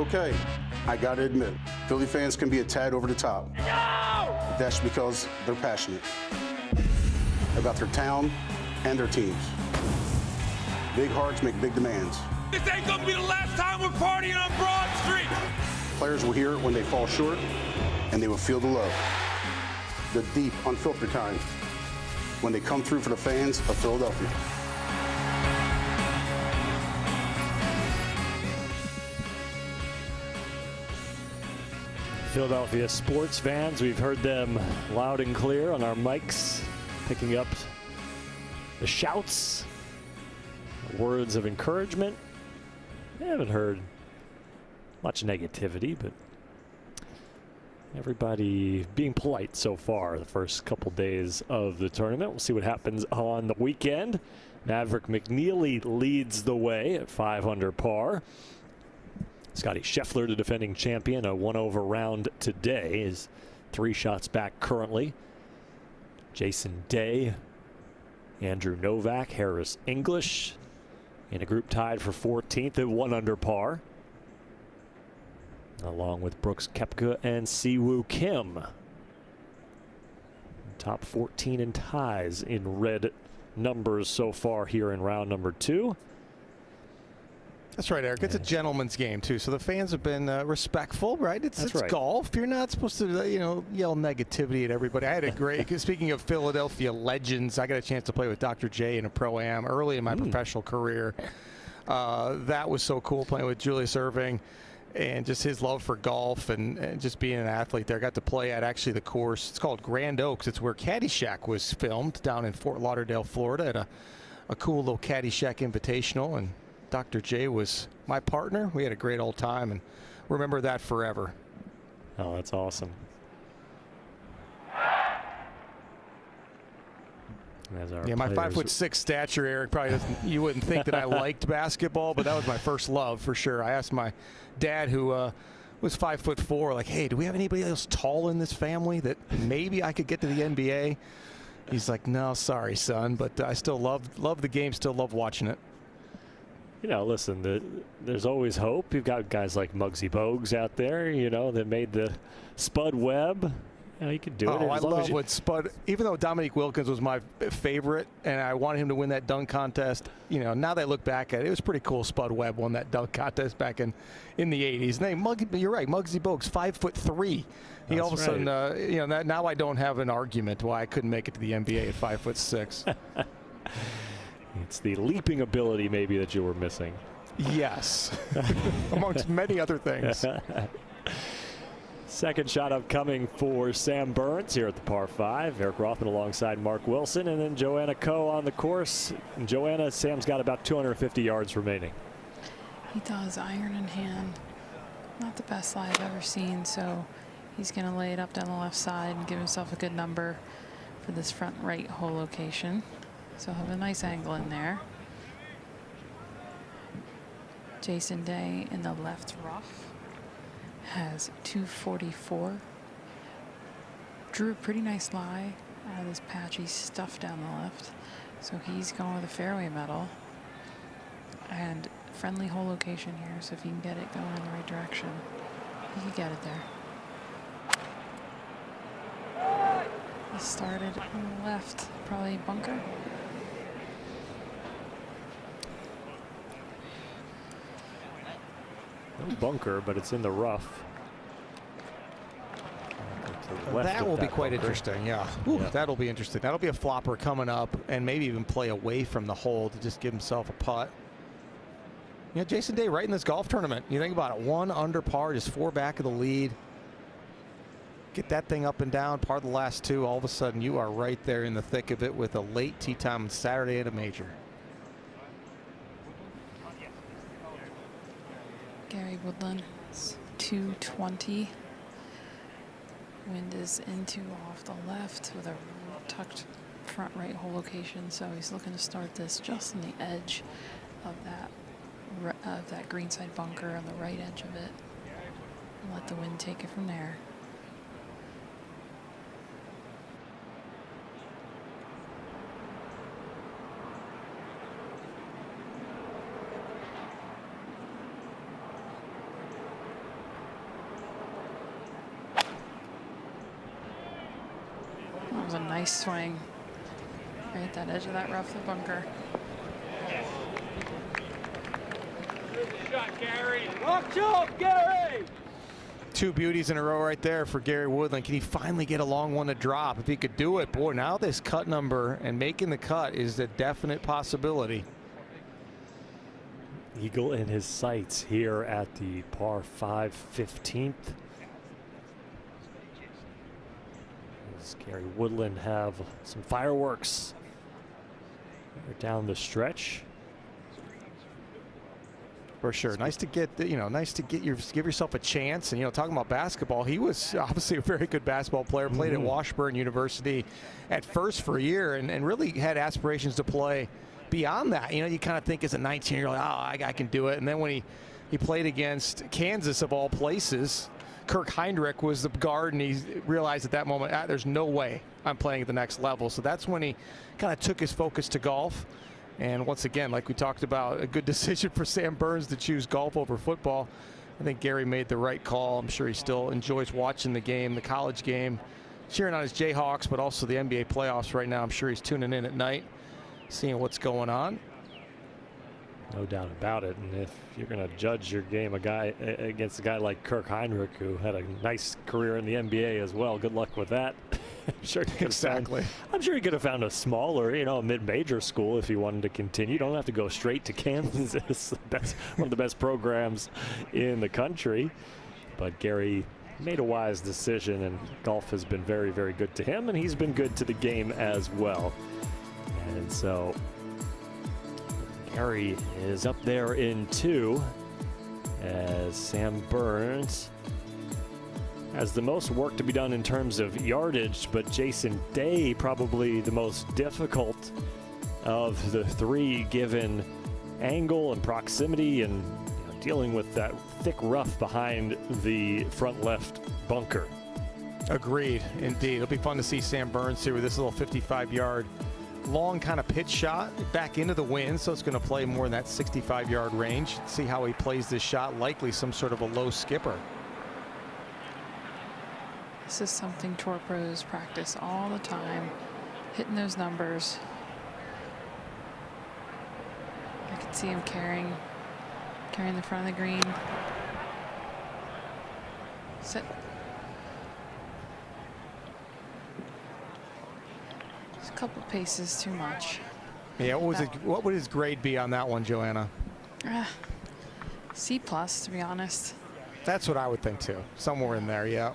Okay, I gotta admit, Philly fans can be a tad over the top. No! That's because they're passionate about their town and their teams. Big hearts make big demands. This ain't gonna be the last time we're partying on Broad Street. Players will hear it when they fall short, and they will feel the love. The deep, unfiltered kind when they come through for the fans of Philadelphia. Philadelphia sports fans, we've heard them loud and clear on our mics, picking up the shouts, words of encouragement. I haven't heard much negativity, but everybody being polite so far the first couple days of the tournament. We'll see what happens on the weekend. Maverick McNeely leads the way at 5 under par. Scotty Scheffler, the defending champion, a 1-over round today, is 3 shots back currently. Jason Day, Andrew Novak, Harris English in a group tied for 14th at 1 under par, along with Brooks Koepka and Siwoo Kim. Top 14 in ties in red numbers so far here in round number 2. That's right, Eric. It's a gentleman's game, too. So the fans have been respectful, right? It's right. golf. You're not supposed to, yell negativity at everybody. I had a great, speaking of Philadelphia legends, I got a chance to play with Dr. J in a Pro-Am early in my professional career. That was so cool, playing with Julius Erving and just his love for golf and just being an athlete there. I got to play at actually the course. It's called Grand Oaks. It's where Caddyshack was filmed down in Fort Lauderdale, Florida, at a cool little Caddyshack Invitational. And Dr. J was my partner. We had a great old time and remember that forever. Oh, that's awesome. Yeah, my 5'6" stature, Eric, probably doesn't, you wouldn't think that I liked basketball, but that was my first love for sure. I asked my dad, who was 5'4", like, hey, do we have anybody else tall in this family that maybe I could get to the NBA? He's like, no, sorry, son, but I still love the game, still love watching it. Listen, there's always hope. You've got guys like Muggsy Bogues out there, that made the Spud Webb. You could do it. Oh, I love what Spud, even though Dominique Wilkins was my favorite and I wanted him to win that dunk contest, now that I look back at it, it was pretty cool Spud Webb won that dunk contest back in the 80s. You're right, Muggsy Bogues, 5'3". He all of a sudden, now I don't have an argument why I couldn't make it to the NBA at 5'6". It's the leaping ability maybe that you were missing. Yes, amongst many other things. Second shot upcoming for Sam Burns here at the par 5. Eric Rothman alongside Mark Wilson, and then Joanna Coe on the course. And Joanna, Sam's got about 250 yards remaining. He does, iron in hand. Not the best lie I've ever seen, so he's going to lay it up down the left side and give himself a good number for this front right hole location. So he'll have a nice angle in there. Jason Day in the left rough has 244. Drew a pretty nice lie out of this patchy stuff down the left. So he's going with a fairway metal. And friendly hole location here, so if he can get it going in the right direction, he can get it there. He started on the left, probably bunker. No bunker, but it's in the rough. That will be quite interesting, yeah. Ooh, that'll be interesting. That'll be a flopper coming up and maybe even play away from the hole to just give himself a putt. Jason Day right in this golf tournament. You think about it, 1 under par, just 4 back of the lead. Get that thing up and down, par the last 2. All of a sudden, you are right there in the thick of it with a late tee time on Saturday at a major. Gary Woodland, it's 220. Wind is into off the left with a tucked front right hole location, so he's looking to start this just on the edge of that greenside bunker on the right edge of it. And let the wind take it from there. was a nice swing. Right at that edge of that rough, the bunker. Good shot, Gary. Rock job, Gary. Two beauties in a row right there for Gary Woodland. Can he finally get a long one to drop? If he could do it, boy, now this cut number and making the cut is a definite possibility. Eagle in his sights here at the par 5 15th. Does Gary Woodland have some fireworks down the stretch? For sure. Nice to get, nice to give yourself a chance. And, talking about basketball, he was obviously a very good basketball player, played at Washburn University at first for a year and really had aspirations to play beyond that. You kind of think as a 19, you're like, oh, I can do it. And then when he played against Kansas, of all places, Kirk Heinrich was the guard, and he realized at that moment, there's no way I'm playing at the next level. So that's when he kind of took his focus to golf. And once again, like we talked about, a good decision for Sam Burns to choose golf over football. I think Gary made the right call. I'm sure he still enjoys watching the game, the college game, cheering on his Jayhawks, but also the NBA playoffs right now. I'm sure he's tuning in at night, seeing what's going on. No doubt about it. And if you're going to judge your game against a guy like Kirk Heinrich, who had a nice career in the NBA as well, good luck with that. I'm sure he could have found a smaller, a mid-major school if he wanted to continue. You don't have to go straight to Kansas. That's one of the best programs in the country. But Gary made a wise decision, and golf has been very, very good to him, and he's been good to the game as well. And so Gary is up there in 2 as Sam Burns has the most work to be done in terms of yardage, but Jason Day probably the most difficult of the 3 given angle and proximity and dealing with that thick rough behind the front left bunker. Agreed, indeed. It'll be fun to see Sam Burns here with this little 55-yard long kind of pitch shot back into the wind, so it's going to play more in that 65-yard range. See how he plays this shot, likely some sort of a low skipper. This is something tour pros practice all the time, hitting those numbers. I can see him carrying the front of the green. Sit. Just a couple paces too much. Yeah, what would his grade be on that one, Joanna? C+, to be honest. That's what I would think too. Somewhere in there, yeah.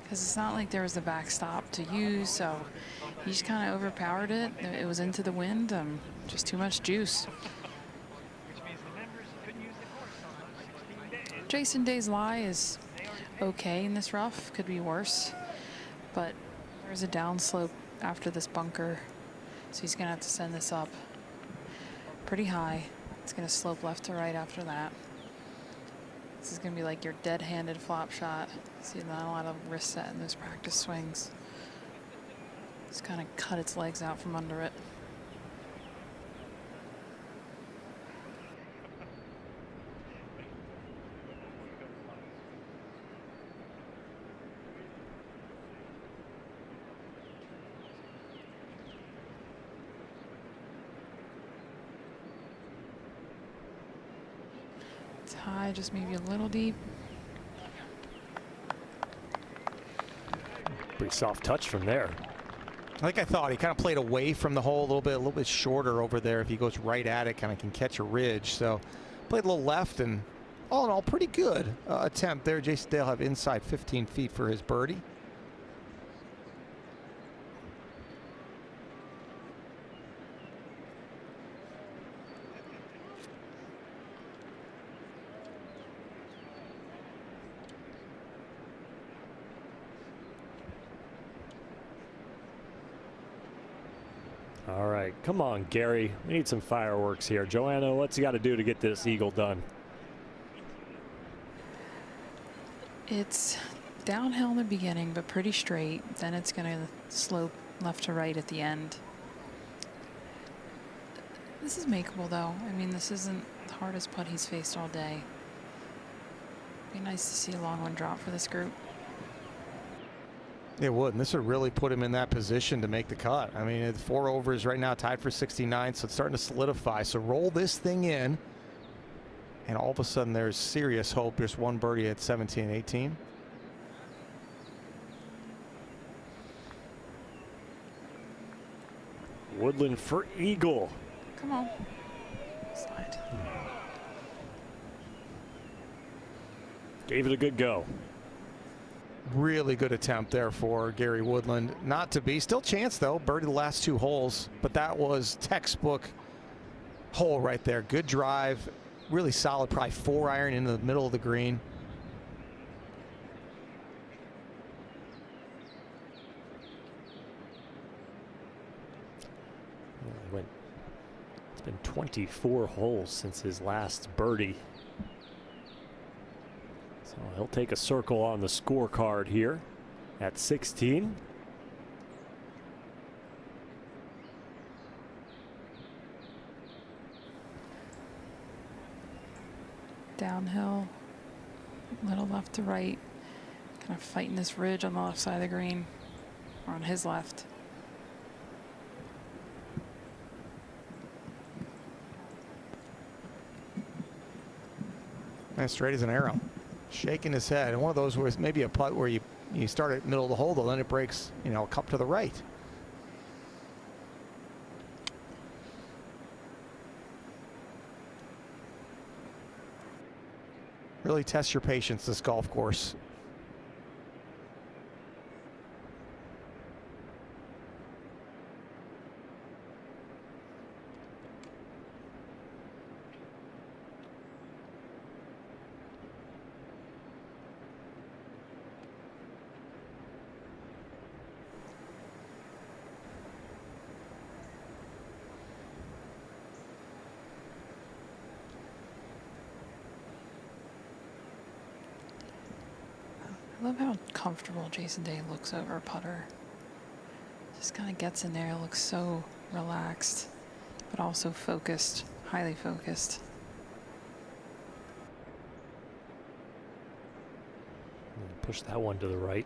Because it's not like there was a backstop to use, so he just kind of overpowered it. It was into the wind, just too much juice. Jason Day's lie is okay in this rough, could be worse, but there's a downslope after this bunker, so he's gonna have to send this up pretty high. It's gonna slope left to right after that. This is going to be like your dead-handed flop shot. See, not a lot of wrist set in those practice swings. Just kind of cut its legs out from under it. High, just maybe a little deep. Pretty soft touch from there. Like I thought, he kind of played away from the hole a little bit shorter over there. If he goes right at it, kind of can catch a ridge. So played a little left, and all in all, pretty good attempt there. Jason Day will have inside 15 feet for his birdie. All right, come on, Gary. We need some fireworks here. Joanna, what's he got to do to get this eagle done? It's downhill in the beginning, but pretty straight. Then it's going to slope left to right at the end. This is makeable, though. I mean, this isn't the hardest putt he's faced all day. Be nice to see a long one drop for this group. It would, and this would really put him in that position to make the cut. I mean, 4 overs right now, tied for 69, so it's starting to solidify. So roll this thing in, and all of a sudden there's serious hope. There's one birdie at 17 and 18. Woodland for eagle. Come on. Slide. Gave it a good go. Really good attempt there for Gary Woodland. Not to be. Still chance, though. Birdie the last 2 holes, but that was textbook hole right there. Good drive. Really solid, probably 4-iron into the middle of the green. It's been 24 holes since his last birdie. So he'll take a circle on the scorecard here at 16. Downhill, little left to right, kind of fighting this ridge on the left side of the green, or on his left. Nice, straight as an arrow. Shaking his head. And one of those where it's maybe a putt where you start at middle of the hole, though, then it breaks, a cup to the right. Really test your patience, this golf course. I love how comfortable Jason Day looks over a putter. Just kind of gets in there, looks so relaxed, but also focused, highly focused. Push that one to the right.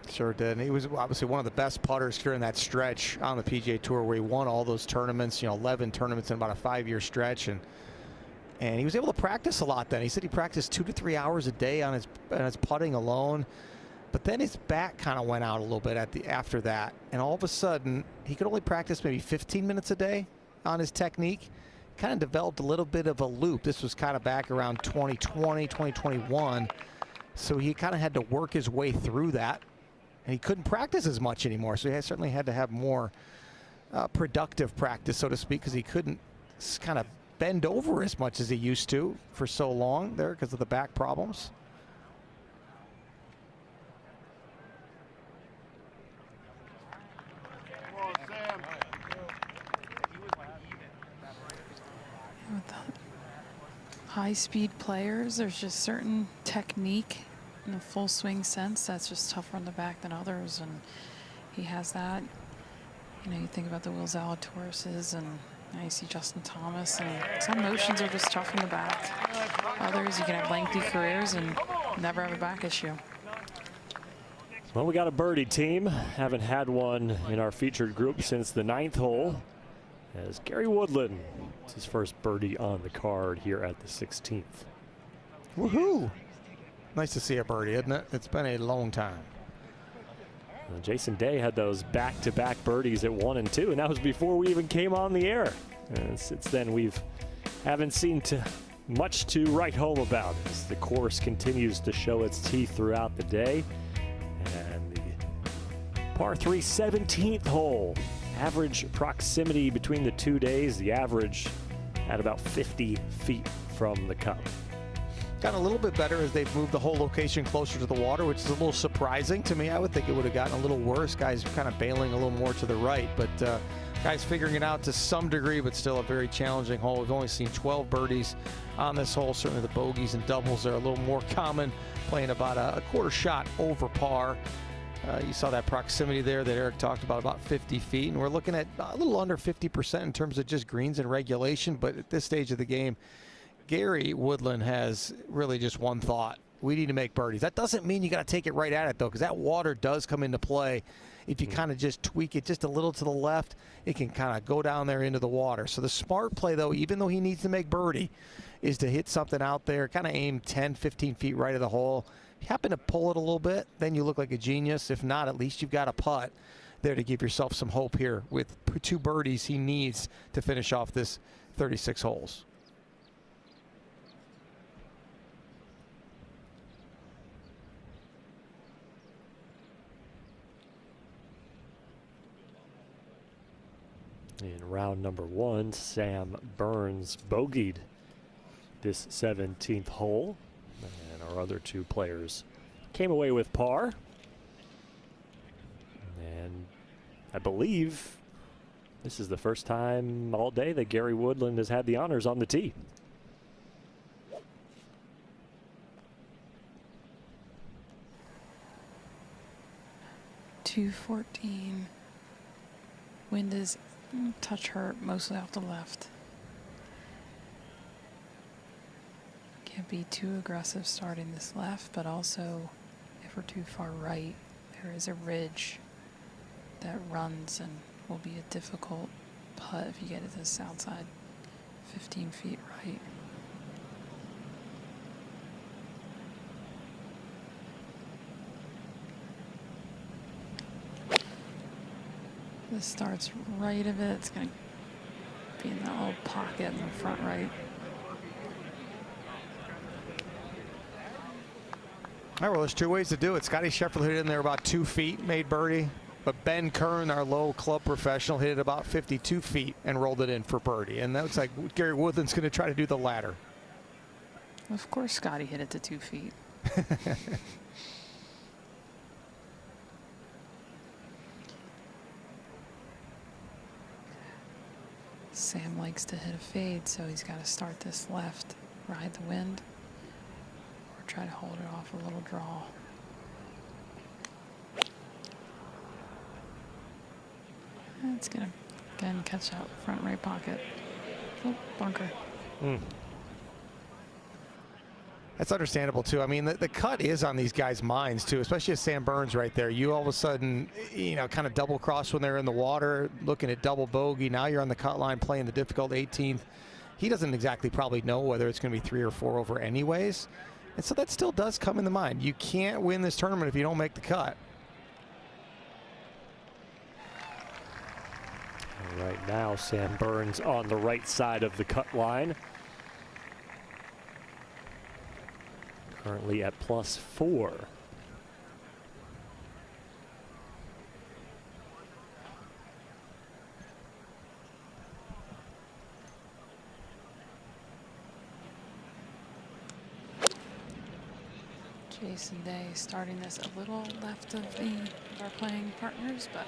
Sure did. And he was obviously one of the best putters during that stretch on the PGA Tour where he won all those tournaments, 11 tournaments in about a 5-year stretch. And he was able to practice a lot then. He said he practiced 2 to 3 hours a day on his putting alone. But then his back kind of went out a little bit after that. And all of a sudden, he could only practice maybe 15 minutes a day on his technique. Kind of developed a little bit of a loop. This was kind of back around 2020, 2021. So he kind of had to work his way through that. And he couldn't practice as much anymore. So he certainly had to have more productive practice, so to speak, because he couldn't kind of bend over as much as he used to for so long there because of the back problems. With the high-speed players, there's just certain technique in the full swing sense that's just tougher on the back than others, and he has that. You think about the Will Zalatoris and now you see Justin Thomas, and some motions are just tough in the back. Others, you can have lengthy careers and never have a back issue. Well, we got a birdie team. Haven't had one in our featured group since the 9th hole, as Gary Woodland, it's his first birdie on the card here at the 16th. Woohoo! Nice to see a birdie, isn't it? It's been a long time. Jason Day had those back-to-back birdies at 1 and 2, and that was before we even came on the air. And since then, haven't seen much to write home about as the course continues to show its teeth throughout the day. And the par 3 17th hole, average proximity between the 2 days, the average at about 50 feet from the cup. Gotten a little bit better as they've moved the whole location closer to the water, which is a little surprising to me. I would think it would have gotten a little worse. Guys kind of bailing a little more to the right, but guys figuring it out to some degree, but still a very challenging hole. We've only seen 12 birdies on this hole. Certainly the bogeys and doubles are a little more common, playing about a quarter shot over par. You saw that proximity there that Eric talked about 50 feet, and we're looking at a little under 50% in terms of just greens and regulation, but at this stage of the game, Gary Woodland has really just one thought, We need to make birdies. That doesn't mean you got to take it right at it, though, because that water does come into play. If you kind of just tweak it just a little to the left, it can kind of go down there into the water. So the smart play, though, even though he needs to make birdie, is to hit something out there, kind of aim 10, 15 feet right of the hole. If you happen to pull it a little bit, then you look like a genius. If not, at least you've got a putt there to give yourself some hope here. With 2 birdies he needs to finish off this 36 holes. In round number 1, Sam Burns bogeyed this 17th hole, and our other 2 players came away with par. And I believe this is the first time all day that Gary Woodland has had the honors on the tee. .214. Wind is touch hurt, mostly off the left. Can't be too aggressive starting this left, but also if we're too far right, there is a ridge that runs and will be a difficult putt if you get it to this outside 15 feet right. This starts right of it. It's going to be in that little pocket in the front right. All right, well, there's 2 ways to do it. Scotty Scheffler hit it in there about 2 feet, made birdie. But Ben Kern, our low club professional, hit it about 52 feet and rolled it in for birdie. And that looks like Gary Woodland's going to try to do the latter. Of course Scotty hit it to 2 feet. Sam likes to hit a fade, so he's got to start this left, ride the wind, or try to hold it off a little draw. And it's going to, again, catch out front right pocket. Oh, bunker. That's understandable, too. I mean, the cut is on these guys' minds, too, especially as Sam Burns right there. You all of a sudden, you know, kind of double cross when they're in the water, looking at double bogey. Now you're on the cut line playing the difficult 18th. He doesn't exactly probably know whether it's going to be 3 or 4 over anyways. And so that still does come in the mind. You can't win this tournament if you don't make the cut. Right now, Sam Burns on the right side of the cut line. Currently at +4. Jason Day starting this a little left of our playing partners, but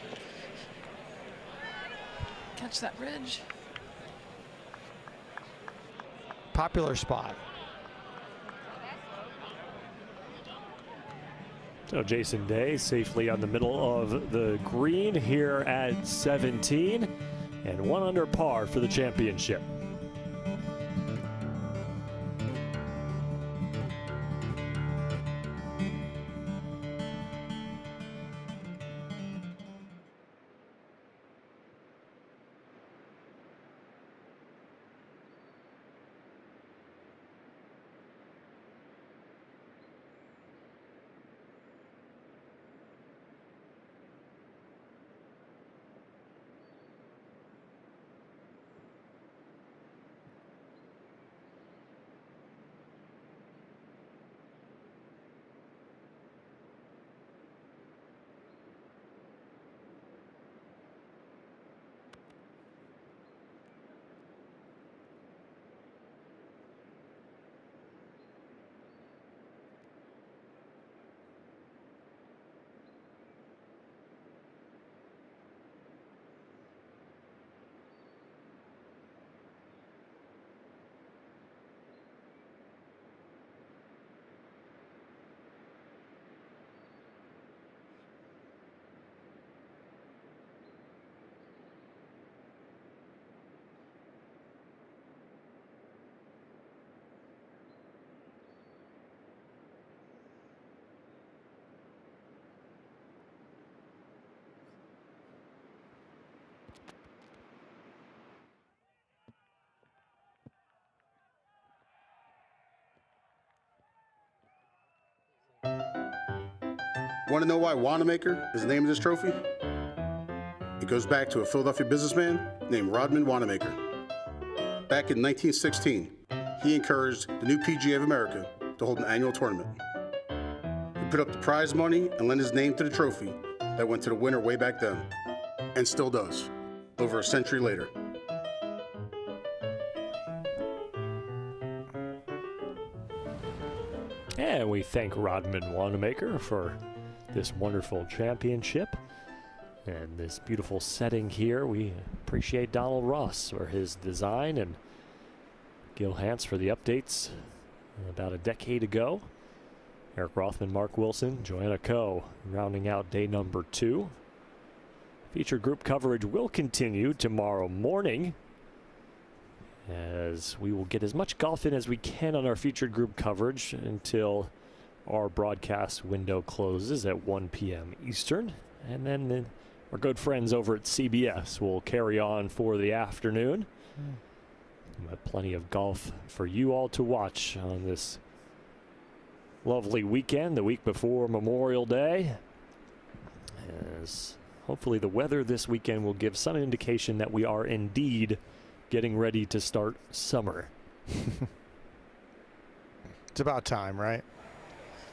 catch that ridge. Popular spot. So Jason Day safely on the middle of the green here at 17, and 1 under par for the championship. Want to know why Wanamaker is the name of this trophy? It goes back to a Philadelphia businessman named Rodman Wanamaker. Back in 1916, he encouraged the new PGA of America to hold an annual tournament. He put up the prize money and lent his name to the trophy that went to the winner way back then, and still does, over a century later. And we thank Rodman Wanamaker for this wonderful championship and this beautiful setting here. We appreciate Donald Ross for his design and Gil Hance for the updates about a decade ago. Eric Rothman, Mark Wilson, Joanna Coe rounding out day number 2. Featured group coverage will continue tomorrow morning, as we will get as much golf in as we can on our featured group coverage until our broadcast window closes at 1 p.m. Eastern. And then our good friends over at CBS will carry on for the afternoon. We have plenty of golf for you all to watch on this lovely weekend, the week before Memorial Day. As hopefully the weather this weekend will give some indication that we are indeed getting ready to start summer. It's about time, right?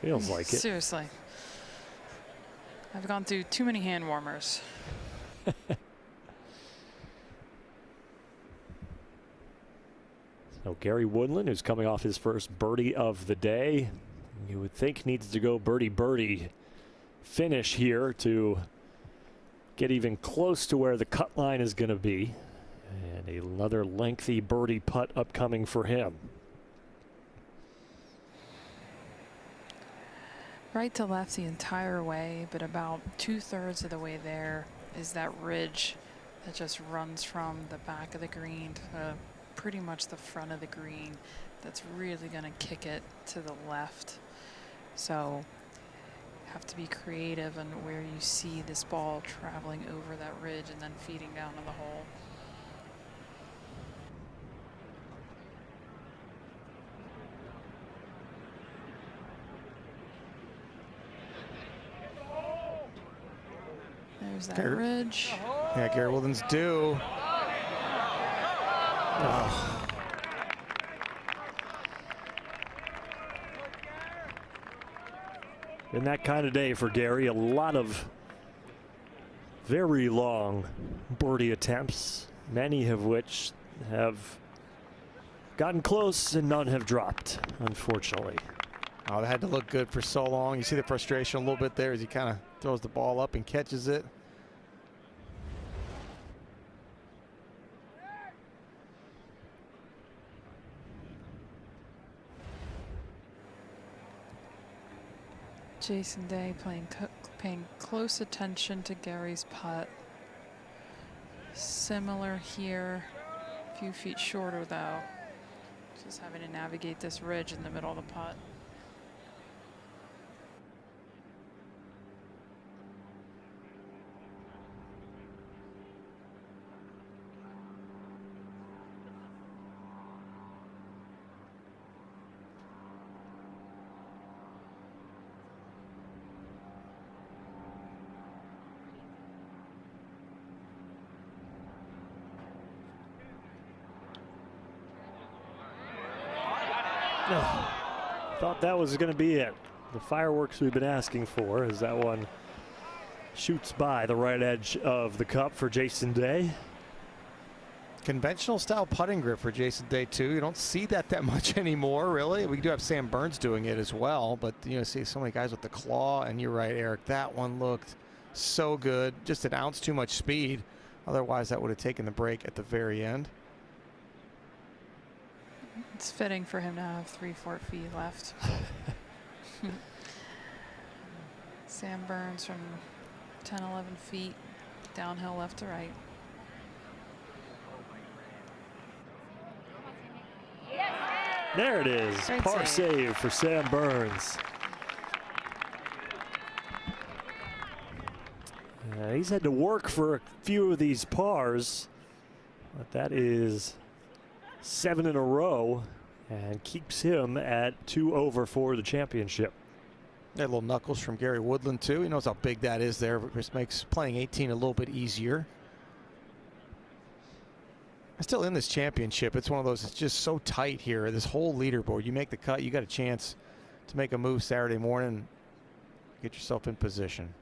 Feels like it. Seriously. I've gone through too many hand warmers. So Gary Woodland, who's coming off his first birdie of the day, you would think needs to go birdie finish here to get even close to where the cut line is going to be. And another lengthy birdie putt upcoming for him. Right to left the entire way, but about 2/3 of the way there is that ridge that just runs from the back of the green to pretty much the front of the green. That's really going to kick it to the left. So you have to be creative on where you see this ball traveling over that ridge and then feeding down to the hole. There's that ridge. Yeah, Gary Woodland's due. Oh. Been that kind of day for Gary. A lot of very long birdie attempts, many of which have gotten close and none have dropped, unfortunately. Oh, that had to look good for so long. You see the frustration a little bit there as he kind of throws the ball up and catches it. Jason Day paying close attention to Gary's putt. Similar here, a few feet shorter though. Just having to navigate this ridge in the middle of the putt. Thought that was going to be it. The fireworks we've been asking for, as that one shoots by the right edge of the cup for Jason Day. Conventional style putting grip for Jason Day too. You don't see that much anymore, really. We do have Sam Burns doing it as well, but you know, see so many guys with the claw. And you're right, Eric. That one looked so good. Just an ounce too much speed. Otherwise, that would have taken the break at the very end. It's fitting for him to have 3-4 feet left. Sam Burns from 10, 11 feet, downhill left to right. There it is. Great Par save. save for Sam Burns. He's had to work for a few of these pars, but that is 7 in a row and keeps him at 2 over for the championship. That little knuckles from Gary Woodland too. He knows how big that is there, but just makes playing 18 a little bit easier. Still in this championship, it's one of those, it's just so tight here. This whole leaderboard, you make the cut, you got a chance to make a move Saturday morning, get yourself in position.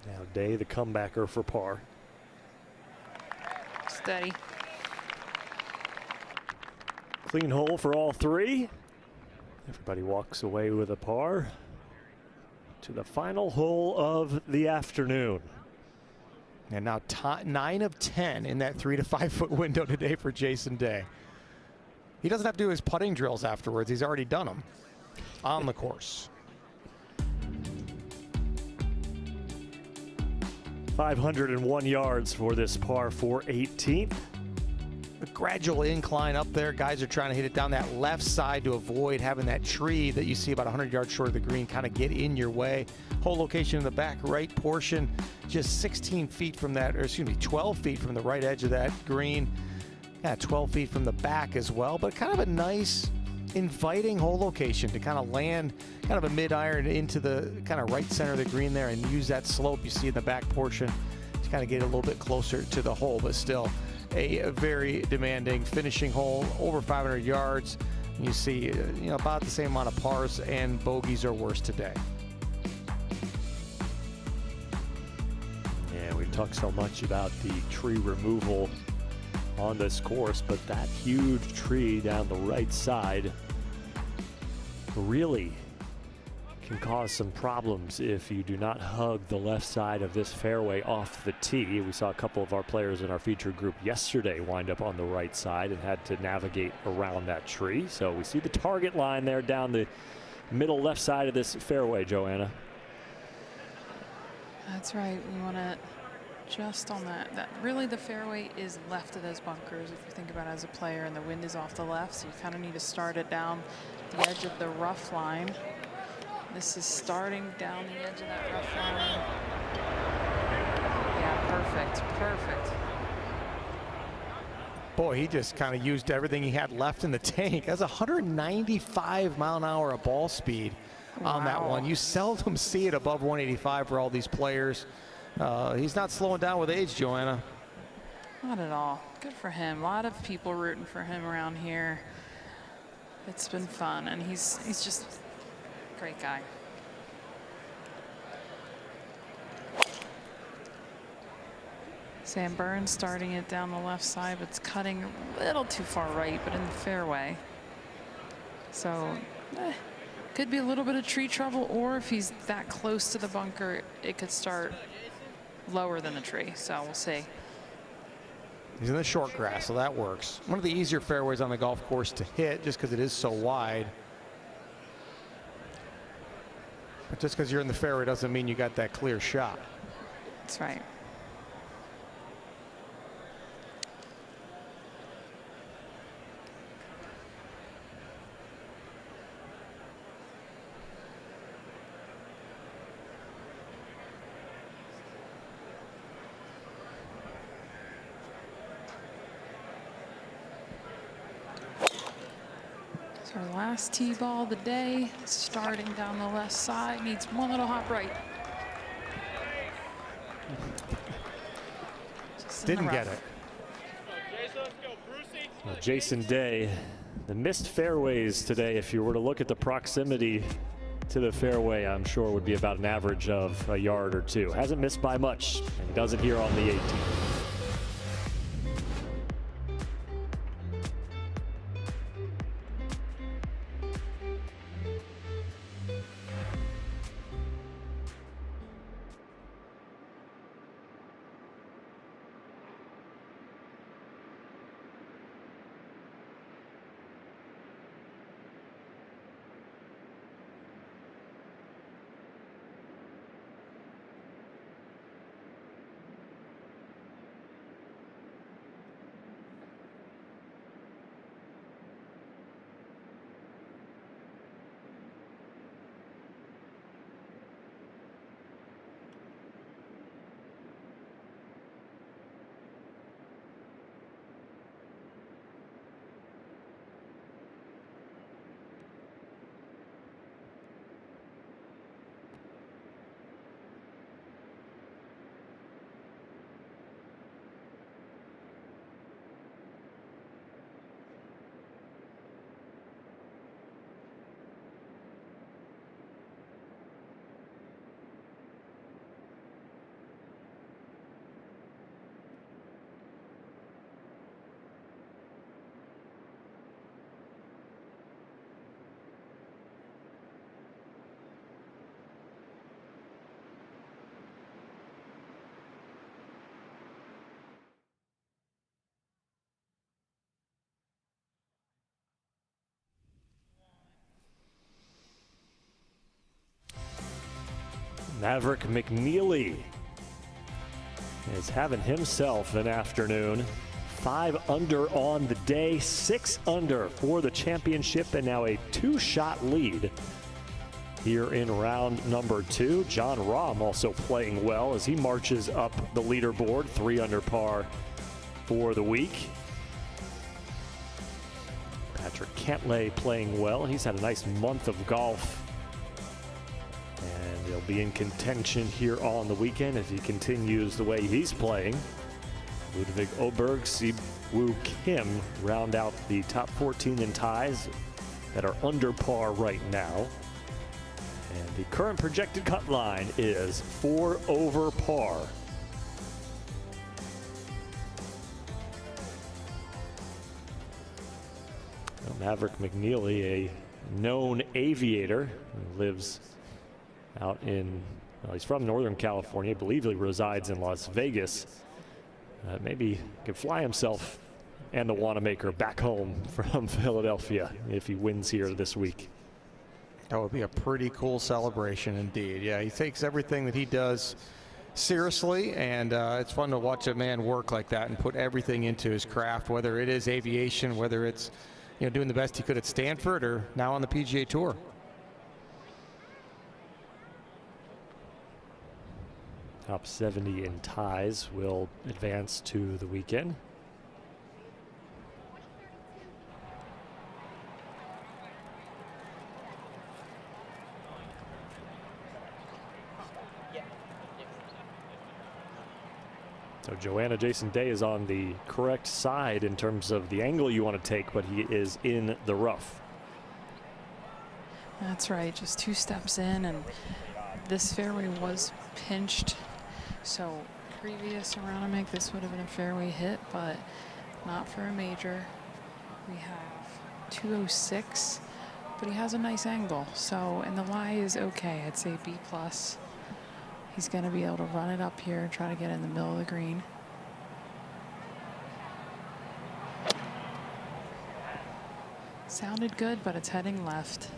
Now Day, the comebacker for par. Steady. Clean hole for all three. Everybody walks away with a par to the final hole of the afternoon. And now 9 of 10 in that 3 to 5 foot window today for Jason Day. He doesn't have to do his putting drills afterwards. He's already done them on the course. 501 yards for this par 4 18th. A gradual incline up there. Guys are trying to hit it down that left side to avoid having that tree that you see about 100 yards short of the green kind of get in your way. Hole location in the back right portion, just 16 feet from that, or excuse me, 12 feet from the right edge of that green. Yeah, 12 feet from the back as well, but kind of a nice, inviting hole location to kind of land kind of a mid-iron into the kind of right center of the green there and use that slope you see in the back portion to kind of get a little bit closer to the hole, but still a very demanding finishing hole, over 500 yards. You see, about the same amount of pars and bogeys or worse today. Yeah, we've talked so much about the tree removal on this course, but that huge tree down the right side really can cause some problems if you do not hug the left side of this fairway off the tee. We saw a couple of our players in our featured group yesterday wind up on the right side and had to navigate around that tree. So we see the target line there down the middle left side of this fairway, Joanna. That's right. We want to just on that. Really the fairway is left of those bunkers if you think about it as a player, and the wind is off the left, so you kind of need to start it down the edge of the rough line. This is starting down the edge of that rough line. Yeah, perfect. Boy, he just kind of used everything he had left in the tank. That's 195 mile an hour of ball speed on that one. You seldom see it above 185 for all these players. He's not slowing down with age, Joanna. Not at all. Good for him. A lot of people rooting for him around here. It's been fun, and he's just a great guy. Sam Burns starting it down the left side, but it's cutting a little too far right, but in the fairway. So could be a little bit of tree trouble, or if he's that close to the bunker, it could start lower than the tree. So we'll see. He's in the short grass, so that works. One of the easier fairways on the golf course to hit just because it is so wide. But just because you're in the fairway doesn't mean you got that clear shot. That's right. Our last tee ball of the day, starting down the left side, needs one little hop right. Didn't get it. Well, Jason Day, the missed fairways today, if you were to look at the proximity to the fairway, I'm sure would be about an average of a yard or two. Hasn't missed by much, and does it here on the 18th. Maverick McNeely is having himself an afternoon. 5 under on the day, 6 under for the championship, and now a 2-shot lead here in round number 2. John Rahm also playing well as he marches up the leaderboard, 3 under par for the week. Patrick Cantlay playing well. He's had a nice month of golf, and he'll be in contention here on the weekend if he continues the way he's playing. Ludwig Oberg, Si-Woo Kim round out the top 14 in ties that are under par right now. And the current projected cut line is 4 over par. Maverick McNeely, a known aviator, who lives out in, well, he's from Northern California. I believe he resides in Las Vegas. Maybe can fly himself and the Wanamaker back home from Philadelphia if he wins here this week. That would be a pretty cool celebration indeed. Yeah, he takes everything that he does seriously, and it's fun to watch a man work like that and put everything into his craft, whether it is aviation, whether it's doing the best he could at Stanford or now on the PGA Tour. Top 70 in ties will advance to the weekend. So Joanna, Jason Day is on the correct side in terms of the angle you want to take, but he is in the rough. That's right, just 2 steps in, and this fairway was pinched. So previous Aronimink, this would have been a fairway hit, but not for a major. We have 206, but he has a nice angle. So, and the lie is okay. I'd say B+. He's going to be able to run it up here and try to get in the middle of the green. Sounded good, but it's heading left.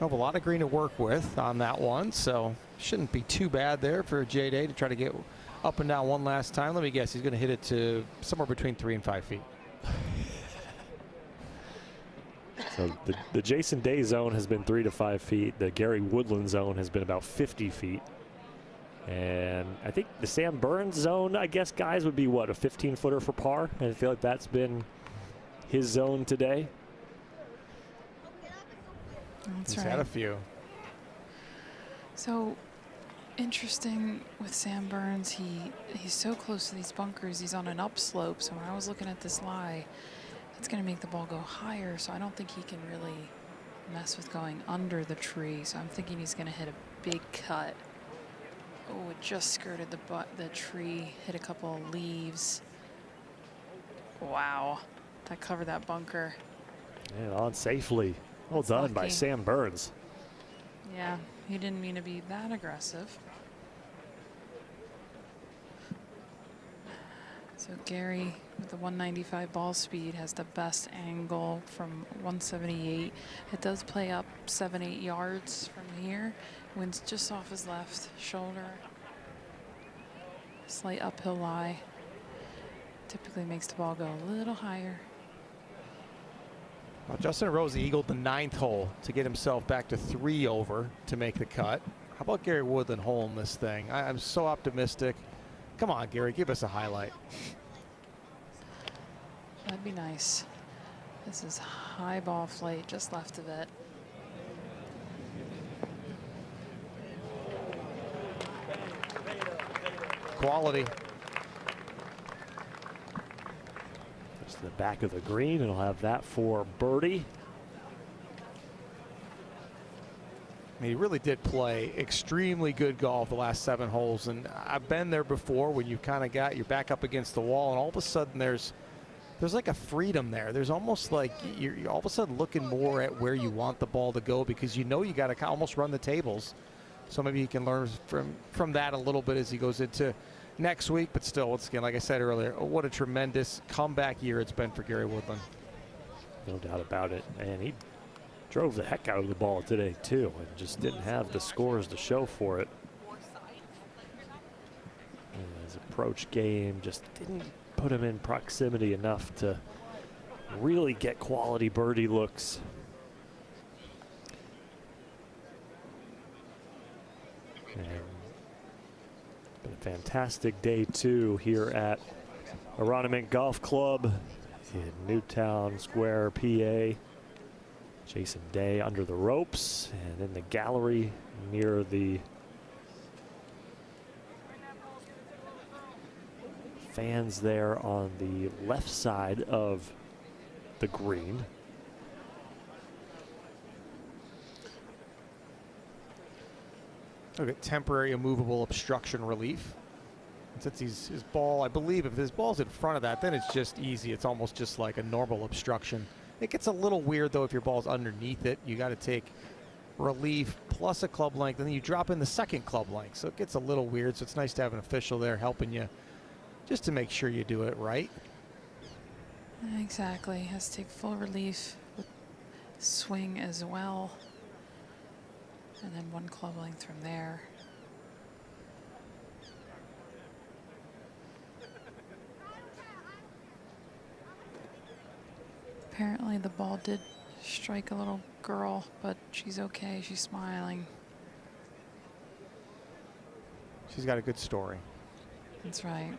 A lot of green to work with on that one, so shouldn't be too bad there for J Day to try to get up and down one last time. Let me guess, he's going to hit it to somewhere between 3 and 5 feet. So the Jason Day zone has been 3 to 5 feet. The Gary Woodland zone has been about 50 feet. And I think the Sam Burns zone, I guess, guys, would be what, a 15-footer for par? And I feel like that's been his zone today. That's He's right. had a few. So interesting with Sam Burns, he's so close to these bunkers. He's on an upslope, so when I was looking at this lie, it's going to make the ball go higher, so I don't think he can really mess with going under the tree. So I'm thinking he's going to hit a big cut. Oh, it just skirted the tree, hit a couple of leaves. Wow, that covered that bunker. And on safely. Well done by Sam Burns. Yeah, he didn't mean to be that aggressive. So Gary, with the 195 ball speed, has the best angle from 178. It does play up 7-8 yards from here. Wind's just off his left shoulder. Slight uphill lie. Typically makes the ball go a little higher. Well, Justin Rose eagled the 9th hole to get himself back to 3 over to make the cut. How about Gary Woodland holing this thing? I'm so optimistic. Come on, Gary, give us a highlight. That'd be nice. This is high ball flight, just left of it. Quality. Just the back of the green, and he'll have that for birdie. I mean, he really did play extremely good golf the last 7 holes, and I've been there before when you kind of got your back up against the wall, and all of a sudden there's like a freedom there. There's almost like you're all of a sudden looking more at where you want the ball to go, because you know you got to almost run the tables. So maybe he can learn from that a little bit as he goes into next week. But still, once again, like I said earlier, what a tremendous comeback year it's been for Gary Woodland. No doubt about it. And he drove the heck out of the ball today too, and just didn't have the scores to show for it. And his approach game just didn't put him in proximity enough to really get quality birdie looks. And it's been a fantastic day too here at Aronimink Golf Club in Newtown Square, PA. Jason Day under the ropes and in the gallery near the fans there on the left side of the green. Look at temporary immovable obstruction relief. Since his ball, I believe if his ball's in front of that, then it's just easy. It's almost just like a normal obstruction. It gets a little weird though if your ball's underneath it. You got to take relief plus a club length, and then you drop in the second club length. So it gets a little weird. So it's nice to have an official there helping you just to make sure you do it right. Exactly. Has to take full relief with swing as well. And then one club length from there. Apparently the ball did strike a little girl, but she's okay. She's smiling. She's got a good story. That's right.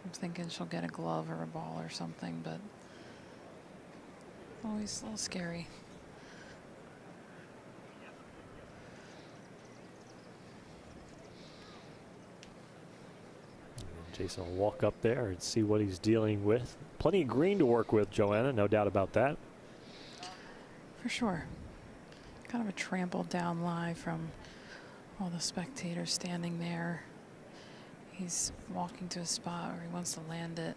I'm thinking she'll get a glove or a ball or something, but always a little scary. Jason will walk up there and see what he's dealing with. Plenty of green to work with, Joanna, no doubt about that. For sure. Kind of a trampled down lie from all the spectators standing there. He's walking to a spot where he wants to land it.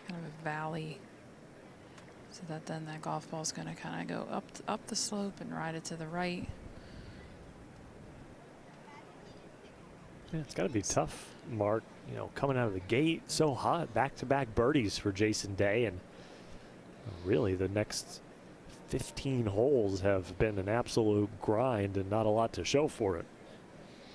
Kind of a valley. So that then that golf ball is going to kind of go up the slope and ride it to the right. Yeah, it's got to be tough, Mark, you know, coming out of the gate so hot, back-to-back birdies for Jason Day, and really the next 15 holes have been an absolute grind and not a lot to show for it.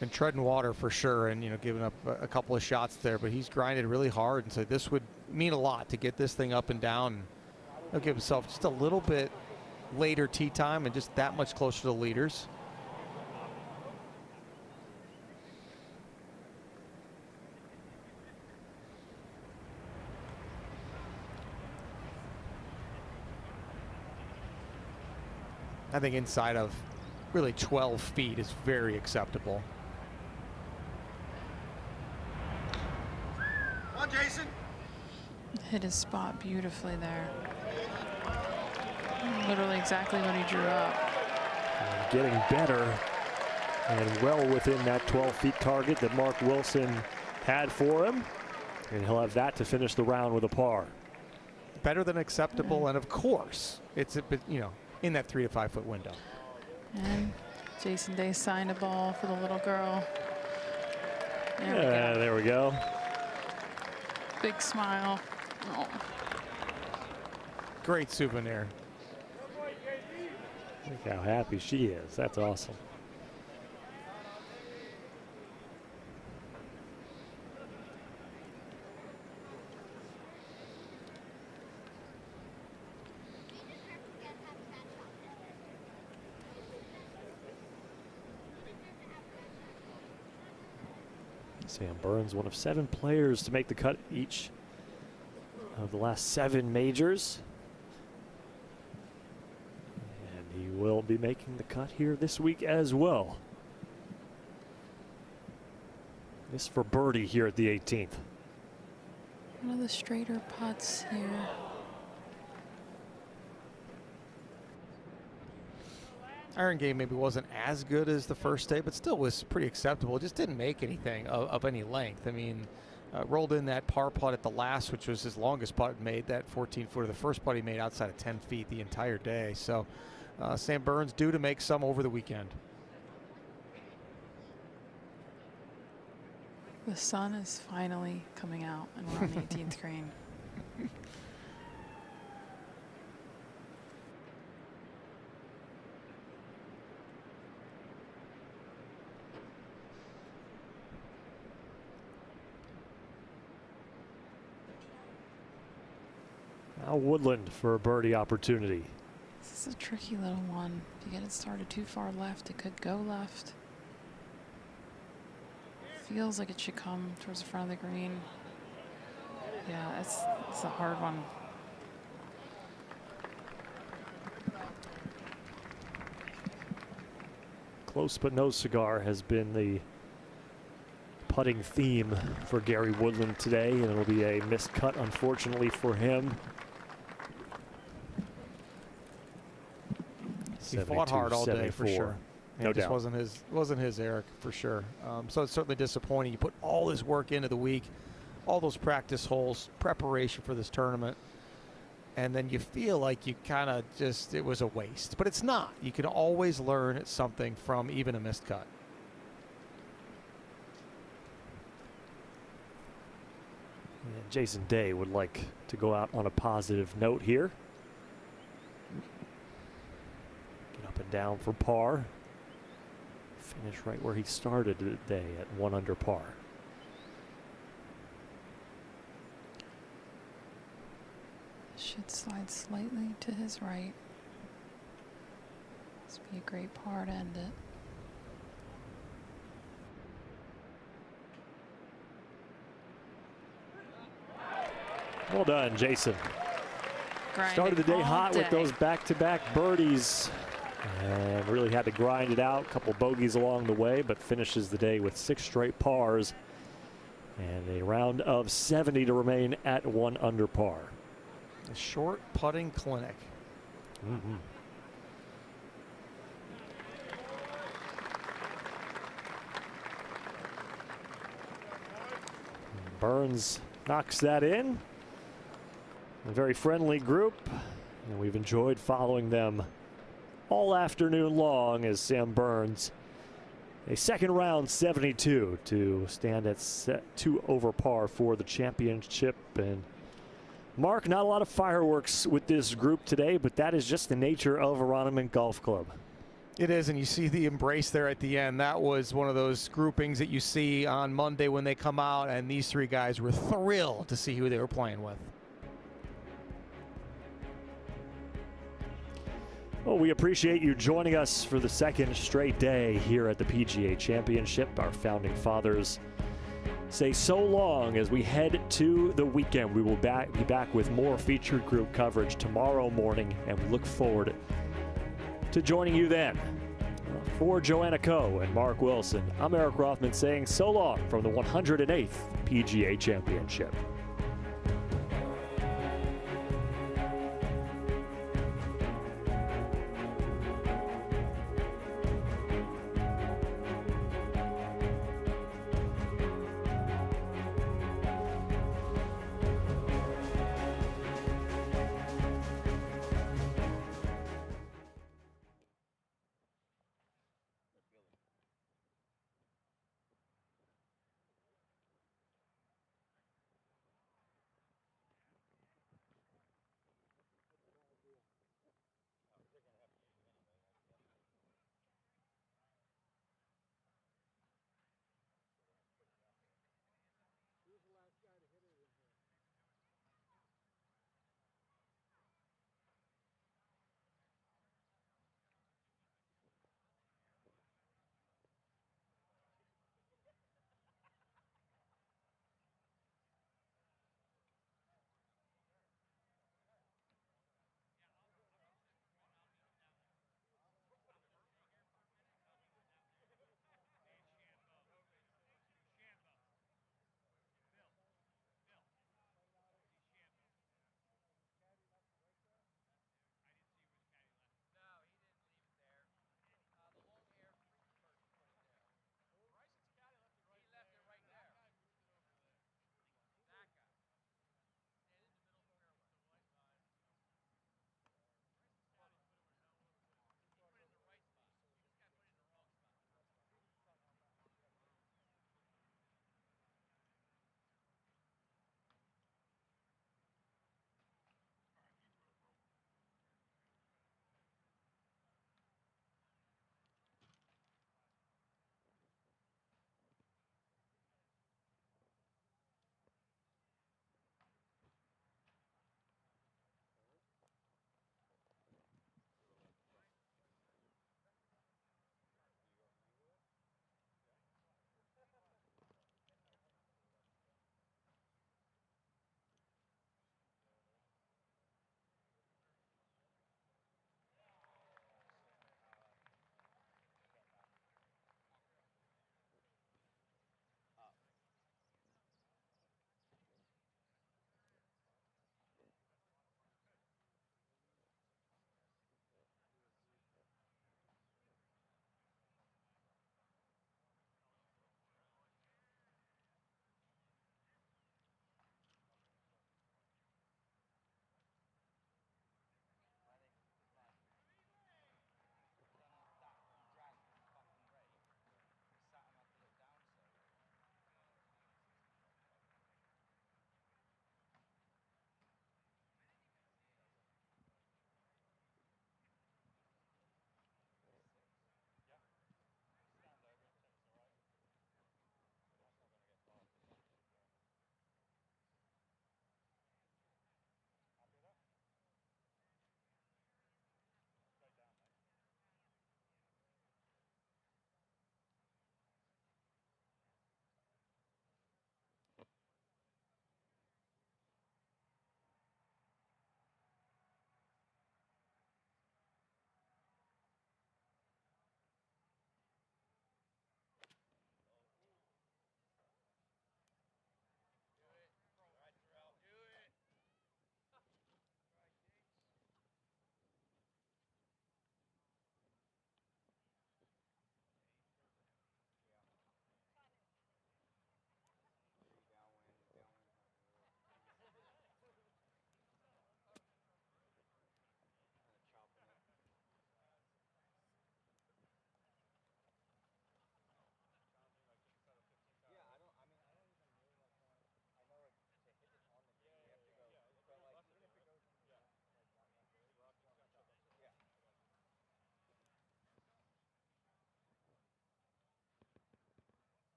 And treading water for sure, and, you know, giving up a couple of shots there, but he's grinded really hard, and so this would mean a lot to get this thing up and down. He'll give himself just a little bit later tee time and just that much closer to the leaders. I think inside of really 12 feet is very acceptable. Come on, Jason. Hit his spot beautifully there. Literally exactly what he drew up. And getting better and well within that 12 feet target that Mark Wilson had for him. And he'll have that to finish the round with a par. Better than acceptable, and of course, it's a bit, you know, in that 3 to 5 foot window. And Jason Day signed a ball for the little girl. There we go. Big smile. Oh. Great souvenir. Look how happy she is. That's awesome. Sam Burns, one of 7 players to make the cut each of the last 7 majors. And he will be making the cut here this week as well. This for birdie here at the 18th. One of the straighter putts here. Iron game maybe wasn't as good as the first day, but still was pretty acceptable. Just didn't make anything of any length. I mean, rolled in that par putt at the last, which was his longest putt made, that 14-footer. The first putt he made outside of 10 feet the entire day. So Sam Burns due to make some over the weekend. The sun is finally coming out, and we're on the 18th green. Now Woodland for a birdie opportunity. This is a tricky little one. If you get it started too far left, it could go left. Feels like it should come towards the front of the green. Yeah, it's a hard one. Close but no cigar has been the putting theme for Gary Woodland today, and it'll be a missed cut, unfortunately, for him. He fought hard all day for sure. No It just doubt. wasn't his Eric for sure. So it's certainly disappointing. You put all this work into the week, all those practice holes, preparation for this tournament, and then you feel like you kind of just, it was a waste. But it's not. You can always learn something from even a missed cut. And Jason Day would like to go out on a positive note here. Get up and down for par. Finish right where he started the day at 1 under par. Should slide slightly to his right. This would be a great par to end it. Well done, Jason. Grinding Started the day all hot day. with those back-to-back birdies and really had to grind it out. A couple bogeys along the way, but finishes the day with 6 straight pars and a round of 70 to remain at 1 under par. A short putting clinic. Mm-hmm. Burns knocks that in. A very friendly group, and we've enjoyed following them all afternoon long as Sam Burns, a second round 72 to stand at 2 over par for the championship. And Mark, not a lot of fireworks with this group today, but that is just the nature of Aronimink Golf Club. It is, and you see the embrace there at the end. That was one of those groupings that you see on Monday when they come out, and these 3 guys were thrilled to see who they were playing with. Well, we appreciate you joining us for the second straight day here at the PGA Championship. Our founding fathers say so long as we head to the weekend. We will be back with more featured group coverage tomorrow morning, and we look forward to joining you then. For Joanna Coe and Mark Wilson, I'm Eric Rothman saying so long from the 108th PGA Championship.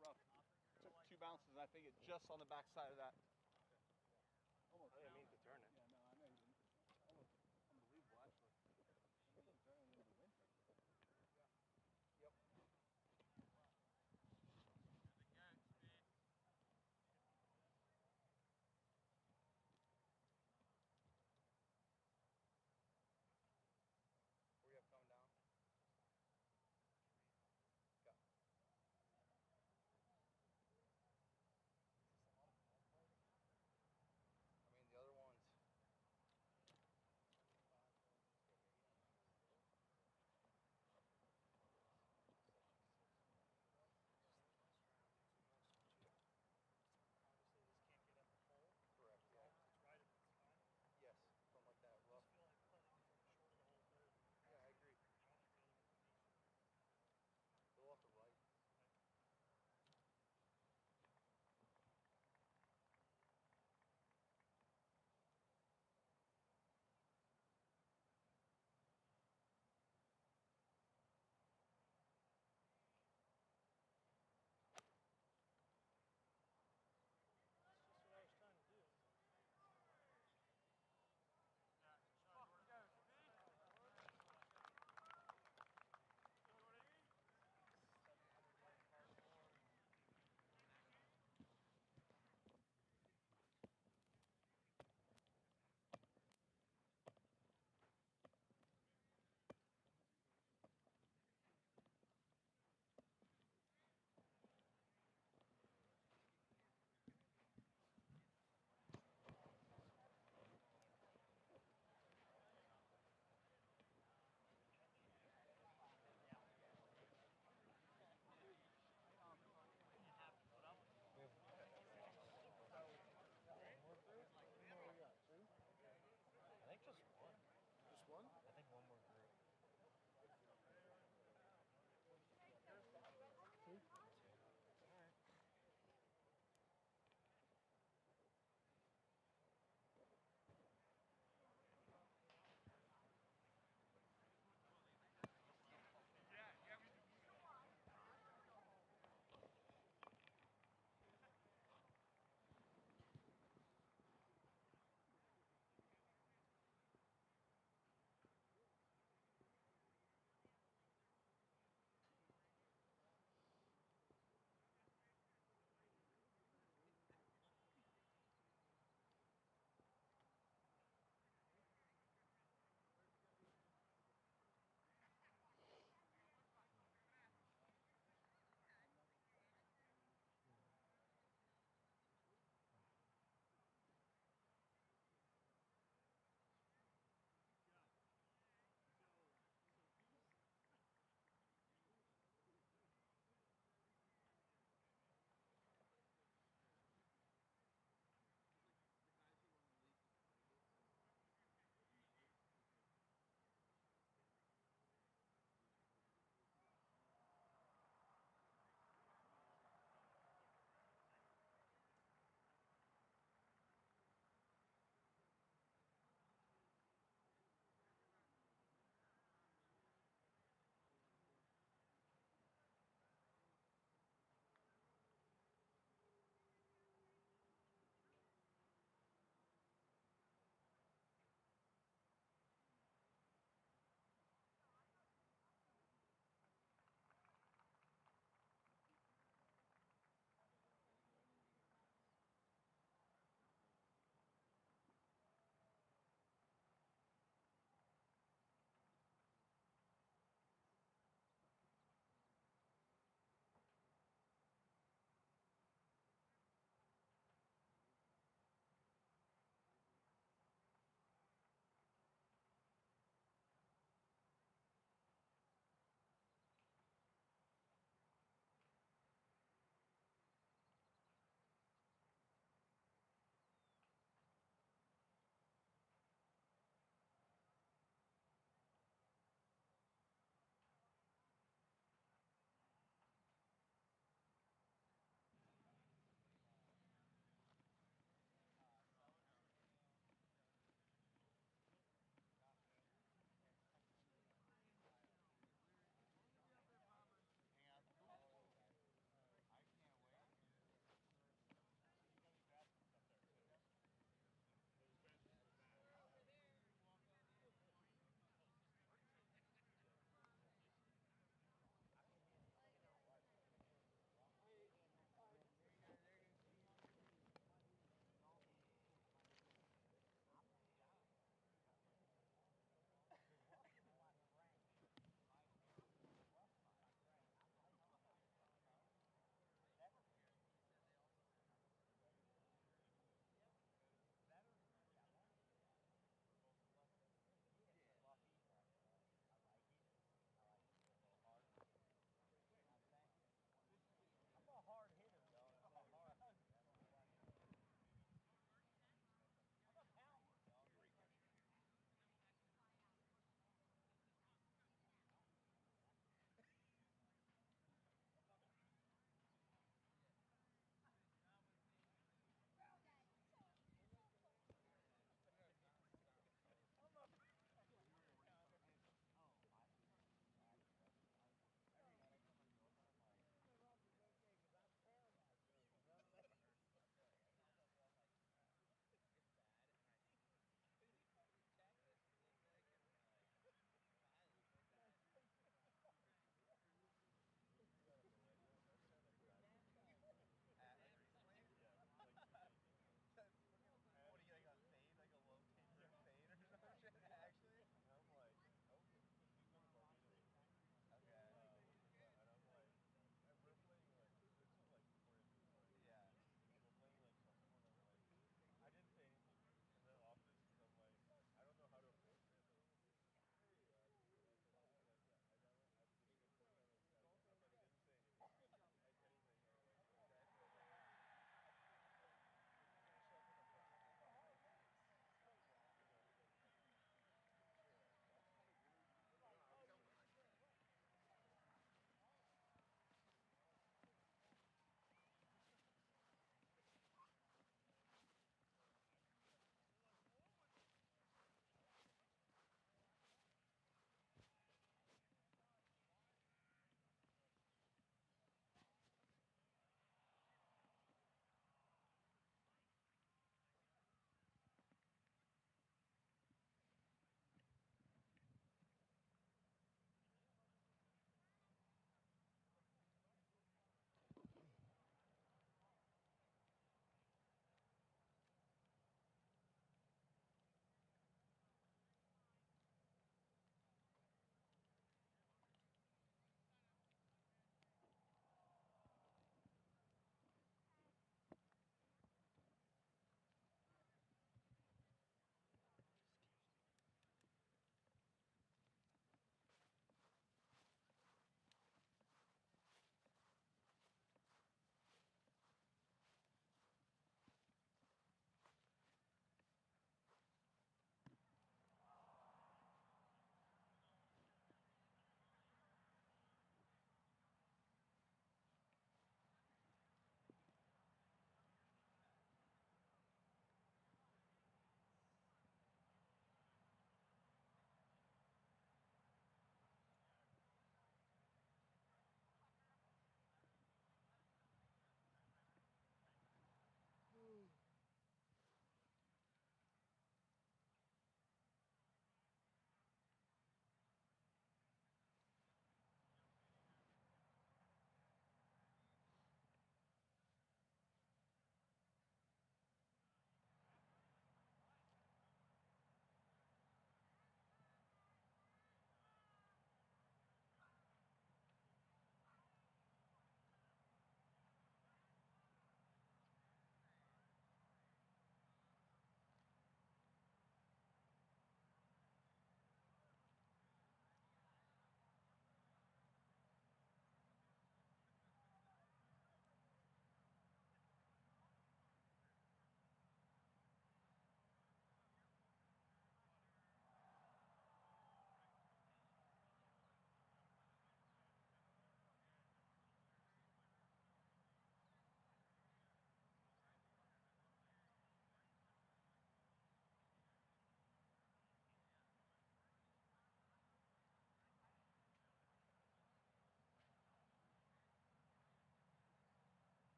rough. Took 2 bounces, and I think it just on the back side of that